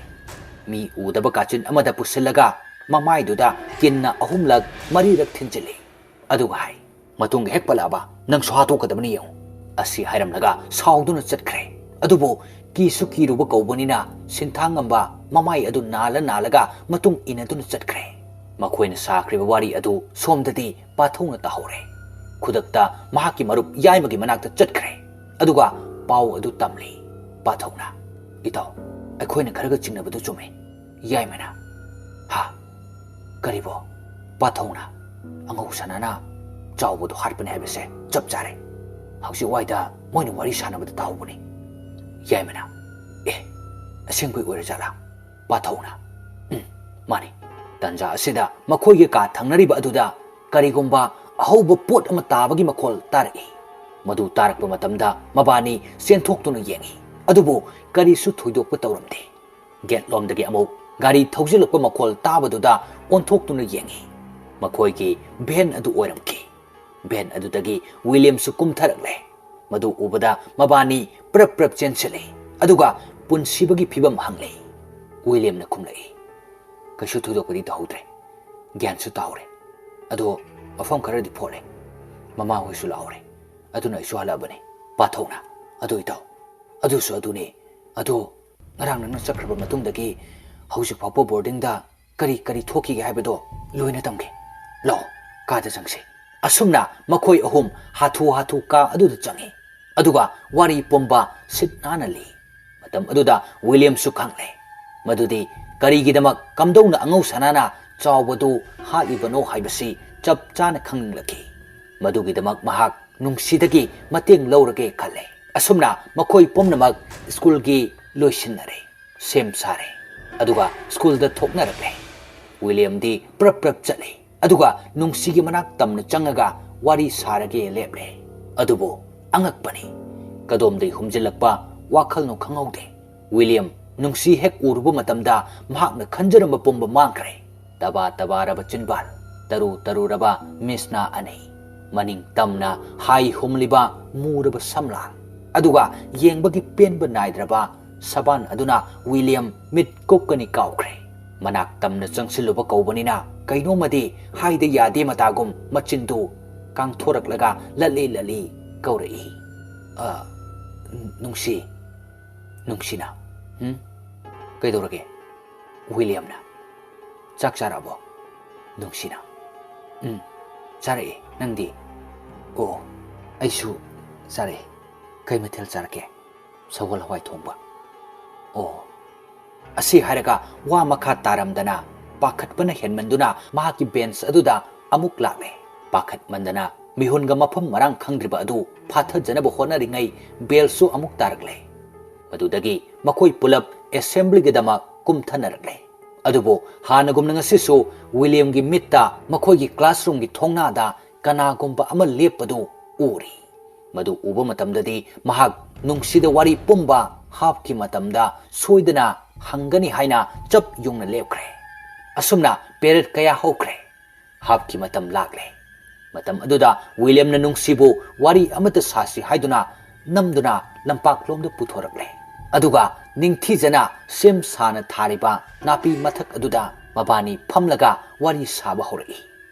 ꯃꯤ ꯎꯗꯕ ꯀꯥꯆꯤꯟ ꯑꯃꯗ ꯄꯨꯁꯤꯜꯂꯒ ꯃꯃꯥꯏꯗꯨꯗ ꯀꯤꯟꯅ 3ꯂꯛ 4ꯔꯛ ꯊꯤꯟꯖꯤꯜꯂꯤ ꯑꯗꯨꯒ ꯍꯥꯏ ꯃꯇꯨꯡꯗ ꯍꯦꯛ ꯄꯜꯂꯛꯑꯕ ꯅꯪꯁꯨ ꯍꯥꯠꯇꯣꯛꯀꯗꯕꯅꯤ ꯌꯦꯡꯉꯨ ꯑꯁꯤ ꯍꯥꯏꯔꯝꯂꯒ ꯁꯥꯎꯗꯨꯅ ꯆꯠꯈ꯭ꯔꯦ ꯑꯗꯨꯕꯨ ꯀꯤꯁꯨ ꯀꯤꯔꯨꯕ ꯀꯧꯕꯅꯤꯅ ꯁꯤꯟꯊꯥꯡꯉꯝꯕ ꯃꯃꯥꯏ ꯑꯗꯨ ꯅꯥꯜꯂꯒ ꯃꯇꯨꯡ ꯏꯟꯅꯗꯨꯅ ꯆꯠꯈ꯭ꯔꯦ ꯃꯈꯣꯏꯅ ꯁꯥꯈ꯭ꯔꯤꯕ ꯋꯥꯔꯤ ꯑꯗꯨ ꯁꯣꯝꯗꯗꯤ ꯄꯥꯊꯧꯅ ꯇꯥꯍꯧꯔꯦ ꯈꯨꯗꯛꯇ ꯃꯍꯥꯛꯀꯤ ꯃꯔꯨꯞ ꯌꯥꯏꯃꯒꯤ ꯃꯅꯥꯛꯇ ꯆꯠꯈ꯭ꯔꯦ ꯑꯗꯨꯒ ꯄꯥꯎ ꯑꯗꯨ ꯇꯝꯂꯤ ꯄꯥꯊꯧꯅ ꯏꯇꯥꯎ ꯑꯩꯈꯣꯏꯅ ꯈꯔꯒ ꯆꯤꯡꯅꯕꯗꯨ ꯆꯨꯝꯃꯤ ꯌꯥꯏꯃꯅ ꯍꯥ ꯀꯔꯤꯕꯣ ꯄꯥꯊꯧꯅ ꯑꯉꯧ ꯁꯅꯥꯅ ꯆꯥꯎꯕꯗꯣ ꯍꯥꯠꯄꯅꯤ ꯍꯥꯏꯕꯁꯦ ꯆꯞ ꯆꯥꯔꯦ ꯍꯧꯖꯤꯛ ꯋꯥꯏꯗ ꯃꯣꯏꯅ ꯋꯥꯔꯤ ꯁꯥꯟꯅꯕꯗ ꯇꯥꯍꯧꯕꯅꯤ ꯌꯥꯏꯃꯅ ꯑꯦ ꯑꯁꯦꯡꯕꯩ ꯑꯣꯏꯔꯖꯥꯠꯂꯥ ꯄꯥꯊꯧꯅ ꯃꯥꯅꯤ ꯇꯟꯖꯥ ꯑꯁꯤꯗ ꯃꯈꯣꯏꯒꯤ ꯀꯥ ꯊꯪꯅꯔꯤꯕ ꯑꯗꯨꯗ ꯀꯔꯤꯒꯨꯝꯕ ꯑꯍꯧꯕ ꯄꯣꯠ ꯑꯃ ꯇꯥꯕꯒꯤ ꯃꯈꯣꯜ ꯇꯥꯔꯛꯏ ꯃꯗꯨ ꯇꯥꯔꯛꯄ ꯃꯇꯝꯗ ꯃꯕꯥꯅꯤ ꯆꯦꯟꯊꯣꯛꯇꯨꯅ ꯌꯦꯡꯉꯤ ꯑꯗꯨꯕꯨ ꯀꯔꯤꯁꯨ ꯊꯣꯏꯗꯣꯛꯄ ꯇꯧꯔꯝꯗꯦ ꯒꯦꯠꯂꯣꯝꯗꯒꯤ ꯑꯃꯨꯛ ꯒꯥꯔꯤ ꯊꯧꯖꯤꯜꯂꯛꯄ ꯃꯈꯣꯜ ꯇꯥꯕꯗꯨꯗ ꯑꯣꯟꯊꯣꯛꯇꯨꯅ ꯌꯦꯡꯉꯤ ꯃꯈꯣꯏꯒꯤ ꯚꯦꯟ ꯑꯗꯨ ꯑꯣꯏꯔꯝꯈꯤ ꯚꯦꯟ ꯑꯗꯨꯗꯒꯤ ꯋꯤꯂꯤꯌꯝꯁꯨ ꯀꯨꯝꯊꯔꯛꯂꯦ ꯃꯗꯨ ꯎꯕꯗ ꯃꯕꯥꯅꯤ ꯄ꯭ꯔꯞ ꯆꯦꯟꯁꯤꯜꯂꯤ ꯑꯗꯨꯒ ꯄꯨꯟꯁꯤꯕꯒꯤ ꯐꯤꯕꯝ ꯍꯪꯂꯤ ꯋꯤꯂꯤꯌꯝꯅ ꯈꯨꯝꯂꯛꯏ ꯀꯩꯁꯨ ꯊꯣꯏꯗꯣꯛꯄꯗꯤ ꯇꯧꯍꯧꯗ꯭ꯔꯦ ꯒ꯭ꯌꯥꯟꯁꯨ ꯇꯥꯍꯧꯔꯦ ꯑꯗꯣ ꯃꯐꯝ ꯈꯔꯗꯤ ꯐꯣꯠꯂꯦ ꯃꯃꯥ ꯍꯣꯏꯁꯨ ꯂꯥꯛꯍꯧꯔꯦ ꯑꯗꯨꯅ ꯑꯩꯁꯨ ꯍꯜꯂꯛꯑꯕꯅꯤ ꯄꯥꯊꯧꯅ ꯑꯗꯨ ꯏꯇꯥꯎ ꯑꯗꯨꯁꯨ ꯑꯗꯨꯅꯤ ꯑꯗꯣ ꯉꯔꯥꯡ ꯅꯪꯅ ꯆꯠꯈ꯭ꯔꯕ ꯃꯇꯨꯡꯗꯒꯤ ꯍꯧꯖꯤꯛ ꯐꯥꯎꯕ ꯕꯣꯔꯗꯤꯡꯗ ꯀꯔꯤ ꯊꯣꯛꯈꯤꯒꯦ ꯍꯥꯏꯕꯗꯣ ꯂꯣꯏꯅ ꯇꯝꯒꯦ ꯂꯥꯛꯑꯣ ꯀꯥꯗ ꯆꯪꯁꯤ ꯑꯁꯨꯝꯅ ꯃꯈꯣꯏ ꯑꯍꯨꯝ ꯍꯥꯊꯨ ꯀꯥ ꯑꯗꯨꯗ ꯆꯪꯉꯤ ꯑꯗꯨꯒ ꯋꯥꯔꯤ ꯄꯨꯝꯕ ꯁꯤꯠ ꯅꯥꯟꯅ ꯂꯤ ꯃꯇꯝ ꯑꯗꯨꯗ ꯋꯤꯂꯤꯌꯝꯁꯨ ꯈꯪꯂꯦ ꯃꯗꯨꯗꯤ ꯀꯔꯤꯒꯤꯗꯃꯛ ꯀꯝꯗꯧꯅ ꯑꯉꯧ ꯁꯅꯥꯅ ꯆꯥꯎꯕꯗꯨ ꯍꯥꯠꯂꯤꯕꯅꯣ ꯍꯥꯏꯕꯁꯤ ꯆꯞ ꯆꯥꯅ ꯈꯪꯅꯤꯡꯂꯛꯈꯤ ꯃꯗꯨꯒꯤꯗꯃꯛ ꯃꯍꯥꯛ ꯅꯨꯡꯁꯤꯗꯒꯤ ꯃꯇꯦꯡ ꯂꯧꯔꯒꯦ ꯈꯜꯂꯦ ꯑꯁꯨꯝꯅ ꯃꯈꯣꯏ ꯄꯨꯝꯅꯃꯛ ꯁ꯭ꯀꯨꯜꯒꯤ ꯂꯣꯏꯁꯤꯟꯅꯔꯦ ꯁꯦꯝ ꯁꯥꯔꯦ ꯑꯗꯨꯒ ꯁ꯭ꯀꯨꯜꯗ ꯊꯣꯛꯅꯔꯛꯂꯦ ꯋꯤꯂꯤꯌꯝꯗꯤ ꯄ꯭ꯔꯞ ꯆꯠꯂꯤ ꯑꯗꯨꯒ ꯅꯨꯡꯁꯤꯒꯤ ꯃꯅꯥꯛ ꯇꯝꯅ ꯆꯪꯉꯒ ꯋꯥꯔꯤ ꯁꯥꯔꯒꯦ ꯂꯦꯞꯂꯦ ꯑꯗꯨꯕꯨ ꯑꯉꯛꯄꯅꯤ ꯀꯗꯣꯝꯗꯩ ꯍꯨꯝꯖꯤꯜꯂꯛꯄ ꯋꯥꯈꯜꯅꯣ ꯈꯪꯍꯧꯗꯦ ꯋꯤꯂꯤꯌꯝ ꯅꯨꯡꯁꯤ ꯍꯦꯛ ꯎꯔꯨꯕ ꯃꯇꯝꯗ ꯃꯍꯥꯛꯅ ꯈꯟꯖꯔꯝꯕ ꯄꯨꯝꯕ ꯃꯥꯡꯈ꯭ꯔꯦ ꯇꯕꯥꯔꯕ ꯆꯤꯟꯕꯥꯜ ꯇꯔꯨꯔꯕ ꯃꯤꯁꯅꯥ ꯑꯅꯤ ꯃꯅꯤꯡ ꯇꯝꯅ ꯍꯥꯏ ꯍꯨꯝꯂꯤꯕ ꯃꯨꯔꯕ ꯁꯝꯂꯥꯡ ꯑꯗꯨꯒ ꯌꯦꯡꯕꯒꯤ ꯄꯦꯟꯕ ꯅꯥꯏꯗ꯭ꯔꯕ ꯁꯕꯥꯟ ꯑꯗꯨꯅ ꯋꯤꯂꯤꯌꯝ ꯃꯤꯠ ꯀꯨꯞꯀꯅꯤ ꯀꯥꯎꯈ꯭ꯔꯦ ꯃꯅꯥꯛ ꯇꯝꯅ ꯆꯪꯁꯤꯜꯂꯨꯕ ꯀꯧꯕꯅꯤꯅ ꯀꯩꯅꯣꯃꯗꯤ ꯍꯥꯏꯗ ꯌꯥꯗꯦ ꯃꯇꯥꯒꯨꯝ ꯃꯆꯤꯟꯗꯨ ꯀꯥꯡꯊꯣꯔꯛꯂꯒ ꯂꯠꯂꯤ ꯀꯧꯔꯛꯏ ꯅꯨꯡꯁꯤꯅ ꯀꯩꯗꯧꯔꯒꯦ ꯋꯤꯂꯤꯌꯝꯅ ꯆꯥꯛ ꯆꯥꯔꯛꯑꯕꯣ ꯅꯨꯡꯁꯤꯅ ꯆꯥꯔꯛꯑꯦ ꯅꯪꯗꯤ ꯑꯣ ꯑꯩꯁꯨ ꯆꯥꯔꯛꯑꯦ ꯀꯩ ꯃꯊꯦꯜ ꯆꯥꯔꯛꯀꯦ ꯁꯒꯣꯜ ꯍꯋꯥꯏ ꯊꯣꯡꯕ ꯑꯣ ꯑꯁꯤ ꯍꯥꯏꯔꯒ ꯋꯥ ꯃꯈꯥ ꯇꯥꯔꯝꯗꯅ ꯄꯥꯈꯠꯄꯅ ꯍꯦꯟꯃꯟꯗꯨꯅ ꯃꯍꯥꯛꯀꯤ ꯕꯦꯟꯁ ꯑꯗꯨꯗ ꯑꯃꯨꯛ ꯂꯥꯛꯂꯦ ꯄꯥꯈꯠꯃꯟꯗꯅ ꯃꯤꯍꯨꯟꯒ ꯃꯐꯝ ꯃꯔꯥꯡ ꯈꯪꯗ꯭ꯔꯤꯕ ꯑꯗꯨ ꯐꯥꯊꯖꯅꯕ ꯍꯣꯠꯅꯔꯤꯉꯩ ꯕꯦꯜꯁꯨ ꯑꯃꯨꯛ ꯇꯥꯔꯛꯂꯦ ꯃꯗꯨꯗꯒꯤ ꯃꯈꯣꯏ ꯄꯨꯂꯞ ꯑꯦꯁꯦꯝꯕ꯭ꯂꯤꯒꯤꯗꯃꯛ ꯀꯨꯝꯊꯅꯔꯛꯂꯦ ꯑꯗꯨꯕꯨ ꯍꯥꯟꯅꯒꯨꯝꯅ ꯉꯁꯤꯁꯨ ꯋꯤꯂꯤꯌꯝꯒꯤ ꯃꯤꯠꯇ ꯃꯈꯣꯏꯒꯤ ꯀ꯭ꯂꯥꯁꯔꯨꯝꯒꯤ ꯊꯣꯡꯅꯥꯗ ꯀꯅꯥꯒꯨꯝꯕ ꯑꯃ ꯂꯦꯞꯄꯗꯨ ꯎꯔꯤ ꯃꯗꯨ ꯎꯕ ꯃꯇꯝꯗꯗꯤ ꯃꯍꯥꯛ ꯅꯨꯡꯁꯤꯗ ꯋꯥꯔꯤ ꯄꯨꯝꯕ ꯍꯥꯞꯈꯤ ꯃꯇꯝꯗ ꯁꯣꯏꯗꯅ ꯍꯪꯒꯅꯤ ꯍꯥꯏꯅ ꯆꯞ ꯌꯨꯡꯅ ꯂꯦꯞꯈ꯭ꯔꯦ ꯑꯁꯨꯝꯅ ꯄꯦꯔꯦꯠ ꯀꯌꯥ ꯍꯧꯈ꯭ꯔꯦ ꯍꯥꯞꯈꯤ ꯃꯇꯝ ꯂꯥꯛꯂꯦ ꯃꯇꯝ ꯑꯗꯨꯗ ꯋꯤꯂꯤꯌꯝꯅ ꯅꯨꯡꯁꯤꯕꯨ ꯋꯥꯔꯤ ꯑꯃꯠꯇ ꯁꯥꯁꯤ ꯍꯥꯏꯗꯨꯅ ꯅꯝꯗꯨꯅ ꯂꯝꯄꯥꯛꯂꯣꯝꯗ ꯄꯨꯊꯣꯔꯛꯂꯦ ꯑꯗꯨꯒ ꯅꯤꯡꯊꯤꯖꯅ ꯁꯦꯝ ꯁꯥꯅ ꯊꯥꯔꯤꯕ ꯅꯥꯄꯤ ꯃꯊꯛ ꯑꯗꯨꯗ ꯃꯕꯥꯅꯤ ꯐꯝꯂꯒ ꯋꯥꯔꯤ ꯁꯥꯕ ꯍꯧꯔꯛꯏ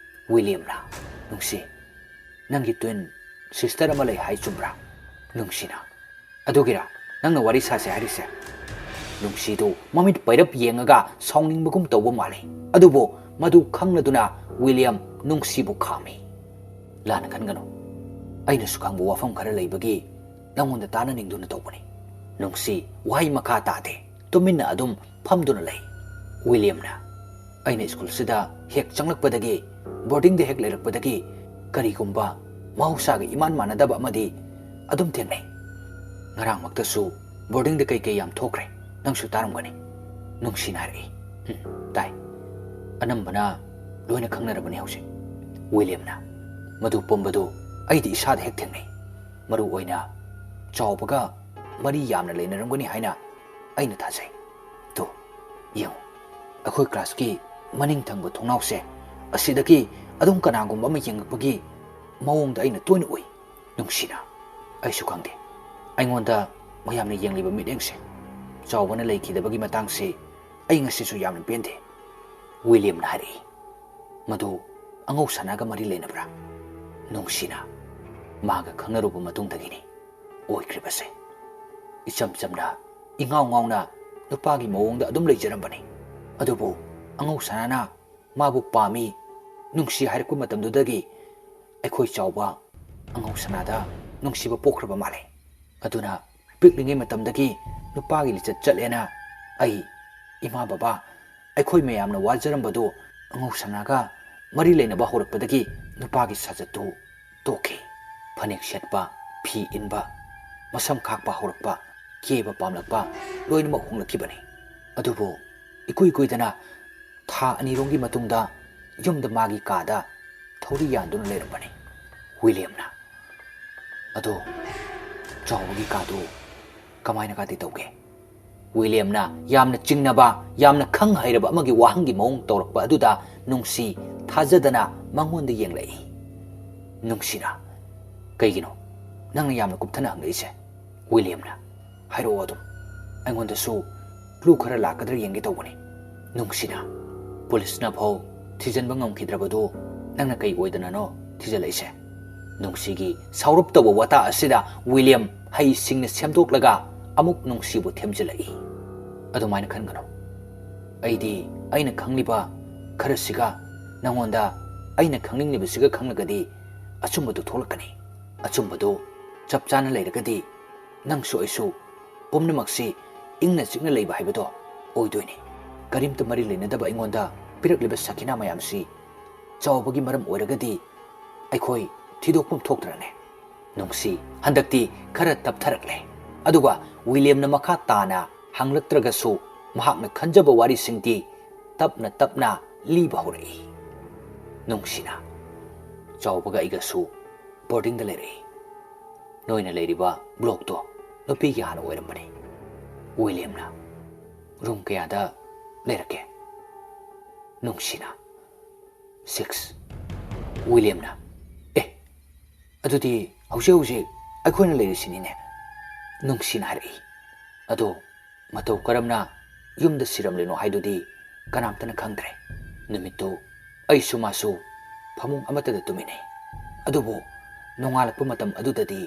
ꯋꯤꯂꯤꯌꯝꯅ ꯅꯨꯡꯁꯤ ꯅꯪꯒꯤ ꯇ꯭ꯋꯤꯟ ꯁꯤꯁꯇꯔ ꯑꯃ ꯂꯩ ꯍꯥꯏ ꯆꯨꯝꯕ꯭ꯔꯥ ꯅꯨꯡꯁꯤꯅ ꯑꯗꯨꯒꯤꯔ ꯅꯪꯅ ꯋꯥꯔꯤ ꯁꯥꯁꯦ ꯍꯥꯏꯔꯤꯁꯦ ꯅꯨꯡꯁꯤꯗꯨ ꯃꯃꯤꯠ ꯄꯩꯔꯞ ꯌꯦꯡꯉꯒ ꯁꯥꯎꯅꯤꯡꯕꯒꯨꯝ ꯇꯧꯕ ꯃꯥꯜꯂꯤ ꯑꯗꯨꯕꯨ ꯃꯗꯨ ꯈꯪꯂꯗꯨꯅ ꯋꯤꯂꯤꯌꯝ ꯅꯨꯡꯁꯤꯕꯨ ꯈꯥꯝꯃꯤ ꯂꯥꯟꯅ ꯈꯟꯒꯅꯨ ꯑꯩꯅꯁꯨ ꯈꯪꯕ ꯋꯥꯐꯝ ꯈꯔ ꯂꯩꯕꯒꯤ ꯅꯪꯉꯣꯟꯗ ꯇꯥꯟꯅꯅꯤꯡꯗꯨꯅ ꯇꯧꯕꯅꯤ ꯅꯨꯡꯁꯤ ꯋꯥꯍꯩ ꯃꯈꯥ ꯇꯥꯗꯦ ꯇꯨꯃꯤꯟꯅ ꯑꯗꯨꯝ ꯐꯝꯗꯨꯅ ꯂꯩ ꯋꯤꯂꯤꯌꯝꯅ ꯑꯩꯅ ꯁ꯭ꯀꯨꯜꯁꯤꯗ ꯍꯦꯛ ꯆꯪꯂꯛꯄꯗꯒꯤ ꯕꯣꯔꯗꯤꯡꯗ ꯍꯦꯛ ꯂꯩꯔꯛꯄꯗꯒꯤ ꯀꯔꯤꯒꯨꯝꯕ ꯃꯍꯧꯁꯥꯒ ꯏꯃꯥꯟ ꯃꯥꯟꯅꯗꯕ ꯑꯃꯗꯤ ꯑꯗꯨꯝ ꯊꯦꯡꯅꯩ ꯉꯔꯥꯡꯃꯛꯇꯁꯨ ꯕꯣꯔꯗꯤꯡꯗ ꯀꯩ ꯌꯥꯝ ꯊꯣꯛꯈ꯭ꯔꯦ ꯅꯪꯁꯨ ꯇꯥꯔꯝꯒꯅꯤ ꯅꯨꯡꯁꯤꯅ ꯍꯥꯏꯔꯛꯏ ꯇꯥꯏ ꯑꯅꯝꯕꯅ ꯂꯣꯏꯅ ꯈꯪꯅꯔꯕꯅꯤ ꯍꯧꯖꯤꯛ ꯋꯤꯂꯤꯌꯝꯅ ꯃꯗꯨ ꯄꯨꯝꯕꯗꯨ ꯑꯩꯗꯤ ꯏꯁꯥꯗ ꯍꯦꯛ ꯊꯦꯡꯅꯩ ꯃꯔꯨ ꯑꯣꯏꯅ ꯆꯥꯎꯕꯒ ꯃꯔꯤ ꯌꯥꯝꯅ ꯂꯩꯅꯔꯝꯒꯅꯤ ꯍꯥꯏꯅ ꯑꯩꯅ ꯊꯥꯖꯩ ꯇꯣ ꯌꯦꯡꯉꯨ ꯑꯩꯈꯣꯏ ꯀ꯭ꯂꯥꯁꯀꯤ ꯃꯅꯤꯡ ꯊꯪꯕ ꯊꯣꯡꯅꯥꯎꯁꯦ ꯑꯁꯤꯗꯒꯤ ꯑꯗꯨꯝ ꯀꯅꯥꯒꯨꯝꯕ ꯑꯃ ꯌꯦꯡꯂꯛꯄꯒꯤ ꯃꯑꯣꯡꯗ ꯑꯩꯅ ꯇꯣꯏꯅ ꯎꯏ ꯅꯨꯡꯁꯤꯅ ꯑꯩꯁꯨ ꯈꯪꯗꯦ ꯑꯩꯉꯣꯟꯗ ꯃꯌꯥꯝꯅ ꯌꯦꯡꯂꯤꯕ ꯃꯤꯠꯌꯦꯡꯁꯦ ꯆꯥꯎꯕꯅ ꯂꯩꯈꯤꯗꯕꯒꯤ ꯃꯇꯥꯡꯁꯤ ꯑꯩ ꯉꯁꯤꯁꯨ ꯌꯥꯝꯅ ꯄꯦꯟꯗꯦ ꯋꯤꯂꯤꯌꯝꯅ ꯍꯥꯏꯔꯛꯏ ꯃꯗꯨ ꯑꯉꯧ ꯁꯅꯥꯒ ꯃꯔꯤ ꯂꯩꯅꯕ꯭ꯔꯥ ꯅꯨꯡꯁꯤꯅ ꯃꯥꯒ ꯈꯪꯅꯔꯨꯕ ꯃꯇꯨꯡꯗꯒꯤꯅꯤ ꯑꯣꯏꯈ꯭ꯔꯤꯕꯁꯦ ꯏꯆꯝ ꯆꯝꯅ ꯏꯉꯥꯎ ꯉꯥꯎꯅ ꯅꯨꯄꯥꯒꯤ ꯃꯑꯣꯡꯗ ꯑꯗꯨꯝ ꯂꯩꯖꯔꯝꯕꯅꯤ ꯑꯗꯨꯕꯨ ꯑꯉꯧ ꯁꯅꯥꯅ ꯃꯥꯕꯨ ꯄꯥꯝꯃꯤ ꯅꯨꯡꯁꯤ ꯍꯥꯏꯔꯛꯄ ꯃꯇꯝꯗꯨꯗꯒꯤ ꯑꯩꯈꯣꯏ ꯆꯥꯎꯕ ꯑꯉꯧ ꯁꯅꯥꯗ ꯅꯨꯡꯁꯤꯕ ꯄꯣꯛꯈ꯭ꯔꯕ ꯃꯥꯜꯂꯦ ꯑꯗꯨꯅ ꯄꯤꯛꯂꯤꯉꯩ ꯃꯇꯝꯗꯒꯤ ꯅꯨꯄꯥꯒꯤ ꯂꯤꯆꯠ ꯆꯠꯂꯦꯅ ꯑꯩ ꯏꯃꯥ ꯕꯕꯥ ꯑꯩꯈꯣꯏ ꯃꯌꯥꯝꯅ ꯋꯥꯖꯔꯝꯕꯗꯨ ꯑꯉꯧ ꯁꯅꯥꯒ ꯃꯔꯤ ꯂꯩꯅꯕ ꯍꯧꯔꯛꯄꯗꯒꯤ ꯅꯨꯄꯥꯒꯤ ꯁꯥꯖꯠꯇꯨ ꯇꯣꯛꯈꯤ ꯐꯅꯦꯛ ꯁꯦꯠꯄ ꯐꯤ ꯏꯟꯕ ꯃꯁꯝ ꯈꯥꯛꯄ ꯍꯧꯔꯛꯄ ꯀꯦꯕ ꯄꯥꯝꯂꯛꯄ ꯂꯣꯏꯅꯃꯛ ꯍꯣꯡꯂꯛꯈꯤꯕꯅꯤ ꯑꯗꯨꯕꯨ ꯏꯀꯨꯏ ꯀꯨꯏꯗꯅ ꯊꯥ ꯑꯅꯤꯔꯣꯝꯒꯤ ꯃꯇꯨꯡꯗ ꯌꯨꯝꯗ ꯃꯥꯒꯤ ꯀꯥꯗ ꯊꯧꯔꯤ ꯌꯥꯟꯗꯨꯅ ꯂꯩꯔꯝꯕꯅꯤ ꯋꯤꯂꯤꯌꯝꯅ ꯑꯗꯣ ꯆꯥꯎꯕꯒꯤ ꯀꯥꯗꯨ ꯀꯃꯥꯏꯅꯒꯗꯤ ꯇꯧꯒꯦ ꯋꯤꯂꯤꯌꯝꯅ ꯌꯥꯝꯅ ꯆꯤꯡꯅꯕ ꯌꯥꯝꯅ ꯈꯪ ꯍꯩꯔꯕ ꯑꯃꯒꯤ ꯋꯥꯍꯪꯒꯤ ꯃꯑꯣꯡ ꯇꯧꯔꯛꯄ ꯑꯗꯨꯗ ꯅꯨꯡꯁꯤ ꯊꯥꯖꯗꯅ ꯃꯉꯣꯟꯗ ꯌꯦꯡꯂꯛꯏ ꯅꯨꯡꯁꯤꯅ ꯀꯩꯒꯤꯅꯣ ꯅꯪꯅ ꯌꯥꯝꯅ ꯀꯨꯞꯊꯅ ꯍꯪꯂꯛꯏꯁꯦ ꯋꯤꯂꯤꯌꯝꯅ ꯍꯥꯏꯔꯛꯑꯣ ꯑꯗꯨꯝ ꯑꯩꯉꯣꯟꯗꯁꯨ ꯀ꯭ꯂꯨ ꯈꯔ ꯂꯥꯛꯀꯗ꯭ꯔꯥ ꯌꯦꯡꯒꯦ ꯇꯧꯕꯅꯤ ꯅꯨꯡꯁꯤꯅ ꯄꯨꯂꯤꯁꯅ ꯐꯥꯎ ꯊꯤꯖꯤꯟꯕ ꯉꯝꯈꯤꯗ꯭ꯔꯕꯗꯨ ꯅꯪꯅ ꯀꯩ ꯑꯣꯏꯗꯅꯅꯣ ꯊꯤꯖꯤꯜꯂꯛꯏꯁꯦ ꯅꯨꯡꯁꯤꯒꯤ ꯁꯥꯎꯔꯞ ꯇꯧꯕ ꯋꯥꯇꯥ ꯑꯁꯤꯗ ꯋꯤꯂꯤꯌꯝ ꯍꯩꯁꯤꯡꯅ ꯁꯦꯝꯗꯣꯛꯂꯒ ꯑꯃꯨꯛ ꯅꯨꯡꯁꯤꯕꯨ ꯊꯦꯝꯖꯤꯜꯂꯛꯏ ꯑꯗꯨꯃꯥꯏꯅ ꯈꯟꯒꯅꯨ ꯑꯩꯗꯤ ꯑꯩꯅ ꯈꯪꯂꯤꯕ ꯈꯔꯁꯤꯒ ꯅꯉꯣꯟꯗ ꯑꯩꯅ ꯈꯪꯅꯤꯡꯂꯤꯕꯁꯤꯒ ꯈꯪꯂꯒꯗꯤ ꯑꯆꯨꯝꯕꯗꯨ ꯊꯣꯛꯂꯛꯀꯅꯤ ꯑꯆꯨꯝꯕꯗꯨ ꯆꯞ ꯆꯥꯅ ꯂꯩꯔꯒꯗꯤ ꯅꯪꯁꯨ ꯑꯩꯁꯨ ꯄꯨꯝꯅꯃꯛꯁꯤ ꯏꯪꯅ ꯆꯤꯛꯅ ꯂꯩꯕ ꯍꯥꯏꯕꯗꯣ ꯑꯣꯏꯗꯣꯏꯅꯤ ꯀꯔꯤꯝꯇ ꯃꯔꯤ ꯂꯩꯅꯗꯕ ꯑꯩꯉꯣꯟꯗ ꯄꯤꯔꯛꯂꯤꯕ ꯁꯈꯤꯅꯥ ꯃꯌꯥꯝꯁꯤ ꯆꯥꯎꯕꯒꯤ ꯃꯔꯝ ꯑꯣꯏꯔꯒꯗꯤ ꯑꯩꯈꯣꯏ ꯊꯤꯗꯣꯛꯐꯝ ꯊꯣꯛꯇ꯭ꯔꯅꯦ ꯅꯨꯡꯁꯤ ꯍꯟꯗꯛꯇꯤ ꯈꯔ ꯇꯞꯊꯔꯛꯂꯦ ꯑꯗꯨꯒ ꯋꯤꯂꯤꯌꯝꯅ ꯃꯈꯥ ꯇꯥꯅ ꯍꯪꯂꯛꯇ꯭ꯔꯒꯁꯨ ꯃꯍꯥꯛꯅ ꯈꯟꯖꯕ ꯋꯥꯔꯤꯁꯤꯡꯗꯤ ꯇꯞꯅ ꯇꯞꯅ ꯂꯤꯕ ꯍꯧꯔꯛꯏ ꯅꯨꯡꯁꯤꯅ ꯆꯥꯎꯕꯒ ꯑꯩꯒꯁꯨ ꯕꯣꯔꯗꯤꯡꯗ ꯂꯩꯔꯛꯏ ꯅꯣꯏꯅ ꯂꯩꯔꯤꯕ ꯕ꯭ꯂꯣꯛꯇꯣ ꯅꯨꯄꯤꯒꯤ ꯍꯥꯟꯅ ꯑꯣꯏꯔꯝꯕꯅꯤ ꯋꯤꯂꯤꯌꯝꯅ ꯔꯨꯝ ꯀꯌꯥꯗ ꯂꯩꯔꯛꯀꯦ ꯅꯨꯡꯁꯤꯅ 6 ꯋꯤꯂꯤꯌꯝꯅ ꯑꯗꯨꯗꯤ ꯍꯧꯖꯤꯛ ꯑꯩꯈꯣꯏꯅ ꯂꯩꯔꯤꯁꯤꯅꯤꯅꯦ ꯅꯨꯡꯁꯤꯅ ꯍꯥꯏꯔꯛꯏ ꯑꯗꯣ ꯃꯇꯧ ꯀꯔꯝꯅ ꯌꯨꯝꯗ ꯁꯤꯔꯝꯂꯤꯅꯣ ꯍꯥꯏꯗꯨꯗꯤ ꯀꯅꯥꯝꯇꯅ ꯈꯪꯗ꯭ꯔꯦ ꯅꯨꯃꯤꯠꯇꯨ ꯑꯩꯁꯨ ꯃꯥꯁꯨ ꯐꯃꯨꯡ ꯑꯃꯠꯇꯗ ꯇꯨꯃꯤꯟꯅꯩ ꯑꯗꯨꯕꯨ ꯅꯣꯡꯉꯥꯜꯂꯛꯄ ꯃꯇꯝ ꯑꯗꯨꯗꯗꯤ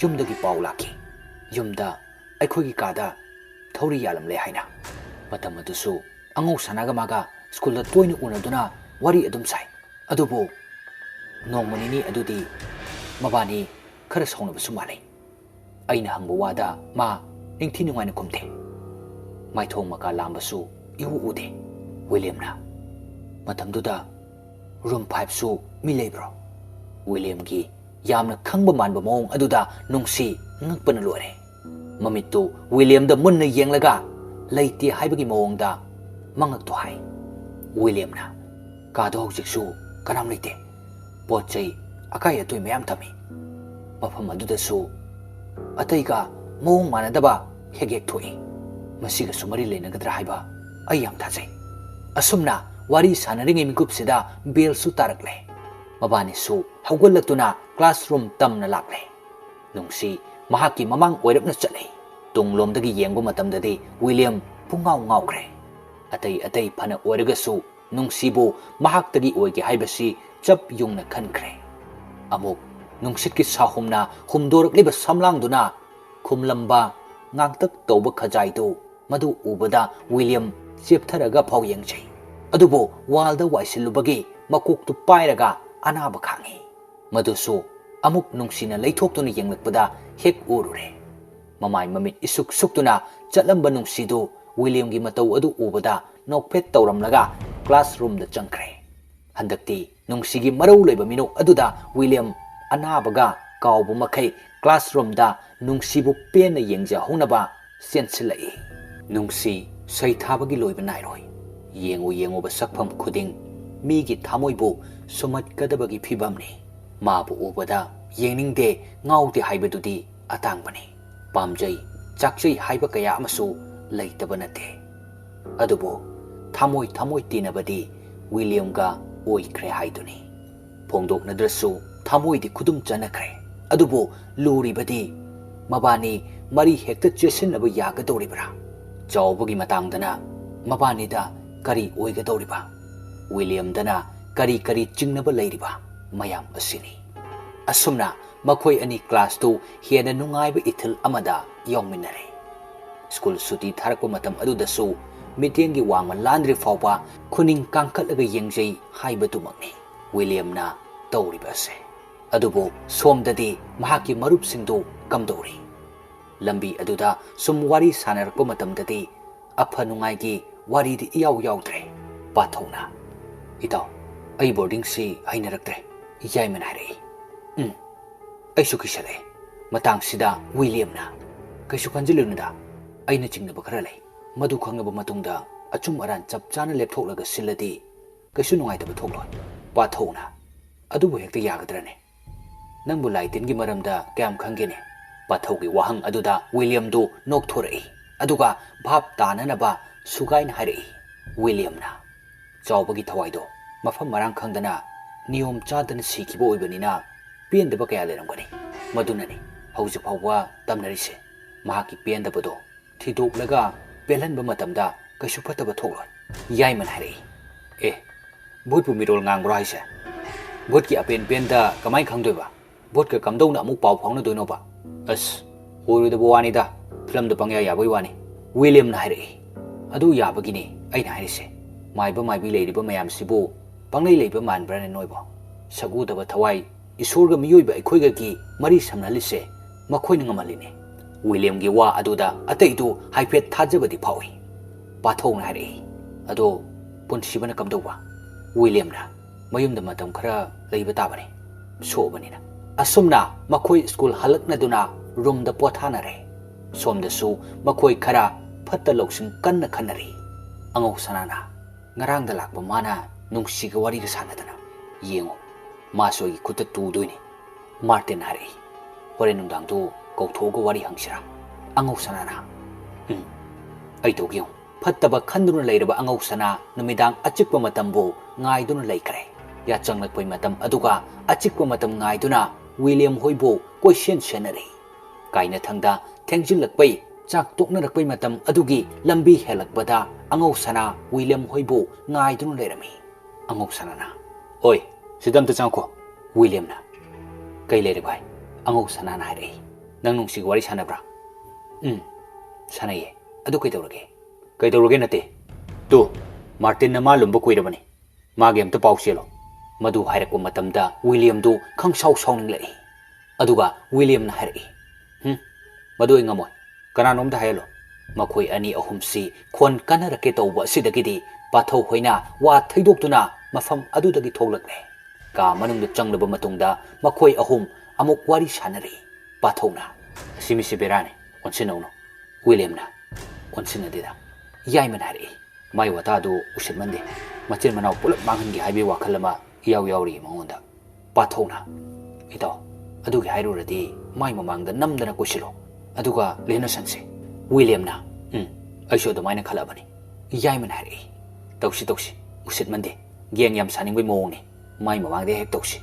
ꯌꯨꯝꯗꯒꯤ ꯄꯥꯎ ꯂꯥꯛꯈꯤ ꯌꯨꯝꯗ ꯑꯩꯈꯣꯏꯒꯤ ꯀꯥꯗ ꯊꯧꯔꯤ ꯌꯥꯜꯂꯝꯂꯦ ꯍꯥꯏꯅ ꯃꯇꯝ ꯑꯗꯨꯁꯨ ꯑꯉꯧ ꯁꯅꯥꯒ ꯃꯥꯒ ꯁ꯭ꯀꯨꯜꯗ ꯇꯣꯏꯅ ꯎꯅꯗꯨꯅ ꯋꯥꯔꯤ ꯑꯗꯨꯝ ꯁꯥꯏ ꯑꯗꯨꯕꯨ ꯅꯣꯡꯃ ꯅꯤꯅꯤ ꯑꯗꯨꯗꯤ ꯃꯕꯥꯅꯤ ꯈꯔ ꯁꯥꯎꯅꯕꯁꯨ ꯃꯥꯜꯂꯤ ꯑꯩꯅ ꯍꯪꯕ ꯋꯥꯗ ꯃꯥ ꯅꯤꯡꯊꯤ ꯅꯨꯡꯉꯥꯏꯅ ꯈꯨꯝꯗꯦ ꯃꯥꯏꯊꯣꯡ ꯃꯀꯥ ꯂꯥꯝꯕꯁꯨ ꯏꯎ ꯎꯗꯦ ꯋꯤꯂꯤꯌꯝꯅ ꯃꯇꯝꯗꯨꯗ ꯔꯨꯝ 5ꯁꯨ ꯃꯤ ꯂꯩꯕ꯭ꯔꯣ ꯋꯤꯂꯤꯌꯝꯒꯤ ꯌꯥꯝꯅ ꯈꯪꯕ ꯃꯥꯟꯕ ꯃꯑꯣꯡ ꯑꯗꯨꯗ ꯅꯨꯡꯁꯤ ꯉꯛꯄꯅ ꯂꯣꯏꯔꯦ ꯃꯃꯤꯠꯇꯨ ꯋꯤꯂꯤꯌꯝꯗ ꯃꯨꯟꯅ ꯌꯦꯡꯂꯒ ꯂꯩꯇꯦ ꯍꯥꯏꯕꯒꯤ ꯃꯑꯣꯡꯗ ꯃꯉꯛꯇꯨ ꯍꯥꯏ ꯋꯤꯂꯤꯌꯝꯅ ꯀꯥꯗꯣ ꯍꯧꯖꯤꯛꯁꯨ ꯀꯅꯥꯝ ꯂꯩꯇꯦ ꯄꯣꯠ ꯆꯩ ꯑꯀꯥꯏ ꯑꯇꯣꯏ ꯃꯌꯥꯝ ꯊꯝꯃꯤ ꯃꯐꯝ ꯑꯗꯨꯗꯁꯨ ꯑꯇꯩꯒ ꯃꯑꯣꯡ ꯃꯥꯟꯅꯗꯕ ꯍꯦꯛ ꯊꯣꯛꯏ ꯃꯁꯤꯒꯁꯨ ꯃꯔꯤ ꯂꯩꯅꯒꯗ꯭ꯔꯥ ꯍꯥꯏꯕ ꯑꯩ ꯌꯥꯝ ꯊꯥꯖꯩ ꯑꯁꯨꯝꯅ ꯋꯥꯔꯤ ꯁꯥꯟꯅꯔꯤꯉꯩ ꯃꯤꯀꯨꯞꯁꯤꯗ ꯕꯦꯜꯁꯨ ꯇꯥꯔꯛꯂꯦ ꯃꯕꯥꯅꯤꯁꯨ ꯍꯧꯒꯠꯂꯛꯇꯨꯅ ꯀ꯭ꯂꯥꯁꯔꯨꯝ ꯇꯝꯅ ꯂꯥꯛꯂꯦ ꯅꯨꯡꯁꯤ ꯃꯍꯥꯛꯀꯤ ꯃꯃꯥꯡ ꯑꯣꯏꯔꯞꯅ ꯆꯠꯂꯤ ꯇꯨꯡꯂꯣꯝꯗꯒꯤ ꯌꯦꯡꯕ ꯃꯇꯝꯗꯗꯤ ꯋꯤꯂꯤꯌꯝ ꯄꯨꯡꯉꯥꯎ ꯉꯥꯎꯈ꯭ꯔꯦ ꯑꯇꯩ ꯐꯅ ꯑꯣꯏꯔꯒꯁꯨ ꯅꯨꯡꯁꯤꯕꯨ ꯃꯍꯥꯛꯇꯒꯤ ꯑꯣꯏꯒꯦ ꯍꯥꯏꯕꯁꯤ ꯆꯞ ꯌꯨꯡꯅ ꯈꯟꯈ꯭ꯔꯦ ꯑꯃꯨꯛ ꯅꯨꯡꯁꯤꯠꯀꯤ ꯁꯥꯍꯨꯝꯅ ꯍꯨꯝꯗꯣꯔꯛꯂꯤꯕ ꯁꯝꯂꯥꯡꯗꯨꯅ ꯈꯨꯝꯂꯝꯕ ꯉꯥꯛꯇꯛ ꯇꯧꯕ ꯈꯖꯥꯏꯗꯨ ꯃꯗꯨ ꯎꯕꯗ ꯋꯤꯂꯤꯌꯝ ꯆꯦꯞꯊꯔꯒ ꯐꯥꯎ ꯌꯦꯡꯖꯩ ꯑꯗꯨꯕꯨ ꯋꯥꯜꯗ ꯋꯥꯏꯁꯤꯜꯂꯨꯕꯒꯤ ꯃꯀꯣꯛꯇꯨ ꯄꯥꯏꯔꯒ ꯑꯅꯥꯕ ꯈꯥꯡꯉꯤ ꯃꯗꯨꯁꯨ ꯑꯃꯨꯛ ꯅꯨꯡꯁꯤꯅ ꯂꯩꯊꯣꯛꯇꯨꯅ ꯌꯦꯡꯂꯛꯄꯗ ꯍꯦꯛ ꯎꯔꯨꯔꯦ ꯃꯃꯥꯏ ꯃꯃꯤꯠ ꯏꯁꯨꯛ ꯁꯨꯛꯇꯨꯅ ꯆꯠꯂꯝꯕ ꯅꯨꯡꯁꯤꯗꯨ ꯋꯤꯂꯤꯌꯝꯒꯤ ꯃꯇꯧ ꯑꯗꯨ ꯎꯕꯗ ꯅꯣꯛꯐꯦꯠ ꯇꯧꯔꯝꯂꯒ ꯀ꯭ꯂꯥꯁꯔꯨꯝꯗ ꯆꯪꯈ꯭ꯔꯦ ꯍꯟꯗꯛꯇꯤ ꯅꯨꯡꯁꯤꯒꯤ ꯃꯔꯧ ꯂꯩꯕ ꯃꯤꯅꯣꯛ ꯑꯗꯨꯗ ꯋꯤꯂꯤꯌꯝ ꯑꯅꯥꯕꯒ ꯀꯥꯎꯕ ꯃꯈꯩ ꯀ꯭ꯂꯥꯁꯔꯨꯝꯗ ꯅꯨꯡꯁꯤꯕꯨ ꯄꯦꯟꯅ ꯌꯦꯡꯖꯍꯧꯅꯕ ꯆꯦꯟꯁꯤꯜꯂꯛꯏ ꯅꯨꯡꯁꯤ ꯁꯩꯊꯥꯕꯒꯤ ꯂꯣꯏꯕ ꯅꯥꯏꯔꯣꯏ ꯌꯦꯡꯉꯨꯕ ꯁꯛꯐꯝ ꯈꯨꯗꯤꯡ ꯃꯤꯒꯤ ꯊꯃꯣꯏꯕꯨ ꯁꯨꯝꯍꯠꯀꯗꯕꯒꯤ ꯐꯤꯕꯝꯅꯤ ꯃꯥꯕꯨ ꯎꯕꯗ ꯌꯦꯡꯅꯤꯡꯗꯦ ꯉꯥꯎꯗꯦ ꯍꯥꯏꯕꯗꯨꯗꯤ ꯑꯇꯥꯡꯕꯅꯤ ꯄꯥꯝꯖꯩ ꯆꯥꯛꯆꯩ ꯍꯥꯏꯕ ꯀꯌꯥ ꯑꯃꯁꯨ ꯂꯩꯇꯕ ꯅꯠꯇꯦ ꯑꯗꯨꯕꯨ ꯊꯃꯣꯏ ꯊꯃꯣꯏ ꯇꯤꯟꯅꯕꯗꯤ ꯋꯤꯂꯤꯌꯝꯒ ꯑꯣꯏꯈ꯭ꯔꯦ ꯍꯥꯏꯗꯨꯅꯤ ꯐꯣꯡꯗꯣꯛꯅꯗ꯭ꯔꯁꯨ ꯊꯃꯣꯏꯗꯤ ꯈꯨꯗꯨꯝ ꯆꯟꯅꯈ꯭ꯔꯦ ꯑꯗꯨꯕꯨ ꯂꯨꯔꯤꯕꯗꯤ ꯃꯕꯥꯅꯤ ꯃꯔꯤ ꯍꯦꯛꯇ ꯆꯦꯠꯁꯤꯟꯅꯕ ꯌꯥꯒꯗꯧꯔꯤꯕ꯭ꯔꯥ ꯆꯥꯎꯕꯒꯤ ꯃꯇꯥꯡꯗꯅ ꯃꯕꯥꯅꯤꯗ ꯀꯔꯤ ꯑꯣꯏꯒꯗꯧꯔꯤꯕ ꯋꯤꯂꯤꯌꯝꯗꯅ ꯀꯔꯤ ꯀꯔꯤ ꯆꯤꯡꯅꯕ ꯂꯩꯔꯤꯕ ꯃꯌꯥꯝ ꯑꯁꯤꯅꯤ ꯑꯁꯨꯝꯅ ꯃꯈꯣꯏ ꯑꯅꯤ ꯀ꯭ꯂꯥꯁꯇꯨ ꯍꯦꯟꯅ ꯅꯨꯡꯉꯥꯏꯕ ꯏꯊꯤꯜ ꯑꯃꯗ ꯌꯥꯎꯃꯤꯟꯅꯔꯦ ꯁ꯭ꯀꯨꯜ ꯁꯨꯇꯤ ꯊꯥꯔꯛꯄ ꯃꯇꯝ ꯑꯗꯨꯗꯁꯨ ꯃꯤꯠꯌꯦꯡꯒꯤ ꯋꯥꯡꯃ ꯂꯥꯟꯗ꯭ꯔꯤ ꯐꯥꯎꯕ ꯈꯨꯅꯤꯡ ꯀꯥꯡꯈꯠꯂꯒ ꯌꯦꯡꯖꯩ ꯍꯥꯏꯕꯗꯨꯃꯛꯅꯤ ꯋꯤꯂꯤꯌꯝꯅ ꯇꯧꯔꯤꯕ ꯑꯁꯦ ꯑꯗꯨꯕꯨ ꯁꯣꯝꯗꯗꯤ ꯃꯍꯥꯛꯀꯤ ꯃꯔꯨꯞꯁꯤꯡꯗꯨ ꯀꯝꯗꯧꯔꯤ ꯂꯝꯕꯤ ꯑꯗꯨꯗ ꯁꯨꯝ ꯋꯥꯔꯤ ꯁꯥꯟꯅꯔꯛꯄ ꯃꯇꯝꯗꯗꯤ ꯑꯐ ꯅꯨꯡꯉꯥꯏꯒꯤ ꯋꯥꯔꯤꯗꯤ ꯏꯌꯥꯎ ꯌꯥꯎꯗ꯭ꯔꯦ ꯄꯥꯊꯧꯅ ꯏꯇꯥꯎ ꯑꯩ ꯕꯣꯔꯗꯤꯡꯁꯤ ꯍꯩꯅꯔꯛꯇ꯭ꯔꯦ ꯌꯥꯏꯃꯅ ꯍꯥꯏꯔꯛꯏ ꯑꯩꯁꯨ ꯀꯤꯁꯜꯂꯛꯑꯦ ꯃꯇꯥꯡꯁꯤꯗ ꯋꯤꯂꯤꯌꯝꯅ ꯀꯩꯁꯨ ꯈꯟꯖꯤꯜꯂꯨꯅꯨꯗ ꯑꯩꯅ ꯆꯤꯡꯅꯕ ꯈꯔ ꯂꯩ ꯃꯗꯨ ꯈꯪꯂꯕ ꯃꯇꯨꯡꯗ ꯑꯆꯨꯝ ꯑꯔꯥꯟ ꯆꯞ ꯆꯥꯅ ꯂꯦꯞꯊꯣꯛꯂꯒ ꯁꯤꯜꯂꯗꯤ ꯀꯩꯁꯨ ꯅꯨꯡꯉꯥꯏꯇꯕ ꯊꯣꯛꯂꯣꯏ ꯄꯥꯊꯧꯅ ꯑꯗꯨꯕꯨ ꯍꯦꯛꯇ ꯌꯥꯒꯗ꯭ꯔꯅꯦ ꯅꯪꯕꯨ ꯂꯥꯏ ꯇꯤꯟꯒꯤ ꯃꯔꯝꯗ ꯀꯌꯥꯝ ꯈꯪꯒꯦꯅꯦ ꯄꯥꯊꯧꯒꯤ ꯋꯥꯍꯪ ꯑꯗꯨꯗ ꯋꯤꯂꯤꯌꯝꯗꯨ ꯅꯣꯛꯊꯣꯔꯛꯏ ꯑꯗꯨꯒ ꯚꯥꯞ ꯇꯥꯅꯅꯕ ꯁꯨꯒꯥꯏꯅ ꯍꯥꯏꯔꯛꯏ ꯋꯤꯂꯤꯌꯝꯅ ꯆꯥꯎꯕꯒꯤ ꯊꯋꯥꯏꯗꯣ ꯃꯐꯝ ꯃꯔꯥꯡ ꯈꯪꯗꯅ ꯅꯤꯌꯣꯝ ꯆꯥꯗꯅ ꯁꯤꯈꯤꯕ ꯑꯣꯏꯕꯅꯤꯅ ꯄꯦꯟꯗꯕ ꯀꯌꯥ ꯂꯩꯔꯝꯒꯅꯤ ꯃꯗꯨꯅꯅꯤ ꯍꯧꯖꯤꯛ ꯐꯥꯎꯕ ꯇꯝꯅꯔꯤꯁꯦ ꯃꯍꯥꯛꯀꯤ ꯄꯦꯟꯗꯕꯗꯣ ꯊꯤꯗꯣꯛꯂꯒ ꯄꯦꯜꯍꯟꯕ ꯃꯇꯝꯗ ꯀꯩꯁꯨ ꯐꯠꯇꯕ ꯊꯣꯛꯂꯣꯏ ꯌꯥꯏꯃꯅ ꯍꯥꯏꯔꯛꯏ ꯚꯨꯠꯄꯨ ꯃꯤꯔꯣꯜ ꯉꯥꯡꯕ꯭ꯔꯣ ꯍꯥꯏꯁꯦ ꯚꯨꯠꯀꯤ ꯑꯄꯦꯟ ꯄꯦꯟꯗ ꯀꯃꯥꯏꯅ ꯈꯪꯗꯣꯏꯕ ꯚꯨꯠꯀ ꯀꯝꯗꯧꯅ ꯑꯃꯨꯛ ꯄꯥꯎ ꯐꯥꯎꯅꯗꯣꯏꯅꯣꯕ ꯑꯁ ꯑꯣꯏꯔꯣꯏꯗꯕ ꯋꯥꯅꯤꯗ ꯐꯤꯂꯝꯗ ꯄꯪꯌꯥ ꯌꯥꯕꯩ ꯋꯥꯅꯤ ꯋꯤꯂꯤꯌꯝꯅ ꯍꯥꯏꯔꯛꯏ ꯑꯗꯨ ꯌꯥꯕꯒꯤꯅꯤ ꯑꯩꯅ ꯍꯥꯏꯔꯤꯁꯦ ꯃꯥꯏꯕ ꯃꯥꯏꯕꯤ ꯂꯩꯔꯤꯕ ꯃꯌꯥꯝꯁꯤꯕꯨ ꯄꯪꯂꯩ ꯂꯩꯕ ꯃꯥꯟꯕ꯭ꯔꯅꯦ ꯅꯣꯏꯕꯣ ꯁꯛꯎꯗꯕ ꯊꯋꯥꯏ ꯏꯁꯣꯔꯒ ꯃꯤꯑꯣꯏꯕ ꯑꯩꯈꯣꯏꯒꯒꯤ ꯃꯔꯤ ꯁꯝꯅꯍꯜꯂꯤꯁꯦ ꯃꯈꯣꯏꯅ ꯉꯝꯍꯜꯂꯤꯅꯦ ꯋꯤꯂꯤꯌꯝꯒꯤ ꯋꯥ ꯑꯗꯨꯗ ꯑꯇꯩꯗꯨ ꯍꯥꯏꯐꯦꯠ ꯊꯥꯖꯕꯗꯤ ꯐꯥꯎꯏ ꯄꯥꯊꯧꯅ ꯍꯥꯏꯔꯛꯏ ꯑꯗꯣ ꯄꯨꯟꯁꯤꯕꯅ ꯀꯝꯗꯧꯕ ꯋꯤꯂꯤꯌꯝꯅ ꯃꯌꯨꯝꯗ ꯃꯇꯝ ꯈꯔ ꯂꯩꯕ ꯇꯥꯕꯅꯤ ꯁꯣꯛꯑꯕꯅꯤꯅ ꯑꯁꯨꯝꯅ ꯃꯈꯣꯏ ꯁ꯭ꯀꯨꯜ ꯍꯜꯂꯛꯅꯗꯨꯅ ꯔꯨꯝꯗ ꯄꯣꯊꯥꯅꯔꯦ ꯁꯣꯝꯗꯁꯨ ꯃꯈꯣꯏ ꯈꯔ ꯐꯠꯇ ꯂꯧꯁꯤꯡ ꯀꯟꯅ ꯈꯟꯅꯔꯤ ꯑꯉꯧ ꯁꯅꯥꯅ ꯉꯔꯥꯡꯗ ꯂꯥꯛꯄ ꯃꯥꯅ ꯅꯨꯡꯁꯤꯒ ꯋꯥꯔꯤꯒ ꯁꯥꯟꯅꯗꯅ ꯌꯦꯡꯉꯨ ꯃꯥꯁꯨ ꯑꯩꯒꯤ ꯈꯨꯠꯇ ꯇꯨꯗꯣꯏꯅꯤ ꯃꯥꯔꯇꯤꯟ ꯍꯥꯏꯔꯛꯏ ꯍꯣꯔꯦꯟ ꯅꯨꯡꯗꯥꯡꯗꯨ ꯀꯧꯊꯣꯛꯑꯒ ꯋꯥꯔꯤ ꯍꯪꯁꯤꯔꯥ ꯑꯉꯧ ꯁꯅꯥꯅ ꯑꯩ ꯇꯧꯒꯦ ꯌꯦꯡꯉꯨ ꯐꯠꯇꯕ ꯈꯟꯗꯨꯅ ꯂꯩꯔꯕ ꯑꯉꯧ ꯁꯅꯥ ꯅꯨꯃꯤꯗꯥꯡ ꯑꯆꯤꯛꯄ ꯃꯇꯝꯕꯨ ꯉꯥꯏꯗꯨꯅ ꯂꯩꯈ꯭ꯔꯦ ꯌꯥꯆꯪꯂꯛꯄꯩ ꯃꯇꯝ ꯑꯗꯨꯒ ꯑꯆꯤꯛꯄ ꯃꯇꯝ ꯉꯥꯏꯗꯨꯅ ꯋꯤꯂꯤꯌꯝ ꯍꯣꯏꯕꯨ ꯀꯣꯏꯁꯦꯟ ꯁꯦꯟꯅꯔꯤ ꯀꯥꯏꯅꯊꯪꯗ ꯊꯦꯡꯖꯤꯜꯂꯛꯄꯩ ꯆꯥꯛ ꯇꯣꯛꯅꯔꯛꯄꯩ ꯃꯇꯝ ꯑꯗꯨꯒꯤ ꯂꯝꯕꯤ ꯍꯦꯜꯂꯛꯄꯗ ꯑꯉꯧ ꯁꯅꯥ ꯋꯤꯂꯤꯌꯝ ꯍꯣꯏꯕꯨ ꯉꯥꯏꯗꯨꯅ ꯂꯩꯔꯝꯃꯤ ꯑꯉꯧ ꯁꯅꯥꯅ ꯑꯣꯏ ꯁꯤꯗ ꯑꯝꯇ ꯆꯪꯉꯛꯈꯣ ꯋꯤꯂꯤꯌꯝꯅ ꯀꯩ ꯂꯩꯔꯦ ꯚꯥꯏ ꯑꯉꯧ ꯁꯅꯥꯅ ꯍꯥꯏꯔꯛꯏ ꯅꯪ ꯅꯨꯡꯁꯤꯒ ꯋꯥꯔꯤ ꯁꯥꯟꯅꯕ꯭ꯔꯥ ꯁꯥꯟꯅꯩꯌꯦ ꯑꯗꯨ ꯀꯩꯗꯧꯔꯒꯦ ꯅꯠꯇꯦ ꯇꯨ ꯃꯥꯔꯇꯤꯟꯅ ꯃꯥ ꯂꯨꯝꯕ ꯀꯨꯏꯔꯕꯅꯤ ꯃꯥꯒꯤ ꯑꯝꯇ ꯄꯥꯎ ꯆꯦꯜꯂꯣ ꯃꯗꯨ ꯍꯥꯏꯔꯛꯄ ꯃꯇꯝꯗ ꯋꯤꯂꯤꯌꯝꯗꯨ ꯈꯪꯁꯥꯎ ꯁꯥꯎꯅꯤꯡꯂꯛꯏ ꯑꯗꯨꯒ ꯋꯤꯂꯤꯌꯝꯅ ꯍꯥꯏꯔꯛꯏ ꯃꯗꯨ ꯑꯩ ꯉꯝꯃꯣꯏ ꯀꯅꯥꯅꯣꯝꯗ ꯍꯥꯏꯍꯜꯂꯣ ꯃꯈꯣꯏ ꯑꯅꯤ ꯑꯍꯨꯝꯁꯤ ꯈꯣꯟ ꯀꯟꯅꯔꯛꯀꯦ ꯇꯧꯕ ꯑꯁꯤꯗꯒꯤꯗꯤ ꯄꯥꯊꯧ ꯍꯣꯏꯅ ꯋꯥ ꯊꯩꯗꯣꯛꯇꯨꯅ ꯃꯐꯝ ꯑꯗꯨꯗꯒꯤ ꯊꯣꯛꯂꯛꯂꯦ ꯀꯥ ꯃꯅꯨꯡꯗ ꯆꯪꯂꯕ ꯃꯇꯨꯡꯗ ꯃꯈꯣꯏ ꯑꯍꯨꯝ ꯑꯃꯨꯛ ꯋꯥꯔꯤ ꯁꯥꯟꯅꯔꯤ ꯄꯥꯊꯧꯅ ꯑꯁꯤ ꯃꯤꯁꯤ ꯕꯦꯔꯥꯅꯤ ꯑꯣꯟꯁꯤꯟꯅꯧꯅꯨ ꯋꯤꯂꯤꯌꯝꯅ ꯑꯣꯟꯁꯤꯟꯅꯗꯦꯗ ꯌꯥꯏꯃꯅ ꯍꯥꯏꯔꯛꯏ ꯃꯥꯏ ꯋꯥꯇꯥꯗꯨ ꯎꯁꯤꯠꯃꯟꯗꯦ ꯃꯆꯤꯟ ꯃꯅꯥꯎ ꯄꯨꯂꯞ ꯃꯥꯡꯍꯟꯒꯦ ꯍꯥꯏꯕꯒꯤ ꯋꯥꯈꯜ ꯑꯃ ꯏꯌꯥꯎ ꯌꯥꯎꯔꯤ ꯃꯉꯣꯟꯗ ꯄꯥꯊꯧꯅ ꯏꯇꯥꯎ ꯑꯗꯨꯒꯤ ꯍꯥꯏꯔꯨꯔꯗꯤ ꯃꯥꯏ ꯃꯃꯥꯡꯗ ꯅꯝꯗꯅ ꯀꯣꯏꯁꯤꯜꯂꯣ ꯑꯗꯨꯒ ꯂꯦꯟꯅꯁꯟꯁꯦ ꯋꯤꯂꯤꯌꯝꯅ ꯑꯩꯁꯨ ꯑꯗꯨꯃꯥꯏꯅ ꯈꯜꯂꯕꯅꯤ ꯌꯥꯏꯃꯅ ꯍꯥꯏꯔꯛꯏ ꯇꯧꯁꯤ ꯎꯁꯤꯠꯃꯟꯗꯦ ꯒꯦꯡ ꯌꯥꯝ ꯁꯥꯅꯤꯡꯕꯩ ꯃꯑꯣꯡꯅꯤ ꯃꯥꯏ ꯃꯃꯥꯡꯗ ꯍꯦꯛ ꯇꯧꯁꯤ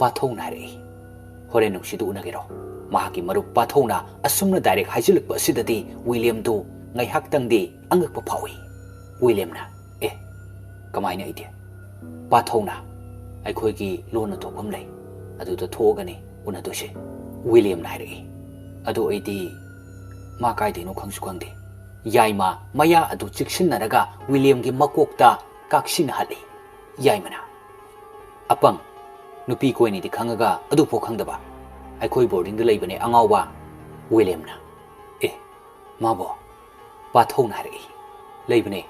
ꯄꯥꯊꯧꯅ ꯍꯥꯏꯔꯛꯏ ꯍꯣꯔꯦꯟ ꯅꯨꯡꯁꯤꯗꯨ ꯎꯅꯒꯦꯔꯣ ꯃꯍꯥꯛꯀꯤ ꯃꯔꯨꯞ ꯄꯥꯊꯧꯅ ꯑꯁꯨꯝꯅ ꯗꯥꯏꯔꯦꯛ ꯍꯥꯏꯖꯤꯜꯂꯛꯄ ꯑꯁꯤꯗꯗꯤ ꯋꯤꯂꯤꯌꯝꯗꯨ ꯉꯥꯏꯍꯥꯛꯇꯪꯗꯤ ꯑꯉꯛꯄ ꯐꯥꯎꯏ ꯋꯤꯂꯤꯌꯝꯅ ꯀꯃꯥꯏꯅ ꯑꯩꯗꯤ ꯄꯥꯊꯧꯅ ꯑꯩꯈꯣꯏꯒꯤ ꯂꯣꯟꯅ ꯊꯣꯛꯐꯝ ꯂꯩ ꯑꯗꯨꯗ ꯊꯣꯛꯑꯒꯅꯤ ꯎꯅꯗꯣꯏꯁꯦ ꯋꯤꯂꯤꯌꯝꯅ ꯍꯥꯏꯔꯛꯏ ꯑꯗꯨ ꯑꯩꯗꯤ ꯃꯥ ꯀꯥꯏꯗꯩꯅꯣ ꯈꯪꯁꯨ ꯈꯪꯗꯦ ꯌꯥꯏꯃ ꯃꯌꯥ ꯑꯗꯨ ꯆꯤꯛꯁꯤꯟꯅꯔꯒ ꯋꯤꯂꯤꯌꯝꯒꯤ ꯃꯀꯣꯛꯇ ꯀꯥꯛꯁꯤꯟꯅꯍꯜꯂꯤ ꯌꯥꯏꯃꯅ ꯑꯄꯪ ꯅꯨꯄꯤ ꯀꯣꯏꯅꯤꯗꯤ ꯈꯪꯉꯒ ꯑꯗꯨꯐꯥꯎ ꯈꯪꯗꯕ ꯑꯩꯈꯣꯏ ꯕꯣꯔꯗꯤꯡꯗ ꯂꯩꯕꯅꯦ ꯑꯉꯥꯎꯕ ꯋꯤꯂꯤꯌꯝꯅ ꯃꯥꯕꯣ ꯄꯥꯊꯧꯅ ꯍꯥꯏꯔꯛꯏ ꯂꯩꯕꯅꯦ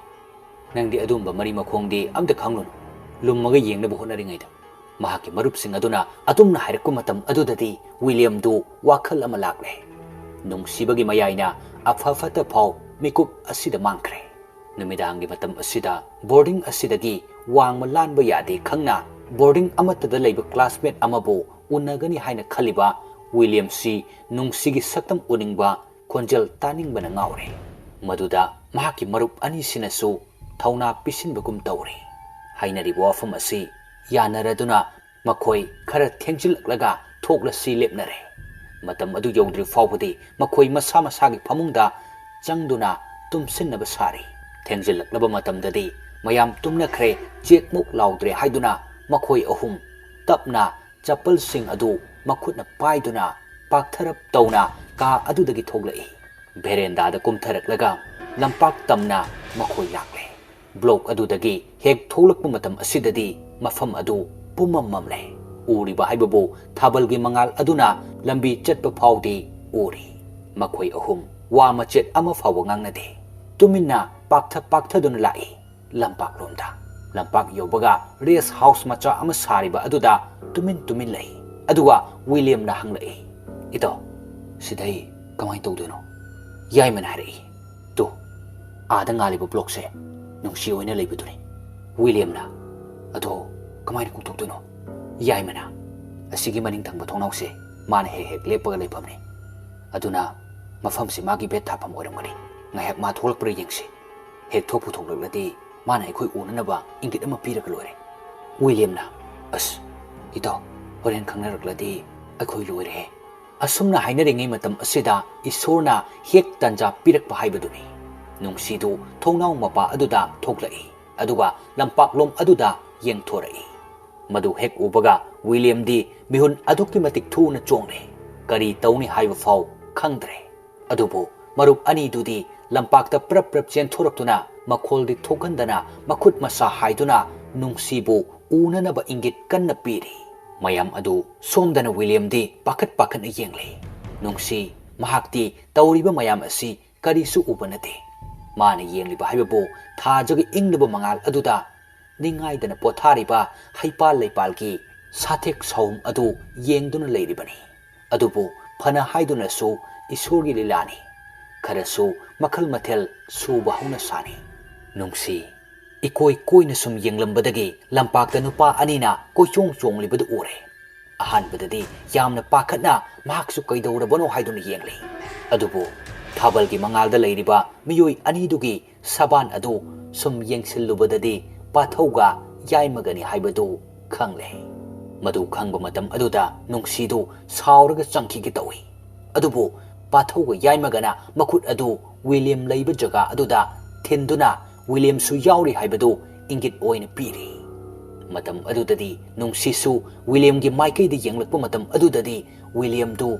ꯅꯪꯗꯤ ꯑꯗꯨꯝꯕ ꯃꯔꯤ ꯃꯈꯣꯡꯗꯤ ꯑꯝꯇ ꯈꯪꯂꯨꯅꯨ ꯂꯨꯝꯃꯒ ꯌꯦꯡꯅꯕ ꯍꯣꯠꯅꯔꯤꯉꯩꯗ ꯃꯍꯥꯛꯀꯤ ꯃꯔꯨꯞꯁꯤꯡ ꯑꯗꯨꯅ ꯑꯗꯨꯝꯅ ꯍꯥꯏꯔꯛꯄ ꯃꯇꯝ ꯑꯗꯨꯗꯗꯤ ꯋꯤꯂꯤꯌꯝꯗꯨ ꯋꯥꯈꯜ ꯑꯃ ꯂꯥꯛꯂꯦ ꯅꯨꯡꯁꯤꯕꯒꯤ ꯃꯌꯥꯏꯅ ꯑꯐ ꯐꯠꯇ ꯐꯥꯎ ꯃꯤꯀꯨꯞ ꯑꯁꯤꯗ ꯃꯥꯡꯈ꯭ꯔꯦ ꯅꯨꯃꯤꯗꯥꯡꯒꯤ ꯃꯇꯝ ꯑꯁꯤꯗ ꯕꯣꯔꯗꯤꯡ ꯑꯁꯤꯗꯒꯤ ꯋꯥꯡꯃ ꯂꯥꯟꯕ ꯌꯥꯗꯦ ꯈꯪꯅ ꯕꯣꯔꯗꯤꯡ ꯑꯃꯠꯇꯗ ꯂꯩꯕ ꯀ꯭ꯂꯥꯁꯃꯦꯠ ꯑꯃꯕꯨ ꯎꯅꯒꯅꯤ ꯍꯥꯏꯅ ꯈꯜꯂꯤꯕ ꯋꯤꯂꯤꯌꯝꯁꯤ ꯅꯨꯡꯁꯤꯒꯤ ꯁꯛꯇꯝ ꯎꯅꯤꯡꯕ ꯈꯣꯟꯖꯦꯜ ꯇꯥꯅꯤꯡꯕꯅ ꯉꯥꯎꯔꯦ ꯃꯗꯨꯗ ꯃꯍꯥꯛꯀꯤ ꯃꯔꯨꯞ ꯑꯅꯤꯁꯤꯅꯁꯨ ꯊꯧꯅꯥ ꯄꯤꯁꯤꯟꯕꯒꯨꯝ ꯇꯧꯔꯤ ꯍꯥꯏꯅꯔꯤꯕ ꯋꯥꯐꯝ ꯑꯁꯤ ꯌꯥꯅꯔꯗꯨꯅ ꯃꯈꯣꯏ ꯈꯔ ꯊꯦꯡꯖꯤꯜꯂꯛꯂꯒ ꯊꯣꯛꯂꯁꯤ ꯂꯦꯞꯅꯔꯦ ꯃꯇꯝ ꯑꯗꯨ ꯌꯧꯗ꯭ꯔꯤ ꯐꯥꯎꯕꯗꯤ ꯃꯈꯣꯏ ꯃꯁꯥ ꯃꯁꯥꯒꯤ ꯐꯃꯨꯡꯗ ꯆꯪꯗꯨꯅ ꯇꯨꯝꯁꯤꯟꯅꯕ ꯁꯥꯔꯤ ꯊꯦꯡꯖꯤꯜꯂꯛꯂꯕ ꯃꯇꯝꯗꯗꯤ ꯃꯌꯥꯝ ꯇꯨꯝꯅꯈ꯭ꯔꯦ ꯆꯦꯛꯃꯨꯛ ꯂꯥꯎꯗ꯭ꯔꯦ ꯍꯥꯏꯗꯨꯅ ꯃꯈꯣꯏ ꯑꯍꯨꯝ ꯇꯞꯅ ꯆꯄꯜꯁꯤꯡ ꯑꯗꯨ ꯃꯈꯨꯠꯅ ꯄꯥꯏꯗꯨꯅ ꯄꯥꯛꯊꯔꯞ ꯇꯧꯅ ꯀꯥ ꯑꯗꯨꯗꯒꯤ ꯊꯣꯛꯂꯛꯏ ꯚꯦꯔꯦꯟꯗꯥꯗ ꯀꯨꯝꯊꯔꯛꯂꯒ ꯂꯝꯄꯥꯛ ꯇꯝꯅ ꯃꯈꯣꯏ ꯂꯥꯛꯂꯦ ꯕ꯭ꯂꯣꯛ ꯑꯗꯨꯗꯒꯤ ꯍꯦꯛ ꯊꯣꯛꯂꯛꯄ ꯃꯇꯝ ꯑꯁꯤꯗꯗꯤ ꯃꯐꯝ ꯑꯗꯨ ꯄꯨꯝꯃꯝ ꯃꯝꯂꯦ ꯎꯔꯤꯕ ꯍꯥꯏꯕꯕꯨ ꯊꯥꯕꯜꯒꯤ ꯃꯉꯥꯜ ꯑꯗꯨꯅ ꯂꯝꯕꯤ ꯆꯠꯄ ꯐꯥꯎꯗꯤ ꯎꯔꯤ ꯃꯈꯣꯏ ꯑꯍꯨꯝ ꯋꯥ ꯃꯆꯦꯠ ꯑꯃ ꯐꯥꯎꯕ ꯉꯥꯡꯅꯗꯦ ꯇꯨꯃꯤꯟꯅ ꯄꯥꯛꯊꯗꯨꯅ ꯂꯥꯛꯏ ꯂꯝꯄꯥꯛꯂꯣꯝꯗ ꯂꯝꯄꯥꯛ ꯌꯧꯕꯒ ꯔꯦꯁ ꯍꯥꯎꯁ ꯃꯆꯥ ꯑꯃ ꯁꯥꯔꯤꯕ ꯑꯗꯨꯗ ꯇꯨꯃꯤꯟ ꯂꯩ ꯑꯗꯨꯒ ꯋꯤꯂꯤꯌꯝꯅ ꯍꯪꯂꯛꯏ ꯏꯇꯥꯎ ꯁꯤꯗꯩ ꯀꯃꯥꯏꯅ ꯇꯧꯗꯣꯏꯅꯣ ꯌꯥꯏꯃꯅ ꯍꯥꯏꯔꯛꯏ ꯇꯨ ꯑꯥꯗ ꯉꯥꯜꯂꯤꯕ ꯕ꯭ꯂꯣꯛꯁꯦ ꯅꯨꯡꯁꯤ ꯑꯣꯏꯅ ꯂꯩꯕꯗꯨꯅꯤ ꯋꯤꯂꯤꯌꯝꯅ ꯑꯗꯣ ꯀꯃꯥꯏꯅ ꯀꯣꯛꯊꯣꯛꯇꯣꯏꯅꯣ ꯌꯥꯏꯃꯅ ꯑꯁꯤꯒꯤ ꯃꯅꯤꯡ ꯊꯪꯕ ꯊꯣꯡꯅꯥꯎꯁꯦ ꯃꯥꯅ ꯍꯦꯛ ꯂꯦꯞꯄꯒ ꯂꯩꯐꯝꯅꯤ ꯑꯗꯨꯅ ꯃꯐꯝꯁꯤ ꯃꯥꯒꯤ ꯕꯦꯠ ꯊꯥꯐꯝ ꯑꯣꯏꯔꯝꯒꯅꯤ ꯉꯥꯏꯍꯥꯛ ꯃꯥ ꯊꯣꯛꯂꯛꯄ꯭ꯔꯥ ꯌꯦꯡꯁꯤ ꯍꯦꯛ ꯊꯣꯛꯂꯛꯂꯗꯤ ꯃꯥꯅ ꯑꯩꯈꯣꯏ ꯎꯅꯅꯕ ꯏꯪꯒꯤꯠ ꯑꯃ ꯄꯤꯔꯒ ꯂꯣꯏꯔꯦ ꯋꯤꯂꯤꯌꯝꯅ ꯑꯁ ꯏꯇꯥꯎ ꯍꯣꯔꯦꯟ ꯈꯪꯅꯔꯛꯂꯗꯤ ꯑꯩꯈꯣꯏ ꯂꯣꯏꯔꯦ ꯑꯁꯨꯝꯅ ꯍꯥꯏꯅꯔꯤꯉꯩ ꯃꯇꯝ ꯑꯁꯤꯗ ꯏꯁꯣꯔꯅ ꯍꯦꯛ ꯇꯟꯖꯥ ꯄꯤꯔꯛꯄ ꯍꯥꯏꯕꯗꯨꯅꯤ ꯅꯨꯡꯁꯤꯗꯨ ꯊꯣꯡꯅꯥꯎ ꯃꯄꯥ ꯑꯗꯨꯗ ꯊꯣꯛꯂꯛꯏ ꯑꯗꯨꯒ ꯂꯝꯄꯥꯛꯂꯣꯝ ꯑꯗꯨꯗ ꯌꯦꯡꯊꯣꯔꯛꯏ ꯃꯗꯨ ꯍꯦꯛ ꯎꯕꯒ ꯋꯤꯂꯤꯌꯝꯗꯤ ꯃꯤꯍꯨꯟ ꯑꯗꯨꯛꯀꯤ ꯃꯇꯤꯛ ꯊꯨꯅ ꯆꯣꯡꯂꯦ ꯀꯔꯤ ꯇꯧꯅꯤ ꯍꯥꯏꯕ ꯐꯥꯎ ꯈꯪꯗ꯭ꯔꯦ ꯑꯗꯨꯕꯨ ꯃꯔꯨꯞ ꯑꯅꯤꯗꯨꯗꯤ ꯂꯝꯄꯥꯛꯇ ꯄ꯭ꯔꯞ ꯆꯦꯟꯊꯣꯔꯛꯇꯨꯅ ꯃꯈꯣꯜꯗꯤ ꯊꯣꯛꯍꯟꯗꯅ ꯃꯈꯨꯠ ꯃꯁꯥ ꯍꯥꯏꯗꯨꯅ ꯅꯨꯡꯁꯤꯕꯨ ꯎꯅꯅꯕ ꯏꯪꯒꯤꯠ ꯀꯟꯅ ꯄꯤꯔꯤ ꯃꯌꯥꯝ ꯑꯗꯨ ꯁꯣꯝꯗꯅ ꯋꯤꯂꯤꯌꯝꯗꯤ ꯄꯥꯈꯠꯅ ꯌꯦꯡꯂꯤ ꯅꯨꯡꯁꯤ ꯃꯍꯥꯛꯇꯤ ꯇꯧꯔꯤꯕ ꯃꯌꯥꯝ ꯑꯁꯤ ꯀꯔꯤꯁꯨ ꯎꯕ ꯅꯠꯇꯦ ꯃꯥꯅ ꯌꯦꯡꯂꯤꯕ ꯍꯥꯏꯕꯕꯨ ꯊꯥꯖꯒꯤ ꯏꯪꯂꯕ ꯃꯉꯥꯜ ꯑꯗꯨꯗ ꯅꯤꯡꯉꯥꯏꯗꯅ ꯄꯣꯊꯥꯔꯤꯕ ꯍꯩꯄꯥꯜ ꯂꯩꯄꯥꯜꯒꯤ ꯁꯥꯊꯦꯛ ꯁꯥꯎꯝ ꯑꯗꯨ ꯌꯦꯡꯗꯨꯅ ꯂꯩꯔꯤꯕꯅꯤ ꯑꯗꯨꯕꯨ ꯐꯅ ꯍꯥꯏꯗꯨꯅꯁꯨ ꯏꯁꯣꯔꯒꯤ ꯂꯤꯂꯥꯅꯤ ꯈꯔꯁꯨ ꯃꯈꯜ ꯃꯊꯦꯜ ꯁꯨꯕ ꯍꯧꯅꯁꯥꯅꯤ ꯅꯨꯡꯁꯤ ꯏꯀꯣꯏ ꯀꯣꯏꯅ ꯁꯨꯝ ꯌꯦꯡꯂꯝꯕꯗꯒꯤ ꯂꯝꯄꯥꯛꯇ ꯅꯨꯄꯥ ꯑꯅꯤꯅ ꯀꯣꯏꯆꯣꯡ ꯆꯣꯡꯂꯤꯕꯗꯨ ꯎꯔꯦ ꯑꯍꯥꯟꯕꯗꯗꯤ ꯌꯥꯝꯅ ꯄꯥꯈꯠꯅ ꯃꯍꯥꯛꯁꯨ ꯀꯩꯗꯧꯔꯕꯅꯣ ꯍꯥꯏꯗꯨꯅ ꯌꯦꯡꯂꯤ ꯑꯗꯨꯕꯨ ꯊꯥꯕꯜꯒꯤ ꯃꯉꯥꯜꯗ ꯂꯩꯔꯤꯕ ꯃꯤꯑꯣꯏ ꯑꯅꯤꯗꯨꯒꯤ ꯁꯕꯥꯟ ꯑꯗꯨ ꯁꯨꯝ ꯌꯦꯡꯁꯤꯜꯂꯨꯕꯗꯗꯤ ꯄꯥꯊꯧꯒ ꯌꯥꯏꯃꯒꯅꯤ ꯍꯥꯏꯕꯗꯨ ꯈꯪꯂꯦ ꯃꯗꯨ ꯈꯪꯕ ꯃꯇꯝ ꯑꯗꯨꯗ ꯅꯨꯡꯁꯤꯗꯨ ꯁꯥꯎꯔꯒ ꯆꯪꯈꯤꯒꯦ ꯇꯧꯏ ꯑꯗꯨꯕꯨ ꯄꯥꯊꯧꯒ ꯌꯥꯏꯃꯒꯅ ꯃꯈꯨꯠ ꯑꯗꯨ ꯋꯤꯂꯤꯌꯝ ꯂꯩꯕ ꯖꯒꯥ ꯑꯗꯨꯗ ꯊꯤꯟꯗꯨꯅ ꯋꯤꯂꯤꯌꯝꯁꯨ ꯌꯥꯎꯔꯤ ꯍꯥꯏꯕꯗꯨ ꯏꯪꯒꯤꯠ ꯑꯣꯏꯅ ꯄꯤꯔꯤ ꯃꯇꯝ ꯑꯗꯨꯗꯗꯤ ꯅꯨꯡꯁꯤꯁꯨ ꯋꯤꯂꯤꯌꯝꯒꯤ ꯃꯥꯏꯀꯩꯗ ꯌꯦꯡꯂꯛꯄ ꯃꯇꯝ ꯑꯗꯨꯗꯗꯤ ꯋꯤꯂꯤꯌꯝꯗꯨ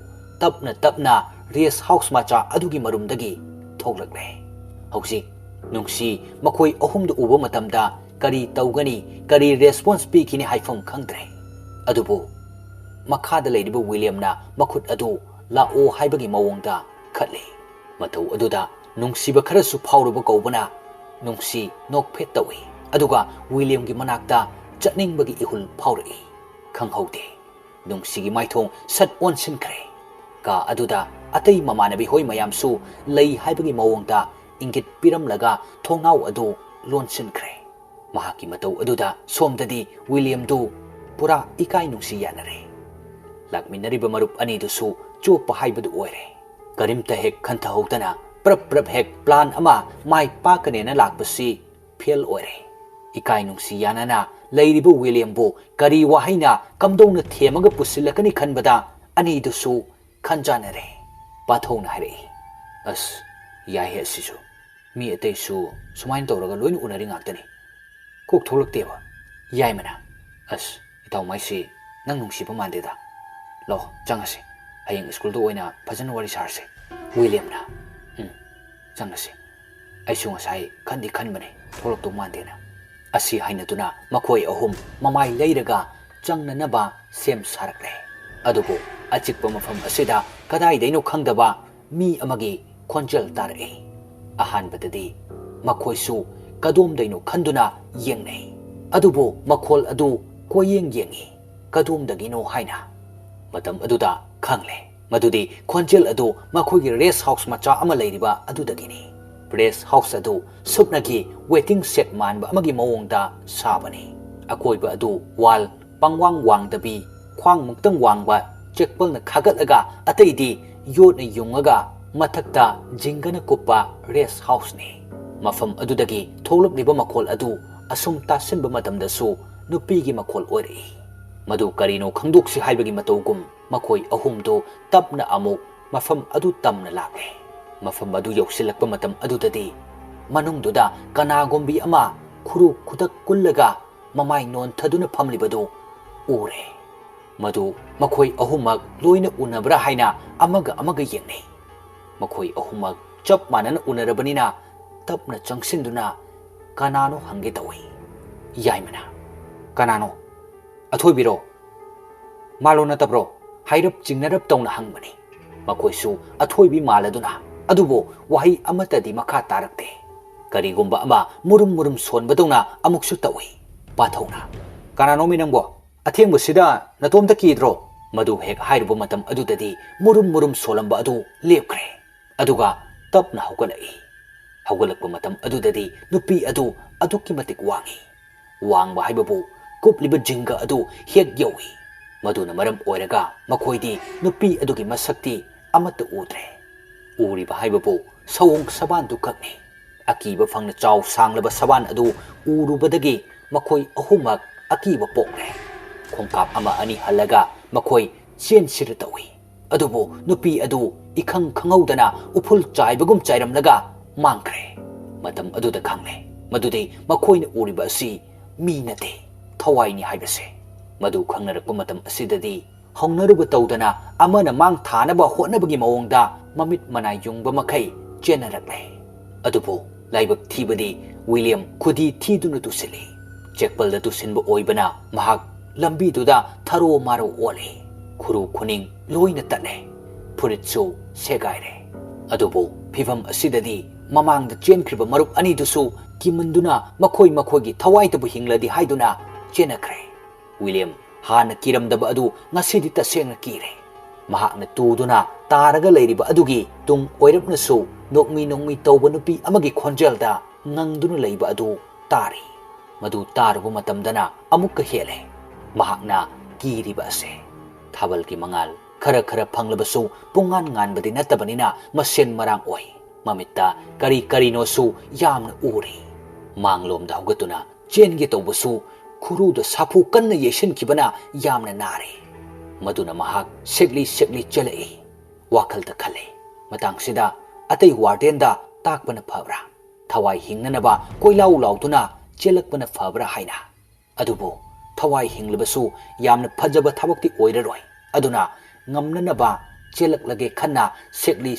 ꯇꯞꯅ ꯔꯦꯁ ꯍꯥꯎꯁ ꯃꯆꯥ ꯑꯗꯨꯒꯤ ꯃꯔꯨꯝꯗꯒꯤ ꯊꯣꯛꯂꯛꯂꯦ ꯍꯧꯖꯤꯛ ꯅꯨꯡꯁꯤ ꯃꯈꯣꯏ ꯑꯍꯨꯝꯗꯨ ꯎꯕ ꯃꯇꯝꯗ ꯀꯔꯤ ꯇꯧꯒꯅꯤ ꯀꯔꯤ ꯔꯦꯁꯄꯣꯟꯁ ꯄꯤꯈꯤꯅꯤ ꯍꯥꯏꯐꯝ ꯈꯪꯗ꯭ꯔꯦ ꯑꯗꯨꯕꯨ ꯃꯈꯥꯗ ꯂꯩꯔꯤꯕ ꯋꯤꯂꯤꯌꯝꯅ ꯃꯈꯨꯠ ꯑꯗꯨ ꯂꯥꯛꯑꯣ ꯍꯥꯏꯕꯒꯤ ꯃꯑꯣꯡꯗ ꯈꯠꯂꯤ ꯃꯇꯧ ꯑꯗꯨꯗ ꯅꯨꯡꯁꯤꯕ ꯈꯔꯁꯨ ꯐꯥꯎꯔꯨꯕ ꯀꯧꯕꯅ ꯅꯨꯡꯁꯤ ꯅꯣꯛꯐꯦꯠ ꯇꯧꯏ ꯑꯗꯨꯒ ꯋꯤꯂꯤꯌꯝꯒꯤ ꯃꯅꯥꯛꯇ ꯆꯠꯅꯤꯡꯕꯒꯤ ꯏꯍꯨꯜ ꯐꯥꯎꯔꯛꯏ ꯈꯪꯍꯧꯗꯦ ꯅꯨꯡꯁꯤꯒꯤ ꯃꯥꯏꯊꯣꯡ ꯁꯠ ꯑꯣꯟꯁꯤꯟꯈ꯭ꯔꯦ ꯀꯥ ꯑꯗꯨꯗ ꯑꯇꯩ ꯃꯃꯥꯟꯅꯕꯤ ꯍꯣꯏ ꯃꯌꯥꯝꯁꯨ ꯂꯩ ꯍꯥꯏꯕꯒꯤ ꯃꯑꯣꯡꯗ ꯏꯪꯒꯤꯠ ꯄꯤꯔꯝꯂꯒ ꯊꯣꯡꯅꯥꯎ ꯑꯗꯨ ꯂꯣꯟꯁꯤꯟꯈ꯭ꯔꯦ ꯃꯍꯥꯛꯀꯤ ꯃꯇꯧ ꯑꯗꯨꯗ ꯁꯣꯝꯗꯗꯤ ꯋꯤꯂꯤꯌꯝꯗꯨ ꯄꯨꯔꯥ ꯏꯀꯥꯏ ꯅꯨꯡꯁꯤ ꯌꯥꯅꯔꯦ ꯂꯥꯛꯃꯤꯟꯅꯔꯤꯕ ꯃꯔꯨꯞ ꯑꯅꯤꯗꯨꯁꯨ ꯆꯣꯞꯄ ꯍꯥꯏꯕꯗꯨ ꯑꯣꯏꯔꯦ ꯀꯔꯤꯝꯇ ꯍꯦꯛ ꯈꯟꯊꯍꯧꯗꯅ ꯄ꯭ꯔꯞ ꯍꯦꯛ ꯄ꯭ꯂꯥꯟ ꯑꯃ ꯃꯥꯏ ꯄꯥꯛꯀꯅꯦꯅ ꯂꯥꯛꯄꯁꯤ ꯐꯦꯜ ꯑꯣꯏꯔꯦ ꯏꯀꯥꯏ ꯅꯨꯡꯁꯤ ꯌꯥꯅꯅ ꯂꯩꯔꯤꯕ ꯋꯤꯂꯤꯌꯝꯕꯨ ꯀꯔꯤ ꯋꯥꯍꯩꯅ ꯀꯝꯗꯧꯅ ꯊꯦꯝꯃꯒ ꯄꯨꯁꯤꯜꯂꯛꯀꯅꯤ ꯈꯟꯕꯗ ꯑꯅꯤꯗꯨꯁꯨ ꯈꯟꯖꯥꯟꯅꯔꯦ ꯄꯥꯊꯧꯅ ꯍꯥꯏꯔꯛꯏ ꯑꯁ ꯌꯥꯏꯍꯦ ꯑꯁꯤꯁꯨ ꯃꯤ ꯑꯇꯩꯁꯨ ꯁꯨꯃꯥꯏꯅ ꯇꯧꯔꯒ ꯂꯣꯏꯅ ꯎꯅꯔꯤ ꯉꯥꯛꯇꯅꯤ ꯀꯣꯛ ꯊꯣꯛꯂꯛꯇꯦꯕ ꯌꯥꯏꯃꯅ ꯑꯁ ꯏꯇꯥꯎ ꯃꯥꯏꯁꯤ ꯅꯪ ꯅꯨꯡꯁꯤꯕ ꯃꯥꯟꯗꯦꯗ ꯂꯥꯛꯑꯣ ꯆꯪꯉꯁꯤ ꯍꯌꯦꯡ ꯁ꯭ꯀꯨꯜꯗ ꯑꯣꯏꯅ ꯐꯖꯅ ꯋꯥꯔꯤ ꯁꯥꯔꯁꯤ ꯋꯤꯂꯤꯌꯝꯅ ꯆꯪꯉꯁꯤ ꯑꯩꯁꯨ ꯉꯁꯥꯏ ꯈꯟꯗꯤ ꯈꯟꯕꯅꯤ ꯊꯣꯛꯂꯛꯇꯧ ꯃꯥꯟꯗꯦꯅ ꯑꯁꯤ ꯍꯥꯏꯅꯗꯨꯅ ꯃꯈꯣꯏ ꯑꯍꯨꯝ ꯃꯃꯥꯏ ꯂꯩꯔꯒ ꯆꯪꯅꯅꯕ ꯁꯦꯝ ꯁꯥꯔꯛꯂꯦ ꯑꯗꯨꯕꯨ ꯑꯆꯤꯛꯄ ꯃꯐꯝ ꯑꯁꯤꯗ ꯀꯗꯥꯏꯗꯩꯅꯣ ꯈꯪꯗꯕ ꯃꯤ ꯑꯃꯒꯤ ꯈꯣꯟꯖꯦꯜ ꯇꯥꯔꯛꯏ ꯑꯍꯥꯟꯕꯗꯗꯤ ꯃꯈꯣꯏꯁꯨ ꯀꯗꯣꯝꯗꯩꯅꯣ ꯈꯟꯗꯨꯅ ꯌꯦꯡꯅꯩ ꯑꯗꯨꯕꯨ ꯃꯈꯣꯜ ꯑꯗꯨ ꯀꯣꯏꯌꯦꯡ ꯌꯦꯡꯉꯤ ꯀꯗꯣꯝꯗꯒꯤꯅꯣ ꯍꯥꯏꯅ ꯃꯇꯝ ꯑꯗꯨꯗ ꯈꯪꯂꯦ ꯃꯗꯨꯗꯤ ꯈꯣꯟꯖꯦꯜ ꯑꯗꯨ ꯃꯈꯣꯏꯒꯤ ꯔꯦꯁ ꯍꯥꯎꯁ ꯃꯆꯥ ꯑꯃ ꯂꯩꯔꯤꯕ ꯑꯗꯨꯗꯒꯤꯅꯤ ꯔꯦꯁ ꯍꯥꯎꯁ ꯑꯗꯨ ꯁꯨꯞꯅꯒꯤ ꯋꯦꯇꯤꯡ ꯁꯦꯠ ꯃꯥꯟꯕ ꯑꯃꯒꯤ ꯃꯑꯣꯡꯗ ꯁꯥꯕꯅꯤ ꯑꯀꯣꯏꯕ ꯑꯗꯨ ꯋꯥꯜ ꯄꯪꯋꯥꯡ ꯋꯥꯡꯗꯕꯤ ꯈ꯭ꯋꯥꯡꯃꯨꯛꯇꯪ ꯋꯥꯡꯕ ꯆꯦꯛꯄꯜꯅ ꯈꯥꯒꯠꯂꯒ ꯑꯇꯩꯗꯤ ꯌꯣꯠꯅ ꯌꯨꯡꯉꯒ ꯃꯊꯛꯇ ꯖꯤꯡꯒꯅ ꯀꯨꯞꯄ race ꯍꯥꯎꯁꯅꯤ mafam adudagi thoklakliba makhol adu asum tasinba matamdasu nupigi makhol oirei madu karino khangdoksi haibagi matogum makhoi ahumdo tapna amuk mafam adu tamna lakle mafam adu yoksilakpa matam adudadi manungduda kanagombi ama khuru khudak kullaga mamai non thaduna phamlibadu ure madu makhoi ahumak loina unabra haina amaga yengnei makhoi ahumak chap manana unarabanina tapna changsinduna kanano hange tawi yaimana kanano athoibiro malona tabro hairap jingnarap tongna hangmani makoisu athoibi maladuna adubo wahi amatadi makha tarakte karigumba ama murum sonbadona amuksu tawi pathona kanano minangbo athengbu sida natomta kidro madu hek hairuba matam adudadi murum solamba adu lepkre aduga tapna haugalai haugalakpa matam adudadi nupi adu adukki matik wangi wangba haibabu kupliba jinga adu hek yawi maduna maram oiraga makhoidi nupi adugi masakti amata udre uriba haibabu sawong saban du kakni akiba fangna chaw sanglaba saban adu urubadagi makhoi ahumak akiba pokre khongkap ama ani halaga makhoi chen sir tawi adubu nupi adu ikhang khangaudana upul chaibagum chairamlaga mangkre matam aduda khangle madudi makhoina uriba si mi nate thawai ni haibase madu khangnarakpa matam asidadi hongnaruba tawdana amana mang thanaba hotnabagi mawongda mamit manai yungba makai chenarakle adubu laibak thibadi William khudi thiduna tusili chekpalda tusinba oibana mahak lambi duda tharo maro ole khuru khuning loina tale furitsu segaire adubu phibam asidadi mamangda chenkhriba marup ani dusu kimanduna makhoi gi thawai tabu hingladi haiduna chenakre William hana kiramdaba adu ngasidi tasengna kire mahakna tuduna taraga leiriba adugi tung oirapnasu nokmi tawba nupi amagi khonjelda ngangduna leiba adu tari madu taruba matamdana amukka hele mahakna kiriba ase thabalki mangal khara phanglabasu pungan nganbadi natabanina masen marang oi mamitta kari no su yamna uri manglomda hugatuna chengi tawbasu khuru da sapu kanna yeshin kibana yamna nare maduna mahak segli chalai wakal da khale matang sida atai warden da takpana phabra thawai hingnanaba koilau lautuna chelakpana phabra haina adubu thawai hinglabasu yamna phajaba thabakti oiraroi aduna ngamnanaba chelaklage khanna segli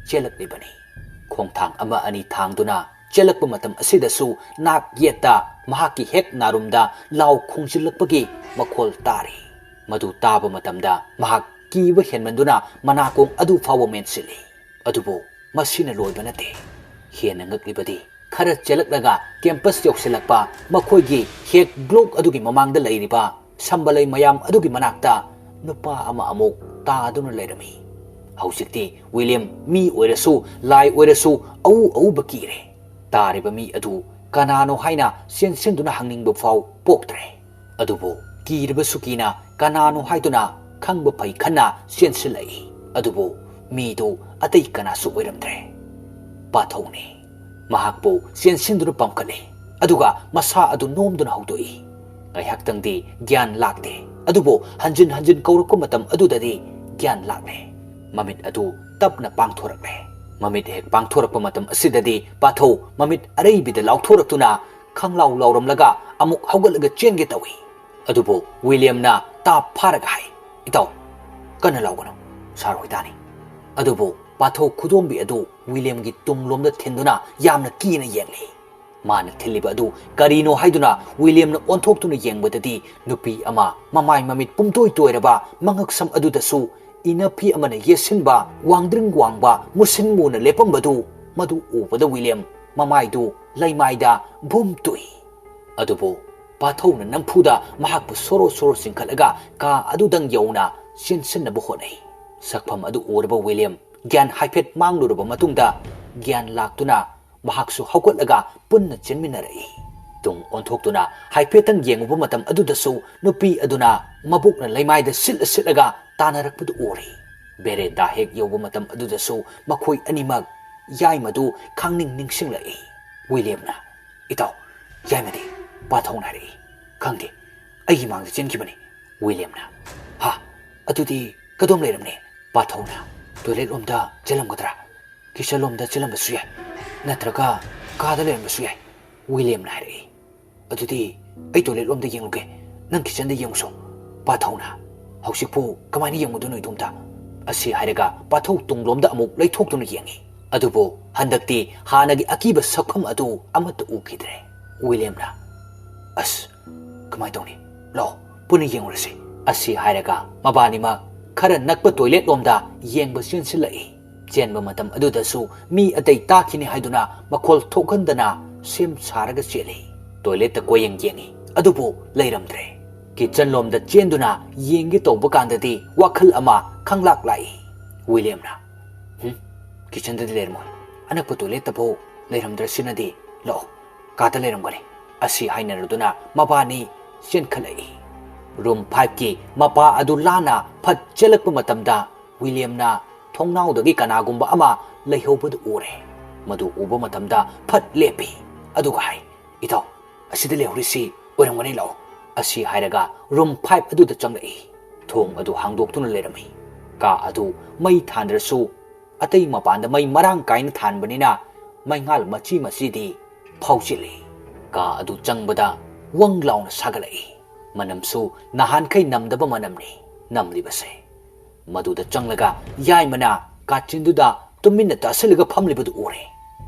chelaklibani khongthang ama ani thangduna chelakpa matam asidasu nak yeta mahaki hek narumda law khungsilakpagi makhol tari madu taba matamda mahak kiba henmanduna manakong adu fawa mensili adubu masina loiba nate hena ngaklibadi khara chelaklaga campus yoksilakpa makhoigi hek block adugi mamangda leiriba sambalai mayam adugi manakta nupa ama amuk ta aduna leirami hausikti William mi oirasu lai oirasu au bakire tariba mi adu kanano haina senduna hangningba faw poktre adubu kirba sukina kanano haiduna khangba pai khanna sensilai adubu mi do atai kana su oiramtre pathone mahakpo senduna pamkale aduga masa adu nomduna haudoi ngaihaktangdi gyan lakte adubu hanjin kaurako matam adudadi gyan lakle mamit adu tapna pangthorakle mamit hek pangthorakpa matam asidadi patho mamit areibida lauthoraktuna khanglau lauramlaga amuk haugatlaga chenge tawi adubu William na ta pharaga hai itaw kana laugano sarhoidani adubu patho khudombi adu William gi tunglomda thenduna yamna kina yengli mana thiliba adu karino haiduna William na onthoktuna yengbadadi nupi ama mamai mamit pumtoi toiraba mangaksam adudasu inapi amana yesinba wangba musinmuna lepambadu madu ubada William mamaidu laimaida bumtui adubu pathona nampuda mahakpu soro singkhalaga ka adudang yauna sinsinnabu honai sakpham adu uraba William gyan haiphet mangluraba matungda gyan laktuna mahaksu haugatlaga punna chenminarai tung onthoktuna haiphetang yenguba matam adudasu nupi aduna mabukna laimaida sitlaga tanarakpadu uri bere da hek yoba matam adudasu makhoi animak yai madu khangning ningsinglai ꯋꯤꯂꯤꯌꯝꯅ ꯏꯇꯥꯎ ꯌꯥꯏꯃꯗꯤ ꯄꯥꯊꯧꯅ ꯍꯥꯏꯔꯛꯏ ꯈꯪꯗꯦ ꯑꯩꯒꯤ ꯃꯥꯡꯗ ꯆꯦꯟꯈꯤꯕꯅꯤ ꯋꯤꯂꯤꯌꯝꯅ ꯍꯥ ꯑꯗꯨꯗꯤ ꯀꯗꯣꯝ ꯂꯩꯔꯝꯅꯤ ꯄꯥꯊꯧꯅ ꯇꯣꯏꯂꯦꯠ ꯂꯣꯝꯗ ꯆꯦꯜꯂꯝꯒꯗ꯭ꯔꯥ ꯀꯤꯆꯟ ꯂꯣꯝꯗ ꯆꯦꯜꯂꯝꯕꯁꯨ ꯌꯥꯏ ꯅꯠꯇ꯭ꯔꯒ ꯀꯥꯗ ꯂꯩꯔꯝꯕꯁꯨ ꯌꯥꯏ ꯋꯤꯂꯤꯌꯝꯅ ꯍꯥꯏꯔꯛꯏ ꯑꯗꯨꯗꯤ ꯑꯩ ꯇꯣꯏꯂꯦꯠ ꯂꯣꯝꯗ ꯌꯦꯡꯂꯨꯒꯦ ꯅꯪ ꯀꯤꯆꯟꯗ ꯌꯦꯡꯉꯨꯁꯣ ꯄꯥꯊꯧꯅ ꯍꯧꯖꯤꯛꯄꯨ ꯀꯃꯥꯏꯅ ꯌꯦꯡꯉꯨꯗꯣꯏꯅꯣ ꯏꯇꯣꯝꯇ ꯑꯁꯤ ꯍꯥꯏꯔꯒ ꯄꯥꯊꯧ ꯇꯨꯡꯂꯣꯝꯗ ꯑꯃꯨꯛ ꯂꯩꯊꯣꯛꯇꯨꯅ ꯌꯦꯡꯉꯤ ꯑꯗꯨꯕꯨ ꯍꯟꯗꯛꯇꯤ ꯍꯥꯟꯅꯒꯤ ꯑꯀꯤꯕ ꯁꯛꯐꯝ ꯑꯗꯨ ꯑꯃꯠꯇ ꯎꯈꯤꯗ꯭ꯔꯦ ꯋꯤꯂꯤꯌꯝꯅ ꯑꯁ ꯀꯃꯥꯏ ꯇꯧꯅꯤ ꯂꯥꯛꯑꯣ ꯄꯨꯟꯅ ꯌꯦꯡꯉꯨꯔꯁꯤ ꯑꯁꯤ ꯍꯥꯏꯔꯒ ꯃꯕꯥꯅꯤꯃꯛ ꯈꯔ ꯅꯛꯄ ꯇꯣꯏꯂꯦꯠ ꯂꯣꯝꯗ ꯌꯦꯡꯕ ꯆꯦꯟꯁꯤꯜꯂꯛꯏ ꯆꯦꯟꯕ ꯃꯇꯝ ꯑꯗꯨꯗꯁꯨ ꯃꯤ ꯑꯇꯩ ꯇꯥꯈꯤꯅꯤ ꯍꯥꯏꯗꯨꯅ ꯃꯈꯣꯜ ꯊꯣꯛꯍꯟꯗꯅ ꯁꯦꯝ ꯁꯥꯔꯒ ꯆꯦꯜꯂꯤ ꯇꯣꯏꯂꯦꯠꯇ ꯀꯣꯌꯦꯡ ꯌꯦꯡꯉꯤ ꯑꯗꯨꯕꯨ ꯂꯩꯔꯝꯗ꯭ꯔꯦ ꯀꯤꯆꯟ ꯂꯣꯝꯗ ꯆꯦꯟꯗꯨꯅ ꯌꯦꯡꯒꯦ ꯇꯧꯕ ꯀꯥꯟꯗꯗꯤ ꯋꯥꯈꯜ ꯑꯃ ꯈꯪꯂꯥꯛ ꯂꯥꯛꯏ ꯋꯤꯂꯤꯌꯝꯅ ꯀꯤꯆꯟꯗꯗꯤ ꯂꯩꯔꯝꯃꯣꯏ ꯑꯅꯛꯄ ꯇꯣꯏꯂꯦꯠꯇꯐꯥꯎ ꯂꯩꯔꯝꯗ꯭ꯔꯁꯤꯅꯗꯤ ꯂꯥꯛꯑꯣ ꯀꯥꯗ ꯂꯩꯔꯝꯒꯅꯤ ꯑꯁꯤ ꯍꯥꯏꯅꯔꯗꯨꯅ ꯃꯕꯥꯅꯤ ꯆꯦꯟꯈꯠꯂꯛꯏ ꯔꯨꯝ 5ꯀꯤ ꯃꯄꯥ ꯑꯗꯨ ꯂꯥꯟꯅ ꯐꯠ ꯆꯦꯜꯂꯛꯄ ꯃꯇꯝꯗ ꯋꯤꯂꯤꯌꯝꯅ ꯊꯣꯡꯅꯥꯎꯗꯒꯤ ꯀꯅꯥꯒꯨꯝꯕ ꯑꯃ ꯂꯩꯍꯧꯕꯗꯨ ꯎꯔꯦ ꯃꯗꯨ ꯎꯕ ꯃꯇꯝꯗ ꯐꯠ ꯂꯦꯞꯄꯤ ꯑꯗꯨꯒ ꯍꯥꯏ ꯏꯇꯥꯎ ꯑꯁꯤꯗ ꯂꯩꯍꯧꯔꯤꯁꯤ ꯑꯣꯏꯔꯝꯒꯅꯤ ꯂꯥꯛꯑꯣ ꯑꯁꯤ ꯍꯥꯏꯔꯒ ꯔꯨꯝ 5 ꯑꯗꯨꯗ ꯆꯪꯂꯛꯏ ꯊꯣꯡ ꯑꯗꯨ ꯍꯥꯡꯗꯣꯛꯇꯨꯅ ꯂꯩꯔꯝꯃꯤ ꯀꯥ ꯑꯗꯨ ꯃꯩ ꯊꯥꯟꯗ꯭ꯔꯁꯨ ꯑꯇꯩ ꯃꯄꯥꯟꯗ ꯃꯩ ꯃꯔꯥꯡ ꯀꯥꯏꯅ ꯊꯥꯟꯕꯅꯤꯅ ꯃꯩꯉꯥꯜ ꯃꯆꯤ ꯃꯆꯤꯗꯤ ꯐꯥꯎꯆꯤꯜꯂꯤ ꯀꯥ ꯑꯗꯨ ꯆꯪꯕꯗ ꯋꯪ ꯂꯥꯎꯅ ꯁꯥꯒꯠꯂꯛꯏ ꯃꯅꯝꯁꯨ ꯅꯍꯥꯟꯈꯩ ꯅꯝꯗꯕ ꯃꯅꯝꯅꯤ ꯅꯝꯂꯤꯕꯁꯦ ꯃꯗꯨꯗ ꯆꯪꯂꯒ ꯌꯥꯏꯃꯅ ꯀꯥꯆꯤꯟꯗꯨꯗ ꯇꯨꯃꯤꯟꯅ ꯇꯥꯁꯤꯜꯂꯒ ꯐꯝꯂꯤꯕꯗꯨ ꯎꯔꯦ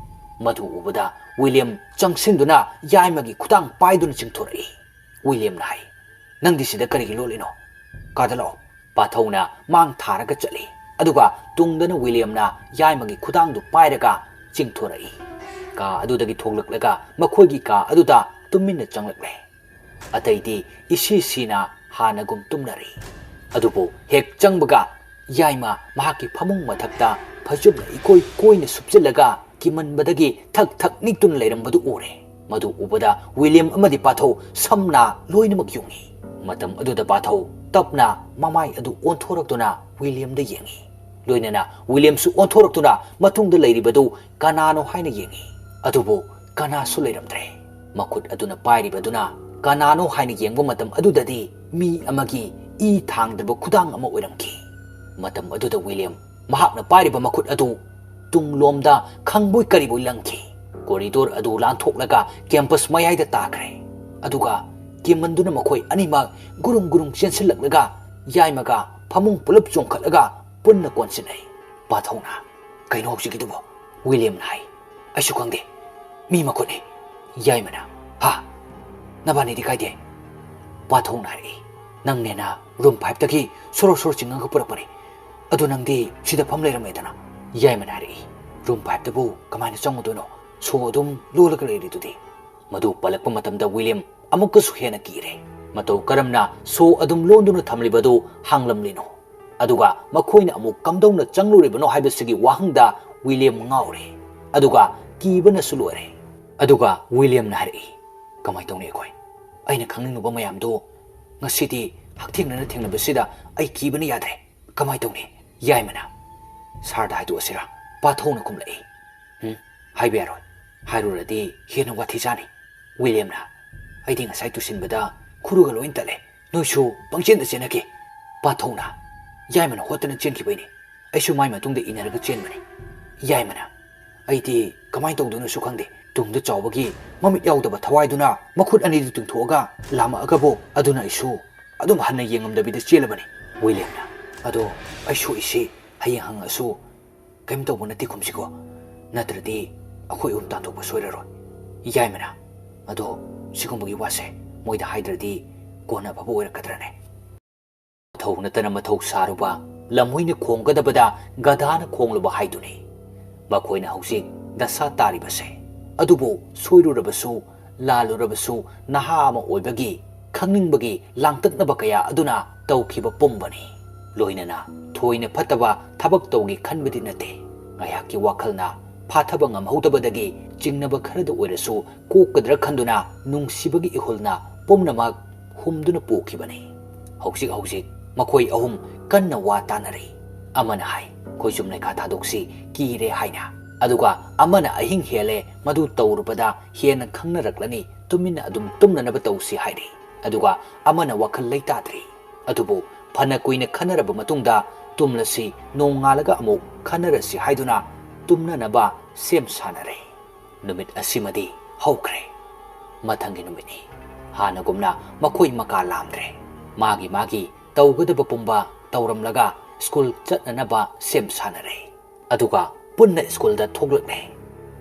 ꯃꯗꯨ ꯎꯕꯗ ꯋꯤꯂꯤꯌꯝ ꯆꯪꯁꯤꯟꯗꯨꯅ ꯌꯥꯏꯃꯒꯤ ꯈꯨꯗꯥꯡ ꯄꯥꯏꯗꯨꯅ ꯆꯤꯡꯊꯣꯔꯛꯏ ꯋꯤꯂꯤꯌꯝꯅ ꯍꯥꯏ ꯅꯪꯗꯤ ꯁꯤꯗ ꯀꯔꯤꯒꯤ ꯂꯣꯠꯂꯤꯅꯣ ꯀꯥꯗ ꯂꯥꯛꯑꯣ ꯄꯥꯊꯧꯅ ꯃꯥꯡ ꯊꯥꯔꯒ ꯆꯠꯂꯤ ꯑꯗꯨꯒ ꯇꯨꯡꯗꯅ ꯋꯤꯂꯤꯌꯝꯅ ꯌꯥꯏꯃꯒꯤ ꯈꯨꯗꯥꯡꯗꯨ ꯄꯥꯏꯔꯒ ꯆꯤꯡꯊꯣꯔꯛꯏ ꯀꯥ ꯑꯗꯨꯗꯒꯤ ꯊꯣꯛꯂꯛꯂꯒ ꯃꯈꯣꯏꯒꯤ ꯀꯥ ꯑꯗꯨꯗ ꯇꯨꯃꯤꯟꯅ ꯆꯪꯂꯛꯂꯦ ꯑꯇꯩꯗꯤ ꯏꯁꯤ ꯁꯤꯅ ꯍꯥꯟꯅꯒꯨꯝ ꯇꯨꯝꯅꯔꯤ ꯑꯗꯨꯕꯨ ꯍꯦꯛ ꯆꯪꯕꯒ ꯌꯥꯏꯃ ꯃꯍꯥꯛꯀꯤ ꯐꯃꯨꯡ ꯃꯊꯛꯇ ꯐꯩꯖꯨꯞꯅ ꯏꯀꯣꯏ ꯀꯣꯏꯅ ꯁꯨꯞꯆꯤꯜꯂꯒ ꯀꯤꯃꯟꯕꯗꯒꯤ ꯊꯛ ꯊꯛ ꯅꯤꯛꯇꯨꯅ ꯂꯩꯔꯝꯕꯗꯨ ꯎꯔꯦ ꯃꯗꯨ ꯎꯕꯗ ꯋꯤꯂꯤꯌꯝ ꯑꯃꯗꯤ ꯄꯥꯊꯧ ꯁꯝꯅ ꯂꯣꯏꯅꯃꯛ ꯌꯨꯡꯉꯤ ꯃꯇꯝ ꯑꯗꯨꯗ ꯄꯥꯊꯧ ꯇꯞꯅ ꯃꯃꯥꯏ ꯑꯗꯨ ꯑꯣꯟꯊꯣꯔꯛꯇꯨꯅ ꯋꯤꯂꯤꯌꯝꯗ ꯌꯦꯡꯉꯤ ꯂꯣꯏꯅꯅ ꯋꯤꯂꯤꯌꯝꯁꯨ ꯑꯣꯟꯊꯣꯔꯛꯇꯨꯅ ꯃꯇꯨꯡꯗ ꯂꯩꯔꯤꯕꯗꯨ ꯀꯅꯥꯅꯣ ꯍꯥꯏꯅ ꯌꯦꯡꯉꯤ ꯑꯗꯨꯕꯨ ꯀꯅꯥꯁꯨ ꯂꯩꯔꯝꯗ꯭ꯔꯦ ꯃꯈꯨꯠ ꯑꯗꯨꯅ ꯄꯥꯏꯔꯤꯕꯗꯨꯅ ꯀꯅꯥꯅꯣ ꯍꯥꯏꯅ ꯌꯦꯡꯕ ꯃꯇꯝ ꯑꯗꯨꯗꯗꯤ ꯃꯤ ꯑꯃꯒꯤ ꯏ ꯊꯥꯡꯗꯕ ꯈꯨꯗꯥꯡ ꯑꯃ ꯑꯣꯏꯔꯝꯈꯤ ꯃꯇꯝ ꯑꯗꯨꯗ ꯋꯤꯂꯤꯌꯝ ꯃꯍꯥꯛꯅ ꯄꯥꯏꯔꯤꯕ ꯃꯈꯨꯠ ꯑꯗꯨ ꯇꯨꯡꯂꯣꯝꯗ ꯈꯪꯕꯣꯏ ꯀꯔꯤꯕꯣꯏ ꯂꯪꯈꯤ ꯀꯣꯔꯤꯗꯣꯔ ꯑꯗꯨ ꯂꯥꯟꯊꯣꯛꯂꯒ ꯀꯦꯝꯄꯁ ꯃꯌꯥꯏꯗ ꯇꯥꯈ꯭ꯔꯦ ꯑꯗꯨꯒ ꯀꯤꯃꯟꯗꯨꯅ ꯃꯈꯣꯏ ꯑꯅꯤꯃꯛ ꯒꯨꯔꯨꯡ ꯒꯨꯔꯨꯡ ꯆꯦꯟꯁꯤꯜꯂꯛꯂꯒ ꯌꯥꯏꯃꯒ ꯐꯃꯨꯡ ꯄꯨꯂꯞ ꯆꯣꯡꯈꯠꯂꯒ ꯄꯨꯟꯅ ꯀꯣꯟꯁꯤꯟꯅꯩ ꯄꯥꯊꯧꯅ ꯀꯩꯅꯣ ꯍꯧꯖꯤꯛꯀꯤꯗꯨꯕꯣ ꯋꯤꯂꯤꯌꯝꯅ ꯍꯥꯏ ꯑꯩꯁꯨ ꯈꯪꯗꯦ ꯃꯤ ꯃꯈꯨꯠꯅꯤ ꯌꯥꯏꯃꯅ ꯍꯥ ꯅꯕꯥꯅꯤꯗꯤ ꯀꯥꯏꯗꯦ ꯄꯥꯊꯧꯅ ꯍꯥꯏꯔꯛꯏ ꯅꯪꯅꯦꯅ ꯔꯨꯝ 5ꯇꯒꯤ ꯁꯣꯔꯣ ꯁꯣꯔꯣ ꯆꯤꯡꯉꯒ ꯄꯨꯔꯛꯄꯅꯤ ꯑꯗꯨ ꯅꯪꯗꯤ ꯁꯤꯗ ꯐꯝ ꯂꯩꯔꯝꯃꯦꯗꯅ ꯌꯥꯏꯃꯅ ꯍꯥꯏꯔꯛꯏ ꯔꯨꯝ 5ꯇꯕꯨ ꯀꯃꯥꯏꯅ ꯆꯪꯉꯨꯗꯣꯏꯅꯣ ꯁꯣ ꯑꯗꯨꯝ ꯂꯣꯜꯂꯒ ꯂꯩꯔꯤꯗꯨꯗꯤ ꯃꯗꯨ ꯄꯜꯂꯛꯄ ꯃꯇꯝꯗ ꯋꯤꯂꯤꯌꯝ ꯑꯃꯨꯛꯀꯁꯨ ꯍꯦꯟꯅ ꯀꯤꯔꯦ ꯃꯇꯧ ꯀꯔꯝꯅ ꯁꯣ ꯑꯗꯨꯝ ꯂꯣꯟꯗꯨꯅ ꯊꯝꯂꯤꯕꯗꯨ ꯍꯥꯡꯂꯝꯂꯤꯅꯣ ꯑꯗꯨꯒ ꯃꯈꯣꯏꯅ ꯑꯃꯨꯛ ꯀꯝꯗꯧꯅ ꯆꯪꯂꯨꯔꯤꯕꯅꯣ ꯍꯥꯏꯕꯁꯤꯒꯤ ꯋꯥꯍꯪꯗ ꯋꯤꯂꯤꯌꯝ ꯉꯥꯎꯔꯦ ꯑꯗꯨꯒ ꯀꯤꯕꯅꯁꯨ ꯂꯣꯏꯔꯦ ꯑꯗꯨꯒ ꯋꯤꯂꯤꯌꯝꯅ ꯍꯥꯏꯔꯛꯏ ꯀꯃꯥꯏ ꯇꯧꯅꯤ ꯑꯩꯈꯣꯏ ꯑꯩꯅ ꯈꯪꯅꯤꯡꯂꯨꯕ ꯃꯌꯥꯝꯗꯣ ꯉꯁꯤꯗꯤ ꯍꯛꯊꯦꯡꯅꯅ ꯊꯦꯡꯅꯕꯁꯤꯗ ꯑꯩ ꯀꯤꯕꯅ ꯌꯥꯗ꯭ꯔꯦ ꯀꯃꯥꯏ ꯇꯧꯅꯤ ꯌꯥꯏꯃꯅ ꯁꯥꯔꯗ ꯍꯥꯏꯗꯣꯛꯑꯁꯤꯔꯥ ꯄꯥꯊꯧꯅ ꯈꯨꯝꯂꯛꯏ ꯍꯥꯏꯕ ꯌꯥꯔꯣꯏ ꯍꯥꯏꯔꯨꯔꯗꯤ ꯍꯦꯟꯅ ꯋꯥꯊꯤ ꯆꯥꯅꯤ ꯋꯤꯂꯤꯌꯝꯅ ꯑꯩꯗꯤ ꯉꯁꯥꯏ ꯇꯨꯁꯤꯟꯕꯗ ꯈꯨꯔꯨꯒ ꯂꯣꯏ ꯇꯠꯂꯦ ꯅꯣꯏꯁꯨ ꯄꯪꯆꯦꯟꯗ ꯆꯦꯟꯅꯈꯤ ꯄꯥꯊꯧꯅ ꯌꯥꯏꯃꯅ ꯍꯣꯠꯇꯅ ꯆꯦꯟꯈꯤꯕꯩꯅꯤ ꯑꯩꯁꯨ ꯃꯥꯏ ꯃꯇꯨꯡꯗ ꯏꯟꯅꯔꯒ ꯆꯦꯟꯕꯅꯤ ꯌꯥꯏꯃꯅ ꯑꯩꯗꯤ ꯀꯃꯥꯏꯅ ꯇꯧꯗꯣꯏꯅꯣꯁꯨ ꯈꯪꯗꯦ ꯇꯨꯡꯗ ꯆꯥꯎꯕꯒꯤ ꯃꯃꯤꯠ ꯌꯥꯎꯗꯕ ꯊꯋꯥꯏꯗꯨꯅ ꯃꯈꯨꯠ ꯑꯅꯤꯗꯨ ꯇꯤꯡꯊꯣꯛꯑꯒ ꯂꯥꯝꯃꯛꯑꯒꯕꯨ ꯑꯗꯨꯅ ꯑꯩꯁꯨ ꯑꯗꯨꯝ ꯍꯟꯅ ꯌꯦꯡꯉꯝꯗꯕꯤꯗ ꯆꯦꯜꯂꯕꯅꯤ ꯋꯤꯂꯤꯌꯝꯅ ꯑꯗꯣ ꯑꯩ ꯁꯣꯛꯏꯁꯤ ꯍꯌꯦꯡ ꯍꯪꯉꯁꯨ ꯀꯩꯝ ꯇꯧꯕ ꯅꯠꯇꯦ ꯈꯨꯝꯁꯤꯀꯣ ꯅꯠꯇ꯭ꯔꯗꯤ ꯑꯩꯈꯣꯏ ꯑꯍꯨꯝ ꯇꯥꯟꯊꯣꯛꯄ ꯁꯣꯏꯔꯔꯣꯏ ꯌꯥꯏꯃꯅ ꯑꯗꯣ ꯁꯤꯒꯨꯝꯕꯒꯤ ꯋꯥꯁꯦ ꯃꯣꯏꯗ ꯍꯥꯏꯗ꯭ꯔꯗꯤ ꯀꯣꯟꯅ ꯑꯐꯕ ꯑꯣꯏꯔꯛꯀꯗ꯭ꯔꯅꯦ ꯃꯊꯧ ꯅꯠꯇꯅ ꯃꯊꯧ ꯁꯥꯔꯨꯕ ꯂꯝꯍꯣꯏꯅ ꯈꯣꯡꯒꯗꯕꯗ ꯒꯙꯥꯅ ꯈꯣꯡꯂꯨꯕ ꯍꯥꯏꯗꯨꯅꯤ ꯃꯈꯣꯏꯅ ꯍꯧꯖꯤꯛ ꯗꯁꯥ ꯇꯥꯔꯤꯕꯁꯦ ꯑꯗꯨꯕꯨ ꯁꯣꯏꯔꯨꯔꯕꯁꯨ ꯂꯥꯜꯂꯨꯔꯕꯁꯨ ꯅꯍꯥ ꯑꯃ ꯑꯣꯏꯕꯒꯤ ꯈꯪꯅꯤꯡꯕꯒꯤ ꯂꯥꯡꯇꯛꯅꯕ ꯀꯌꯥ ꯑꯗꯨꯅ ꯇꯧꯈꯤꯕ ꯄꯨꯝꯕꯅꯤ ꯂꯣꯏꯅꯅ ꯊꯣꯏꯅ ꯐꯠꯇꯕ ꯊꯕꯛ ꯇꯧꯒꯦ ꯈꯟꯕꯗꯤ ꯅꯠꯇꯦ ꯉꯥꯏꯍꯥꯛꯀꯤ ꯋꯥꯈꯜꯅ ꯐꯥꯊꯕ ꯉꯝꯍꯧꯗꯕꯗꯒꯤ ꯆꯤꯡꯅꯕ ꯈꯔꯗ ꯑꯣꯏꯔꯁꯨ ꯀꯣꯛꯀꯗ꯭ꯔꯥ ꯈꯟꯗꯨꯅ ꯅꯨꯡꯁꯤꯕꯒꯤ ꯏꯍꯨꯜꯅ ꯄꯨꯝꯅꯃꯛ ꯍꯨꯝꯗꯨꯅ ꯄꯨꯈꯤꯕꯅꯤ ꯍꯧꯖꯤꯛ ꯍꯧꯖꯤꯛ ꯃꯈꯣꯏ ꯑꯍꯨꯝ ꯀꯟꯅ ꯋꯥ ꯇꯥꯅꯔꯤ ꯑꯃꯅ ꯍꯥꯏ ꯈꯣꯏꯖꯨꯝ ꯂꯩꯈꯥ ꯊꯥꯗꯣꯛꯁꯤ ꯀꯤꯔꯦ ꯍꯥꯏꯅ ꯑꯗꯨꯒ ꯑꯃꯅ ꯑꯍꯤꯡ ꯍꯦꯜꯂꯦ ꯃꯗꯨ ꯇꯧꯔꯨꯕꯗ ꯍꯦꯟꯅ ꯈꯪꯅꯔꯛꯂꯅꯤ ꯇꯨꯃꯤꯟꯅ ꯑꯗꯨꯝ ꯇꯨꯝꯅꯅꯕ ꯇꯧꯁꯤ ꯍꯥꯏꯔꯤ ꯑꯗꯨꯒ ꯑꯃꯅ ꯋꯥꯈꯜ ꯂꯩꯇꯥꯗ꯭ꯔꯤ ꯑꯗꯨꯕꯨ ꯐꯅ ꯀꯨꯏꯅ ꯈꯟꯅꯔꯕ ꯃꯇꯨꯡꯗ ꯇꯨꯝꯂꯁꯤ ꯅꯣꯡꯉꯥꯜꯂꯒ ꯑꯃꯨꯛ ꯈꯟꯅꯔꯁꯤ ꯍꯥꯏꯗꯨꯅ ꯇꯨꯝꯅꯅꯕ ꯁꯦꯝ ꯁꯥꯟꯅꯔꯦ ꯅꯨꯃꯤꯠ ꯑꯁꯤꯃꯗꯤ ꯍꯧꯈ꯭ꯔꯦ ꯃꯊꯪꯒꯤ ꯅꯨꯃꯤꯠꯅꯤ ꯍꯥꯟꯅꯒꯨꯝꯅ ꯃꯈꯣꯏ ꯃꯀꯥ ꯂꯥꯝꯗ꯭ꯔꯦ ꯃꯥꯒꯤ ꯇꯧꯒꯗꯕ ꯄꯨꯝꯕ ꯇꯧꯔꯝꯂꯒ ꯁ꯭ꯀꯨꯜ ꯆꯠꯅꯅꯕ ꯁꯦꯝ ꯁꯥꯟꯅꯔꯦ ꯑꯗꯨꯒ ꯄꯨꯟꯅ ꯁ꯭ꯀꯨꯜꯗ ꯊꯣꯛꯂꯛꯂꯦ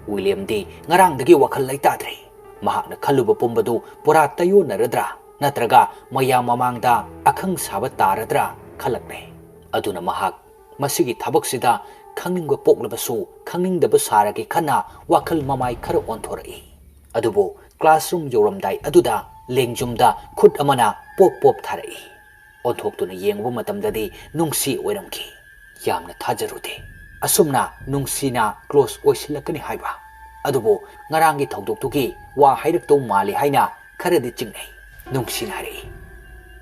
ꯋꯤꯂꯤꯌꯝꯗꯤ ꯉꯔꯥꯡꯗꯒꯤ ꯋꯥꯈꯜ ꯂꯩꯇꯥꯗ꯭ꯔꯤ ꯃꯍꯥꯛꯅ ꯈꯜꯂꯨꯕ ꯄꯨꯝꯕꯗꯨ ꯄꯨꯔꯥ ꯇꯩꯌꯣꯟꯅꯔꯗ꯭ꯔꯥ ꯅꯠꯇ꯭ꯔꯒ ꯃꯌꯥꯝ ꯃꯃꯥꯡꯗ ꯑꯈꯪ ꯁꯥꯕ ꯇꯥꯔꯗ꯭ꯔꯥ ꯈꯜꯂꯛꯂꯦ ꯑꯗꯨꯅ ꯃꯍꯥꯛ ꯃꯁꯤꯒꯤ ꯊꯕꯛꯁꯤꯗ ꯈꯪꯅꯤꯡꯕ ꯄꯣꯛꯂꯕꯁꯨ ꯈꯪꯅꯤꯡꯗꯕ ꯁꯥꯔꯒꯦ ꯈꯟꯅ ꯋꯥꯈꯜ ꯃꯃꯥꯏ ꯈꯔ ꯑꯣꯟꯊꯣꯔꯛꯏ ꯑꯗꯨꯕꯨ ꯀ꯭ꯂꯥꯁꯔꯨꯝ ꯌꯧꯔꯝꯗꯥꯏ ꯑꯗꯨꯗ ꯂꯦꯡꯖꯨꯝꯗ ꯈꯨꯠ ꯑꯃꯅ ꯄꯣꯞ ꯄꯣꯞ ꯊꯥꯔꯛꯏ ꯑꯣꯟꯊꯣꯛꯇꯨꯅ ꯌꯦꯡꯕ ꯃꯇꯝꯗꯗꯤ ꯅꯨꯡꯁꯤ ꯑꯣꯏꯔꯝꯈꯤ ꯌꯥꯝꯅ ꯊꯥꯖꯔꯨꯗꯦ ꯑꯁꯨꯝꯅ ꯅꯨꯡꯁꯤꯅ ꯀ꯭ꯂꯣꯁ ꯑꯣꯏꯁꯤꯜꯂꯛꯀꯅꯤ ꯍꯥꯏꯕ ꯑꯗꯨꯕꯨ ꯉꯔꯥꯡꯒꯤ ꯊꯧꯗꯣꯛꯇꯨꯒꯤ ꯋꯥ ꯍꯥꯏꯔꯛꯇꯧ ꯃꯥꯜꯂꯤ ꯍꯥꯏꯅ ꯈꯔꯗꯤ ꯆꯤꯡꯅꯩ ꯅꯨꯡꯁꯤꯅ ꯍꯥꯏꯔꯛꯏ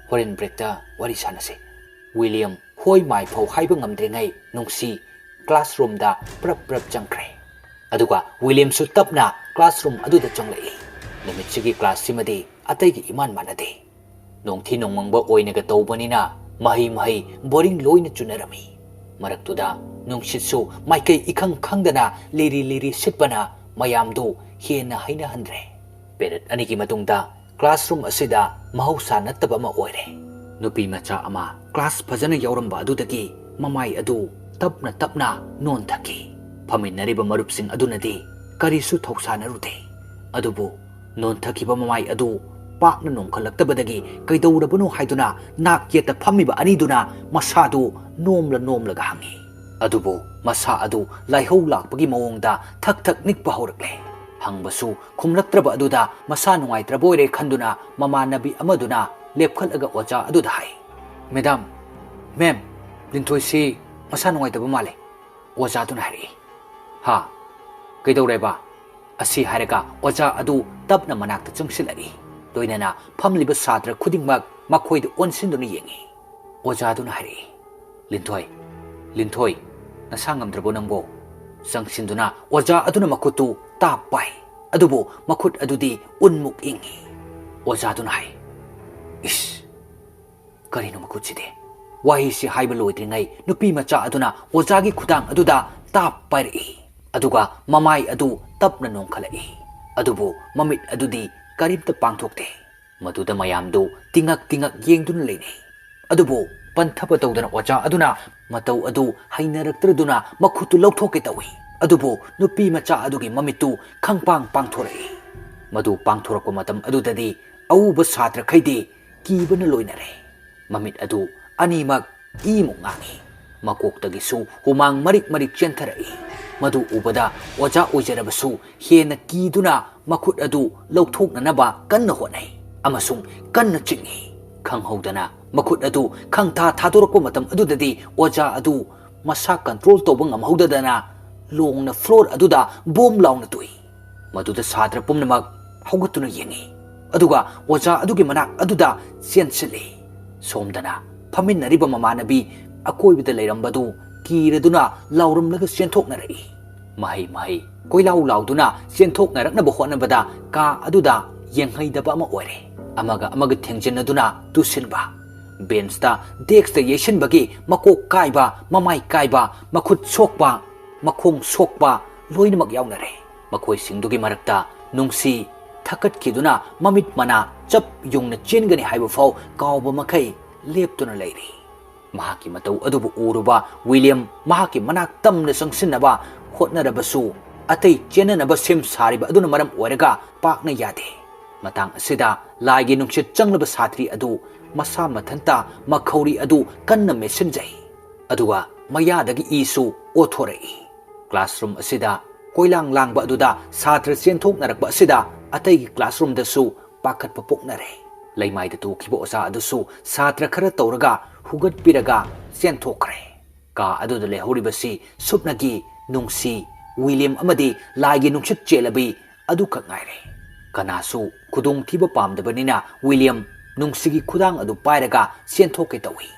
ꯍꯣꯔꯦꯟ ꯕ꯭ꯔꯦꯛꯇ ꯋꯥꯔꯤ ꯁꯥꯟꯅꯁꯤ ꯋꯤꯂꯤꯌꯝ ꯍꯣꯏ ꯃꯥꯏꯐꯧ ꯍꯥꯏꯕ ꯉꯝꯗ꯭ꯔꯤꯉꯩ ꯅꯨꯡꯁꯤ ꯀ꯭ꯂꯥꯁꯔꯨꯝꯗ ꯄ꯭ꯔꯞ ꯆꯪꯈ꯭ꯔꯦ ꯑꯗꯨꯒ ꯋꯤꯂꯤꯌꯝꯁꯨ ꯇꯞꯅ ꯀ꯭ꯂꯥꯁꯔꯨꯝ ꯑꯗꯨꯗ ꯆꯪꯂꯛꯏ ꯅꯨꯃꯤꯠꯁꯤꯒꯤ ꯀ꯭ꯂꯥꯁꯁꯤꯃꯗꯤ ꯑꯇꯩꯒ ꯏꯃꯥꯟ ꯃꯥꯟꯅꯗꯦ ꯅꯣꯡꯊꯤ ꯅꯣꯡꯃꯪꯕ ꯑꯣꯏꯅꯒ ꯇꯧꯕꯅꯤꯅ ꯃꯍꯩ ꯕꯣꯔꯤꯡ ꯂꯣꯏꯅ ꯆꯨꯅꯔꯝꯃꯤ ꯃꯔꯛꯇꯨꯗ ꯅꯨꯡꯁꯤꯠꯁꯨ ꯃꯥꯏꯀꯩ ꯏꯈꯪ ꯈꯪꯗꯅ ꯂꯤꯔꯤ ꯁꯤꯠꯄꯅ ꯃꯌꯥꯝꯗꯨ ꯍꯦꯟꯅ ꯍꯩꯅꯍꯟꯗ꯭ꯔꯦ ꯄꯦꯔꯦꯗ ꯑꯅꯤꯒꯤ ꯃꯇꯨꯡꯗ ꯀ꯭ꯂꯥꯁꯔꯨꯝ ꯑꯁꯤꯗ ꯃꯍꯧꯁꯥ ꯅꯠꯇꯕ ꯑꯃ ꯑꯣꯏꯔꯦ ꯅꯨꯄꯤ ꯃꯆꯥ ꯑꯃ ꯀ꯭ꯂꯥꯁ ꯐꯖꯅ ꯌꯥꯎꯔꯝꯕ ꯑꯗꯨꯗꯒꯤ ꯃꯃꯥꯏ ꯑꯗꯨ ꯇꯞꯅ ꯅꯣꯟꯊꯈꯤ ꯐꯝꯃꯤꯟꯅꯔꯤꯕ ꯃꯔꯨꯞꯁꯤꯡ ꯑꯗꯨꯅꯗꯤ ꯀꯔꯤꯁꯨ ꯊꯧꯁꯥꯅꯔꯨꯗꯦ ꯑꯗꯨꯕꯨ ꯅꯣꯟꯊꯈꯤꯕ ꯃꯃꯥꯏ ꯑꯗꯨ ꯄꯥꯛꯅ ꯅꯣꯡꯈꯠꯂꯛꯇꯕꯗꯒꯤ ꯀꯩꯗꯧꯔꯕꯅꯣ ꯍꯥꯏꯗꯨꯅ ꯅꯥꯛ ꯌꯦꯠꯇ ꯐꯝꯃꯤꯕ ꯑꯅꯤꯗꯨꯅ ꯃꯁꯥꯗꯨ ꯅꯣꯝꯂꯒ ꯍꯪꯉꯤ ꯑꯗꯨꯕꯨ ꯃꯁꯥ ꯑꯗꯨ ꯂꯥꯏꯍꯧ ꯂꯥꯛꯄꯒꯤ ꯃꯑꯣꯡꯗ ꯊꯛ ꯅꯤꯛꯄ ꯍꯧꯔꯛꯂꯦ ꯍꯪꯕꯁꯨ ꯈꯨꯝꯂꯛꯇ꯭ꯔꯕ ꯑꯗꯨꯗ ꯃꯁꯥ ꯅꯨꯡꯉꯥꯏꯇ꯭ꯔꯕ ꯑꯣꯏꯔꯦ ꯈꯟꯗꯨꯅ ꯃꯃꯥꯟꯅꯕꯤ ꯑꯃꯗꯨꯅ ꯂꯦꯞꯈꯠꯂꯒ ꯑꯣꯖꯥ ꯑꯗꯨꯗ ꯍꯥꯏ ꯃꯦꯝ ꯂꯤꯟꯊꯣꯏꯁꯤ ꯃꯁꯥ ꯅꯨꯡꯉꯥꯏꯇꯕ ꯃꯥꯜꯂꯦ ꯑꯣꯖꯥꯗꯨꯅ ꯍꯥꯏꯔꯛꯏ ꯍꯥ ꯀꯩꯗꯧꯔꯦꯕ ꯑꯁꯤ ꯍꯥꯏꯔꯒ ꯑꯣꯖꯥ ꯑꯗꯨ ꯇꯞꯅ ꯃꯅꯥꯛꯇ ꯆꯪꯁꯤꯜꯂꯛꯏ ꯂꯣꯏꯅꯅ ꯐꯝꯂꯤꯕ ꯁꯥꯇ꯭ꯔ ꯈꯨꯗꯤꯡꯃꯛ ꯃꯈꯣꯏꯗ ꯑꯣꯟꯁꯤꯟꯗꯨꯅ ꯌꯦꯡꯉꯤ ꯑꯣꯖꯥꯗꯨꯅ ꯍꯥꯏꯔꯛꯏ ꯂꯤꯟꯊꯣꯏ ꯅꯁꯥ ꯉꯝꯗ꯭ꯔꯕꯣ ꯅꯪꯕꯣ ꯆꯪꯁꯤꯟꯗꯨꯅ ꯑꯣꯖꯥ ꯑꯗꯨꯅ ꯃꯈꯨꯠꯇꯨ ꯇꯥꯞ ꯄꯥꯏ ꯑꯗꯨꯕꯨ ꯃꯈꯨꯠ ꯑꯗꯨꯗꯤ ꯎꯟꯃꯨꯛ ꯏꯪꯉꯤ ꯑꯣꯖꯥꯗꯨꯅ ꯍꯥꯏ ꯏꯁ ꯀꯔꯤꯅꯣ ꯃꯈꯨꯠꯁꯤꯗꯤ ꯋꯥꯍꯩꯁꯤ ꯍꯥꯏꯕ ꯂꯣꯏꯗ꯭ꯔꯤꯉꯩ ꯅꯨꯄꯤ ꯃꯆꯥ ꯑꯗꯨꯅ ꯑꯣꯖꯥꯒꯤ ꯈꯨꯗꯥꯡ ꯑꯗꯨꯗ ꯇꯥꯞ ꯄꯥꯏꯔꯛꯏ ꯑꯗꯨꯒ ꯃꯃꯥꯏ ꯑꯗꯨ ꯇꯞꯅ ꯅꯣꯡꯈꯠꯂꯛꯏ ꯑꯗꯨꯕꯨ ꯃꯃꯤꯠ ꯑꯗꯨꯗꯤ ꯀꯔꯤꯝꯇ ꯄꯥꯡꯊꯣꯛꯇꯦ ꯃꯗꯨꯗ ꯃꯌꯥꯝꯗꯨ ꯇꯤꯡꯉꯛ ꯌꯦꯡꯗꯨꯅ ꯂꯩꯅꯩ ꯑꯗꯨꯕꯨ ꯄꯟꯊꯕ ꯇꯧꯗꯅ ꯑꯣꯖꯥ ꯑꯗꯨꯅ ꯃꯇꯧ ꯑꯗꯨ ꯍꯩꯅꯔꯛꯇ꯭ꯔꯗꯨꯅ ꯃꯈꯨꯠꯇꯨ ꯂꯧꯊꯣꯛꯀꯦ ꯇꯧꯏ ꯑꯗꯨꯕꯨ ꯅꯨꯄꯤ ꯃꯆꯥ ꯑꯗꯨꯒꯤ ꯃꯃꯤꯠꯇꯨ ꯈꯪꯄꯥꯡ ꯄꯥꯡꯊꯣꯔꯛꯏ ꯃꯗꯨ ꯄꯥꯡꯊꯣꯔꯛꯄ ꯃꯇꯝ ꯑꯗꯨꯗꯗꯤ ꯑꯎꯕ ꯁꯥꯇ꯭ꯔꯈꯩꯗꯤ ꯀꯤꯕꯅ ꯂꯣꯏꯅꯔꯦ ꯃꯃꯤꯠ ꯑꯗꯨ ꯑꯅꯤꯃꯛ ꯏꯃꯨꯛ ꯉꯥꯡꯉꯤ ꯃꯀꯣꯛꯇꯒꯤꯁꯨ ꯍꯨꯃꯥꯡ ꯃꯔꯤꯛ ꯆꯦꯟꯊꯔꯛꯏ ꯃꯗꯨ ꯎꯕꯗ ꯑꯣꯖꯥ ꯑꯣꯏꯖꯔꯕꯁꯨ ꯍꯦꯟꯅ ꯀꯤꯗꯨꯅ ꯃꯈꯨꯠ ꯑꯗꯨ ꯂꯧꯊꯣꯛꯅꯅꯕ ꯀꯟꯅ ꯍꯣꯠꯅꯩ ꯑꯃꯁꯨꯡ ꯀꯟꯅ ꯆꯤꯡꯏ ꯈꯪꯍꯧꯗꯅ ꯃꯈꯨꯠ ꯑꯗꯨ ꯈꯪꯊꯥ ꯊꯥꯗꯣꯔꯛꯄ ꯃꯇꯝ ꯑꯗꯨꯗꯗꯤ ꯑꯣꯖꯥ ꯑꯗꯨ ꯃꯁꯥ ꯀꯟꯇ꯭ꯔꯣꯜ ꯇꯧꯕ ꯉꯝꯍꯧꯗꯗꯅ ꯂꯣꯡꯅ ꯐ꯭ꯂꯣꯔ ꯑꯗꯨꯗ ꯕꯣꯝ ꯂꯥꯎꯅ ꯇꯨꯏ ꯃꯗꯨꯗ ꯁꯥꯇ꯭ꯔ ꯄꯨꯝꯅꯃꯛ ꯍꯧꯒꯠꯇꯨꯅ ꯌꯦꯡꯉꯤ ꯑꯗꯨꯒ ꯑꯣꯖꯥ ꯑꯗꯨꯒꯤ ꯃꯅꯥꯛ ꯑꯗꯨꯗ ꯆꯦꯟꯁꯤꯜꯂꯤ ꯁꯣꯝꯗꯅ ꯐꯝꯃꯤꯟꯅꯔꯤꯕ ꯃꯃꯥꯟꯅꯕꯤ ꯑꯀꯣꯏꯕꯗ ꯂꯩꯔꯝꯕꯗꯨ ꯀꯤꯔꯗꯨꯅ ꯂꯥꯎꯔꯝꯂꯒ ꯆꯦꯟꯊꯣꯛꯅꯔꯛꯏ ꯃꯍꯩ ꯀꯣꯏꯂꯥꯎ ꯂꯥꯎꯗꯨꯅ ꯆꯦꯟꯊꯣꯛꯅꯔꯛꯅꯕ ꯍꯣꯠꯅꯕꯗ ꯀꯥ ꯑꯗꯨꯗ ꯌꯦꯡꯍꯩꯗꯕ ꯑꯃ ꯑꯣꯏꯔꯦ ꯑꯃꯒ ꯊꯦꯡꯖꯤꯟꯅꯗꯨꯅ ꯇꯨꯁꯤꯟꯕ ꯕꯦꯟꯁꯇ ꯗꯦꯛꯁꯇ ꯌꯩꯁꯤꯟꯕꯒꯤ ꯃꯀꯣꯛ ꯀꯥꯏꯕ ꯃꯃꯥꯏ ꯀꯥꯏꯕ ꯃꯈꯨꯠ ꯁꯣꯛꯄ ꯃꯈꯣꯡ ꯁꯣꯛꯄ ꯂꯣꯏꯅꯃꯛ ꯌꯥꯎꯅꯔꯦ ꯃꯈꯣꯏꯁꯤꯡꯗꯨꯒꯤ ꯃꯔꯛꯇ ꯅꯨꯡꯁꯤ ꯊꯛꯀꯠꯈꯤꯗꯨꯅ ꯃꯃꯤꯠ ꯃꯅꯥ ꯆꯞ ꯌꯨꯡꯅ ꯆꯦꯟꯒꯅꯤ ꯍꯥꯏꯕ ꯐꯥꯎ ꯀꯥꯎꯕ ꯃꯈꯩ ꯂꯦꯞꯇꯨꯅ ꯂꯩꯔꯤ ꯃꯍꯥꯛꯀꯤ ꯃꯇꯧ ꯑꯗꯨꯕꯨ ꯎꯔꯨꯕ ꯋꯤꯂꯤꯌꯝ ꯃꯍꯥꯛꯀꯤ ꯃꯅꯥꯛ ꯇꯝꯅ ꯆꯪꯁꯤꯟꯅꯕ ꯍꯣꯠꯅꯔꯕꯁꯨ ꯑꯇꯩ ꯆꯦꯟꯅꯅꯕ ꯁꯦꯝ ꯁꯥꯔꯤꯕ ꯑꯗꯨꯅ ꯃꯔꯝ ꯑꯣꯏꯔꯒ ꯄꯥꯛꯅ ꯌꯥꯗꯦ ꯃꯇꯥꯡ ꯑꯁꯤꯗ ꯂꯥꯏꯒꯤ ꯅꯨꯡꯁꯤꯠ ꯆꯪꯂꯕ ꯁꯥꯇ꯭ꯔꯤ ꯑꯗꯨ ꯃꯁꯥ ꯃꯊꯟꯇ ꯃꯈꯧꯔꯤ ꯑꯗꯨ ꯀꯟꯅ ꯃꯦꯠꯁꯤꯟꯖꯩ ꯑꯗꯨꯒ ꯃꯌꯥꯗꯒꯤ ꯏꯁꯨ ꯑꯣꯊꯣꯔꯛꯏ ꯀ꯭ꯂꯥꯁꯔꯨꯝ ꯑꯁꯤꯗ ꯀꯣꯏꯂꯥꯡ ꯂꯥꯡꯕ ꯑꯗꯨꯗ ꯁꯥꯇ꯭ꯔ ꯆꯦꯟꯊꯣꯛꯅꯔꯛꯄ ꯑꯁꯤꯗ ꯑꯇꯩꯒꯤ ꯀ꯭ꯂꯥꯁꯔꯨꯝꯗꯁꯨ ꯄꯥꯈꯠꯄ ꯄꯣꯛꯅꯔꯦ ꯂꯩꯃꯥꯏꯗ ꯇꯨꯈꯤꯕ ꯑꯣꯖꯥ ꯑꯗꯨꯁꯨ ꯁꯥꯇ꯭ꯔ ꯈꯔ ꯇꯧꯔꯒ ꯍꯨꯒꯠꯄꯤꯔꯒ ꯆꯦꯟꯊꯣꯛꯈ꯭ꯔꯦ ꯀꯥ ꯑꯗꯨꯗ ꯂꯩꯍꯧꯔꯤꯕꯁꯤ ꯁꯨꯞꯅꯒꯤ ꯅꯨꯡꯁꯤ ꯋꯤꯂꯤꯌꯝ ꯑꯃꯗꯤ ꯂꯥꯏꯒꯤ ꯅꯨꯡꯁꯤꯠ ꯆꯦꯜꯂꯕꯤ ꯑꯗꯨꯈꯛ ꯉꯥꯏꯔꯦ ꯀꯅꯥꯁꯨ ꯈꯨꯗꯣꯡꯊꯤꯕ ꯄꯥꯝꯗꯕꯅꯤꯅ ꯋꯤꯂꯤꯌꯝ ꯅꯨꯡꯁꯤꯒꯤ ꯈꯨꯗꯥꯡ ꯑꯗꯨ ꯄꯥꯏꯔꯒ ꯆꯦꯟꯊꯣꯛꯀꯦ ꯇꯧꯏ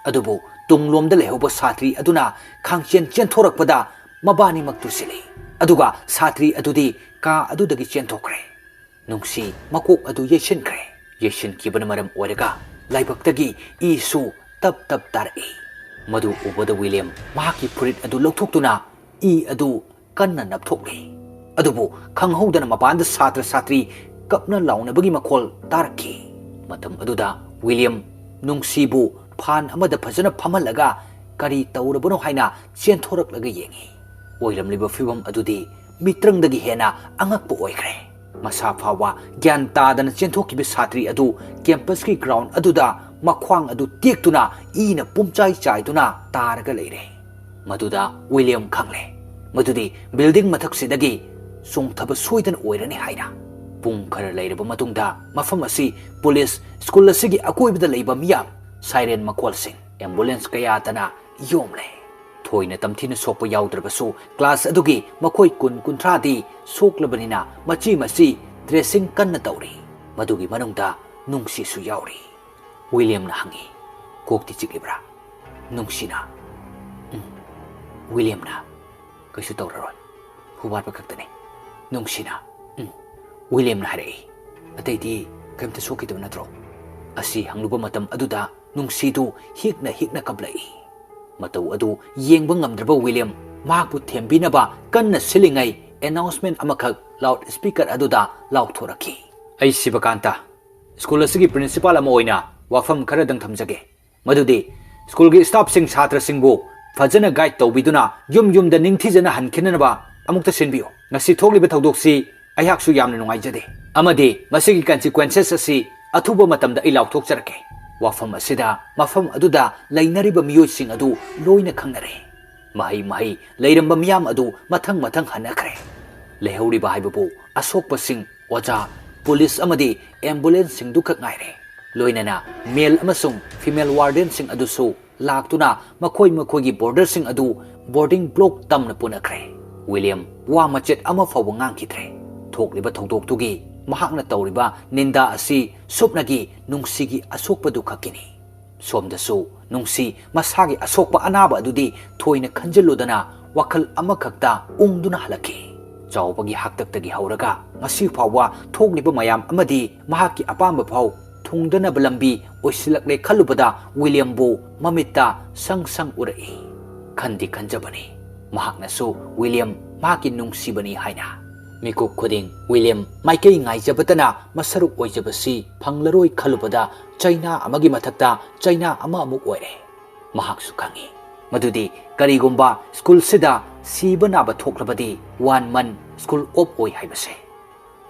ꯑꯗꯨꯕꯨ ꯇꯨꯡꯂꯣꯝꯗ ꯂꯩꯍꯧꯕ ꯁꯥꯇ꯭ꯔꯤ ꯑꯗꯨꯅ ꯈꯥꯡꯆꯦꯟ ꯆꯦꯟꯊꯣꯔꯛꯄꯗ ꯃꯕꯥꯅꯤꯃꯛ ꯇꯨꯁꯤꯜꯂꯤ ꯑꯗꯨꯒ ꯁꯥꯇ꯭ꯔꯤ ꯑꯗꯨꯗꯤ ꯀꯥ ꯑꯗꯨꯗꯒꯤ ꯆꯦꯟꯊꯣꯛꯈ꯭ꯔꯦ꯫ ꯅꯨꯡꯁꯤ ꯃꯀꯣꯛ ꯑꯗꯨ ꯌꯩꯁꯤꯟꯈ꯭ꯔꯦ꯫ ꯌꯩꯁꯤꯟꯈꯤꯕꯅ ꯃꯔꯝ ꯑꯣꯏꯔꯒ ꯂꯥꯏꯕꯛꯇꯒꯤ ꯏꯁꯨ ꯇꯞ ꯇꯞ ꯇꯥꯔꯛꯏ꯫ ꯃꯗꯨ ꯎꯕꯗ ꯋꯤꯂꯤꯌꯝ ꯃꯍꯥꯛꯀꯤ ꯐꯨꯔꯤꯠ ꯑꯗꯨ ꯂꯧꯊꯣꯛꯇꯨꯅ ꯏ ꯑꯗꯨ ꯀꯟꯅ ꯅꯞꯊꯣꯛꯂꯤ꯫ ꯑꯗꯨꯕꯨ ꯈꯪꯍꯧꯗꯅ ꯃꯄꯥꯟꯗ ꯁꯥꯇ꯭ꯔ ꯁꯥꯇ꯭ꯔꯤ ꯀꯞꯅ ꯂꯥꯎꯅꯕꯒꯤ ꯃꯈꯣꯜ ꯇꯥꯔꯛꯈꯤ꯫ ꯃꯇꯝ ꯑꯗꯨꯗ ꯋꯤꯂꯤꯌꯝ ꯅꯨꯡꯁꯤꯕꯨ ꯐꯥꯟ ꯑꯃꯗ ꯐꯖꯅ ꯐꯝꯍꯜꯂꯒ ꯀꯔꯤ ꯇꯧꯔꯕꯅꯣ ꯍꯥꯏꯅ ꯆꯦꯟꯊꯣꯔꯛꯂꯒ ꯌꯦꯡꯉꯤ꯫ ꯑꯣꯏꯔꯝꯂꯤꯕ ꯐꯤꯚꯝ ꯑꯗꯨꯗꯤ ꯃꯤꯇ꯭ꯔꯪꯗꯒꯤ ꯍꯦꯟꯅ ꯑꯉꯛꯄ ꯑꯣꯏꯈ꯭ꯔꯦ꯫ ꯃꯁꯥ ꯐꯥꯎꯕ ꯒ꯭ꯌꯥꯟ ꯇꯥꯗꯅ ꯆꯦꯟꯊꯣꯛꯈꯤꯕ ꯁꯥꯇ꯭ꯔꯤ ꯑꯗꯨ ꯀꯦꯝꯄꯁꯀꯤ ꯒ꯭ꯔꯥꯎꯟ ꯑꯗꯨꯗ ꯃꯈ꯭ꯋꯥꯡ ꯑꯗꯨ ꯇꯦꯛꯇꯨꯅ ꯏꯅ ꯄꯨꯝꯆꯥꯏ ꯆꯥꯏꯗꯨꯅ ꯇꯥꯔꯒ ꯂꯩꯔꯦ꯫ ꯃꯗꯨꯗ ꯋꯤꯂꯤꯌꯝ ꯈꯪꯂꯦ ꯃꯗꯨꯗꯤ ꯕꯤꯜꯗꯤꯡ ꯃꯊꯛꯁꯤꯗꯒꯤ ꯆꯣꯡꯊꯕ ꯁꯣꯏꯗꯅ ꯑꯣꯏꯔꯅꯤ ꯍꯥꯏꯅ꯫ ꯄꯨꯡ ꯈꯔ ꯂꯩꯔꯕ ꯃꯇꯨꯡꯗ ꯃꯐꯝ ꯑꯁꯤ ꯄꯨꯂꯤꯁ, ꯁ꯭ꯀꯨꯜ ꯑꯁꯤꯒꯤ ꯑꯀꯣꯏꯕꯗ ꯂꯩꯕ ꯃꯤꯌꯥꯝ, ꯁꯥꯏꯔꯦꯟ ꯃꯈꯣꯜꯁꯤꯡ, ꯑꯦꯝꯕꯨꯂꯦꯟꯁ ꯀꯌꯥꯇꯅ ꯌꯣꯝꯂꯦ꯫ ꯊꯣꯏꯅ ꯇꯝꯊꯤꯅ ꯁꯣꯛꯄ ꯌꯥꯎꯗ꯭ꯔꯕꯁꯨ ꯀ꯭ꯂꯥꯁ ꯑꯗꯨꯒꯤ ꯃꯈꯣꯏ 20-30ꯗꯤ ꯁꯣꯛꯂꯕꯅꯤꯅ ꯃꯆꯤ ꯗ꯭ꯔꯦꯁꯤꯡ ꯀꯟꯅ ꯇꯧꯔꯤ꯫ ꯃꯗꯨꯒꯤ ꯃꯅꯨꯡꯗ ꯅꯨꯡꯁꯤꯁꯨ ꯌꯥꯎꯔꯤ꯫ ꯋꯤꯂꯤꯌꯝꯅ ꯍꯪꯉꯤ, ꯀꯣꯛꯇꯤ ꯆꯤꯛꯂꯤꯕ꯭ꯔꯥ? ꯅꯨꯡꯁꯤꯅ, ꯋꯤꯂꯤꯌꯝꯅ, ꯀꯩꯁꯨ ꯇꯧꯔꯔꯣꯏ, ꯍꯨꯕꯥꯠꯄ ꯈꯛꯇꯅꯤ꯫ ꯅꯨꯡꯁꯤꯅ, ꯋꯤꯂꯤꯌꯝꯅ ꯍꯥꯏꯔꯛꯏ, ꯑꯇꯩꯗꯤ ꯀꯩꯝꯇ ꯁꯣꯛꯈꯤꯗꯕ ꯅꯠꯇ꯭ꯔꯣ? ꯑꯁꯤ ꯍꯪꯂꯨꯕ ꯃꯇꯝ ꯑꯗꯨꯗ ꯅꯨꯡꯁꯤꯗꯨ ꯍꯤꯛꯅ ꯀꯞꯂꯛꯏ꯫ ꯃꯇꯧ ꯑꯗꯨ ꯌꯦꯡꯕ ꯉꯝꯗ꯭ꯔꯕ ꯋꯤꯂꯤꯌꯝ ꯃꯍꯥꯛꯄꯨ ꯊꯦꯝꯕꯤꯅꯕ ꯀꯟꯅ ꯁꯤꯜꯂꯤꯉꯩ ꯑꯦꯅꯥꯎꯟꯁꯃꯦꯟꯠ ꯑꯃꯈꯛ ꯂꯥꯎꯗ ꯁ꯭ꯄꯤꯀꯔ ꯑꯗꯨꯗ ꯂꯥꯎꯊꯣꯔꯛꯈꯤ꯫ ꯑꯩ ꯁꯤꯕꯀꯥꯟꯇ, ꯁ꯭ꯀꯨꯜ ꯑꯁꯤꯒꯤ ꯄ꯭ꯔꯤꯟꯁꯤꯄꯥꯜ ꯑꯃ ꯑꯣꯏꯅ ꯋꯥꯐꯝ ꯈꯔꯗꯪ ꯊꯝꯖꯒꯦ꯫ ꯃꯗꯨꯗꯤ ꯁ꯭ꯀꯨꯜꯒꯤ ꯁ꯭ꯇꯥꯐꯁꯤꯡ ꯁꯥꯇ꯭ꯔꯁꯤꯡꯕꯨ ꯐꯖꯅ ꯒꯥꯏꯗ ꯇꯧꯕꯤꯗꯨꯅ ꯌꯨꯝꯗ ꯅꯤꯡꯊꯤꯖꯅ ꯍꯟꯈꯤꯅꯅꯕ ꯑꯃꯨꯛꯇ ꯁꯤꯟꯕꯤꯌꯨ꯫ ꯉꯁꯤ ꯊꯣꯛꯂꯤꯕ ꯊꯧꯗꯣꯛꯁꯤ ꯑꯩꯍꯥꯛꯁꯨ ꯌꯥꯝꯅ ꯅꯨꯡꯉꯥꯏꯖꯗꯦ, ꯑꯃꯗꯤ ꯃꯁꯤꯒꯤ ꯀꯟꯁꯤꯀ꯭ꯋꯦꯟꯁꯦꯁ ꯑꯁꯤ ꯑꯊꯨꯕ ꯃꯇꯝꯗ ꯑꯩ ꯂꯥꯎꯊꯣꯛꯆꯔꯛꯀꯦ꯫ ꯋꯥꯐꯝ ꯑꯁꯤꯗ ꯃꯐꯝ ꯑꯗꯨꯗ ꯂꯩꯅꯔꯤꯕ ꯃꯤꯑꯣꯏꯁꯤꯡ ꯑꯗꯨ ꯂꯣꯏꯅ ꯈꯪꯅꯔꯦ꯫ ꯃꯍꯩ ꯂꯩꯔꯝꯕ ꯃꯤꯌꯥꯝ ꯑꯗු ꯃꯊꯪ ꯍꯟꯅꯈ꯭ꯔꯦ꯫ ꯂꯩꯍꯧꯔꯤꯕ ꯍꯥꯏꯕꯕꯨ ꯑꯁꯣꯛꯄꯁꯤꯡ, ꯑꯣꯖꯥ, ꯄꯨꯂꯤꯁ ꯑꯃꯗꯤ ꯑꯦꯝꯕꯨꯂꯦꯟꯁꯁꯤꯡꯗꯨ ꯈꯛ ꯉꯥꯏꯔꯦ꯫ ꯂꯣꯏꯅꯅ ꯃꯦꯜ ꯑꯃꯁꯨꯡ ꯐꯤꯃꯦꯜ ꯋꯥꯔꯗꯦꯟꯁꯤꯡ ꯑꯗꯨꯁꯨ ꯂꯥꯛꯇꯨꯅ ꯃꯈꯣꯏꯒꯤ ꯕꯣꯔꯗꯔꯁꯤꯡ ꯑꯗꯨ ꯕꯣꯔꯗꯤꯡ ꯕ꯭ꯂꯣꯛ ꯇꯝꯅ ꯄꯨꯅꯈ꯭ꯔꯦ꯫ ꯋꯤꯂꯤꯌꯝ ꯋꯥ ꯃꯆꯦꯠ ꯑꯃ ꯐꯥꯎꯕ ꯉꯥꯡꯈꯤꯗ꯭ꯔꯦ꯫ ꯊꯣꯛꯂꯤꯕ ꯊꯧꯗꯣꯛꯇꯨꯒꯤ ꯃꯍꯥꯛꯅ ꯇꯧꯔꯤꯕ ꯅꯤꯟꯗꯥ ꯑꯁꯤ ꯁꯨꯞꯅꯒꯤ ꯅꯨꯡꯁꯤꯒꯤ ꯑꯁꯣꯛꯄꯗꯨ ꯈꯛꯀꯤꯅꯤ꯫ ꯁꯣꯝꯗꯁꯨ ꯅꯨꯡꯁꯤ ꯃꯁꯥꯒꯤ ꯑꯁꯣꯛꯄ ꯑꯅꯥꯕ ꯑꯗꯨꯗꯤ ꯊꯣꯏꯅ ꯈꯟꯖꯤꯜꯂꯨꯗꯅ ꯋꯥꯈꯜ ꯑꯃꯈꯛꯇ ꯎꯪꯗꯨꯅ ꯍꯜꯂꯛꯈꯤ꯫ ꯆꯥꯎꯕꯒꯤ ꯍꯥꯛꯇꯛꯇꯒꯤ ꯍꯧꯔꯒ ꯉꯁꯤ ꯐꯥꯎꯕ ꯊꯣꯛꯂꯤꯕ ꯃꯌꯥꯝ ꯑꯃꯗꯤ ꯃꯍꯥꯛꯀꯤ ꯑꯄꯥꯝꯕ ꯐꯥꯎ ꯊꯨꯡꯗꯅꯕ ꯂꯝꯕꯤ ꯑꯣꯏꯁꯤꯜꯂꯛꯂꯦ ꯈꯜꯂꯨꯕꯗ ꯋꯤꯂꯤꯌꯝꯕꯨ ꯃꯃꯤꯠꯇ ꯁꯪ ꯎꯔꯛꯏ꯫ ꯈꯟꯗꯤ ꯈꯟꯖꯕꯅꯤ ꯃꯍꯥꯛꯅꯁꯨ ꯋꯤꯂꯤꯌꯝ ꯃꯍꯥꯛꯀꯤ ꯅꯨꯡꯁꯤꯕꯅꯤ ꯍꯥꯏꯅ꯫ ꯃꯤꯀꯨꯞ ꯈꯨꯗꯤꯡ ꯋꯤꯂꯤꯌꯝ ꯃꯥꯏꯀꯩ ꯉꯥꯏꯖꯕꯇꯅ ꯃꯁꯔꯨꯛ ꯑꯣꯏꯖꯕꯁꯤ ꯐꯪꯂꯔꯣꯏ ꯈꯜꯂꯨꯕꯗ ꯆꯩꯅꯥ ꯑꯃꯒꯤ ꯃꯊꯛꯇ ꯆꯩꯅꯥ ꯑꯃ ꯑꯃꯨꯛ ꯑꯣꯏꯔꯦ꯫ ꯃꯍꯥꯛꯁꯨ ꯈꯪꯉꯤ ꯃꯗꯨꯗꯤ ꯀꯔꯤꯒꯨꯝꯕ ꯁ꯭ꯀꯨꯜꯁꯤꯗ ꯁꯤꯕ ꯅꯥꯕ ꯊꯣꯛꯂꯕꯗꯤ 1 ꯃꯟꯊ ꯁ꯭ꯀꯨꯜ ꯑꯣꯐ ꯑꯣꯏ ꯍꯥꯏꯕꯁꯦ꯫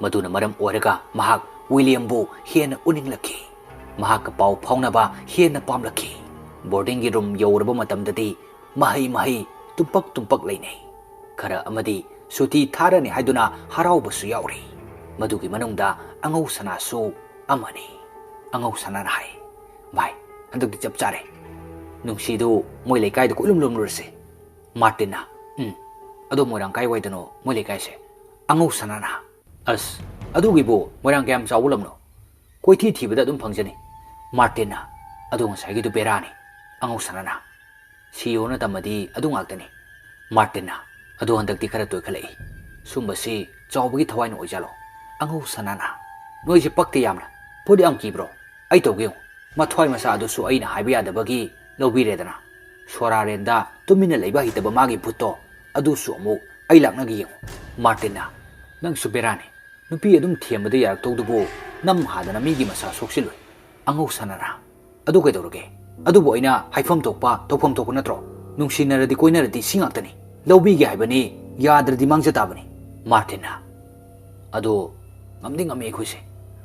ꯃꯗꯨꯅ ꯃꯔꯝ ꯑꯣꯏꯔꯒ ꯃꯍꯥꯛ ꯋꯤꯂꯤꯌꯝꯕꯨ ꯍꯦꯟꯅ ꯎꯅꯤꯡꯂꯛꯈꯤ꯫ ꯃꯍꯥꯛꯀ ꯄꯥꯎ ꯐꯥꯎꯅꯕ ꯍꯦꯟꯅ ꯄꯥꯝꯂꯛꯈꯤ꯫ ꯕꯣꯔꯗꯤꯡꯒꯤ ꯔꯨꯝ ꯌꯧꯔꯕ ꯃꯇꯝꯗꯗꯤ ꯃꯍꯩ ꯇꯨꯝꯄꯛ ꯂꯩꯅꯩ꯫ ꯈꯔ ꯑꯃꯗꯤ ꯁꯨꯇꯤ ꯊꯥꯔꯅꯤ ꯍꯥꯏꯗꯨꯅ ꯍꯔꯥꯎꯕꯁꯨ ꯌꯥꯎꯔꯤ꯫ ꯃꯗꯨꯒꯤ ꯃꯅꯨꯡꯗ ꯑꯉꯧ ꯁꯅꯥꯁꯨ ꯑꯃꯅꯤ꯫ ꯑꯉꯧ ꯁꯅꯥꯅ ꯍꯥꯏ, ꯚꯥꯏ, ꯍꯟꯗꯛꯇꯤ ꯆꯞ ꯆꯥꯔꯦ꯫ ꯅꯨꯡꯁꯤꯗꯨ ꯃꯣꯏ ꯂꯩꯀꯥꯏꯗ ꯀꯣꯏꯂꯨꯝꯂꯨꯔꯁꯦ꯫ ꯃꯥꯔꯇꯤꯟꯅ, ꯑꯗꯣ ꯃꯣꯏꯔꯥꯡ ꯀꯥꯏꯋꯥꯏꯗꯅꯣ ꯃꯣꯏ ꯂꯩꯀꯥꯏꯁꯦ? ꯑꯉꯧ ꯁꯅꯥꯅ, ꯑꯁ, ꯑꯗꯨꯒꯤꯕꯨ ꯃꯣꯏꯔꯥꯡ ꯀꯌꯥꯝ ꯆꯥꯎꯕ ꯂꯝꯅꯣ? ꯀꯣꯏꯊꯤ ꯊꯤꯕꯗ ꯑꯗꯨꯝ ꯐꯪꯖꯅꯤ꯫ ꯃꯥꯔꯇꯤꯟꯅ, ꯑꯗꯣ ꯉꯁꯥꯏꯒꯤꯗꯨ ꯕꯦꯔꯥꯅꯤ꯫ ꯑꯉꯧ ꯁꯅꯥꯅ, ꯁꯤꯌꯣꯅ ꯇꯝꯃꯗꯤ ꯑꯗꯨ ꯉꯥꯛꯇꯅꯤ꯫ ꯃꯥꯔꯇꯤꯟꯅ, ꯑꯗꯣ ꯍꯟꯗꯛꯇꯤ ꯈꯔ ꯇꯣꯏꯈꯠꯂꯛꯏ꯫ ꯁꯨꯝꯕꯁꯤ ꯆꯥꯎꯕꯒꯤ ꯊꯋꯥꯏꯅ ꯑꯣꯏꯖꯥꯠꯂꯣ? ꯑꯉꯧ ꯁꯅꯥꯅ, ꯅꯣꯏꯁꯦ ꯄꯛꯇꯦ ꯌꯥꯝꯅ꯫ ꯚꯨꯠ ꯌꯥꯝ ꯀꯤꯕ꯭ꯔꯣ? ꯑꯩ ꯇꯧꯒꯦ ꯌꯦꯡꯉꯨ꯫ ꯃꯊ꯭ꯋꯥꯏ ꯃꯆꯥ ꯑꯗꯨꯁꯨ ꯑꯩꯅ ꯍꯥꯏꯕ ꯌꯥꯗꯕꯒꯤ ꯂꯧꯕꯤꯔꯦꯗꯅ꯫ ꯁꯣꯔꯥꯔꯦꯟꯗ ꯇꯨꯃꯤꯟꯅ ꯂꯩꯕ ꯍꯩꯇꯕ ꯃꯥꯒꯤ ꯚꯨꯠꯇꯣ ꯑꯗꯨꯁꯨ ꯑꯃꯨꯛ ꯑꯩ ꯂꯥꯛꯅꯒꯦ ꯌꯦꯡꯉꯨ꯫ ꯃꯥꯔꯇꯤꯟꯅ, ꯅꯪꯁꯨ ꯕꯦꯔꯥꯅꯤ꯫ ꯅꯨꯄꯤ ꯑꯗꯨꯝ ꯊꯦꯝꯕꯗ ꯌꯥꯔꯛꯇꯧꯗꯨꯕꯨ ꯅꯝ ꯍꯥꯗꯅ ꯃꯤꯒꯤ ꯃꯁꯥ ꯁꯣꯛꯆꯤꯜꯂꯣꯏ꯫ ꯑꯉꯧ ꯁꯅꯥꯅ, ꯑꯗꯨ ꯀꯩꯗꯧꯔꯒꯦ? ꯑꯗꯨꯕꯨ ꯑꯩꯅ ꯍꯥꯏꯐꯝ ꯊꯣꯛꯄ ꯇꯧꯐꯝ ꯊꯣꯛꯄ ꯅꯠꯇ꯭ꯔꯣ? ꯅꯨꯡꯁꯤꯅꯔꯗꯤ ꯀꯣꯏꯅꯔꯗꯤ ꯁꯤ ꯉꯥꯛꯇꯅꯤ꯫ ꯂꯧꯕꯤꯒꯦ ꯍꯥꯏꯕꯅꯤ, ꯌꯥꯗ꯭ꯔꯗꯤ ꯃꯥꯡꯖ ꯇꯥꯕꯅꯤ꯫ ꯃꯥꯔꯇꯤꯟꯅ, ꯑꯗꯣ ꯉꯝꯗꯤ ꯉꯝꯃꯤ ꯑꯩꯈꯣꯏꯁꯦ꯫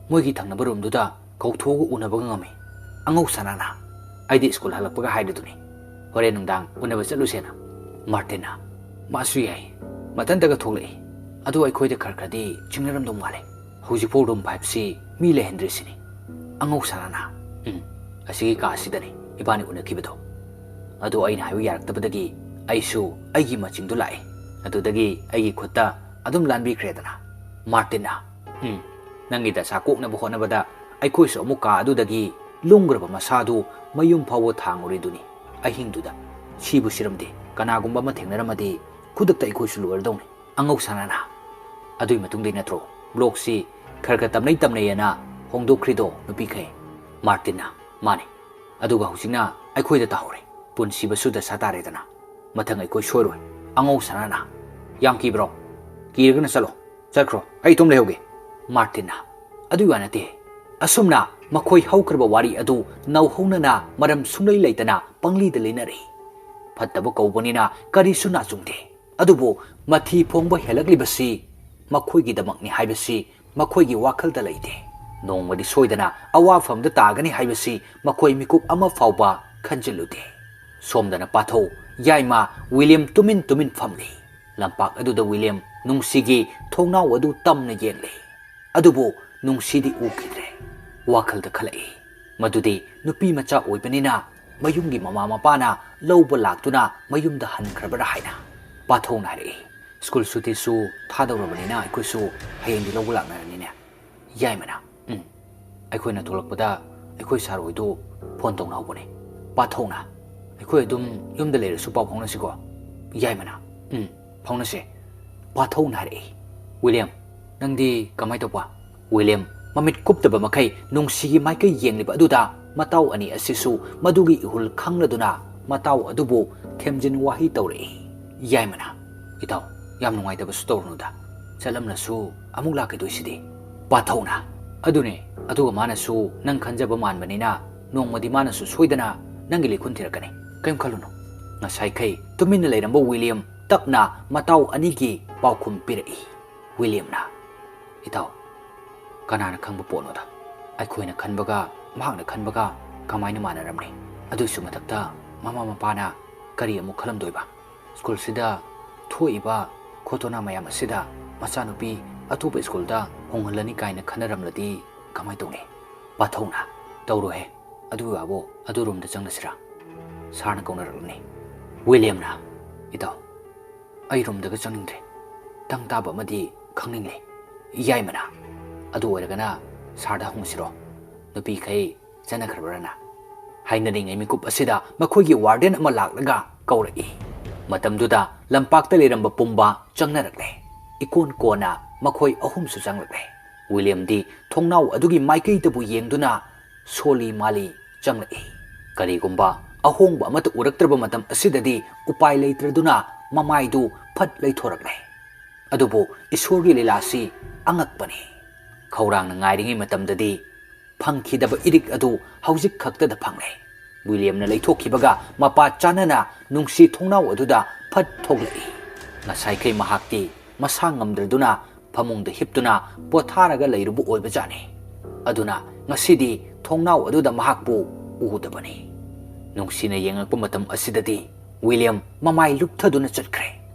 ꯃꯣꯏꯒꯤ ꯊꯪꯅꯕ ꯔꯨꯝꯗꯨꯗ ꯀꯧꯊꯣꯛꯑꯒ ꯎꯅꯕꯒ ꯉꯝꯃꯤ꯫ ꯑꯉꯧ ꯁꯅꯥꯅ, ꯑꯩꯗꯤ ꯁ꯭ꯀꯨꯜ ꯍꯜꯂꯛꯄꯒ ꯍꯥꯏꯔꯤꯗꯨꯅꯤ, ꯍꯣꯔꯦꯟ ꯅꯨꯡꯗꯥꯡ ꯎꯅꯕ ꯆꯠꯂꯨꯁꯦꯅ꯫ ꯃꯥꯔꯇꯤꯟꯅ, ꯃꯥꯁꯨ ꯌꯥꯏ, ꯃꯊꯟꯇꯒ ꯊꯣꯛꯂꯛꯏ꯫ ꯑꯗꯣ ꯑꯩꯈꯣꯏꯗ ꯈꯔꯗꯤ ꯆꯤꯡꯅꯔꯝꯗꯧ ꯃꯥꯜꯂꯦ꯫ ꯍꯧꯖꯤꯛꯐꯥꯎ ꯔꯨꯝ 5ꯁꯤ ꯃꯤ ꯂꯩꯍꯟꯗ꯭ꯔꯤꯁꯤꯅꯤ꯫ ꯑꯉꯧ ꯁꯅꯥꯅ, ꯑꯁꯤꯒꯤ ꯀꯥ ꯑꯁꯤꯗꯅꯤ ꯏꯕꯥꯅꯤ ꯎꯅꯈꯤꯕꯗꯣ꯫ ꯑꯗꯣ ꯑꯩꯅ ꯍꯥꯏꯕ ꯌꯥꯔꯛꯇꯕꯗꯒꯤ ꯑꯩꯁꯨ ꯑꯩꯒꯤ ꯃꯆꯤꯡꯗꯨ ꯂꯥꯛꯏ꯫ ꯑꯗꯨꯗꯒꯤ ꯑꯩꯒꯤ ꯈꯨꯠꯇ ꯑꯗꯨꯝ ꯂꯥꯟꯕꯤꯈ꯭ꯔꯦꯗꯅ꯫ ꯃꯥꯔꯇꯤꯟꯅ, ꯅꯪꯒꯤ ꯗꯁꯥ ꯀꯣꯛꯅꯕ ꯍꯣꯠꯅꯕꯗ ꯑꯩꯈꯣꯏꯁꯨ ꯑꯃꯨꯛ ꯀꯥ ꯑꯗꯨꯗꯒꯤ ꯂꯨꯝꯈ꯭ꯔꯕ ꯃꯁꯥꯗꯨ ꯃꯌꯨꯝ ꯐꯥꯎꯕ ꯊꯥꯡꯉꯨꯔꯤꯗꯨꯅꯤ꯫ ꯑꯍꯤꯡꯗꯨꯗ ꯁꯤꯕꯨ ꯁꯤꯔꯝꯗꯦ ꯀꯅꯥꯒꯨꯝꯕ ꯑꯃ ꯊꯦꯡꯅꯔꯝꯃꯗꯤ ꯈꯨꯗꯛꯇ ꯑꯩꯈꯣꯏꯁꯨ ꯂꯣꯏꯔꯗꯧꯅꯤ꯫ ꯑꯉꯧ ꯁꯅꯥꯅ ꯑꯗꯨꯏ ꯃꯇꯨꯡꯗꯩ ꯅꯠꯇ꯭ꯔꯣ ꯕ꯭ꯂꯣꯛꯁꯤ ꯈꯔ ꯇꯝꯅꯩꯑꯅ ꯍꯣꯡꯗꯣꯛꯈ꯭ꯔꯤꯗꯣ ꯅꯨꯄꯤꯈꯩ ꯃꯥꯔꯇꯤꯟꯅ ꯃꯥꯅꯤ ꯑꯗꯨꯒ ꯍꯧꯖꯤꯛꯅ ꯑꯩꯈꯣꯏꯗ ꯇꯥꯍꯧꯔꯦ ꯄꯨꯟꯁꯤꯕꯁꯨ ꯗꯁꯥ ꯇꯥꯔꯦꯗꯅ ꯃꯊꯪ ꯑꯩꯈꯣꯏ ꯁꯣꯏꯔꯣꯏ ꯑꯉꯧ ꯁꯅꯥꯅ ꯌꯥꯝ ꯀꯤꯕ꯭ꯔꯣ ꯀꯤꯔꯒꯅ ꯆꯠꯈ꯭ꯔꯣ ꯑꯩ ꯏꯇꯣꯝ ꯂꯩꯍꯧꯒꯦ ꯃꯥꯔꯇꯤꯟꯅ ꯑꯗꯨꯏ ꯋꯥ ꯅꯠꯇꯦ ꯑꯁꯨꯝꯅ ꯃꯈꯣꯏ ꯍꯧꯈ꯭ꯔꯕ ꯋꯥꯔꯤ ꯑꯗꯨ ꯅꯧꯍꯧꯅꯅ ꯃꯔꯝ ꯁꯨꯡꯂꯩ ꯂꯩꯇꯅ ꯄꯪꯂꯤꯗ ꯂꯩꯅꯔꯤ ꯐꯠꯇꯕ ꯀꯧꯕꯅꯤꯅ ꯀꯔꯤꯁꯨ ꯅꯥꯆꯨꯡꯗꯦ ꯑꯗꯨꯕꯨ ꯃꯊꯤ ꯐꯣꯡꯕ ꯍꯦꯜꯂꯛꯂꯤꯕꯁꯤ ꯃꯈꯣꯏꯒꯤꯗꯃꯛꯅꯤ ꯍꯥꯏꯕꯁꯤ ꯃꯈꯣꯏꯒꯤ ꯋꯥꯈꯜꯗ ꯂꯩꯇꯦ ꯅꯣꯡꯃꯗꯤ ꯁꯣꯏꯗꯅ ꯑꯋꯥꯐꯝꯗ ꯇꯥꯒꯅꯤ ꯍꯥꯏꯕꯁꯤ ꯃꯈꯣꯏ ꯃꯤꯀꯨꯞ ꯑꯃ ꯐꯥꯎꯕ ꯈꯟꯖꯤꯜꯂꯨꯗꯦ ꯁꯣꯝꯗꯅ ꯄꯥꯊꯧ ꯌꯥꯏꯃ ꯋꯤꯂꯤꯌꯝ ꯇꯨꯃꯤꯟ ꯐꯝꯂꯤ ꯂꯝꯄꯥꯛ ꯑꯗꯨꯗ ꯋꯤꯂꯤꯌꯝ ꯅꯨꯡꯁꯤꯒꯤ ꯊꯣꯡꯅꯥꯎ ꯑꯗꯨ ꯇꯝꯅ ꯌꯦꯡꯂꯤ ꯑꯗꯨꯕꯨ ꯅꯨꯡꯁꯤꯗꯤ ꯎꯈꯤꯗ꯭ꯔꯦ ꯋꯥꯈꯜꯗ ꯈꯜꯂꯛꯏ ꯃꯗꯨꯗꯤ ꯅꯨꯄꯤ ꯃꯆꯥ ꯑꯣꯏꯕꯅꯤꯅ ꯃꯌꯨꯝꯒꯤ ꯃꯃꯥ ꯃꯄꯥꯅ ꯂꯧꯕ ꯂꯥꯛꯇꯨꯅ ꯃꯌꯨꯝꯗ ꯍꯟꯈ꯭ꯔꯕꯔꯥ ꯍꯥꯏꯅ ꯄꯥꯊꯧꯅ ꯍꯥꯏꯔꯛꯏ ꯁ꯭ꯀꯨꯜ ꯁꯨꯇꯤꯁꯨ ꯊꯥꯗꯧꯔꯕꯅꯤꯅ ꯑꯩꯈꯣꯏꯁꯨ ꯍꯌꯦꯡꯗꯤ ꯂꯧꯕ ꯂꯥꯛꯅꯔꯅꯤꯅꯦ ꯌꯥꯏꯃꯅ ꯑꯩꯈꯣꯏꯅ ꯊꯣꯛꯂꯛꯄꯗ ꯑꯩꯈꯣꯏ ꯁꯥꯔ ꯍꯣꯏꯗꯨ ꯐꯣꯟ ꯇꯧꯅꯍꯧꯕꯅꯤ ꯄꯥꯊꯧꯅ ꯑꯩꯈꯣꯏ ꯑꯗꯨꯝ ꯌꯨꯝꯗ ꯂꯩꯔꯁꯨ ꯄꯥꯎ ꯐꯥꯎꯅꯁꯤꯀꯣ ꯌꯥꯏꯃꯅ ꯐꯥꯎꯅꯁꯦ ꯄꯥꯊꯧꯅ ꯍꯥꯏꯔꯛꯏ ꯋꯤꯂꯤꯌꯝ ꯅꯪꯗꯤ ꯀꯃꯥꯏꯅ ꯇꯧꯕ ꯋꯤꯂꯤꯌꯝ ꯃꯃꯤꯠ ꯀꯨꯞꯇꯕ ꯃꯈꯩ ꯅꯨꯡꯁꯤꯒꯤ ꯃꯥꯏꯀꯩ ꯌꯦꯡꯂꯤꯕ ꯑꯗꯨꯗ ꯃꯇꯥꯎ ꯑꯅꯤ ꯑꯁꯤꯁꯨ ꯃꯗꯨꯒꯤ ꯏꯍꯨꯜ ꯈꯪꯂꯗꯨꯅ ꯃꯇꯥꯎ ꯑꯗꯨꯕꯨ ꯊꯦꯝꯖꯤꯟ ꯋꯥꯍꯩ ꯇꯧꯔꯛꯏ ꯌꯥꯏꯃꯅ ꯏꯇꯥꯎ ꯌꯥꯝ ꯅꯨꯡꯉꯥꯏꯇꯕꯁꯨ ꯇꯧꯔꯨꯅꯨꯗ ꯆꯠꯂꯝꯂꯁꯨ ꯑꯃꯨꯛ ꯂꯥꯛꯀꯗꯣꯏꯁꯤꯗꯤ ꯄꯥꯊꯧꯅ ꯑꯗꯨꯅꯦ ꯑꯗꯨꯒ ꯃꯥꯅꯁꯨ ꯅꯪ ꯈꯟꯖꯕ ꯃꯥꯟꯕꯅꯤ나 ꯅꯣꯡꯃꯗꯤ ꯃꯥꯅꯁꯨ ꯁꯣꯏꯗꯅ ꯅꯪꯒꯤ ꯂꯩꯈꯨꯟ ꯊꯤꯔꯛꯀꯅꯤ ꯀꯩꯝ ꯈꯜꯂꯨꯅꯨ ꯉꯁꯥꯏꯈꯩ ꯇꯨꯃꯤꯟꯅ ꯂꯩꯔꯝꯕ ꯋꯤꯂꯤꯌꯝ ꯇꯞꯅ ꯃꯇꯥꯎ ꯑꯅꯤꯒꯤ ꯄꯥꯎꯈꯨꯝ ꯄꯤꯔꯛꯏ ꯋꯤꯂꯤꯌꯝꯅ ꯏꯇꯥꯎ ꯀꯅꯥꯅ ꯈꯪꯕ ꯄꯣꯠꯅꯣꯗ ꯑꯩꯈꯣꯏꯅ ꯈꯟꯕꯒ ꯃꯍꯥꯛꯅ ꯈꯟꯕꯒ ꯀꯃꯥꯏꯅ ꯃꯥꯟꯅꯔꯝꯅꯤ ꯑꯗꯨꯏꯁꯨ ꯃꯊꯛꯇ ꯃꯃꯥ ꯃꯄꯥꯅ ꯀꯔꯤ ꯑꯃꯨꯛ ꯈꯜꯂꯝꯗꯣꯏꯕ ꯁ꯭ꯀꯨꯜꯁꯤꯗ ꯊꯣꯛꯏꯕ ꯈꯣꯇꯣꯅꯥ ꯃꯌꯥꯝ ꯑꯁꯤꯗ ꯃꯆꯥꯅꯨꯄꯤ ꯑꯇꯣꯞꯄ ꯁ꯭ꯀꯨꯜꯗ ꯍꯣꯡꯍꯜꯂꯅꯤ ꯀꯥꯏꯅ ꯈꯟꯅꯔꯝꯂꯗꯤ ꯀꯃꯥꯏ ꯇꯧꯅꯤ ꯄꯥꯊꯧꯅ ꯇꯧꯔꯣꯏꯍꯦ ꯑꯗꯨ ꯌꯥꯕꯣ ꯑꯗꯨ ꯔꯨꯝꯗ ꯆꯪꯂꯁꯤꯔꯥ ꯁꯥꯔꯅ ꯀꯧꯅꯔꯛꯂꯅꯤ ꯋꯤꯂꯤꯌꯝꯅ ꯏꯇꯥꯎ ꯑꯩ ꯔꯨꯝꯗꯒ ꯆꯪꯅꯤꯡꯗ꯭ꯔꯦ ꯇꯪ ꯇꯥꯕ ꯑꯃꯗꯤ ꯈꯪꯅꯤꯡꯂꯦ ꯌꯥꯏꯃꯅ ꯑꯗꯨ ꯑꯣꯏꯔꯒꯅ ꯁꯥꯔꯗ ꯍꯪꯉꯨꯁꯤꯔꯣ ꯅꯨꯄꯤꯈꯩ ꯆꯠꯅꯈ꯭ꯔꯕꯔꯅ ꯍꯥꯏꯅꯔꯤꯉꯩ ꯃꯤꯀꯨꯞ ꯑꯁꯤꯗ ꯃꯈꯣꯏꯒꯤ ꯋꯥꯔꯗꯦꯟ ꯑꯃ ꯂꯥꯛꯂꯒ ꯀꯧꯔꯛꯏ ꯃꯇꯝꯗꯨꯗ ꯂꯝꯄꯥꯛꯇ ꯂꯩꯔꯝꯕ ꯄꯨꯝꯕ ꯆꯪꯅꯔꯛꯂꯦ ꯏꯀꯣꯟ ꯀꯣꯟꯅ ꯃꯈꯣꯏ ꯑꯍꯨꯝꯁꯨ ꯆꯪꯂꯛꯂꯦ ꯋꯤꯂꯤꯌꯝꯗꯤ ꯊꯣꯡꯅꯥꯎ ꯑꯗꯨꯒꯤ ꯃꯥꯏꯀꯩꯗꯕꯨ ꯌꯦꯡꯗꯨꯅ ꯁꯣꯜꯂꯤ ꯃꯥꯜꯂꯤ ꯆꯪꯂꯛꯏ ꯀꯔꯤꯒꯨꯝꯕ ꯑꯍꯣꯡꯕ ꯑꯃꯠꯇ ꯎꯔꯛꯇ꯭ꯔꯕ ꯃꯇꯝ ꯑꯁꯤꯗꯗꯤ ꯎꯄꯥꯏ ꯂꯩꯇ꯭ꯔꯗꯨꯅ ꯃꯃꯥꯏꯗꯨ ꯐꯠ ꯂꯩꯊꯣꯔꯛꯂꯦ ꯑꯗꯨꯕꯨ ꯏꯁꯣꯔꯒꯤ ꯂꯤꯂꯥꯁꯤ ꯑꯉꯛꯄꯅꯤ ꯈꯧꯔꯥꯡꯅ ꯉꯥꯏꯔꯤꯉꯩ ꯃꯇꯝꯗꯗꯤ ꯐꯪꯈꯤꯗꯕ ꯏꯔꯤꯛ ꯑꯗꯨ ꯍꯧꯖꯤꯛ ꯈꯛꯇꯗ ꯐꯪꯂꯦ ꯋꯤꯂꯤꯌꯝꯅ ꯂꯩꯊꯣꯛꯈꯤꯕꯒ ꯃꯄꯥ ꯆꯥꯟꯅꯅ ꯅꯨꯡꯁꯤ ꯊꯣꯡꯅꯥꯎ ꯑꯗꯨꯗ ꯐꯠ ꯊꯣꯛꯂꯛꯏ ꯉꯁꯥꯏꯈꯩ ꯃꯍꯥꯛꯇꯤ ꯃꯁꯥ ꯉꯝꯗ꯭ꯔꯗꯨꯅ ꯐꯃꯨꯡꯗ ꯍꯤꯞꯇꯨꯅ ꯄꯣꯊꯥꯔꯒ ꯂꯩꯔꯨꯕ ꯑꯣꯏꯕꯖꯥꯠꯅꯤ ꯑꯗꯨꯅ ꯉꯁꯤꯗꯤ ꯊꯣꯡꯅꯥꯎ ꯑꯗꯨꯗ ꯃꯍꯥꯛꯄꯨ ꯎꯗꯕꯅꯤ ꯅꯨꯡꯁꯤꯅ ꯌꯦꯡꯂꯛꯄ ꯃꯇꯝ ꯑꯁꯤꯗꯗꯤ ꯋꯤꯂꯤꯌꯝ ꯃꯃꯥꯏ ꯂꯨꯞꯊꯗꯨꯅ ꯆꯠꯈ꯭ꯔꯦ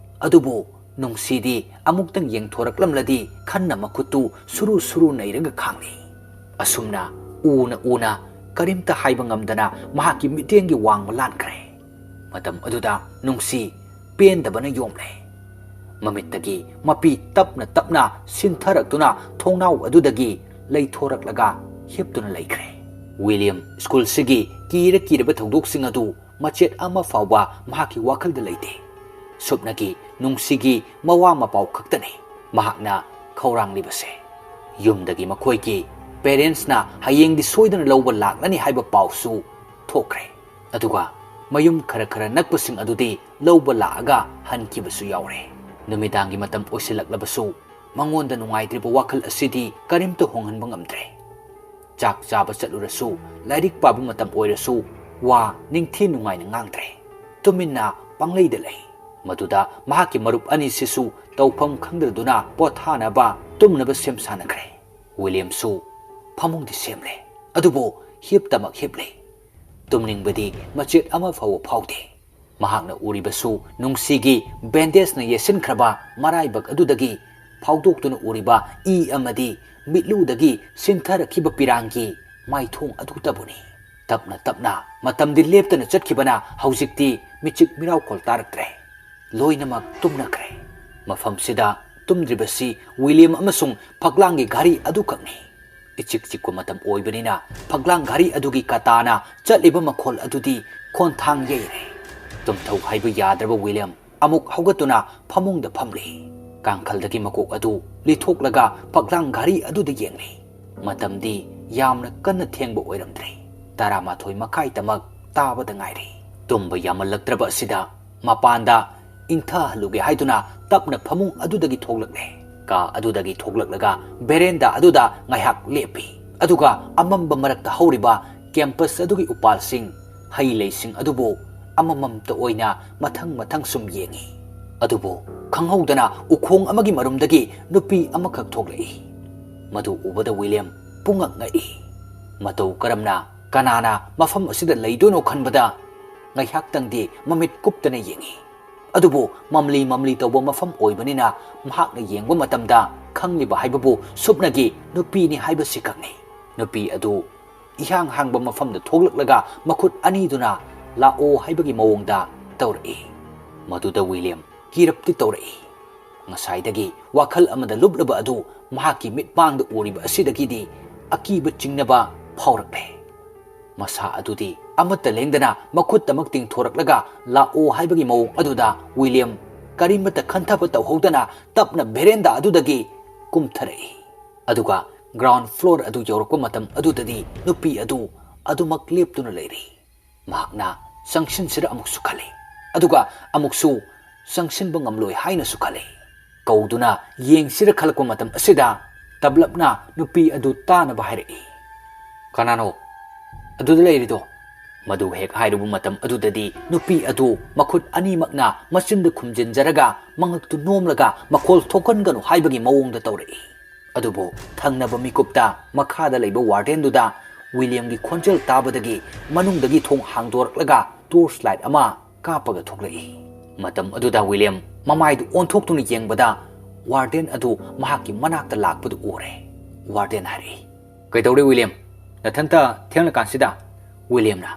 ꯑꯗꯨꯕꯨ ꯅꯨꯡꯁꯤꯗꯤ ꯑꯃꯨꯛꯇꯪ ꯌꯦꯡꯊꯣꯔꯛꯂꯝꯂꯗꯤ ꯈꯟꯅ ꯃꯈꯨꯠꯇꯨ ꯁꯨꯔꯨ ꯅꯩꯔꯒ ꯈꯥꯡꯂꯤ ꯑꯁꯨꯝꯅ ꯎꯅ ꯀꯔꯤꯝꯇ ꯍꯥꯏꯕ ꯉꯝꯗꯅ ꯃꯍꯥꯛꯀꯤ ꯃꯤꯠꯌꯦꯡꯒꯤ ꯋꯥꯡꯃ ꯂꯥꯟꯈ꯭ꯔꯦ ꯃꯇꯝ ꯑꯗꯨꯗ ꯅꯨꯡꯁꯤ ꯄꯦꯟꯗꯕꯅ ꯌꯣꯝꯂꯦ ꯃꯃꯤꯠꯇꯒꯤ ꯃꯄꯤ ꯇꯞꯅ ꯁꯤꯟꯊꯔꯛꯇꯨꯅ ꯊꯣꯡꯅꯥꯎ ꯑꯗꯨꯗꯒꯤ ꯂꯩꯊꯣꯔꯛꯂꯒ ꯍꯤꯞꯇꯨꯅ ꯂꯩꯈ꯭ꯔꯦ ꯋꯤꯂꯤꯌꯝ ꯁ꯭ꯀꯨꯜꯁꯤꯒꯤ ꯀꯤꯔꯕ ꯊꯧꯗꯣꯛꯁꯤꯡ ꯑꯗꯨ ꯃꯆꯦꯠ ꯑꯃ ꯐꯥꯎꯕ ꯃꯍꯥꯛꯀꯤ ꯋꯥꯈꯜꯗ ꯂꯩꯇꯦ ꯁꯨꯞꯅꯒꯤ ꯅꯨꯡꯁꯤꯒꯤ ꯃꯋꯥ ꯃꯄꯥꯎ ꯈꯛꯇꯅꯤ ꯃꯍꯥꯛꯅ ꯈꯧꯔꯥꯡꯂꯤꯕꯁꯦ ꯌꯨꯝꯗꯒꯤ ꯃꯈꯣꯏꯒꯤ ꯄꯦꯔꯦꯟꯁꯅ ꯍꯌꯦꯡꯗꯤ ꯁꯣꯏꯗꯅ ꯂꯧꯕ ꯂꯥꯛꯂꯅꯤ ꯍꯥꯏꯕ ꯄꯥꯎꯁꯨ ꯊꯣꯛꯈ꯭ꯔꯦ ꯑꯗꯨꯒ ꯃꯌꯨꯝ ꯈꯔ ꯅꯛꯄꯁꯤꯡ ꯑꯗꯨꯗꯤ ꯂꯧꯕ ꯂꯥꯛꯑꯒ ꯍꯟꯈꯤꯕꯁꯨ ꯌꯥꯎꯔꯦ ꯅꯨꯃꯤꯗꯥꯡꯒꯤ ꯃꯇꯝ ꯑꯣꯏꯁꯤꯜꯂꯛꯂꯕꯁꯨ ꯃꯉꯣꯟꯗ ꯅꯨꯡꯉꯥꯏꯇ꯭ꯔꯤꯕ ꯋꯥꯈꯜ ꯑꯁꯤꯗꯤ ꯀꯔꯤꯝꯇ ꯍꯣꯡꯍꯟꯕ ꯉꯝꯗ꯭ꯔꯦ ꯆꯥꯛ ꯆꯥꯕ ꯆꯠꯂꯨꯔꯁꯨ ꯂꯥꯏꯔꯤꯛ ꯄꯥꯕ ꯃꯇꯝ ꯑꯣꯏꯔꯁꯨ ꯋꯥ ꯅꯤꯡꯊꯤ ꯅꯨꯡꯉꯥꯏꯅ ꯉꯥꯡꯗ꯭ꯔꯦ ꯇꯨꯃꯤꯟꯅ ꯄꯪꯂꯩꯗ ꯂꯩ ꯃꯗꯨꯗ ꯃꯍꯥꯛꯀꯤ ꯃꯔꯨꯞ ꯑꯅꯤꯁꯤꯁꯨ ꯇꯧꯐꯝ ꯈꯪꯗ꯭ꯔꯗꯨꯅ ꯄꯣꯊꯥꯅꯕ ꯇꯨꯝꯅꯕ ꯁꯦꯝ ꯁꯥꯟꯅꯈ꯭ꯔꯦ ꯋꯤꯂꯤꯌꯝꯁꯨ ꯐꯃꯨꯡꯗꯤ ꯁꯦꯝꯂꯦ ꯑꯗꯨꯕꯨ ꯍꯤꯞꯇꯃꯛ ꯍꯤꯞꯂꯦ ꯇꯨꯝꯅꯤꯡꯕꯗꯤ ꯃꯆꯦꯠ ꯑꯃ ꯐꯥꯎꯕ ꯐꯥꯎꯗꯦ ꯃꯍꯥꯛꯅ ꯎꯔꯤꯕꯁꯨ ꯅꯨꯡꯁꯤꯒꯤ ꯕꯦꯟꯗꯦꯖꯅ ꯌꯦꯠꯁꯤꯟꯈ꯭ꯔꯕ ꯃꯔꯥꯏꯕꯛ ꯑꯗꯨꯗꯒꯤ ꯐꯥꯎꯗꯣꯛꯇꯨꯅ ꯎꯔꯤꯕ ꯏ ꯑꯃꯗꯤ ꯃꯤꯠꯂꯨꯗꯒꯤ ꯁꯤꯟꯊꯔꯛꯈꯤꯕ ꯄꯤꯔꯥꯡꯒꯤ ꯃꯥꯏꯊꯣꯡ ꯑꯗꯨꯇꯕꯨꯅꯤ ꯇꯞꯅ ꯃꯇꯝꯗꯤ ꯂꯦꯞꯇꯅ ꯆꯠꯈꯤꯕꯅ ꯍꯧꯖꯤꯛꯇꯤ ꯃꯤꯆꯤꯛ ꯃꯤꯔꯥꯎꯈꯣꯜ ꯇꯥꯔꯛꯇ꯭ꯔꯦ ꯂꯣꯏꯅꯃꯛ ꯇꯨꯝꯅꯈ꯭ꯔꯦ ꯃꯐꯝꯁꯤꯗ ꯇꯨꯝꯗ꯭ꯔꯤꯕꯁꯤ ꯋꯤꯂꯤꯌꯝ ꯑꯃꯁꯨꯡ ꯐꯛꯂꯥꯡꯒꯤ ꯘꯔꯤ ꯑꯗꯨꯈꯛꯅꯤ इचिक चिक्को मतम ओइबनिना फगलांग घारी अदुगी कताना चलिबा मखोल अदुदी खोंथांग येरे तुमथौ हाइबा याद्रबा विलियम अमुक हौगतुना फमुंगदा फमली ꯀꯥꯡꯈꯜꯗꯒꯤ ꯃꯀꯣꯛ ꯑꯗꯨ ꯂꯤꯊꯣꯛꯂꯒ ꯐꯛꯂꯥꯡ ꯘꯔꯤ ꯑꯗꯨꯗ ꯌꯦꯡꯂꯤ꯫ ꯃꯇꯝꯗꯤ ꯌꯥꯝꯅ ꯀꯟꯅ ꯊꯦꯡꯕ ꯑꯣꯏꯔꯝꯗ꯭ꯔꯦ꯫ 12 ꯃꯈꯥꯏꯇꯃꯛ ꯇꯥꯕꯗ ꯉꯥꯏꯔꯤ꯫ ꯇꯨꯝꯕ ꯌꯥꯃꯜꯂꯛꯇ꯭ꯔꯕ ꯑꯁꯤꯗ ꯃꯄꯥꯟꯗ ꯏꯪꯊꯍꯜꯂꯨꯒꯦ ꯍꯥꯏꯗꯨꯅ ꯇꯞꯅ ꯐꯃꯨꯡ ꯑꯗꯨꯗꯒꯤ ꯊꯣꯛꯂꯛꯂꯦ꯫ ꯀꯥ ꯑꯗꯨꯗꯒꯤ ꯊꯣꯛꯂꯛꯂꯒ ꯕꯦꯔꯦꯟꯗꯥ ꯑꯗꯨꯗ ꯉꯥꯏꯍꯥꯛ ꯂꯦꯞꯄꯤ꯫ ꯑꯗꯨꯒ ꯑꯃꯝꯕ ꯃꯔꯛꯇ ꯍꯧꯔꯤꯕ ꯀꯦꯝꯄꯁ ꯑꯗꯨꯒꯤ ꯎꯄꯥꯜꯁꯤꯡ, ꯍꯩ ꯂꯩꯁꯤꯡ ꯑꯗꯨꯕꯨ ꯑꯃꯃꯝꯇ ꯑꯣꯏꯅ ꯃꯊꯪ ꯁꯨꯝ ꯌꯦꯡꯉꯤ꯫ ꯑꯗꯨꯕꯨ ꯈꯪꯍꯧꯗꯅ ꯎꯈꯣꯡ ꯑꯃꯒꯤ ꯃꯔꯨꯝꯗꯒꯤ ꯅꯨꯄꯤ ꯑꯃꯈꯛ ꯊꯣꯛꯂꯛꯏ꯫ ꯃꯗꯨ ꯎꯕꯗ ꯋꯤꯂꯤꯌꯝ ꯄꯨꯡꯉꯛ ꯉꯛꯏ꯫ ꯃꯇꯧ ꯀꯔꯝꯅ ꯀꯅꯥꯅ ꯃꯐꯝ ꯑꯁꯤꯗ ꯂꯩꯗꯣꯏꯅꯣ ꯈꯟꯕꯗ ꯉꯥꯏꯍꯥꯛꯇꯪꯗꯤ ꯃꯃꯤꯠ ꯀꯨꯞꯇꯅ ꯌꯦꯡꯉꯤ꯫ ꯑꯗꯨꯕꯨ ꯃꯝꯂꯤ ꯇꯧꯕ ꯃꯐꯝ ꯑꯣꯏꯕꯅꯤꯅ ꯃꯍꯥꯛꯅ ꯌꯦꯡꯕ ꯃꯇꯝꯗ ꯈꯪꯂꯤꯕ ꯍꯥꯏꯕꯕꯨ ꯁꯨꯞꯅꯒꯤ ꯅꯨꯄꯤꯅꯤ ꯍꯥꯏꯕꯁꯤ ꯈꯪꯏ꯫ ꯅꯨꯄꯤ ꯑꯗꯨ ꯏꯍꯥꯡ ꯍꯥꯡꯕ ꯃꯐꯝꯗ ꯊꯣꯛꯂꯛꯂꯒ ꯃꯈꯨꯠ ꯑꯅꯤꯗꯨꯅ ꯂꯥꯛꯑꯣ ꯍꯥꯏꯕꯒꯤ ꯃꯑꯣꯡꯗ ꯇꯧꯔꯛꯏ꯫ ꯃꯗꯨꯗ ꯋꯤꯂꯤꯌꯝ ꯀꯤꯔꯞꯇꯤ ꯇꯧꯔꯛꯏ꯫ ꯉꯁꯥꯏꯗꯒꯤ ꯋꯥꯈꯜ ꯑꯃꯗ ꯂꯨꯞꯂꯕ ꯑꯗꯨ ꯃꯍꯥꯛꯀꯤ ꯃꯤꯠꯃꯥꯡꯗ ꯎꯔꯤꯕ ꯑꯁꯤꯗꯒꯤꯗꯤ ꯑꯀꯤꯕ ꯆꯤꯡꯅꯕ ꯐꯥꯎꯔꯛꯂꯦ꯫ ꯃꯁꯥ ꯑꯗꯨꯗꯤ ꯑꯃꯠꯇ ꯂꯦꯡꯗꯅ ꯃꯈꯨꯠꯇꯃꯛ ꯇꯤꯡꯊꯣꯔꯛꯂꯒ ꯂꯥꯛꯑꯣ ꯍꯥꯏꯕꯒꯤ ꯃꯑꯣꯡ ꯑꯗꯨꯗ ꯋꯤꯂꯤꯌꯝ ꯀꯔꯤꯃꯠꯇ ꯈꯟꯊꯕ ꯇꯧꯍꯧꯗꯅ ꯇꯞꯅ ꯚꯦꯔꯦꯟꯗꯥ ꯑꯗꯨꯗꯒꯤ ꯀꯨꯝꯊꯔꯛꯏ꯫ ꯑꯗꯨꯒ ꯒ꯭ꯔꯥꯎꯟ ꯐ꯭ꯂꯣꯔ ꯑꯗꯨ ꯌꯧꯔꯛꯄ ꯃꯇꯝ ꯑꯗꯨꯗꯗꯤ ꯅꯨꯄꯤ ꯑꯗꯨ ꯑꯗꯨꯃꯛ ꯂꯦꯞꯇꯨꯅ ꯂꯩꯔꯤ꯫ ꯃꯍꯥꯛꯅ ꯆꯪꯁꯤꯟꯁꯤꯔ ꯑꯃꯨꯛꯁꯨ ꯈꯜꯂꯤ, ꯑꯗꯨꯒ ꯑꯃꯨꯛꯁꯨ ꯆꯪꯁꯤꯟꯕ ꯉꯝꯂꯣꯏ ꯍꯥꯏꯅꯁꯨ ꯈꯜꯂꯤ꯫ ꯀꯧꯗꯨꯅ ꯌꯦꯡꯁꯤꯔ ꯈꯜꯂꯛꯄ ꯃꯇꯝ ꯑꯁꯤꯗ ꯇꯞꯂꯞꯅ ꯅꯨꯄꯤ ꯑꯗꯨ ꯇꯥꯅꯕ ꯍꯥꯏꯔꯛꯏ꯫ "ꯀꯅꯥꯅꯣ ꯑꯗꯨꯗ ꯂꯩꯔꯤꯗꯣ?" ꯃꯗꯨ ꯍꯦꯛ ꯍꯥꯏꯔꯨꯕ ꯃꯇꯝ ꯑꯗꯨꯗꯗꯤ ꯅꯨꯄꯤ ꯑꯗꯨ ꯃꯈꯨꯠ ꯑꯅꯤꯃꯛꯅ ꯃꯆꯤꯟꯗ ꯈꯨꯝꯖꯤꯟꯖꯔꯒ ꯃꯉꯛꯇꯨ ꯅꯣꯝꯂꯒ ꯃꯈꯣꯜ ꯊꯣꯛꯍꯟꯒꯅꯨ ꯍꯥꯏꯕꯒꯤ ꯃꯑꯣꯡꯗ ꯇꯧꯔꯛꯏ꯫ ꯑꯗꯨꯕꯨ ꯊꯪꯅꯕ ꯃꯤꯀꯨꯞꯇ ꯃꯈꯥꯗ ꯂꯩꯕ ꯋꯥꯔꯗꯦꯟꯗꯨꯗ ꯋꯤꯂꯤꯌꯝꯒꯤ ꯈꯣꯟꯖꯦꯜ ꯇꯥꯕꯗꯒꯤ ꯃꯅꯨꯡꯗꯒꯤ ꯊꯣꯡ ꯍꯥꯡꯗꯣꯔꯛꯂꯒ ꯇꯣꯔꯆ ꯂꯥꯏꯠ ꯑꯃ ꯀꯥꯞꯄꯒ ꯊꯣꯛꯂꯛꯏ꯫ ꯃꯇꯝ ꯑꯗꯨꯗ ꯋꯤꯂꯤꯌꯝ ꯃꯃꯥꯏꯗꯨ ꯑꯣꯟꯊꯣꯛꯇꯨꯅ ꯌꯦꯡꯕꯗ ꯋꯥꯔꯗꯦꯟ ꯑꯗꯨ ꯃꯍꯥꯛꯀꯤ ꯃꯅꯥꯛꯇ ꯂꯥꯛꯄꯗꯨ ꯎꯔꯦ꯫ ꯋꯥꯔꯗꯦꯟ ꯍꯥꯏꯔꯛꯏ, "ꯀꯩꯗꯧꯔꯦ ꯋꯤꯂꯤꯌꯝ? ꯅꯊꯟꯇ ꯊꯦꯡꯂꯀꯥꯟꯁꯤꯗ?" ꯋꯤꯂꯤꯌꯝꯅ,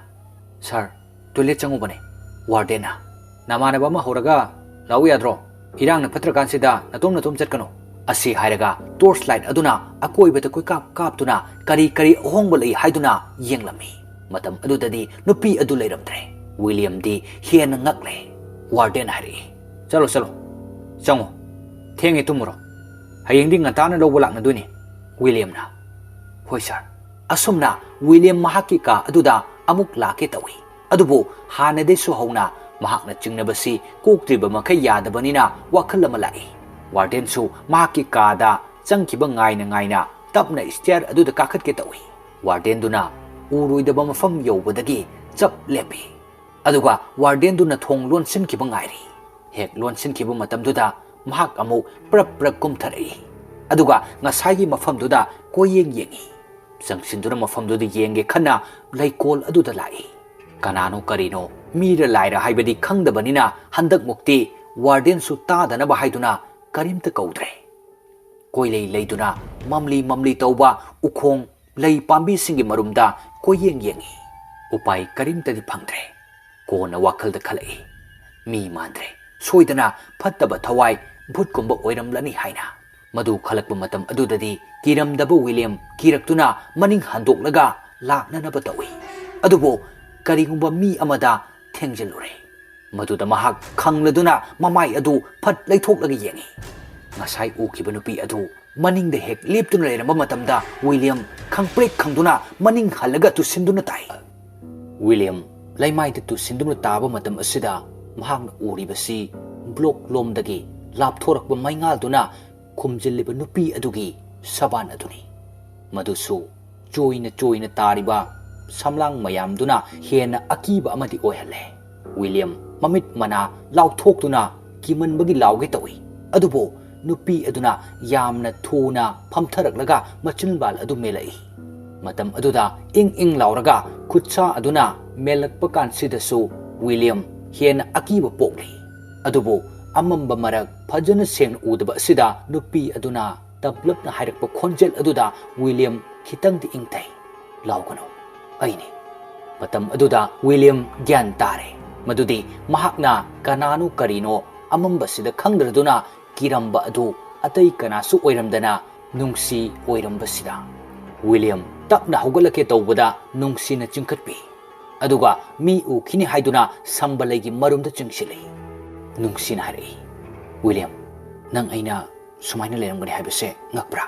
"ꯁꯥꯔ, ꯇꯣꯏꯂꯦꯠ ꯆꯪꯉꯨꯕꯅꯦ." ꯋꯥꯔꯗꯦꯟꯅ, "ꯅꯃꯥꯟꯅꯕ ꯑꯃ ꯍꯧꯔꯒ ꯂꯥꯛꯎ ꯌꯥꯗ꯭ꯔꯣ? ꯏꯔꯥꯡꯅ ꯐꯠꯇ꯭ꯔꯀꯥꯟꯁꯤꯗ ꯅꯇꯣꯝ ꯆꯠꯀꯅꯨ." ꯑꯁꯤ ꯍꯥꯏꯔꯒ ꯇꯣꯔꯆ ꯂꯥꯏꯠ ꯑꯗꯨꯅ ꯑꯀꯣꯏꯕꯗ ꯀꯣꯏꯀꯥꯞ ꯀꯥꯞꯇꯨꯅ ꯀꯔꯤ ꯑꯍꯣꯡꯕ ꯂꯩ ꯍꯥꯏꯗꯨꯅ ꯌꯦꯡꯂꯝꯃꯤ꯫ ꯃꯇꯝ ꯑꯗꯨꯗꯗꯤ ꯅꯨꯄꯤ ꯑꯗꯨ ꯂꯩꯔꯝꯗ꯭ꯔꯦ꯫ ꯋꯤꯂꯤꯌꯝꯗꯤ ꯍꯦꯟꯅ ꯉꯛꯂꯦ꯫ ꯋꯥꯔꯗꯦꯟ ꯍꯥꯏꯔꯛꯏ, "ꯆꯠꯂꯣ ꯆꯪꯉꯣ, ꯊꯦꯡꯉꯦ ꯇꯨꯝꯃꯨꯔꯣ, ꯍꯌꯦꯡꯗꯤ ꯉꯟꯇꯥꯅ ꯂꯧꯕ ꯂꯥꯛꯅꯗꯣꯏꯅꯤ." ꯋꯤꯂꯤꯌꯝꯅ, "ꯍꯣꯏ ꯁꯥꯔ." ꯑꯁꯨꯝꯅ ꯋꯤꯂꯤꯌꯝ ꯃꯍꯥꯛꯀꯤ ꯀꯥ ꯑꯗꯨꯗ ꯑꯃꯨꯛ ꯂꯥꯛꯀꯦ ꯇꯧꯏ꯫ ꯑꯗꯨꯕꯨ ꯍꯥꯟꯅꯗꯩꯁꯨ ꯍꯧꯅ ꯃꯍꯥꯛꯅ ꯆꯤꯡꯅꯕꯁꯤ ꯀꯣꯛꯇ꯭ꯔꯤꯕ ꯃꯈꯩ ꯌꯥꯗꯕꯅꯤꯅ ꯋꯥꯈꯜ ꯑꯃ ꯂꯥꯛꯏ꯫ ꯋꯥꯔꯗꯦꯟꯁꯨ ꯃꯍꯥꯛꯀꯤ ꯀꯥꯗ ꯆꯪꯈꯤꯕ ꯉꯥꯏꯅ ꯇꯞꯅ ꯁ꯭ꯇꯤꯌꯔ ꯑꯗꯨꯗ ꯀꯥꯈꯠꯀꯦ ꯇꯧꯏ꯫ ꯋꯥꯔꯗꯦꯟꯗꯨꯅ ꯎꯔꯣꯏꯗꯕ ꯃꯐꯝ ꯌꯧꯕꯗꯒꯤ ꯆꯞ ꯂꯦꯞꯄꯤ꯫ ꯑꯗꯨꯒ ꯋꯥꯔꯗꯦꯟꯗꯨꯅ ꯊꯣꯡ ꯂꯣꯟꯁꯤꯟꯈꯤꯕ ꯉꯥꯏꯔꯤ꯫ ꯍꯦꯛ ꯂꯣꯟꯁꯤꯟꯈꯤꯕ ꯃꯇꯝꯗꯨꯗ ꯃꯍꯥꯛ ꯑꯃꯨꯛ ꯄ꯭ꯔꯞ ꯀꯨꯝꯊꯔꯛꯏ꯫ ꯑꯗꯨꯒ ꯉꯁꯥꯏꯒꯤ ꯃꯐꯝꯗꯨꯗ ꯀꯣꯏꯌꯦꯡ ꯌꯦꯡꯉꯤ꯫ ꯆꯪꯁꯤꯟꯗꯨꯅ ꯃꯐꯝꯗꯨꯗ ꯌꯦꯡꯒꯦ ꯈꯟꯅ ꯂꯩꯀꯣꯜ ꯑꯗꯨꯗ ꯂꯥꯛꯏ꯫ ꯀꯅꯥꯅꯣ ꯀꯔꯤꯅꯣ ꯃꯤꯔ ꯂꯥꯏꯔ ꯍꯥꯏꯕꯗꯤ ꯈꯪꯗꯕꯅꯤꯅ ꯍꯟꯗꯛꯃꯨꯛꯇꯤ ꯋꯥꯔꯗꯦꯟꯁꯨ ꯇꯥꯗꯅꯕ ꯍꯥꯏꯗꯨꯅ ꯀꯔꯤꯝꯇ ꯀꯧꯗ꯭ꯔꯦ꯫ ꯀꯣꯏꯂꯩ ꯂꯩꯗꯨꯅ ꯃꯝꯂꯤ ꯇꯧꯕ ꯎꯈꯣꯡ ꯂꯩ ꯄꯥꯝꯕꯤꯁꯤꯡꯒꯤ ꯃꯔꯨꯝꯗ ꯀꯣꯏꯌꯦꯡ ꯌꯦꯡꯉꯤ꯫ ꯎꯄꯥꯏ ꯀꯔꯤꯝꯇꯗꯤ ꯐꯪꯗ꯭ꯔꯦ꯫ ꯀꯣꯟꯅ ꯋꯥꯈꯜꯗ ꯈꯜꯂꯛꯏ, ꯃꯤ ꯃꯥꯟꯗ꯭ꯔꯦ, ꯁꯣꯏꯗꯅ ꯐꯠꯇꯕ ꯊꯋꯥꯏ ꯚꯨꯠꯀꯨꯝꯕ ꯑꯣꯏꯔꯝꯂꯅꯤ ꯍꯥꯏꯅ꯫ ꯃꯗꯨ ꯈꯜꯂꯛꯄ ꯃꯇꯝ ꯑꯗꯨꯗꯗꯤ ꯀꯤꯔꯝꯗꯕ ꯋꯤꯂꯤꯌꯝ ꯀꯤꯔꯛꯇꯨꯅ ꯃꯅꯤꯡ ꯍꯟꯗꯣꯛꯂꯒ ꯂꯥꯛꯅꯅꯕ ꯇꯧꯏ꯫ ꯑꯗꯨꯕꯨ ꯀꯔꯤꯒꯨꯝꯕ ꯃꯤ ꯑꯃꯗ ꯊꯦꯡꯖꯤꯜꯂꯨꯔꯦ꯫ ꯃꯗꯨꯗ ꯃꯍꯥꯛ ꯈꯪꯂꯗꯨꯅ ꯃꯃꯥꯏ ꯑꯗꯨ ꯐꯠ ꯂꯩꯊꯣꯛꯂꯒ ꯌꯦꯡꯉꯤ꯫ ꯉꯁꯥꯏ ꯎꯈꯤꯕ ꯅꯨꯄꯤ ꯑꯗꯨ ꯃꯅꯤꯡꯗ ꯍꯦꯛ ꯂꯦꯞꯇꯨꯅ ꯂꯩꯔꯝꯕ ꯃꯇꯝꯗ ꯋꯤꯂꯤꯌꯝ ꯈꯪꯄ꯭ꯔꯦꯛ ꯈꯪꯗꯨꯅ ꯃꯅꯤꯡ ꯍꯜꯂꯒ ꯇꯨꯁꯤꯟꯗꯨꯅ ꯇꯥꯏ꯫ ꯋꯤꯂꯤꯌꯝ ꯂꯩꯃꯥꯏꯗ ꯇꯨꯁꯤꯟꯗꯨꯅ ꯇꯥꯕ ꯃꯇꯝ ꯑꯁꯤꯗ ꯃꯍꯥꯛꯅ ꯎꯔꯤꯕꯁꯤ ꯕ꯭ꯂꯣꯛ ꯂꯣꯝꯗꯒꯤ ꯂꯥꯞꯊꯣꯔꯛꯄ ꯃꯩꯉꯥꯜꯗꯨꯅ ꯈꯨꯝꯖꯤꯜꯂꯤꯕ ꯅꯨꯄꯤ ꯑꯗꯨꯒꯤ ꯁꯕꯥꯟ ꯑꯗꯨꯅꯤ꯫ ꯃꯗꯨꯁꯨ ꯆꯣꯏꯅ ꯇꯥꯔꯤꯕ ꯁꯝꯂꯥꯡ ꯃꯌꯥꯝꯗꯨꯅ ꯍꯦꯟꯅ ꯑꯀꯤꯕ ꯑꯃꯗꯤ ꯑꯣꯏꯍꯜꯂꯦ꯫ ꯋꯤꯂꯤꯌꯝ ꯃꯃꯤꯠ ꯃꯅꯥ ꯂꯥꯎꯊꯣꯛꯇꯨꯅ ꯀꯤꯃꯟꯕꯒꯤ ꯂꯥꯎꯒꯦ ꯇꯧꯏ꯫ ꯑꯗꯨꯕꯨ ꯅꯨꯄꯤ ꯑꯗꯨꯅ ꯌꯥꯝꯅ ꯊꯨꯅ ꯐꯝꯊꯔꯛꯂꯒ ꯃꯆꯤꯟꯕꯥꯜ ꯑꯗꯨ ꯃꯦꯜꯂꯛꯏ꯫ ꯃꯇꯝ ꯑꯗꯨꯗ ꯏꯪ ꯂꯥꯎꯔꯒ ꯈꯨꯠꯁꯥ ꯑꯗꯨꯅ ꯃꯦꯜꯂꯛꯄ ꯀꯥꯟꯁꯤꯗꯁꯨ ꯋꯤꯂꯤꯌꯝ ꯍꯦꯟꯅ ꯑꯀꯤꯕ ꯄꯣꯛꯂꯤ꯫ ꯑꯗꯨꯕꯨ ꯑꯃꯝꯕ ꯃꯔꯛ ꯐꯖꯅ ꯁꯦꯡꯅ ꯎꯗꯕ ꯑꯁꯤꯗ ꯅꯨꯄꯤ ꯑꯗꯨꯅ ꯇꯞꯂꯞꯅ ꯍꯥꯏꯔꯛꯄ ꯈꯣꯟꯖꯦꯜ ꯑꯗꯨꯗ ꯋꯤꯂꯤꯌꯝ ꯈꯤꯇꯪꯗꯤ ꯏꯪꯊꯩ, "ꯂꯥꯎꯒꯅꯨ, ꯑꯩꯅꯤ." ꯃꯇꯝ ꯑꯗꯨꯗ ꯋꯤꯂꯤꯌꯝ ꯒ꯭ꯌꯥꯟ ꯇꯥꯔꯦ ꯃꯗꯨꯗꯤ ꯃꯍꯥꯛꯅ ꯀꯅꯥꯅꯣ ꯀꯔꯤꯅꯣ ꯑꯃꯝꯕꯁꯤꯗ ꯈꯪꯗ꯭ꯔꯗꯨꯅ ꯀꯤꯔꯝꯕ ꯑꯗꯨ ꯑꯇꯩ ꯀꯅꯥꯁꯨ ꯑꯣꯏꯔꯝꯗꯅ ꯅꯨꯡꯁꯤ ꯑꯣꯏꯔꯝꯕꯁꯤꯗ꯫ ꯋꯤꯂꯤꯌꯝ ꯇꯞꯅ ꯍꯧꯒꯠꯂꯛꯀꯦ ꯇꯧꯕꯗ ꯅꯨꯡꯁꯤꯅ ꯆꯤꯡꯈꯠꯄꯤ꯫ ꯑꯗꯨꯒ ꯃꯤ ꯎꯈꯤꯅꯤ ꯍꯥꯏꯗꯨꯅ ꯁꯝꯕ ꯂꯩꯒꯤ ꯃꯔꯨꯝꯗ ꯆꯤꯡꯁꯤꯜꯂꯤ꯫ ꯅꯨꯡꯁꯤꯅ ꯍꯥꯏꯔꯛꯏ, "William, nang aina sumaina lerangani haibase ngakpra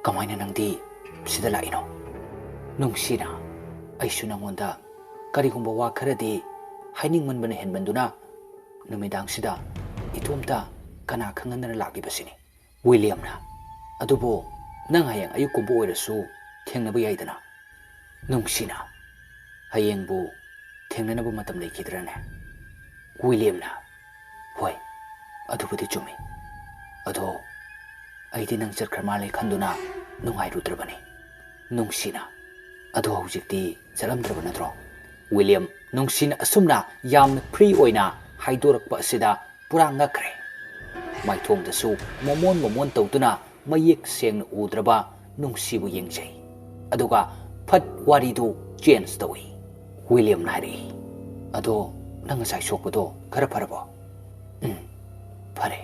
kamaina nangdi sida laino nungsina aisu nangonda karigumba wa kharadi haining manbana henbanduna numidang sida itomta kana khanganna lagibasini William na adubo nang hayang ayukumbo oirasu thengnaba yaidana nungsina hayengbu thengnanabu matam leikidrane William na hoi adubudi chumi ado aidi nang charkharmale khanduna nungai rudrabani nungsina ado hujikti chalamdraba natro William nungsina asumna yamna free oina haidorakpa asida pura ngakre maithongdasu momon tawduna mayek sengna udraba nungsibu yengjai aduga phat waridu change tawi William nari ado nang ngasai sokpado khara pharabo phare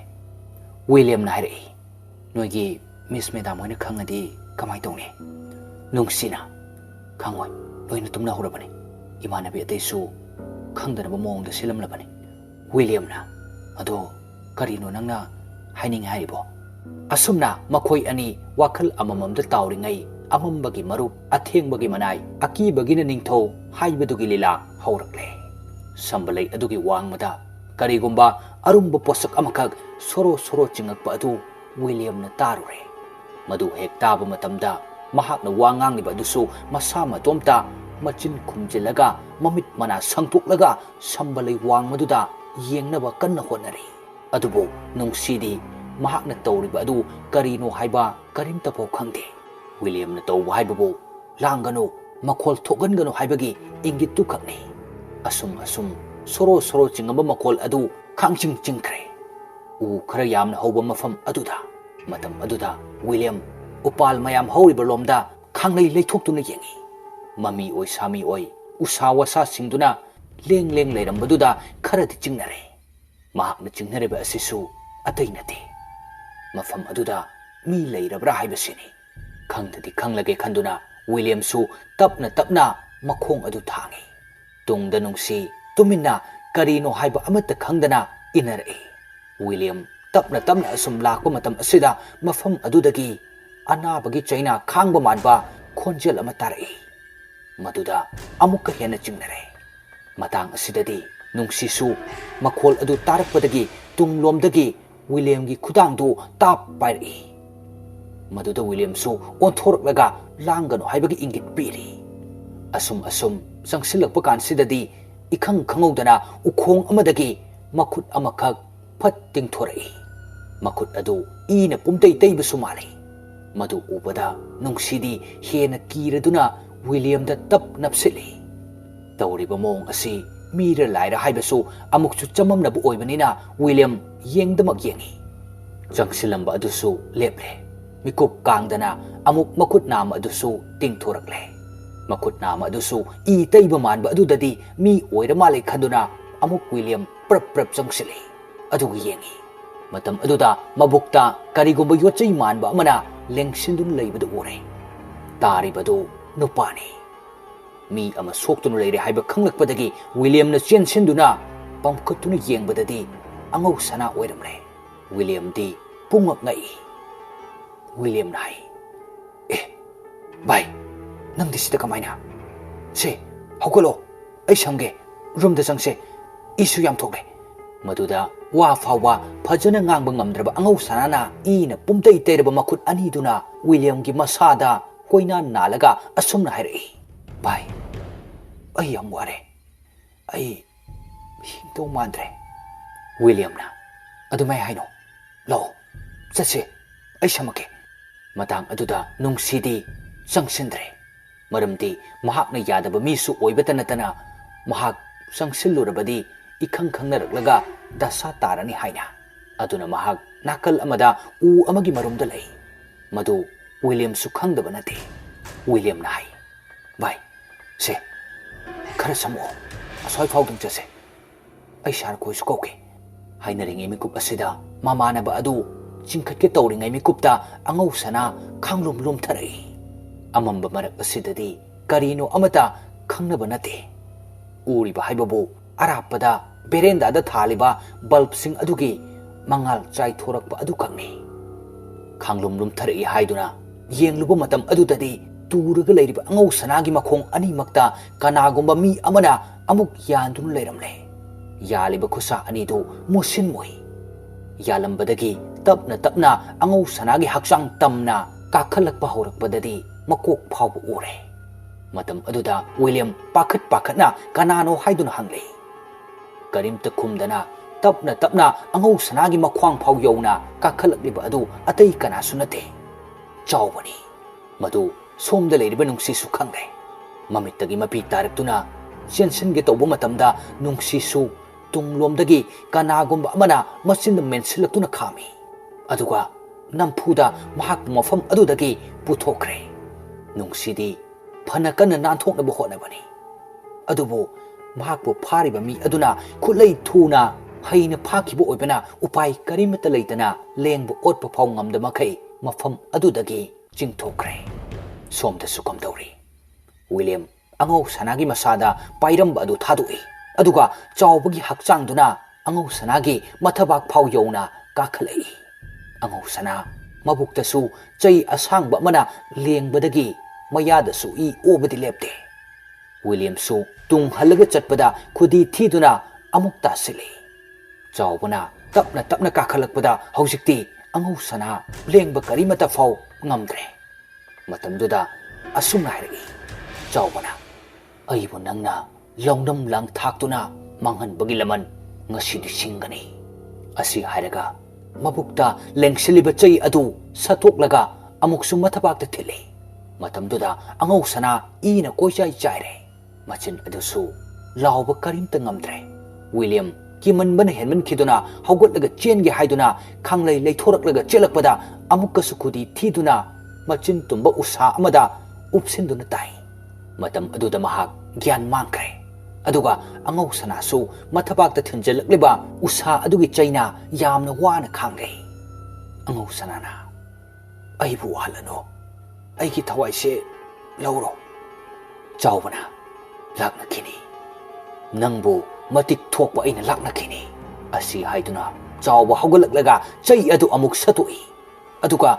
William nari noigi Miss Madam hoina khangadi kamai tongni nungsina khangoi loina tumna horabani imanabi ataisu khangdanaba mongda silamlabani William na ado karino nangna haining haibo asumna makhoi ani wakhal amamamda tawringai amambagi marup athengbagi manai akibagina ningtho haibadugi lila haurakle sambalai adugi wangmada karigumba arumba posak amakak soro chingakpa adu William na tarure madu hek taba matamda mahakna wangangliba adusu masa matomta machin khumjilaga mamit mana sangpuklaga sambalai wangmaduda yengnaba kanna honari adubo nungsidi mahakna tawriba adu karino haiba karimta pau khangde William na tawba haibabu langano makhol thogangano haibagi ingittu khakni asum soro chingamba makhol adu khangching chingkhre u khara yamna hoba mafam aduda matam aduda William upal mayam horiba lomda khanglei leithoktuna yengi mami oi sami oi usawasa singduna leng leirambaduda kharadi chingnare mahakna chingnareba asisu atainate mafam aduda mi leirabra haibasini khangdadi khanglage khanduna William su tapna makhong adu thangi tungda nungsi tuminna karino haiba amata khangdana inare William tapna asum lakpa matam asida mafam adudagi anabagi chaina khangba manba khonjel ama tarai maduda amukka hena chingnare matang asidadi nungsi su makhol adu tarakpadagi tunglomdagi William gi khudangdu tap pairi maduda William su onthorlaga langano haibagi ingit piri asum sangsilakpa kansidadi ikhang khangudana ukhong amadagi makhut amakhak phat tingthorai makhut adu ina pumtei teiba sumali madu ubada nungsidi hena kiraduna William da tap napsili tawriba mong asi mira laira haibasu amukchu chamamnabu oibanina William yengdamak yengi jangsilamba adusu leple mikup kangdana amuk makut nama adusu tingthorakle makut nama adusu I teiba manba adudadi mi oira malai khanduna amuk William prap jangsili adugi yengi matam aduda mabukta karigumba yochai manba amana lengsindun leibadu ore taribadu nupani mi ama soktunu leire haiba khanglakpadagi William na chensinduna pamkhatuna yengbadadi angau sana oiramle William di pungak ngai William nai bai nang disida kamaina se hokolo ai samge room da sangse isu yam thokle maduda wa fawa phajana ngang ngamdraba angau sanana ina pumtei terba makhut ani duna William gi masada koina nalaga asumna hairi bai ai yam ware ai hingto mandre William na adumai haino lo sase ai samake matang aduda nungsidi sangsindre maramdi mahakna yadaba misu oibata natana mahak sangsilurabadi ikhang khangnaraklaga dasa tarani haina aduna mahak nakal amada u amagi marumda lei madu William su khangdaba nate William na hai bai se khara samo asoi faudung chase ai shar koi su koke hainaringi mikup asida mamanaba adu chingkhatke tawringai mikupta angau sana khanglum tharai amamba marak asidadi karino amata khangnaba nate uriba haibabu arapada berenda da thaliba bulb sing adugi mangal chai thorak pa adu khangni khanglum lum thari haiduna yengluba matam adudadi turaga leiriba angau sanagi makhong ani makta kanagumba mi amana amuk yandun leiramle yaliba khusa ani do musin moi yalambadagi tapna tapna angau sanagi hakchang tamna kakhalakpa horakpadadi makok phawbu ure matam aduda William pakhatna kanano haiduna hangle karimta khumdana tapna tapna angau sanagi makhwang phaw yona kakhalakliba adu atai kana sunate chawbani madu somda leiriba nungsi su khangre mamittagi mapi taraktuna sensenge tawba matamda nungsi su tunglomdagi kanagumba amana masinda mensilaktuna khami aduga nampuda mahak mafam adudagi puthokre nungsidi phana kana nanthoknaba hotnabani adubu mahakpu phariba mi aduna khulai thuna haina phakibo oibana upai karimata leitana lengbu otpa phaw ngamda makai mafam adudagi chingthokre somda sukam dawri William angau sanagi masada pairamba adu thadui aduga chawbagi hakchangduna angau sanagi mathabak phaw yona kakhalai angau sana mabuktasu chai asangba mana lengbadagi mayadasu I obadi lepte William su tung halaga chatpada khudi thiduna amukta sili chawbana tapna kakhalakpada haujikti angau sana lengba karimata phaw ngamdre matamduda asumna hairi chawbana aibu nangna longnam lang thaktuna manghan bagi laman ngasi singani asi hairaga mabukta lengsiliba chai adu sathoklaga amuksu mathabakta thili matamduda angau sana ina koichai chaire machin adusu lawba karimta ngamdre William kiman bana henman khiduna hawgotlaga chenge haiduna khanglai leithoraklaga chelakpada amukka sukhudi thiduna machin tumba usa amada upsinduna tai matam aduda mahak gyan mangkre aduga angau sana su mathabakta thinjalakliba usa adugi chaina yamna wana khangre angau sanana aibu halano aigi thawai se lauro chawbana lakna khini nangbu matik thokpa aina lakna khini asi haiduna chawba hawgalaklaga chai adu amuk satui aduga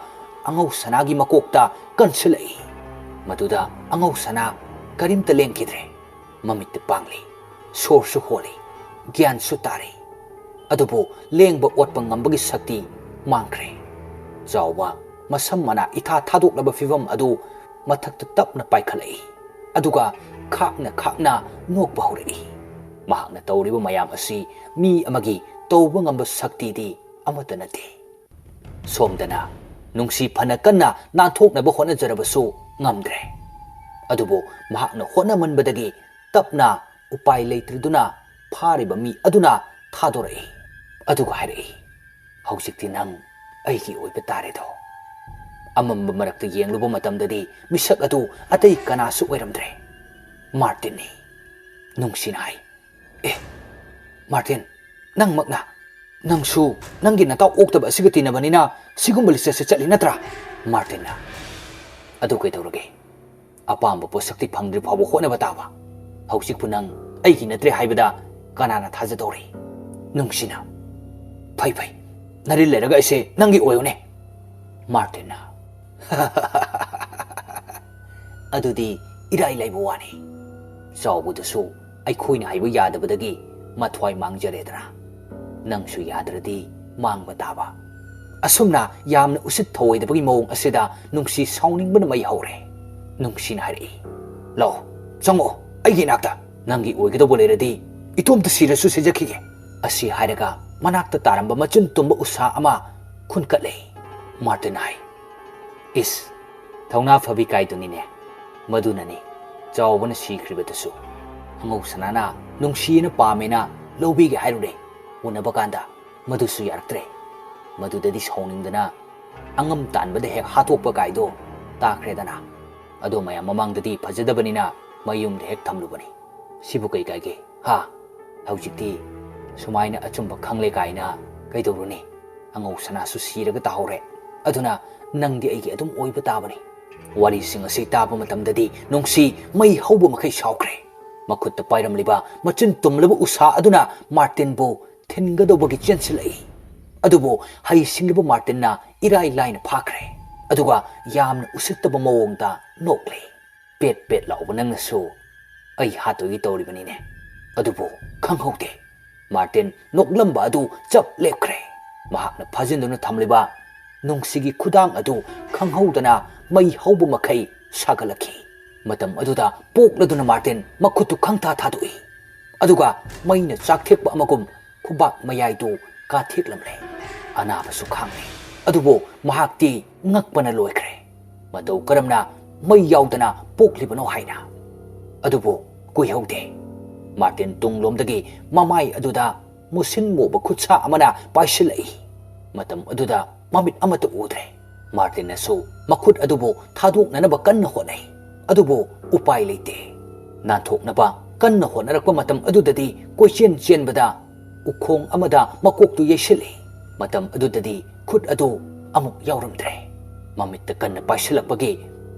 angau sanagi makokta kansilai maduda angau sana karimta lengkidre mamit pangli sorsu holi gyan su tari adubu lengba otpa ngambagi sakti mangkre chawba masam mana itha thadoklaba fivam adu mathakta tapna paikhalai aduga khakna nokba hori mahakna tawriba mayam asi mi amagi tawba ngamba sakti di amata nate somdana nungsi phana kanna nanthoknaba honajarabasu ngamdre adubu mahakna honamanbadagi tapna upai leitriduna phariba mi aduna thadorai aduga hairi hausikti nang aigi oiba tare do amamba marakta yengluba matamdadi misak adu atai kanasu oiramdre Martin ni nungsinai Martin nang makna nangsu nangi nataw oktaba asigati nabanina sigumba lisese chatli natra Martin na adu kay tawrage apamba po sakti phangdri phawo honaba taba hausik punang aigi natre haibada kanana thajadori nungsina phai nari leraga ise nangi oyone Martin na adudi irai laibu wani chawbudasu aikhoina haibu yadabadagi mathwai mangjaredra nangsu yadradi mangba taba asumna yamna usit thoidabagi mawng asida nungsi sauningbana mai hore nungsin hari lo chango aigi nakta nangi oigadabu leradi itomta sirasu sejakige asi hairaga manakta taramba machin tumba usa ama khunkatlei Martin hai is thawna phabi kaidunine madunani chawbana sikribadasu angau sanana nungsina pamena lobige hairure unabakanda madusu yaraktre madudadi sauningdana angam tanbada hek hatokpa kaido takredana ado mayam mamangdadi phajadabanina mayumda hek thamlubani sibu kai kaige ha haujikti sumaina achumba khangle kaina kaidoruni angau sana su siraga tahore aduna nangdi aigi adum oiba tabani wari sing ase taba matamdadi nungsi mai hauba makai saukre makutta pairamliba machin tumlaba usa aduna Martin bo thingadobagi chensilai ꯑꯗꯨꯕꯨ ꯍꯩꯁꯤꯡꯂꯤꯕ ꯃꯥꯔꯇꯤꯟꯅ ꯏꯔꯥꯏ ꯂꯥꯏꯅ ꯐꯥꯈ꯭ꯔꯦ ꯑꯗꯨꯒ ꯌꯥꯝꯅ ꯎꯁꯤꯠꯇꯕ ꯃꯑꯣꯡꯗ ꯅꯣꯛꯂꯤ꯫ ꯄꯦꯠ ꯄꯦꯠ ꯂꯥꯎꯕ ꯅꯪꯅꯁꯨ ꯑꯩ ꯍꯥꯠꯇꯣꯏꯒꯤ ꯇꯧꯔꯤꯕꯅꯤꯅꯦ꯫ ꯑꯗꯨꯕꯨ ꯈꯪꯍꯧꯗꯦ ꯃꯥꯔꯇꯤꯟ ꯅꯣꯛꯂꯝꯕ ꯑꯗꯨ ꯆꯞ ꯂꯦꯞꯈ꯭ꯔꯦ꯫ ꯃꯍꯥꯛꯅ ꯐꯥꯖꯤꯟꯗꯨꯅ ꯊꯝꯂꯤꯕ ꯅꯨꯡꯁꯤꯒꯤ ꯈꯨꯗꯥꯡ ꯑꯗꯨ ꯈꯪꯍꯧꯗꯅ ꯃꯩ ꯍꯧꯕ ꯃꯈꯩ ꯁꯥꯒꯠꯂꯛꯈꯤ꯫ ꯃꯇꯝ ꯑꯗꯨꯗ ꯄꯣꯛꯂꯗꯨꯅ ꯃꯥꯔꯇꯤꯟ ꯃꯈꯨꯠꯇꯨ ꯈꯪꯊꯥ ꯊꯥꯗꯣꯛꯏ ꯑꯗꯨꯒ ꯃꯩꯅ ꯆꯥꯛꯊꯦꯛꯄ ꯑꯃꯒꯨꯝ ꯈꯨꯕꯥꯛ ꯃꯌꯥꯏꯗꯨ ꯀꯥꯊꯦꯛꯂꯝꯂꯦ꯫ ꯑꯅꯥꯕꯁꯨ ꯈꯥꯡꯂꯦ ꯑꯗꯨꯕꯨ ꯃꯍꯥꯛꯇꯤ ꯉꯛꯄꯅ ꯂꯣꯏꯈ꯭ꯔꯦ ꯃꯇꯧ ꯀꯔꯝꯅ ꯃꯩ ꯌꯥꯎꯗꯅ ꯄꯣꯛꯂꯤꯕꯅꯣ ꯍꯥꯏꯅ꯫ ꯑꯗꯨꯕꯨ ꯀꯨꯏꯍꯧꯗꯦ ꯃꯥꯔꯇꯤꯟ ꯇꯨꯡꯂꯣꯝꯗꯒꯤ ꯃꯃꯥꯏ ꯑꯗꯨꯗ ꯃꯨꯁꯤꯟ ꯃꯨꯕ ꯈꯨꯠꯁꯥ ꯑꯃꯅ ꯄꯥꯏꯁꯤꯜꯂꯛꯏ꯫ ꯃꯇꯝ ꯑꯗꯨꯗ ꯃꯃꯤꯠ ꯑꯃꯠꯇ ꯎꯗ꯭ꯔꯦ꯫ ꯃꯥꯔꯇꯤꯟꯅꯁꯨ ꯃꯈꯨꯠ ꯑꯗꯨꯕꯨ ꯊꯥꯗꯣꯛꯅꯅꯕ ꯀꯟꯅ ꯍꯣꯠꯅꯩ ꯑꯗꯨꯕꯨ ꯎꯄꯥꯏ ꯂꯩꯇꯦ꯫ ꯅꯥꯟꯊꯣꯛꯅꯕ ꯀꯟꯅ ꯍꯣꯠꯅꯔꯛꯄ ꯃꯇꯝ ꯑꯗꯨꯗꯗꯤ ꯀꯣꯏꯆꯦꯟ ꯆꯦꯟꯕꯗ ꯎꯈꯣꯡ ꯑꯃꯗ ꯃꯀꯣꯛꯇꯨ ꯌꯩꯁꯤꯜꯂꯤ꯫ ꯃꯇꯝ ꯑꯗꯨꯗꯗꯤ ꯈꯨꯠ ꯑꯗꯨ ꯑꯃꯨꯛ ꯌꯥꯎꯔꯝꯗ꯭ꯔꯦ꯫ ꯃꯃꯤꯠꯇ ꯀꯟꯅ ꯄꯥꯏꯁꯤꯜꯂꯛꯄꯒꯤ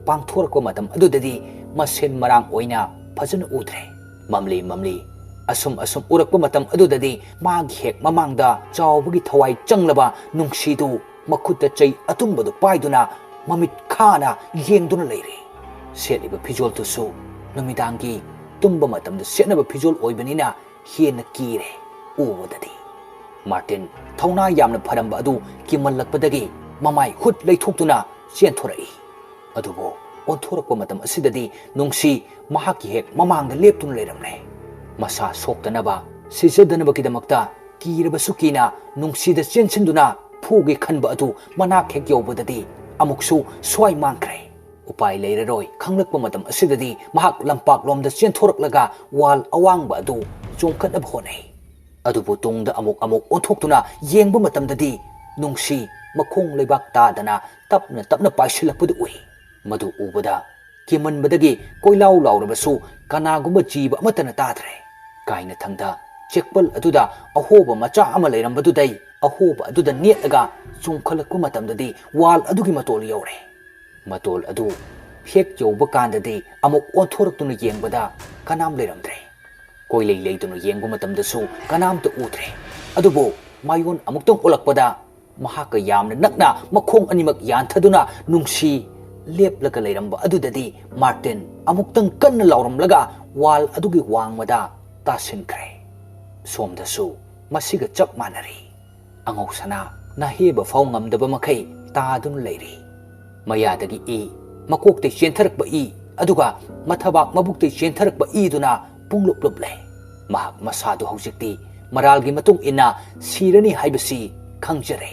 ꯄꯥꯡꯊꯣꯔꯛꯄ ꯃꯇꯝ ꯑꯗꯨꯗꯗꯤ ꯃꯁꯦꯟ ꯃꯔꯥꯡ ꯑꯣꯏꯅ ꯐꯖꯅ ꯎꯗ꯭ꯔꯦ꯫ ꯃꯝꯂꯤ ꯃꯝꯂꯤ ꯑꯁꯨꯝ ꯎꯔꯛꯄ ꯃꯇꯝ ꯑꯗꯨꯗꯗꯤ ꯃꯥꯒꯤ ꯍꯦꯛ ꯃꯃꯥꯡꯗ ꯆꯥꯎꯕꯒꯤ ꯊꯋꯥꯏ ꯆꯪꯂꯕ ꯅꯨꯡꯁꯤꯗꯨ ꯃꯈꯨꯠꯇ ꯆꯩ ꯑꯇꯨꯝꯕꯗꯨ ꯄꯥꯏꯗꯨꯅ ꯃꯃꯤꯠ ꯈꯥꯅ ꯌꯦꯡꯗꯨꯅ ꯂꯩꯔꯤ꯫ ꯁꯦꯠꯂꯤꯕ ꯐꯤꯖꯣꯜꯗꯨꯁꯨ ꯅꯨꯃꯤꯗꯥꯡꯒꯤ ꯇꯨꯝꯕ ꯃꯇꯝꯗ ꯁꯦꯠꯅꯕ ꯐꯤꯖꯣꯜ ꯑꯣꯏꯕꯅꯤꯅ ꯍꯦꯟꯅ ꯀꯤꯔꯦ ꯎꯕꯗꯗꯤ꯫ ꯃꯥꯔꯇꯤꯟ ꯊꯧꯅꯥ ꯌꯥꯝꯅ ꯐꯔꯝꯕ ꯑꯗꯨ ꯀꯤꯃꯜꯂꯛꯄꯗꯒꯤ ꯃꯃꯥꯏ ꯍꯨꯠ ꯂꯩꯊꯣꯛꯇꯨꯅ ꯆꯦꯟꯊꯣꯔꯛꯏ꯫ ꯑꯗꯨꯕꯨ ꯑꯣꯟꯊꯣꯔꯛꯄ ꯃꯇꯝ ꯑꯁꯤꯗꯗꯤ ꯅꯨꯡꯁꯤ ꯃꯍꯥꯛꯀꯤ ꯍꯦꯛ ꯃꯃꯥꯡꯗ ꯂꯦꯞꯇꯨꯅ ꯂꯩꯔꯝꯂꯦ꯫ ꯃꯁꯥ ꯁꯣꯛꯇꯅꯕ ꯁꯤꯖꯗꯅꯕꯒꯤꯗꯃꯛꯇ ꯀꯤꯔꯕꯁꯨ ꯀꯤꯅ ꯅꯨꯡꯁꯤꯗ ꯆꯦꯟꯁꯤꯟꯗꯨꯅ ꯐꯨꯒꯦ ꯈꯟꯕ ꯑꯗꯨ ꯃꯅꯥꯛ ꯍꯦꯛ ꯌꯧꯕꯗꯗꯤ ꯑꯃꯨꯛꯁꯨ ꯁ꯭ꯋꯥꯏ ꯃꯥꯡꯈ꯭ꯔꯦ꯫ ꯎꯄꯥꯏ ꯂꯩꯔꯔꯣꯏ ꯈꯪꯂꯛꯄ ꯃꯇꯝ ꯑꯁꯤꯗꯗꯤ ꯃꯍꯥꯛ ꯂꯝꯄꯥꯛꯂꯣꯝꯗ ꯆꯦꯟꯊꯣꯔꯛꯂꯒ ꯋꯥꯜ ꯑꯋꯥꯡꯕ ꯑꯗꯨ ꯆꯣꯡꯈꯠꯅꯕ ꯍꯣꯠꯅꯩ꯫ ꯑꯗꯨꯕꯨ ꯇꯨꯡꯗ ꯑꯃꯨꯛ ꯑꯣꯟꯊꯣꯛꯇꯨꯅ ꯌꯦꯡꯕ ꯃꯇꯝꯗꯗꯤ ꯅꯨꯡꯁꯤ ꯃꯈꯣꯡ ꯂꯩꯕꯥꯛ ꯇꯥꯗꯅ ꯇꯞꯅ ꯄꯥꯏꯁꯤꯜꯂꯛꯄꯗꯨ ꯎꯏ꯫ ꯃꯗꯨ ꯎꯕꯗ ꯀꯤꯃꯟꯕꯗꯒꯤ ꯀꯣꯏꯂꯥꯎ ꯂꯥꯎꯔꯕꯁꯨ ꯀꯅꯥꯒꯨꯝꯕ ꯖꯤꯕ ꯑꯃꯠꯇꯅ ꯇꯥꯗ꯭ꯔꯦ꯫ ꯀꯥꯏꯅꯊꯪꯗ ꯆꯦꯛꯄꯜ ꯑꯗꯨꯗ ꯑꯍꯣꯕ ꯃꯆꯥ ꯑꯃ ꯂꯩꯔꯝꯕꯗꯨꯗꯩ ꯑꯍꯣꯕ ꯑꯗꯨꯗ ꯅꯦꯠꯂꯒ ꯆꯣꯡꯈꯠꯂꯛꯄ ꯃꯇꯝꯗꯗꯤ ꯋꯥꯜ ꯑꯗꯨꯒꯤ ꯃꯇꯣꯜ ꯌꯧꯔꯦ꯫ ꯃꯇꯣꯜ ꯑꯗꯨ ꯍꯦꯛ ꯌꯧꯕ ꯀꯥꯟꯗꯗꯤ ꯑꯃꯨꯛ ꯑꯣꯟꯊꯣꯔꯛꯇꯨꯅ ꯌꯦꯡꯕꯗ ꯀꯅꯥꯝ ꯂꯩꯔꯝꯗ꯭ꯔꯦ꯫ ꯀꯣꯏꯂꯩ ꯂꯩꯗꯨꯅ ꯌꯦꯡꯕ ꯃꯇꯝꯗꯁꯨ ꯀꯅꯥꯝꯇ ꯎꯗ꯭ꯔꯦ꯫ ꯑꯗꯨꯕꯨ ꯃꯥꯌꯣꯟ ꯑꯃꯨꯛꯇꯪ ꯑꯣꯜꯂꯛꯄꯗ ꯃꯍꯥꯛꯀ ꯌꯥꯝꯅ ꯅꯛꯅ ꯃꯈꯣꯡ ꯑꯅꯤꯃꯛ ꯌꯥꯟꯊꯗꯨꯅ ꯅꯨꯡꯁꯤ ꯂꯦꯞꯂꯒ ꯂꯩꯔꯝꯕ ꯑꯗꯨꯗꯗꯤ ꯃꯥꯔꯇꯤꯟ ꯑꯃꯨꯛꯇꯪ ꯀꯟꯅ ꯂꯥꯎꯔꯝꯂꯒ ꯋꯥꯜ ꯑꯗꯨꯒꯤ ꯋꯥꯡꯃꯗ ꯇꯥꯁꯤꯟꯈ꯭ꯔꯦ꯫ ꯁꯣꯝꯗꯁꯨ ꯃꯁꯤꯒ ꯆꯞ ꯃꯥꯟꯅꯔꯤ꯫ ꯑꯉꯧꯁꯅꯥ ꯅꯥꯍꯦꯕ ꯐꯥꯎ ꯉꯝꯗꯕ ꯃꯈꯩ ꯇꯥꯗꯨꯅ ꯂꯩꯔꯤ꯫ ꯃꯌꯥꯗꯒꯤ ꯏ, ꯃꯀꯣꯛꯇꯩ ꯆꯦꯟꯊꯔꯛꯄ ꯏ, ꯑꯗꯨꯒ ꯃꯊꯕꯥꯛ ꯃꯕꯨꯛꯇꯩ ꯆꯦꯟꯊꯔꯛꯄ ꯏꯗꯨꯅ ꯄꯨꯡꯂꯨꯞ ꯂꯨꯞꯂꯦ꯫ ꯃꯍꯥꯛ ꯃꯁꯥꯗꯨ ꯍꯧꯖꯤꯛꯇꯤ ꯃꯔꯥꯜꯒꯤ ꯃꯇꯨꯡ ꯏꯟꯅ ꯁꯤꯔꯅꯤ ꯍꯥꯏꯕꯁꯤ ꯈꯪꯖꯔꯦ꯫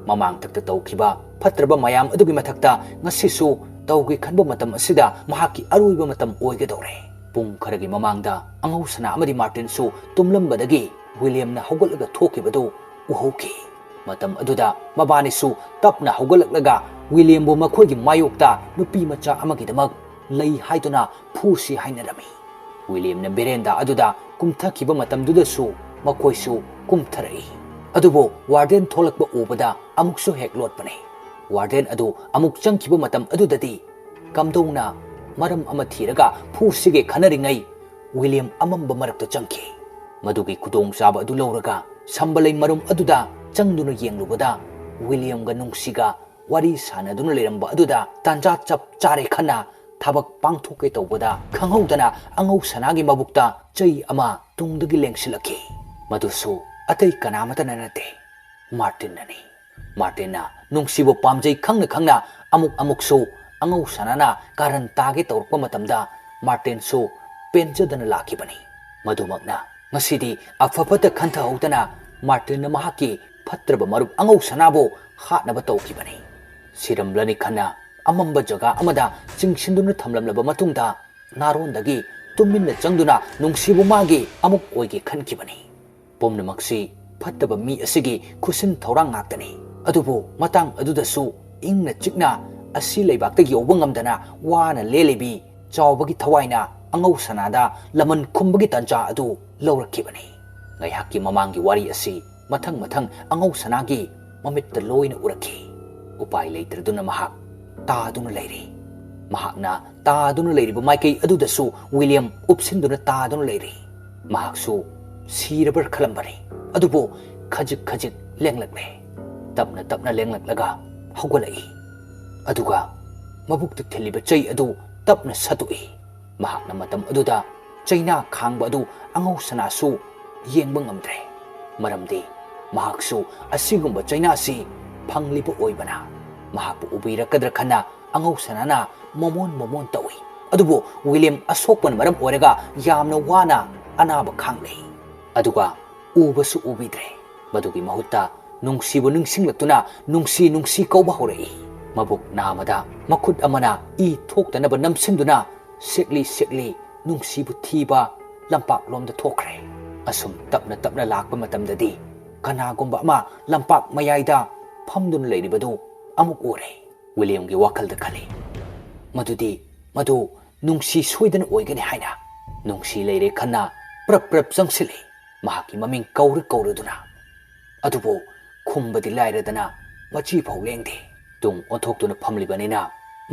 ꯃꯃꯥꯡꯊꯛꯇ ꯇꯧꯈꯤꯕ ꯐꯠꯇ꯭ꯔꯕ ꯃꯌꯥꯝ ꯑꯗꯨꯒꯤ ꯃꯊꯛꯇ ꯉꯁꯤꯁꯨ ꯇꯧꯒꯦ ꯈꯟꯕ ꯃꯇꯝ ꯑꯁꯤꯗ ꯃꯍꯥꯛꯀꯤ ꯑꯔꯣꯏꯕ ꯃꯇꯝ ꯑꯣꯏꯒꯗꯧꯔꯦ꯫ ꯄꯨꯡ ꯈꯔꯒꯤ ꯃꯃꯥꯡꯗ ꯑꯉꯧꯁꯅꯥ ꯑꯃꯗꯤ ꯃꯥꯔꯇꯤꯟꯁꯨ ꯇꯨꯝꯂꯝꯕꯗꯒꯤ ꯋꯤꯂꯤꯌꯝꯅ ꯍꯧꯒꯠꯂꯒ ꯊꯣꯛꯈꯤꯕꯗꯨ ꯎꯍꯧꯈꯤ꯫ ꯃꯇꯝ ꯑꯗꯨꯗ ꯃꯕꯥꯅꯤꯁꯨ ꯇꯞꯅ ꯍꯧꯒꯠꯂꯛꯂꯒ ꯋꯤꯂꯤꯌꯝꯕꯨ ꯃꯈꯣꯏꯒꯤ ꯃꯥꯌꯣꯛꯇ ꯅꯨꯄꯤ ꯃꯆꯥ ꯑꯃꯒꯤꯗꯃꯛ ꯂꯩ ꯍꯥꯏꯗꯨꯅ ꯐꯨꯁꯤ ꯍꯥꯏꯅꯔꯝꯃꯤ꯫ ꯋꯤꯂꯤꯌꯝꯅ ꯕꯦꯔꯦꯟꯗꯥ ꯑꯗꯨꯗ ꯀꯨꯝꯊꯈꯤꯕ ꯃꯇꯝꯗꯨꯗꯁꯨ ꯃꯈꯣꯏꯁꯨ ꯀꯨꯝꯊꯔꯛꯏ꯫ ꯑꯗꯨꯕꯨ ꯋꯥꯔꯗꯦꯟ ꯊꯣꯛꯂꯛꯄ ꯎꯕꯗ ꯑꯃꯨꯛꯁꯨ ꯍꯦꯛ ꯂꯣꯠꯄꯅꯤ꯫ ꯋꯥꯔꯗꯦꯟ ꯑꯗꯨ ꯑꯃꯨꯛ ꯆꯪꯈꯤꯕ ꯃꯇꯝ ꯑꯗꯨꯗꯗꯤ ꯀꯝꯗꯧꯅ ꯃꯔꯝ ꯑꯃ ꯊꯤꯔꯒ ꯐꯨꯁꯤꯒꯦ ꯈꯟꯅꯔꯤꯉꯩ ꯋꯤꯂꯤꯌꯝ ꯑꯃꯝꯕ ꯃꯔꯛꯇ ꯆꯪꯈꯤ꯫ ꯃꯗꯨꯒꯤ ꯈꯨꯗꯣꯡꯆꯥꯕ ꯑꯗꯨ ꯂꯧꯔꯒ ꯁꯝꯕꯂꯩ ꯃꯔꯨꯝ ꯑꯗꯨꯗ ꯆꯪꯗꯨꯅ ꯌꯦꯡꯂꯨꯕꯗ ꯋꯤꯂꯤꯌꯝꯒ ꯅꯨꯡꯁꯤꯒ ꯋꯥꯔꯤ ꯁꯥꯟꯅꯗꯨꯅ ꯂꯩꯔꯝꯕ ꯑꯗꯨꯗ ꯇꯥꯟꯖꯥ ꯆꯞ ꯆꯥꯔꯦ ꯈꯟꯅ ꯊꯕꯛ ꯄꯥꯡꯊꯣꯛꯀꯦ ꯇꯧꯕꯗ ꯈꯪꯍꯧꯗꯅ ꯑꯉꯧꯁꯅꯥꯒꯤ ꯃꯕꯨꯛꯇ ꯆꯩ ꯑꯃ ꯇꯨꯡꯗꯒꯤ ꯂꯦꯡꯁꯤꯜꯂꯛꯈꯤ꯫ ꯃꯗꯨꯁꯨ ꯑꯇꯩ ꯀꯅꯥꯃꯇꯅ ꯅꯠꯇꯦ, ꯃꯥꯔꯇꯤꯟꯅꯅꯤ꯫ ꯃꯥꯔꯇꯤꯟꯅ ꯅꯨꯡꯁꯤꯕꯨ ꯄꯥꯝꯖꯩ ꯈꯪꯅ ꯑꯃꯨꯛꯁꯨ ꯑꯉꯧꯁꯅꯥꯅ ꯀꯥꯔꯟ ꯇꯥꯒꯦ ꯇꯧꯔꯛꯄ ꯃꯇꯝꯗ ꯃꯥꯔꯇꯤꯟꯁꯨ ꯄꯦꯟꯖꯗꯅ ꯂꯥꯛꯈꯤꯕꯅꯤ꯫ ꯃꯗꯨꯃꯛꯅ ꯉꯁꯤꯗꯤ ꯑꯐ ꯐꯠꯇ ꯈꯟꯊꯍꯧꯗꯅ ꯃꯥꯔꯇꯤꯟꯅ ꯃꯍꯥꯛꯀꯤ ꯐꯠꯇ꯭ꯔꯕ ꯃꯔꯨꯞ ꯑꯉꯧꯁꯅꯥꯕꯨ ꯍꯥꯠꯅꯕ ꯇꯧꯈꯤꯕꯅꯤ꯫ ꯁꯤꯔꯝꯂꯅꯤ ꯈꯟꯅ ꯑꯃꯝꯕ ꯖꯒꯥ ꯑꯃꯗ ꯆꯤꯡꯁꯤꯟꯗꯨꯅ ꯊꯝꯂꯝꯂꯕ ꯃꯇꯨꯡꯗ ꯅꯥꯔꯣꯟꯗꯒꯤ ꯇꯨꯃꯤꯟꯅ ꯆꯪꯗꯨꯅ ꯅꯨꯡꯁꯤꯕꯨ ꯃꯥꯒꯤ ꯑꯃꯨꯛ ꯑꯣꯏꯒꯦ ꯈꯟꯈꯤꯕꯅꯤ꯫ ꯄꯨꯝꯅꯃꯛꯁꯤ ꯐꯠꯇꯕ ꯃꯤ ꯑꯁꯤꯒꯤ ꯈꯨꯁꯤꯟ ꯊꯧꯔꯥꯡ ꯉꯥꯛꯇꯅꯤ꯫ ꯑꯗꯨꯕꯨ ꯃꯇꯥꯡ ꯑꯗꯨꯗꯁꯨ ꯏꯪꯅ ꯆꯤꯛꯅ ꯑꯁꯤ ꯂꯩꯕꯥꯛꯇ ꯌꯧꯕ ꯉꯝꯗꯅ ꯋꯥꯅ ꯂꯦꯜꯂꯤꯕꯤ ꯆꯥꯎꯕꯒꯤ ꯊꯋꯥꯏꯅ ꯑꯉꯧꯁꯅꯥꯗ ꯂꯃꯟ ꯈꯨꯝꯕꯒꯤ ꯇꯟꯖꯥ ꯑꯗꯨ ꯂꯧꯔꯛꯈꯤꯕꯅꯤ꯫ ꯉꯥꯏꯍꯥꯛꯀꯤ ꯃꯃꯥꯡꯒꯤ ꯋꯥꯔꯤ ꯑꯁꯤ ꯃꯊꯪ ꯑꯉꯧꯁꯅꯥꯒꯤ ꯃꯃꯤꯠꯇ ꯂꯣꯏꯅ ꯎꯔꯛꯈꯤ꯫ ꯎꯄꯥꯏ ꯂꯩꯇ꯭ꯔꯗꯨꯅ ꯃꯍꯥꯛ ꯇꯥꯗꯨꯅ ꯂꯩꯔꯤ꯫ ꯃꯍꯥꯛꯅ ꯇꯥꯗꯨꯅ ꯂꯩꯔꯤꯕ ꯃꯥꯏꯀꯩ ꯑꯗꯨꯗꯁꯨ ꯋꯤꯂꯤꯌꯝ ꯎꯞꯁꯤꯟꯗꯨꯅ ꯇꯥꯗꯨꯅ ꯂꯩꯔꯤ꯫ ꯃꯍꯥꯛꯁꯨ ꯁꯤꯔꯕ꯭ꯔ ꯈꯜꯂꯝꯕꯅꯤ꯫ ꯑꯗꯨꯕꯨ ꯈꯖꯤꯛ ꯂꯦꯡꯂꯛꯂꯦ꯫ ꯇꯞꯅ ꯇꯞꯅ ꯂꯦꯡꯂꯛꯂꯒ ꯍꯧꯒꯠꯂꯛꯏ ꯑꯗꯨꯒ ꯃꯕꯨꯛꯇ ꯊꯤꯜꯂꯤꯕ ꯆꯩ ꯑꯗꯨ ꯇꯞꯅ ꯁꯠꯇꯣꯛꯏ ꯃꯍꯥꯛꯅ ꯃꯇꯝ ꯑꯗꯨꯗ ꯆꯩꯅꯥ ꯈꯥꯡꯕ ꯑꯗꯨ ꯑꯉꯧ ꯁꯅꯥꯁꯨ ꯌꯦꯡꯕ ꯉꯝꯗ꯭ꯔꯦ ꯃꯔꯝꯗꯤ ꯃꯍꯥꯛꯁꯨ ꯑꯁꯤꯒꯨꯝꯕ ꯆꯩꯅꯥꯁꯤ ꯐꯪꯂꯤꯕ ꯑꯣꯏꯕꯅ ꯃꯍꯥꯛꯄꯨ ꯎꯕꯤꯔꯛꯀꯗ꯭ꯔ ꯈꯟꯅ ꯑꯉꯧ ꯁꯅꯥꯅ ꯃꯣꯃꯣꯟ ꯇꯧꯏ ꯑꯗꯨꯕꯨ ꯋꯤꯂꯤꯌꯝ ꯑꯁꯣꯛꯄꯅ ꯃꯔꯝ ꯑꯣꯏꯔꯒ ꯌꯥꯝꯅ ꯋꯥꯅ ꯑꯅꯥꯕ ꯈꯥꯡꯂꯩ ꯑꯗꯨꯒ ꯎꯕꯁꯨ ꯎꯕꯤꯗ꯭ꯔꯦ ꯃꯗꯨꯒꯤ ꯃꯍꯨꯠꯇ ꯅꯨꯡꯁꯤꯕꯨ ꯅꯤꯡꯁꯤꯡꯂꯛꯇꯨꯅ ꯅꯨꯡꯁꯤ ꯀꯧꯕ ꯍꯧꯔꯛꯏ ꯃꯕꯨꯛ ꯅꯥꯃꯗ ꯃꯈꯨꯠ ꯑꯃꯅ ꯏ ꯊꯣꯛꯇꯅꯕ ꯅꯝꯁꯤꯟꯗꯨꯅ ꯁꯦꯛꯂꯤ ꯅꯨꯡꯁꯤꯕꯨ ꯊꯤꯕ ꯂꯝꯄꯥꯛꯂꯣꯝꯗ ꯊꯣꯛꯈ꯭ꯔꯦ ꯑꯁꯨꯝ ꯇꯞꯅ ꯂꯥꯛꯄ ꯃꯇꯝꯗꯗꯤ ꯀꯅꯥꯒꯨꯝꯕ ꯑꯃ ꯂꯝꯄꯥꯛ ꯃꯌꯥꯏꯗ ꯐꯝꯗꯨꯅ ꯂꯩꯔꯤꯕꯗꯨ ꯑꯃꯨꯛ ꯎꯔꯦ ꯋꯤꯂꯤꯌꯝꯒꯤ ꯋꯥꯈꯜꯗ ꯈꯜꯂꯤ ꯃꯗꯨ ꯅꯨꯡꯁꯤ ꯁꯣꯏꯗꯅ ꯑꯣꯏꯒꯅꯤ ꯍꯥꯏꯅ ꯅꯨꯡꯁꯤ ꯂꯩꯔꯦ ꯈꯟꯅ ꯄ꯭ꯔꯞ ꯆꯪꯁꯤꯜꯂꯤ ꯃꯍꯥꯛꯀꯤ ꯃꯃꯤꯡ ꯀꯧꯔꯗꯨꯅ ꯑꯗꯨꯕꯨ ꯈꯨꯝꯕꯗꯤ ꯂꯥꯏꯔꯗꯅ ꯃꯆꯤ ꯐꯥꯎ ꯂꯦꯡꯗꯦ ꯇꯨꯡ ꯑꯣꯟꯊꯣꯛꯇꯨꯅ ꯐꯝꯂꯤꯕꯅꯤꯅ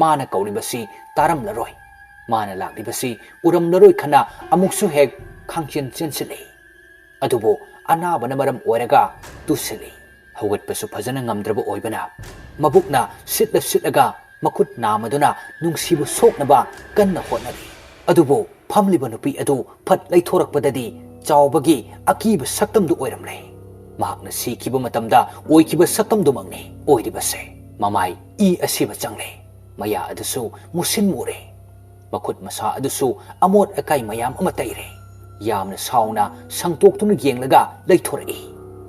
ꯃꯥꯅ ꯀꯧꯔꯤꯕꯁꯤ ꯇꯥꯔꯝꯂꯔꯣꯏ ꯃꯥꯅ ꯂꯥꯛꯂꯤꯕꯁꯤ ꯎꯔꯝꯂꯔꯣꯏ ꯈꯟꯅ ꯑꯃꯨꯛꯁꯨ ꯍꯦꯛ ꯈꯥꯡꯆꯦꯟ ꯆꯦꯟꯁꯤꯜꯂꯤ ꯑꯗꯨꯕꯨ ꯑꯅꯥꯕꯅ ꯃꯔꯝ ꯑꯣꯏꯔꯒ ꯇꯨꯁꯤꯜꯂꯤ ꯍꯧꯒꯠꯄꯁꯨ ꯐꯖꯅ ꯉꯝꯗ꯭ꯔꯕ ꯑꯣꯏꯕꯅ ꯃꯕꯨꯛꯅ ꯁꯤꯠꯂꯒ ꯃꯈꯨꯠ ꯅꯥꯃꯗꯨꯅ ꯅꯨꯡꯁꯤꯕꯨ ꯁꯣꯛꯅꯕ ꯀꯟꯅ ꯍꯣꯠꯅꯔꯤ ꯑꯗꯨꯕꯨ ꯐꯝꯂꯤꯕ ꯅꯨꯄꯤ ꯑꯗꯨ ꯐꯠ ꯂꯩꯊꯣꯔꯛꯄꯗꯗꯤ ꯆꯥꯎꯕꯒꯤ ꯑꯀꯤꯕ ꯁꯛꯇꯝꯗꯨ ꯑꯣꯏꯔꯝꯂꯦ ꯃꯍꯥꯛꯅ ꯁꯤꯈꯤꯕ ꯃꯇꯝꯗ ꯑꯣꯏꯈꯤꯕ ꯁꯛꯇꯝꯗꯨꯃꯛꯅꯤ ꯑꯣꯏꯔꯤꯕꯁꯦ ꯃꯃꯥꯏ ꯏ ꯑꯁꯤꯕ ꯆꯪꯂꯦ ꯃꯌꯥ ꯑꯗꯨꯁꯨ ꯃꯨꯁꯤꯟ ꯃꯨꯔꯦ ꯃꯈꯨꯠ ꯃꯁꯥ ꯑꯗꯨꯁꯨ ꯑꯃꯣꯠ ꯑꯀꯥꯏ ꯃꯌꯥꯝ ꯑꯃ ꯇꯩꯔꯦ ꯌꯥꯝꯅ ꯁꯥꯎꯅ ꯁꯪꯇꯣꯛꯇꯨꯅ ꯌꯦꯡꯂꯒ ꯂꯩꯊꯣꯔꯛꯏ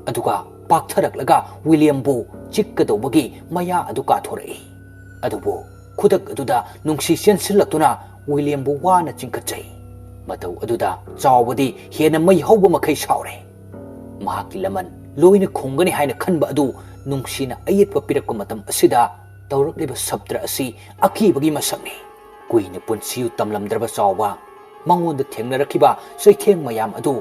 ꯑꯗꯨꯒ ꯄꯥꯛꯊꯔꯛꯂꯒ ꯋꯤꯂꯤꯌꯝꯕꯨ ꯆꯤꯛꯀꯗꯧꯕꯒꯤ ꯃꯌꯥ ꯑꯗꯨ ꯀꯥꯊꯣꯔꯛꯏ ꯑꯗꯨꯕꯨ ꯈꯨꯗꯛ ꯑꯗꯨꯗ ꯅꯨꯡꯁꯤ ꯆꯦꯟꯁꯤꯜꯂꯛꯇꯨꯅ ꯋꯤꯂꯤꯌꯝꯕꯨ ꯋꯥꯅ ꯆꯤꯡꯈꯠꯆꯩ ꯃꯇꯧ ꯑꯗꯨꯗ ꯆꯥꯎꯕꯗꯤ ꯍꯦꯟꯅ ꯃꯩ ꯍꯧꯕ ꯃꯈꯩ ꯁꯥꯎꯔꯦ ꯃꯍꯥꯛꯀꯤ ꯂꯃꯟ ꯂꯣꯏꯅ ꯈꯨꯝꯒꯅꯤ ꯍꯥꯏꯅ ꯈꯟꯕ ꯑꯗꯨ ꯅꯨꯡꯁꯤꯅ ꯑꯌꯦꯠꯄ ꯄꯤꯔꯛꯄ ꯃꯇꯝ ꯑꯁꯤꯗ ꯇꯧꯔꯛꯂꯤꯕ ꯁꯞꯇ꯭ꯔ ꯑꯁꯤ ꯑꯀꯤꯕꯒꯤ ꯃꯁꯛꯅꯤ ꯀꯨꯏꯅ ꯄꯨꯟꯁꯤꯌꯨ ꯇꯝꯂꯝꯗ꯭ꯔꯕ ꯆꯥꯎꯕ ꯃꯉꯣꯟꯗ ꯊꯦꯡꯅꯔꯛꯈꯤꯕ ꯆꯩꯊꯦꯡ ꯃꯌꯥꯝ ꯑꯗꯨ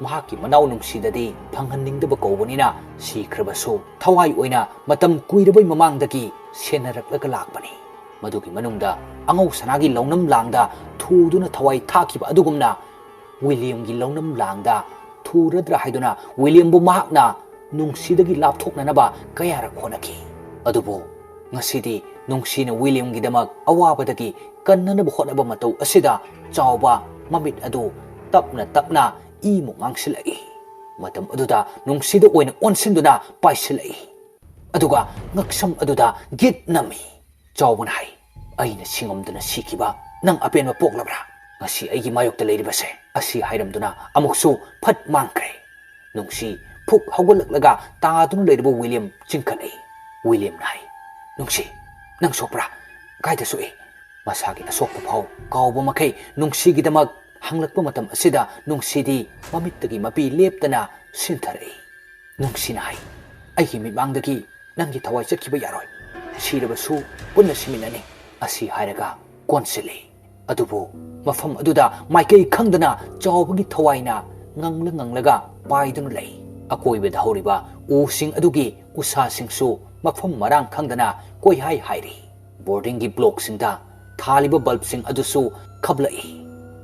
ꯃꯍꯥꯛꯀꯤ ꯃꯅꯥꯎ ꯅꯨꯡꯁꯤꯗꯗꯤ ꯐꯪꯍꯟꯅꯤꯡꯗꯕ ꯀꯧꯕꯅꯤꯅ ꯁꯤꯈ꯭ꯔꯕꯁꯨ ꯊꯋꯥꯏ ꯑꯣꯏꯅ ꯃꯇꯝ ꯀꯨꯏꯔꯕꯩ ꯃꯃꯥꯡꯗꯒꯤ ꯁꯦꯟꯅꯔꯛꯂꯒ ꯂꯥꯛꯄꯅꯤ ꯃꯗꯨꯒꯤ ꯃꯅꯨꯡꯗ ꯑꯉꯧ ꯁꯅꯥꯒꯤ ꯂꯧꯅꯝ ꯂꯥꯡꯗ ꯊꯨꯗꯨꯅ ꯊꯋꯥꯏ ꯊꯥꯈꯤꯕ ꯑꯗꯨꯒꯨꯝꯅ ꯋꯤꯂꯤꯌꯝꯒꯤ ꯂꯧꯅꯝ ꯂꯥꯡꯗ ꯊꯨꯔꯗ꯭ꯔꯥ ꯍꯥꯏꯗꯨꯅ ꯋꯤꯂꯤꯌꯝꯕꯨ ꯃꯍꯥꯛꯅ ꯅꯨꯡꯁꯤꯗꯒꯤ ꯂꯥꯞꯊꯣꯛꯅꯅꯕ ꯀꯌꯥꯔꯛ ꯍꯣꯠꯅꯈꯤ ꯑꯗꯨꯕꯨ ꯉꯁꯤꯗꯤ ꯅꯨꯡꯁꯤꯅ ꯋꯤꯂꯤꯌꯝꯒꯤꯗꯃꯛ ꯑꯋꯥꯕꯗꯒꯤ ꯀꯟꯅꯅꯕ ꯍꯣꯠꯅꯕ ꯃꯇꯧ ꯑꯁꯤꯗ ꯆꯥꯎꯕ ꯃꯃꯤꯠ ꯑꯗꯨ ꯇꯞꯅ ꯏꯃꯨꯛ ꯉꯥꯡꯁꯤꯜꯂꯛꯏ ꯃꯇꯝ ꯑꯗꯨꯗ ꯅꯨꯡꯁꯤꯗ ꯑꯣꯏꯅ ꯑꯣꯟꯁꯤꯟꯗꯨꯅ ꯄꯥꯏꯁꯤꯜꯂꯛꯏ ꯑꯗꯨꯒ ꯉꯛꯁꯝ ꯑꯗꯨꯗ ꯒꯤꯠ ꯅꯝꯃꯤ ꯆꯥꯎꯕꯅ ꯍꯥꯏ ꯑꯩꯅ ꯁꯤꯡꯉꯝꯗꯨꯅ ꯁꯤꯈꯤꯕ ꯅꯪ ꯑꯄꯦꯟꯕ ꯄꯣꯛꯂꯕ꯭ꯔꯥ ꯉꯁꯤ ꯑꯩꯒꯤ ꯃꯥꯌꯣꯛꯇ ꯂꯩꯔꯤꯕꯁꯦ ꯑꯁꯤ ꯍꯥꯏꯔꯝꯗꯨꯅ ꯑꯃꯨꯛꯁꯨ ꯐꯠ ꯃꯥꯡꯈ꯭ꯔꯦ ꯅꯨꯡꯁꯤ ꯐꯨꯛ ꯍꯧꯒꯠꯂꯛꯂꯒ ꯇꯥꯗꯨꯅ ꯂꯩꯔꯤꯕ ꯋꯤꯂꯤꯌꯝ ꯆꯤꯡꯈꯠꯂꯛꯏ ꯋꯤꯂꯤꯌꯝꯅ ꯍꯥꯏ ꯅꯨꯡꯁꯤ ꯅꯪ ꯁꯣꯛꯄ꯭ꯔꯥ ꯀꯥꯏꯗ ꯁꯣꯛꯏ ꯃꯁꯥꯒꯤ ꯑꯁꯣꯛꯄ ꯐꯥꯎ ꯀꯥꯎꯕ ꯃꯈꯩ ꯅꯨꯡꯁꯤꯒꯤꯗꯃꯛ ꯍꯪꯂꯛꯄ ꯃꯇꯝ ꯑꯁꯤꯗ ꯅꯨꯡꯁꯤꯗꯤ ꯃꯃꯤꯠꯇꯒꯤ ꯃꯄꯤ ꯂꯦꯞꯇꯅ ꯁꯤꯟꯊꯔꯛꯏ ꯅꯨꯡꯁꯤꯅ ꯍꯥꯏ ꯑꯩꯒꯤ ꯃꯤꯠꯃꯥꯡꯗꯒꯤ ꯅꯪꯒꯤ ꯊꯋꯥꯏ ꯆꯠꯈꯤꯕ ꯌꯥꯔꯣꯏ ꯁꯤꯔꯕꯁꯨ ꯄꯨꯟꯅ ꯁꯤꯃꯤꯟꯅꯅꯤ ꯑꯁꯤ ꯍꯥꯏꯔꯒ ꯀꯣꯟꯁꯤꯜꯂꯤ ꯑꯗꯨꯕꯨ ꯃꯐꯝ ꯑꯗꯨꯗ ꯃꯥꯏꯀꯩ ꯈꯪꯗꯅ ꯆꯥꯎꯕꯒꯤ ꯊꯋꯥꯏꯅ ꯉꯪꯂꯒ ꯄꯥꯏꯗꯨꯅ ꯂꯩ ꯑꯀꯣꯏꯕꯗ ꯍꯧꯔꯤꯕ ꯎꯁꯤꯡ ꯑꯗꯨꯒꯤ ꯎꯁꯥꯁꯤꯡꯁꯨ ꯃꯐꯝ ꯃꯔꯥꯡ ꯈꯪꯗꯅ ꯀꯣꯏꯍꯥꯏ ꯍꯥꯏꯔꯤ ꯕꯣꯔꯗꯤꯡꯒꯤ ꯕ꯭ꯂꯣꯛꯁꯤꯡꯗ ꯊꯥꯜꯂꯤꯕ ꯕꯜꯕꯁꯤꯡ ꯑꯗꯨꯁꯨ ꯈꯞꯂꯛꯏ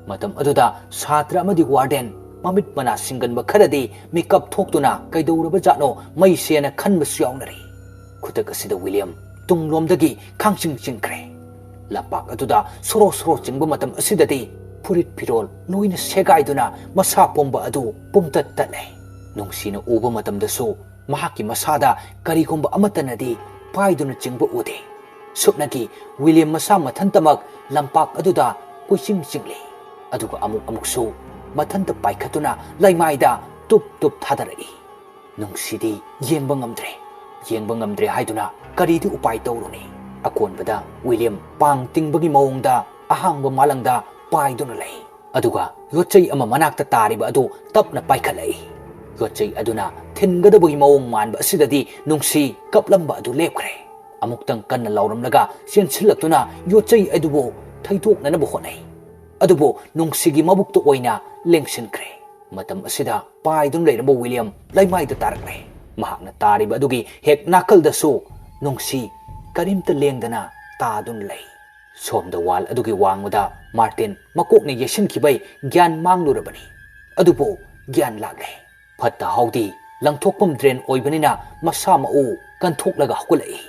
ꯃꯇꯝ ꯑꯗꯨꯗ ꯁꯥꯇ꯭ꯔ ꯑꯃꯗꯤ ꯋꯥꯔꯗꯦꯟ ꯃꯃꯤꯠ ꯃꯅꯥ ꯁꯤꯡꯒꯟꯕ ꯈꯔꯗꯤ ꯃꯤꯀꯞ ꯊꯣꯛꯇꯨꯅ ꯀꯩꯗꯧꯔꯕ ꯖꯥꯠꯅꯣ ꯃꯩꯁꯦꯅ ꯈꯟꯕꯁꯨ ꯌꯥꯎꯅꯔꯤ ꯈꯨꯗꯛ ꯑꯁꯤꯗ ꯋꯤꯂꯤꯌꯝ ꯇꯨꯡꯂꯣꯝꯗꯒꯤ ꯈꯥꯡꯆꯤꯡ ꯆꯤꯡꯈ꯭ꯔꯦ ꯂꯝꯄꯥꯛ ꯑꯗꯨꯗ ꯁꯣꯔꯣ ꯆꯤꯡꯕ ꯃꯇꯝ ꯑꯁꯤꯗꯗꯤ ꯐꯨꯔꯤꯠ ꯐꯤꯔꯣꯜ ꯂꯣꯏꯅ ꯁꯦꯒꯥꯏꯗꯨꯅ ꯃꯁꯥ ꯄꯣꯝꯕ ꯑꯗꯨ ꯄꯨꯝꯇꯠ ꯇꯠꯂꯦ ꯅꯨꯡꯁꯤꯅ ꯎꯕ ꯃꯇꯝꯗꯁꯨ ꯃꯍꯥꯛꯀꯤ ꯃꯁꯥꯗ ꯀꯔꯤꯒꯨꯝꯕ ꯑꯃꯠꯇꯅꯗꯤ ꯄꯥꯏꯗꯨꯅ ꯆꯤꯡꯕ ꯎꯗꯦ ꯁꯨꯞꯅꯒꯤ ꯋꯤꯂꯤꯌꯝ ꯃꯁꯥ ꯃꯊꯟꯇꯃꯛ ꯂꯝꯄꯥꯛ ꯑꯗꯨꯗ ꯀꯣꯏꯆꯤꯡ ꯆꯤꯡꯂꯤ ꯑꯗꯨꯒ ꯑꯃꯨꯛꯁꯨ ꯃꯊꯟꯇ ꯄꯥꯏꯈꯠꯇꯨꯅ ꯂꯩꯃꯥꯏꯗ ꯇꯨꯞ ꯊꯥꯗꯔꯛꯏ ꯅꯨꯡꯁꯤꯗꯤ ꯌꯦꯡꯕ ꯉꯝꯗ꯭ꯔꯦ ꯍꯥꯏꯗꯨꯅ ꯀꯔꯤꯗꯤ ꯎꯄꯥꯏ ꯇꯧꯔꯨꯅꯤ ꯑꯀꯣꯟꯕꯗ ꯋꯤꯂꯤꯌꯝ ꯄꯥꯡ ꯇꯤꯡꯕꯒꯤ ꯃꯑꯣꯡꯗ ꯑꯍꯥꯡꯕ ꯃꯥꯂꯪꯗ ꯄꯥꯏꯗꯨꯅ ꯂꯩ ꯑꯗꯨꯒ ꯌꯣꯠꯆꯩ ꯑꯃ ꯃꯅꯥꯛꯇ ꯇꯥꯔꯤꯕ ꯑꯗꯨ ꯇꯞꯅ ꯄꯥꯏꯈꯠꯂꯛꯏ ꯌꯣꯠꯆꯩ ꯑꯗꯨꯅ ꯊꯤꯟꯒꯗꯕꯒꯤ ꯃꯑꯣꯡ ꯃꯥꯟꯕ ꯑꯁꯤꯗꯗꯤ ꯅꯨꯡꯁꯤ ꯀꯞꯂꯝꯕ ꯑꯗꯨ ꯂꯦꯞꯈ꯭ꯔꯦ ꯑꯃꯨꯛꯇꯪ ꯀꯟꯅ ꯂꯥꯎꯔꯝꯂꯒ ꯆꯦꯟꯁꯤꯜꯂꯛꯇꯨꯅ ꯌꯣꯠꯆꯩ ꯑꯗꯨꯕꯨ ꯊꯩꯗꯣꯛꯅꯅꯕ ꯍꯣꯠꯅꯩ ꯑꯗꯨꯕꯨ ꯅꯨꯡꯁꯤꯒꯤ ꯃꯕꯨꯛꯇ ꯑꯣꯏꯅ ꯂꯦꯡꯁꯤꯟꯈ꯭ꯔꯦ ꯃꯇꯝ ꯑꯁꯤꯗ ꯄꯥꯏꯗꯨꯅ ꯂꯩꯔꯝꯕ ꯋꯤꯂꯤꯌꯝ ꯂꯩꯃꯥꯏꯗ ꯇꯥꯔꯛꯂꯦ ꯃꯍꯥꯛꯅ ꯇꯥꯔꯤꯕ ꯑꯗꯨꯒꯤ ꯍꯦꯛ ꯅꯥꯀꯜꯗꯁꯨ ꯅꯨꯡꯁꯤ ꯀꯔꯤꯝꯇ ꯂꯦꯡꯗꯅ ꯇꯥꯗꯨꯅ ꯂꯩ ꯁꯣꯝꯗ ꯋꯥꯜ ꯑꯗꯨꯒꯤ ꯋꯥꯡꯃꯗ ꯃꯥꯔꯇꯤꯟ ꯃꯀꯣꯛꯅ ꯌꯩꯁꯤꯟꯈꯤꯕꯩ ꯒ꯭ꯌꯥꯟ ꯃꯥꯡꯂꯨꯔꯕꯅꯤ ꯑꯗꯨꯕꯨ ꯒ꯭ꯌꯥꯟ ꯂꯥꯛꯂꯦ ꯐꯠꯇ ꯍꯥꯎꯗꯤ ꯂꯪꯊꯣꯛꯐꯝ ꯗ꯭ꯔꯦꯟ ꯑꯣꯏꯕꯅꯤꯅ ꯃꯁꯥ ꯃꯎ ꯀꯟꯊꯣꯛꯂꯒ ꯍꯧꯒꯠꯂꯛꯏ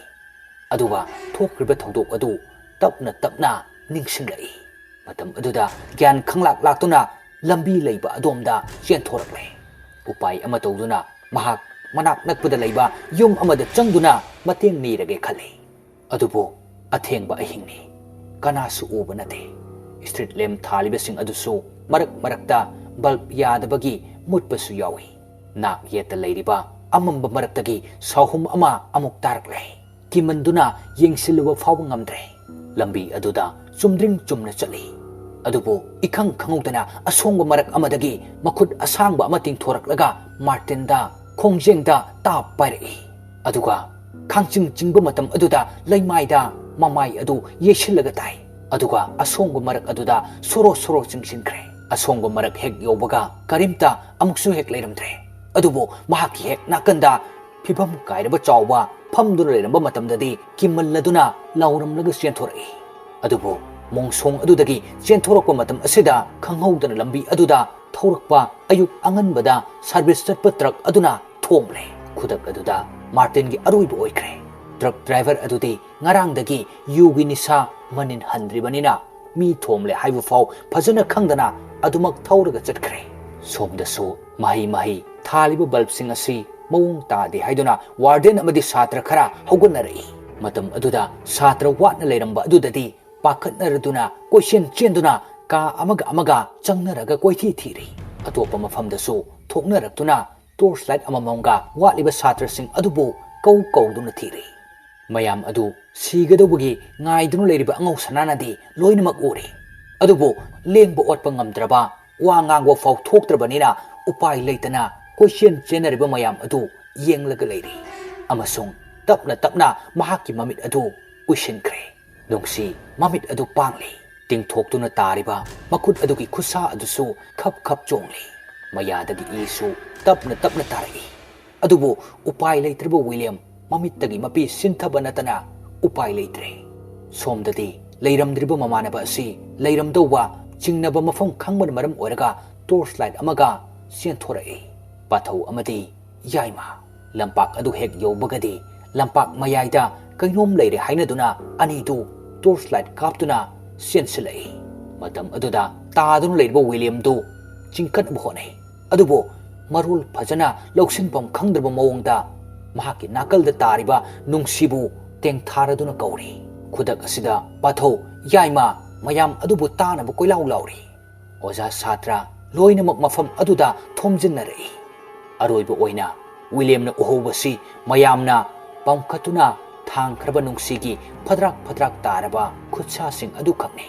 ꯑꯗꯨꯒ ꯊꯣꯛꯈ꯭ꯔꯤꯕ ꯊꯧꯗꯣꯛ ꯑꯗꯨ ꯇꯞꯅ ꯇꯞꯅ ꯅꯤꯡꯁꯤꯡꯂꯛꯏ ꯃꯇꯝ ꯑꯗꯨꯗ ꯒ꯭ꯌꯥꯟ ꯈꯪꯂꯥꯛ ꯂꯥꯛꯇꯨꯅ ꯂꯝꯕꯤ ꯂꯩꯕ ꯑꯗꯣꯝꯗ ꯆꯦꯟꯊꯣꯔꯛꯂꯦ ꯎꯄꯥꯏ ꯑꯃ ꯇꯧꯗꯨꯅ ꯃꯍꯥꯛ ꯃꯅꯥꯛ ꯅꯛꯄꯗ ꯂꯩꯕ ꯌꯨꯝ ꯑꯃꯗ ꯆꯪꯗꯨꯅ ꯃꯇꯦꯡ ꯅꯤꯔꯒꯦ ꯈꯜꯂꯤ ꯑꯗꯨꯕꯨ ꯑꯊꯦꯡꯕ ꯑꯍꯤꯡꯅꯤ ꯀꯅꯥꯁꯨ ꯎꯕ ꯅꯠꯇꯦ ꯁ꯭ꯇ꯭ꯔꯤꯠ ꯂꯦꯝꯞ ꯊꯥꯜꯂꯤꯕꯁꯤꯡ ꯑꯗꯨꯁꯨ ꯃꯔꯛ ꯃꯔꯛꯇ ꯕꯜꯕ ꯌꯥꯗꯕꯒꯤ ꯃꯨꯠꯄꯁꯨ ꯌꯥꯎꯏ ꯅꯥꯛ ꯌꯦꯠꯇ ꯂꯩꯔꯤꯕ ꯑꯃꯝꯕ ꯃꯔꯛꯇꯒꯤ ꯁꯥꯎꯍꯨꯝ ꯑꯃ ꯑꯃꯨꯛ ꯇꯥꯔꯛꯂꯦ ꯀꯤꯃꯟꯗꯨꯅ ꯌꯦꯡꯁꯤꯜꯂꯨꯕ ꯐꯥꯎꯕ ꯉꯝꯗ꯭ꯔꯦ ꯂꯝꯕꯤ ꯑꯗꯨꯗ ꯆꯨꯝꯗ꯭ꯔꯤꯡ ꯆꯨꯝꯅ ꯆꯠꯂꯤ ꯑꯗꯨꯕꯨ ꯏꯈꯪ ꯈꯪꯍꯧꯗꯅ ꯑꯁꯣꯡꯕ ꯃꯔꯛ ꯑꯃꯗꯒꯤ ꯃꯈꯨꯠ ꯑꯁꯥꯡꯕ ꯑꯃ ꯇꯤꯡꯊꯣꯔꯛꯂꯒ ꯃꯥꯔꯇꯤꯟꯗ ꯈꯣꯡꯖꯦꯡꯗ ꯇꯥꯞ ꯄꯥꯏꯔꯛꯏ ꯑꯗꯨꯒ ꯈꯥꯡꯆꯤꯡ ꯆꯤꯡꯕ ꯃꯇꯝ ꯑꯗꯨꯗ ꯂꯩꯃꯥꯏꯗ ꯃꯃꯥꯏ ꯑꯗꯨ ꯌꯩꯁꯤꯜꯂꯒ ꯇꯥꯏ ꯑꯗꯨꯒ ꯑꯁꯣꯡꯕ ꯃꯔꯛ ꯑꯗꯨꯗ ꯁꯣꯔꯣ ꯁꯣꯔꯣ ꯆꯤꯡꯁꯤꯟꯈ꯭ꯔꯦ ꯑꯁꯣꯡꯕ ꯃꯔꯛ ꯍꯦꯛ ꯌꯧꯕꯒ ꯀꯔꯤꯝꯇ ꯑꯃꯨꯛꯁꯨ ꯍꯦꯛ ꯂꯩꯔꯝꯗ꯭ꯔꯦ ꯑꯗꯨꯕꯨ ꯃꯍꯥꯛꯀꯤ ꯍꯦꯛ ꯅꯥꯀꯟꯗ ꯐꯤꯕꯝ ꯀꯥꯏꯔꯕ ꯆꯥꯎꯕ ꯐꯝꯗꯨꯅ ꯂꯩꯔꯝꯕ ꯃꯇꯝꯗꯗꯤ ꯀꯤꯃꯜꯂꯗꯨꯅ ꯂꯥꯎꯔꯝꯂꯒ ꯆꯦꯟꯊꯣꯔꯛꯏ ꯑꯗꯨꯕꯨ ꯃꯣꯡꯁꯣꯡ ꯑꯗꯨꯗꯒꯤ ꯆꯦꯟꯊꯣꯔꯛꯄ ꯃꯇꯝ ꯑꯁꯤꯗ ꯈꯪꯍꯧꯗꯅ ꯂꯝꯕꯤ ꯑꯗꯨꯗ ꯊꯧꯔꯛꯄ ꯑꯌꯨꯛ ꯑꯉꯟꯕꯗ ꯁꯥꯔꯚꯤꯁ ꯆꯠꯄ ꯇ꯭ꯔꯛ ꯑꯗꯨꯅ ꯊꯣꯝꯂꯦ ꯈꯨꯗꯛ ꯑꯗꯨꯗ ꯃꯥꯔꯇꯤꯟꯒꯤ ꯑꯔꯣꯏꯕ ꯑꯣꯏꯈ꯭ꯔꯦ ꯇ꯭ꯔꯛ ꯗ꯭ꯔꯥꯏꯚꯔ ꯑꯗꯨꯗꯤ ꯉꯔꯥꯡꯗꯒꯤ ꯌꯨꯒꯤ ꯅꯤꯁꯥ ꯃꯅꯤꯟ ꯍꯟꯗ꯭ꯔꯤꯕꯅꯤꯅ ꯃꯤ ꯊꯣꯝꯂꯦ ꯍꯥꯏꯕ ꯐꯥꯎ ꯐꯖꯅ ꯈꯪꯗꯅ ꯑꯗꯨꯃꯛ ꯊꯧꯔꯒ ꯆꯠꯈ꯭ꯔꯦ ꯁꯣꯝꯗꯁꯨ ꯃꯍꯩ ꯊꯥꯜꯂꯤꯕ ꯕꯜꯕꯁꯤꯡ ꯑꯁꯤ ꯃꯑꯣꯡ ꯇꯥꯗꯦ ꯍꯥꯏꯗꯨꯅ ꯋꯥꯔꯗꯦꯟ ꯑꯃꯗꯤ ꯁꯥꯇ꯭ꯔ ꯈꯔ ꯍꯧꯒꯠꯅꯔꯛꯏ ꯃꯇꯝ ꯑꯗꯨꯗ ꯁꯥꯇ꯭ꯔ ꯋꯥꯠꯅ ꯂꯩꯔꯝꯕ ꯑꯗꯨꯗꯗꯤ ꯄꯥꯈꯠꯅꯔꯗꯨꯅ ꯀꯣꯏꯆꯦꯟ ꯆꯦꯟꯗꯨꯅ ꯀꯥ ꯑꯃꯒ ꯆꯪꯅꯔꯒ ꯀꯣꯏꯊꯤ ꯊꯤꯔꯤ ꯑꯇꯣꯞꯄ ꯃꯐꯝꯗꯁꯨ ꯊꯣꯛꯅꯔꯛꯇꯨꯅ ꯇꯣꯔꯆ ꯂꯥꯏꯠ ꯑꯃꯃꯝꯒ ꯋꯥꯠꯂꯤꯕ ꯁꯥꯇ꯭ꯔꯁꯤꯡ ꯑꯗꯨꯕꯨ ꯀꯧꯗꯨꯅ ꯊꯤꯔꯤ ꯃꯌꯥꯝ ꯑꯗꯨ ꯁꯤꯒꯗꯧꯕꯒꯤ ꯉꯥꯏꯗꯨꯅ ꯂꯩꯔꯤꯕ ꯑꯉꯧ ꯁꯅꯥꯅꯗꯤ ꯂꯣꯏꯅꯃꯛ ꯎꯔꯤ ꯑꯗꯨꯕꯨ ꯂꯦꯡꯕ ꯑꯣꯠꯄ ꯉꯝꯗ꯭ꯔꯕ ꯋꯥ ꯉꯥꯡꯕ ꯐꯥꯎ ꯊꯣꯛꯇ꯭ꯔꯕꯅꯤꯅ ꯎꯄꯥꯏ ꯂꯩꯇꯅ ꯀꯣꯏꯆꯦꯟ ꯆꯦꯟꯅꯔꯤꯕ ꯃꯌꯥꯝ ꯑꯗꯨ ꯌꯦꯡꯂꯒ ꯂꯩꯔꯤ ꯑꯃꯁꯨꯡ ꯇꯞꯅ ꯇꯞꯅ ꯃꯍꯥꯛꯀꯤ ꯃꯃꯤꯠ ꯑꯗꯨ ꯎꯏꯁꯤꯟꯈ꯭ꯔꯦ ꯅꯨꯡꯁꯤ ꯃꯃꯤꯠ ꯑꯗꯨ ꯄꯥꯡꯂꯤ ꯇꯤꯡꯊꯣꯛꯇꯨꯅ ꯇꯥꯔꯤꯕ ꯃꯈꯨꯠ ꯑꯗꯨꯒꯤ ꯈꯨꯠꯁꯥ ꯑꯗꯨꯁꯨ ꯈꯞ ꯆꯣꯡꯂꯤ ꯃꯌꯥꯗꯒꯤ ꯏꯁꯨ ꯇꯞꯅ ꯇꯥꯔꯛꯏ ꯑꯗꯨꯕꯨ ꯎꯄꯥꯏ ꯂꯩꯇ꯭ꯔꯕ ꯋꯤꯂꯤꯌꯝ ꯃꯃꯤꯠꯇꯒꯤ ꯃꯄꯤ ꯁꯤꯟꯊꯕ ꯅꯠꯇꯅ ꯎꯄꯥꯏ ꯂꯩꯇ꯭ꯔꯦ ꯁꯣꯝꯗꯗꯤ ꯂꯩꯔꯝꯗ꯭ꯔꯤꯕ ꯃꯃꯥꯟꯅꯕ ꯑꯁꯤ ꯂꯩꯔꯝꯗꯧꯕ ꯆꯤꯡꯅꯕ ꯃꯐꯝ ꯈꯪꯕꯅ ꯃꯔꯝ ꯑꯣꯏꯔꯒ ꯇꯣꯔꯆ ꯂꯥꯏꯠ ꯑꯃꯒ ꯆꯦꯟꯊꯣꯔꯛꯏ ꯄꯥꯊꯧ ꯑꯃꯗꯤ ꯌꯥꯏꯃ ꯂꯝꯄꯥꯛ ꯑꯗꯨ ꯍꯦꯛ ꯌꯧꯕꯒꯗꯤ ꯂꯝꯄꯥꯛ ꯃꯌꯥꯏꯗ ꯀꯩꯅꯣꯝ ꯂꯩꯔꯦ ꯍꯥꯏꯅꯗꯨꯅ ꯑꯅꯤꯗꯨ ꯇꯣꯔꯆ ꯂꯥꯏꯠ ꯀꯥꯞꯇꯨꯅ ꯆꯦꯟꯁꯤꯜꯂꯛꯏ ꯃꯇꯝ ꯑꯗꯨꯗ ꯇꯥꯗꯨꯅ ꯂꯩꯔꯤꯕ ꯋꯤꯂꯤꯌꯝꯗꯨ ꯆꯤꯡꯈꯠꯅꯕ ꯍꯣꯠꯅꯩ ꯑꯗꯨꯕꯨ ꯃꯔꯣꯜ ꯐꯖꯅ ꯂꯧꯁꯤꯟꯐꯝ ꯈꯪꯗ꯭ꯔꯕ ꯃꯑꯣꯡꯗ ꯃꯍꯥꯛꯀꯤ ꯅꯥꯀꯜꯗ ꯇꯥꯔꯤꯕ ꯅꯨꯡꯁꯤꯕꯨ ꯇꯦꯡꯊꯥꯔꯗꯨꯅ ꯀꯧꯔꯤ ꯈꯨꯗꯛ ꯑꯁꯤꯗ ꯄꯥꯊꯧ ꯌꯥꯏꯃ ꯃꯌꯥꯝ ꯑꯗꯨꯕꯨ ꯇꯥꯅꯕ ꯀꯣꯏꯂꯥꯎ ꯂꯥꯎꯔꯤ ꯑꯣꯖꯥ ꯁꯥꯇ꯭ꯔ ꯂꯣꯏꯅꯃꯛ ꯃꯐꯝ ꯑꯗꯨꯗ ꯊꯣꯝꯖꯤꯟꯅꯔꯛꯏ ꯑꯔꯣꯏꯕ ꯑꯣꯏꯅ ꯋꯤꯂꯤꯌꯝꯅ ꯎꯍꯧꯕꯁꯤ ꯃꯌꯥꯝꯅ ꯄꯝꯈꯠꯇꯨꯅ ꯊꯥꯡꯈ꯭ꯔꯕ ꯅꯨꯡꯁꯤꯒꯤ ꯐꯗ꯭ꯔꯥꯛ ꯇꯥꯔꯕ ꯈꯨꯠꯁꯥꯁꯤꯡ ꯑꯗꯨ ꯈꯛꯅꯤ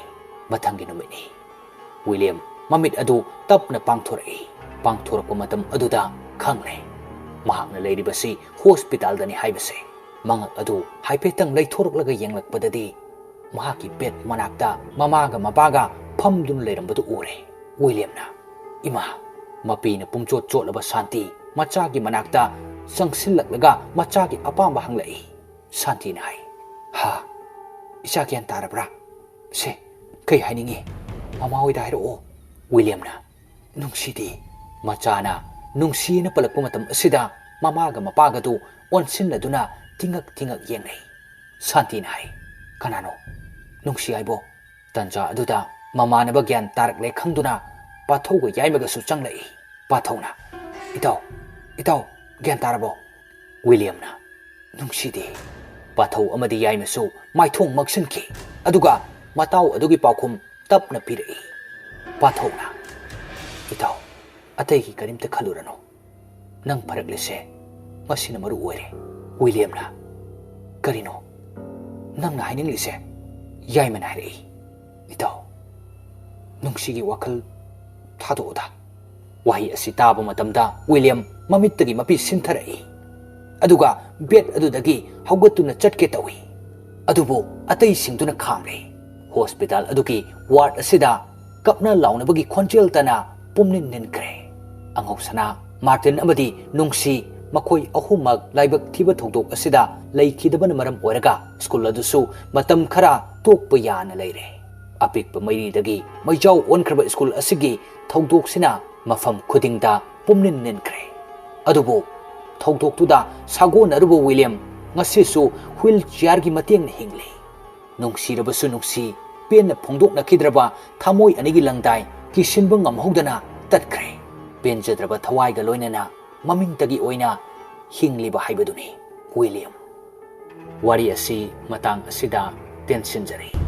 ꯃꯊꯪꯒꯤ ꯅꯨꯃꯤꯠꯅꯤ ꯋꯤꯂꯤꯌꯝ ꯃꯃꯤꯠ ꯑꯗꯨ ꯇꯞꯅ ꯄꯥꯡꯊꯣꯔꯛꯄ ꯃꯇꯝ ꯑꯗꯨꯗ ꯈꯪꯂꯦ ꯃꯍꯥꯛꯅ ꯂꯩꯔꯤꯕꯁꯤ ꯍꯣꯁꯄꯤꯇꯥꯜꯗꯅꯤ ꯍꯥꯏꯕꯁꯦ ꯃꯉꯛ ꯑꯗꯨ ꯍꯥꯏꯐꯦꯠꯇꯪ ꯂꯩꯊꯣꯔꯛꯂꯒ ꯌꯦꯡꯂꯛꯄꯗꯗꯤ ꯃꯍꯥꯛꯀꯤ ꯕꯦꯠ ꯃꯅꯥꯛꯇ ꯃꯃꯥꯒ ꯃꯄꯥꯒ ꯐꯝꯗꯨꯅ ꯂꯩꯔꯝꯕꯗꯨ ꯎꯔꯦ ꯋꯤꯂꯤꯌꯝꯅ ꯏꯃꯥ ꯃꯄꯤꯅ ꯄꯨꯡꯆꯣꯠ ꯆꯣꯠꯂꯕ ꯁꯥꯟꯇꯤ ꯃꯆꯥꯒꯤ ꯃꯅꯥꯛꯇ ꯆꯪꯁꯤꯜꯂꯛꯂꯒ ꯃꯆꯥꯒꯤ ꯑꯄꯥꯝꯕ ꯍꯪꯂꯛꯏ ꯁꯥꯟꯇꯤꯅ ꯍꯥꯏ ꯍꯥ ꯏꯆꯥ ꯒ꯭ꯌꯥꯟ ꯇꯥꯔꯕ꯭ꯔꯥ ꯁꯦ ꯀꯩ ꯍꯥꯏꯅꯤꯡꯉꯤ ꯃꯃꯥ ꯍꯣꯏꯗ ꯍꯥꯏꯔꯛꯑꯣ ꯋꯤꯂꯤꯌꯝꯅ ꯅꯨꯡꯁꯤꯗꯤ ꯃꯆꯥꯅ ꯅꯨꯡꯁꯤꯅ ꯄꯜꯂꯛꯄ ꯃꯇꯝ ꯑꯁꯤꯗ ꯃꯃꯥꯒ ꯃꯄꯥꯒꯗꯨ ꯑꯣꯟꯁꯤꯟꯅꯗꯨꯅ ꯊꯤꯉꯛ ꯌꯦꯡꯅꯩ ꯁꯥꯟꯇꯤꯅ ꯍꯥꯏ ꯀꯅꯥꯅꯣ ꯅꯨꯡꯁꯤ ꯍꯥꯏꯕꯣ ꯇꯟꯖꯥ ꯑꯗꯨꯗ ꯃꯃꯥꯟꯅꯕ ꯒ꯭ꯌꯥꯟ ꯇꯥꯔꯛꯂꯦ ꯈꯪꯗꯨꯅ ꯄꯥꯊꯧꯒ ꯌꯥꯏꯃꯒꯁꯨ ꯆꯪꯂꯛꯏ ꯄꯥꯊꯧꯅ ꯏꯇꯥꯎ ꯒ꯭ꯌꯥꯟ ꯇꯥꯔꯕꯣ ꯋꯤꯂꯤꯌꯝꯅ ꯅꯨꯡꯁꯤꯗꯤ ꯄꯥꯊꯧ ꯑꯃꯗꯤ ꯌꯥꯏꯃꯁꯨ ꯃꯥꯏꯊꯣꯡ ꯃꯛꯁꯤꯟꯈꯤ ꯑꯗꯨꯒ ꯃꯇꯥꯎ ꯑꯗꯨꯒꯤ ꯄꯥꯎꯈꯨꯝ ꯇꯞꯅ ꯄꯤꯔꯛꯏ ꯄꯥꯊꯧꯅ ꯏꯇꯥꯎ ꯑꯇꯩꯒꯤ ꯀꯔꯤꯝꯇ ꯈꯜꯂꯨꯔꯅꯨ ꯅꯪ ꯐꯔꯛꯂꯤꯁꯦ ꯃꯁꯤꯅ ꯃꯔꯨ ꯑꯣꯏꯔꯦ ꯋꯤꯂꯤꯌꯝꯅ ꯀꯔꯤꯅꯣ ꯅꯪꯅ ꯍꯥꯏꯅꯤꯡꯂꯤꯁꯦ ꯌꯥꯏꯃꯅ ꯍꯥꯏꯔꯛꯏ ꯏꯇꯥꯎ ꯅꯨꯡꯁꯤꯒꯤ ꯋꯥꯈꯜ ꯊꯥꯗꯣꯛꯑꯣꯗ ꯋꯥꯍꯩ ꯑꯁꯤ ꯇꯥꯕ ꯃꯇꯝꯗ ꯋꯤꯂꯤꯌꯝ ꯃꯃꯤꯠꯇꯒꯤ ꯃꯄꯤ ꯁꯤꯟꯊꯔꯛꯏ ꯑꯗꯨꯒ ꯕꯦꯠ ꯑꯗꯨꯗꯒꯤ ꯍꯧꯒꯠꯇꯨꯅ ꯆꯠꯀꯦ ꯇꯧꯏ ꯑꯗꯨꯕꯨ ꯑꯇꯩꯁꯤꯡꯗꯨꯅ ꯈꯥꯝꯂꯦ ꯍꯣꯁꯄꯤꯇꯥꯜ ꯑꯗꯨꯒꯤ ꯋꯥꯔꯗ ꯑꯁꯤꯗ ꯀꯞꯅ ꯂꯥꯎꯅꯕꯒꯤ ꯈꯣꯟꯖꯦꯜꯇꯅ ꯄꯨꯝꯅꯤꯟ ꯅꯤꯟꯈ꯭ꯔꯦ ꯑꯉꯧꯁꯅꯥ ꯃꯥꯔꯇꯤꯟ ꯑꯃꯗꯤ ꯅꯨꯡꯁꯤ ꯃꯈꯣꯏ ꯑꯍꯨꯝꯃꯛ ꯂꯥꯏꯕꯛ ꯊꯤꯕ ꯊꯧꯗꯣꯛ ꯑꯁꯤꯗ ꯂꯩꯈꯤꯗꯕꯅ ꯃꯔꯝ ꯑꯣꯏꯔꯒ ꯁ꯭ꯀꯨꯜ ꯑꯗꯨꯁꯨ ꯃꯇꯝ ꯈꯔ ꯇꯣꯛꯄ ꯌꯥꯅ ꯂꯩꯔꯦ ꯑꯄꯤꯛꯄ ꯃꯩꯔꯤꯗꯒꯤ ꯃꯩꯖꯥꯎ ꯑꯣꯟꯈ꯭ꯔꯕ ꯁ꯭ꯀꯨꯜ ꯑꯁꯤꯒꯤ ꯊꯧꯗꯣꯛꯁꯤꯅ ꯃꯐꯝ ꯈꯨꯗꯤꯡꯗ ꯄꯨꯝꯅꯤꯟ ꯅꯤꯟꯈ꯭ꯔꯦ ꯑꯗꯨꯕꯨ थौदोक्तुदा सागोनरुबा William ngasisu wheelchair gi mateng na hingli nungsirabasu nungsi pen phongdoknakidraba thamoi anigi langdai kisinba ngamhodana tatkre penjadraba thawai ga loinana mamingtagi oina hingliba haibaduni William wari asi matang asida tension jari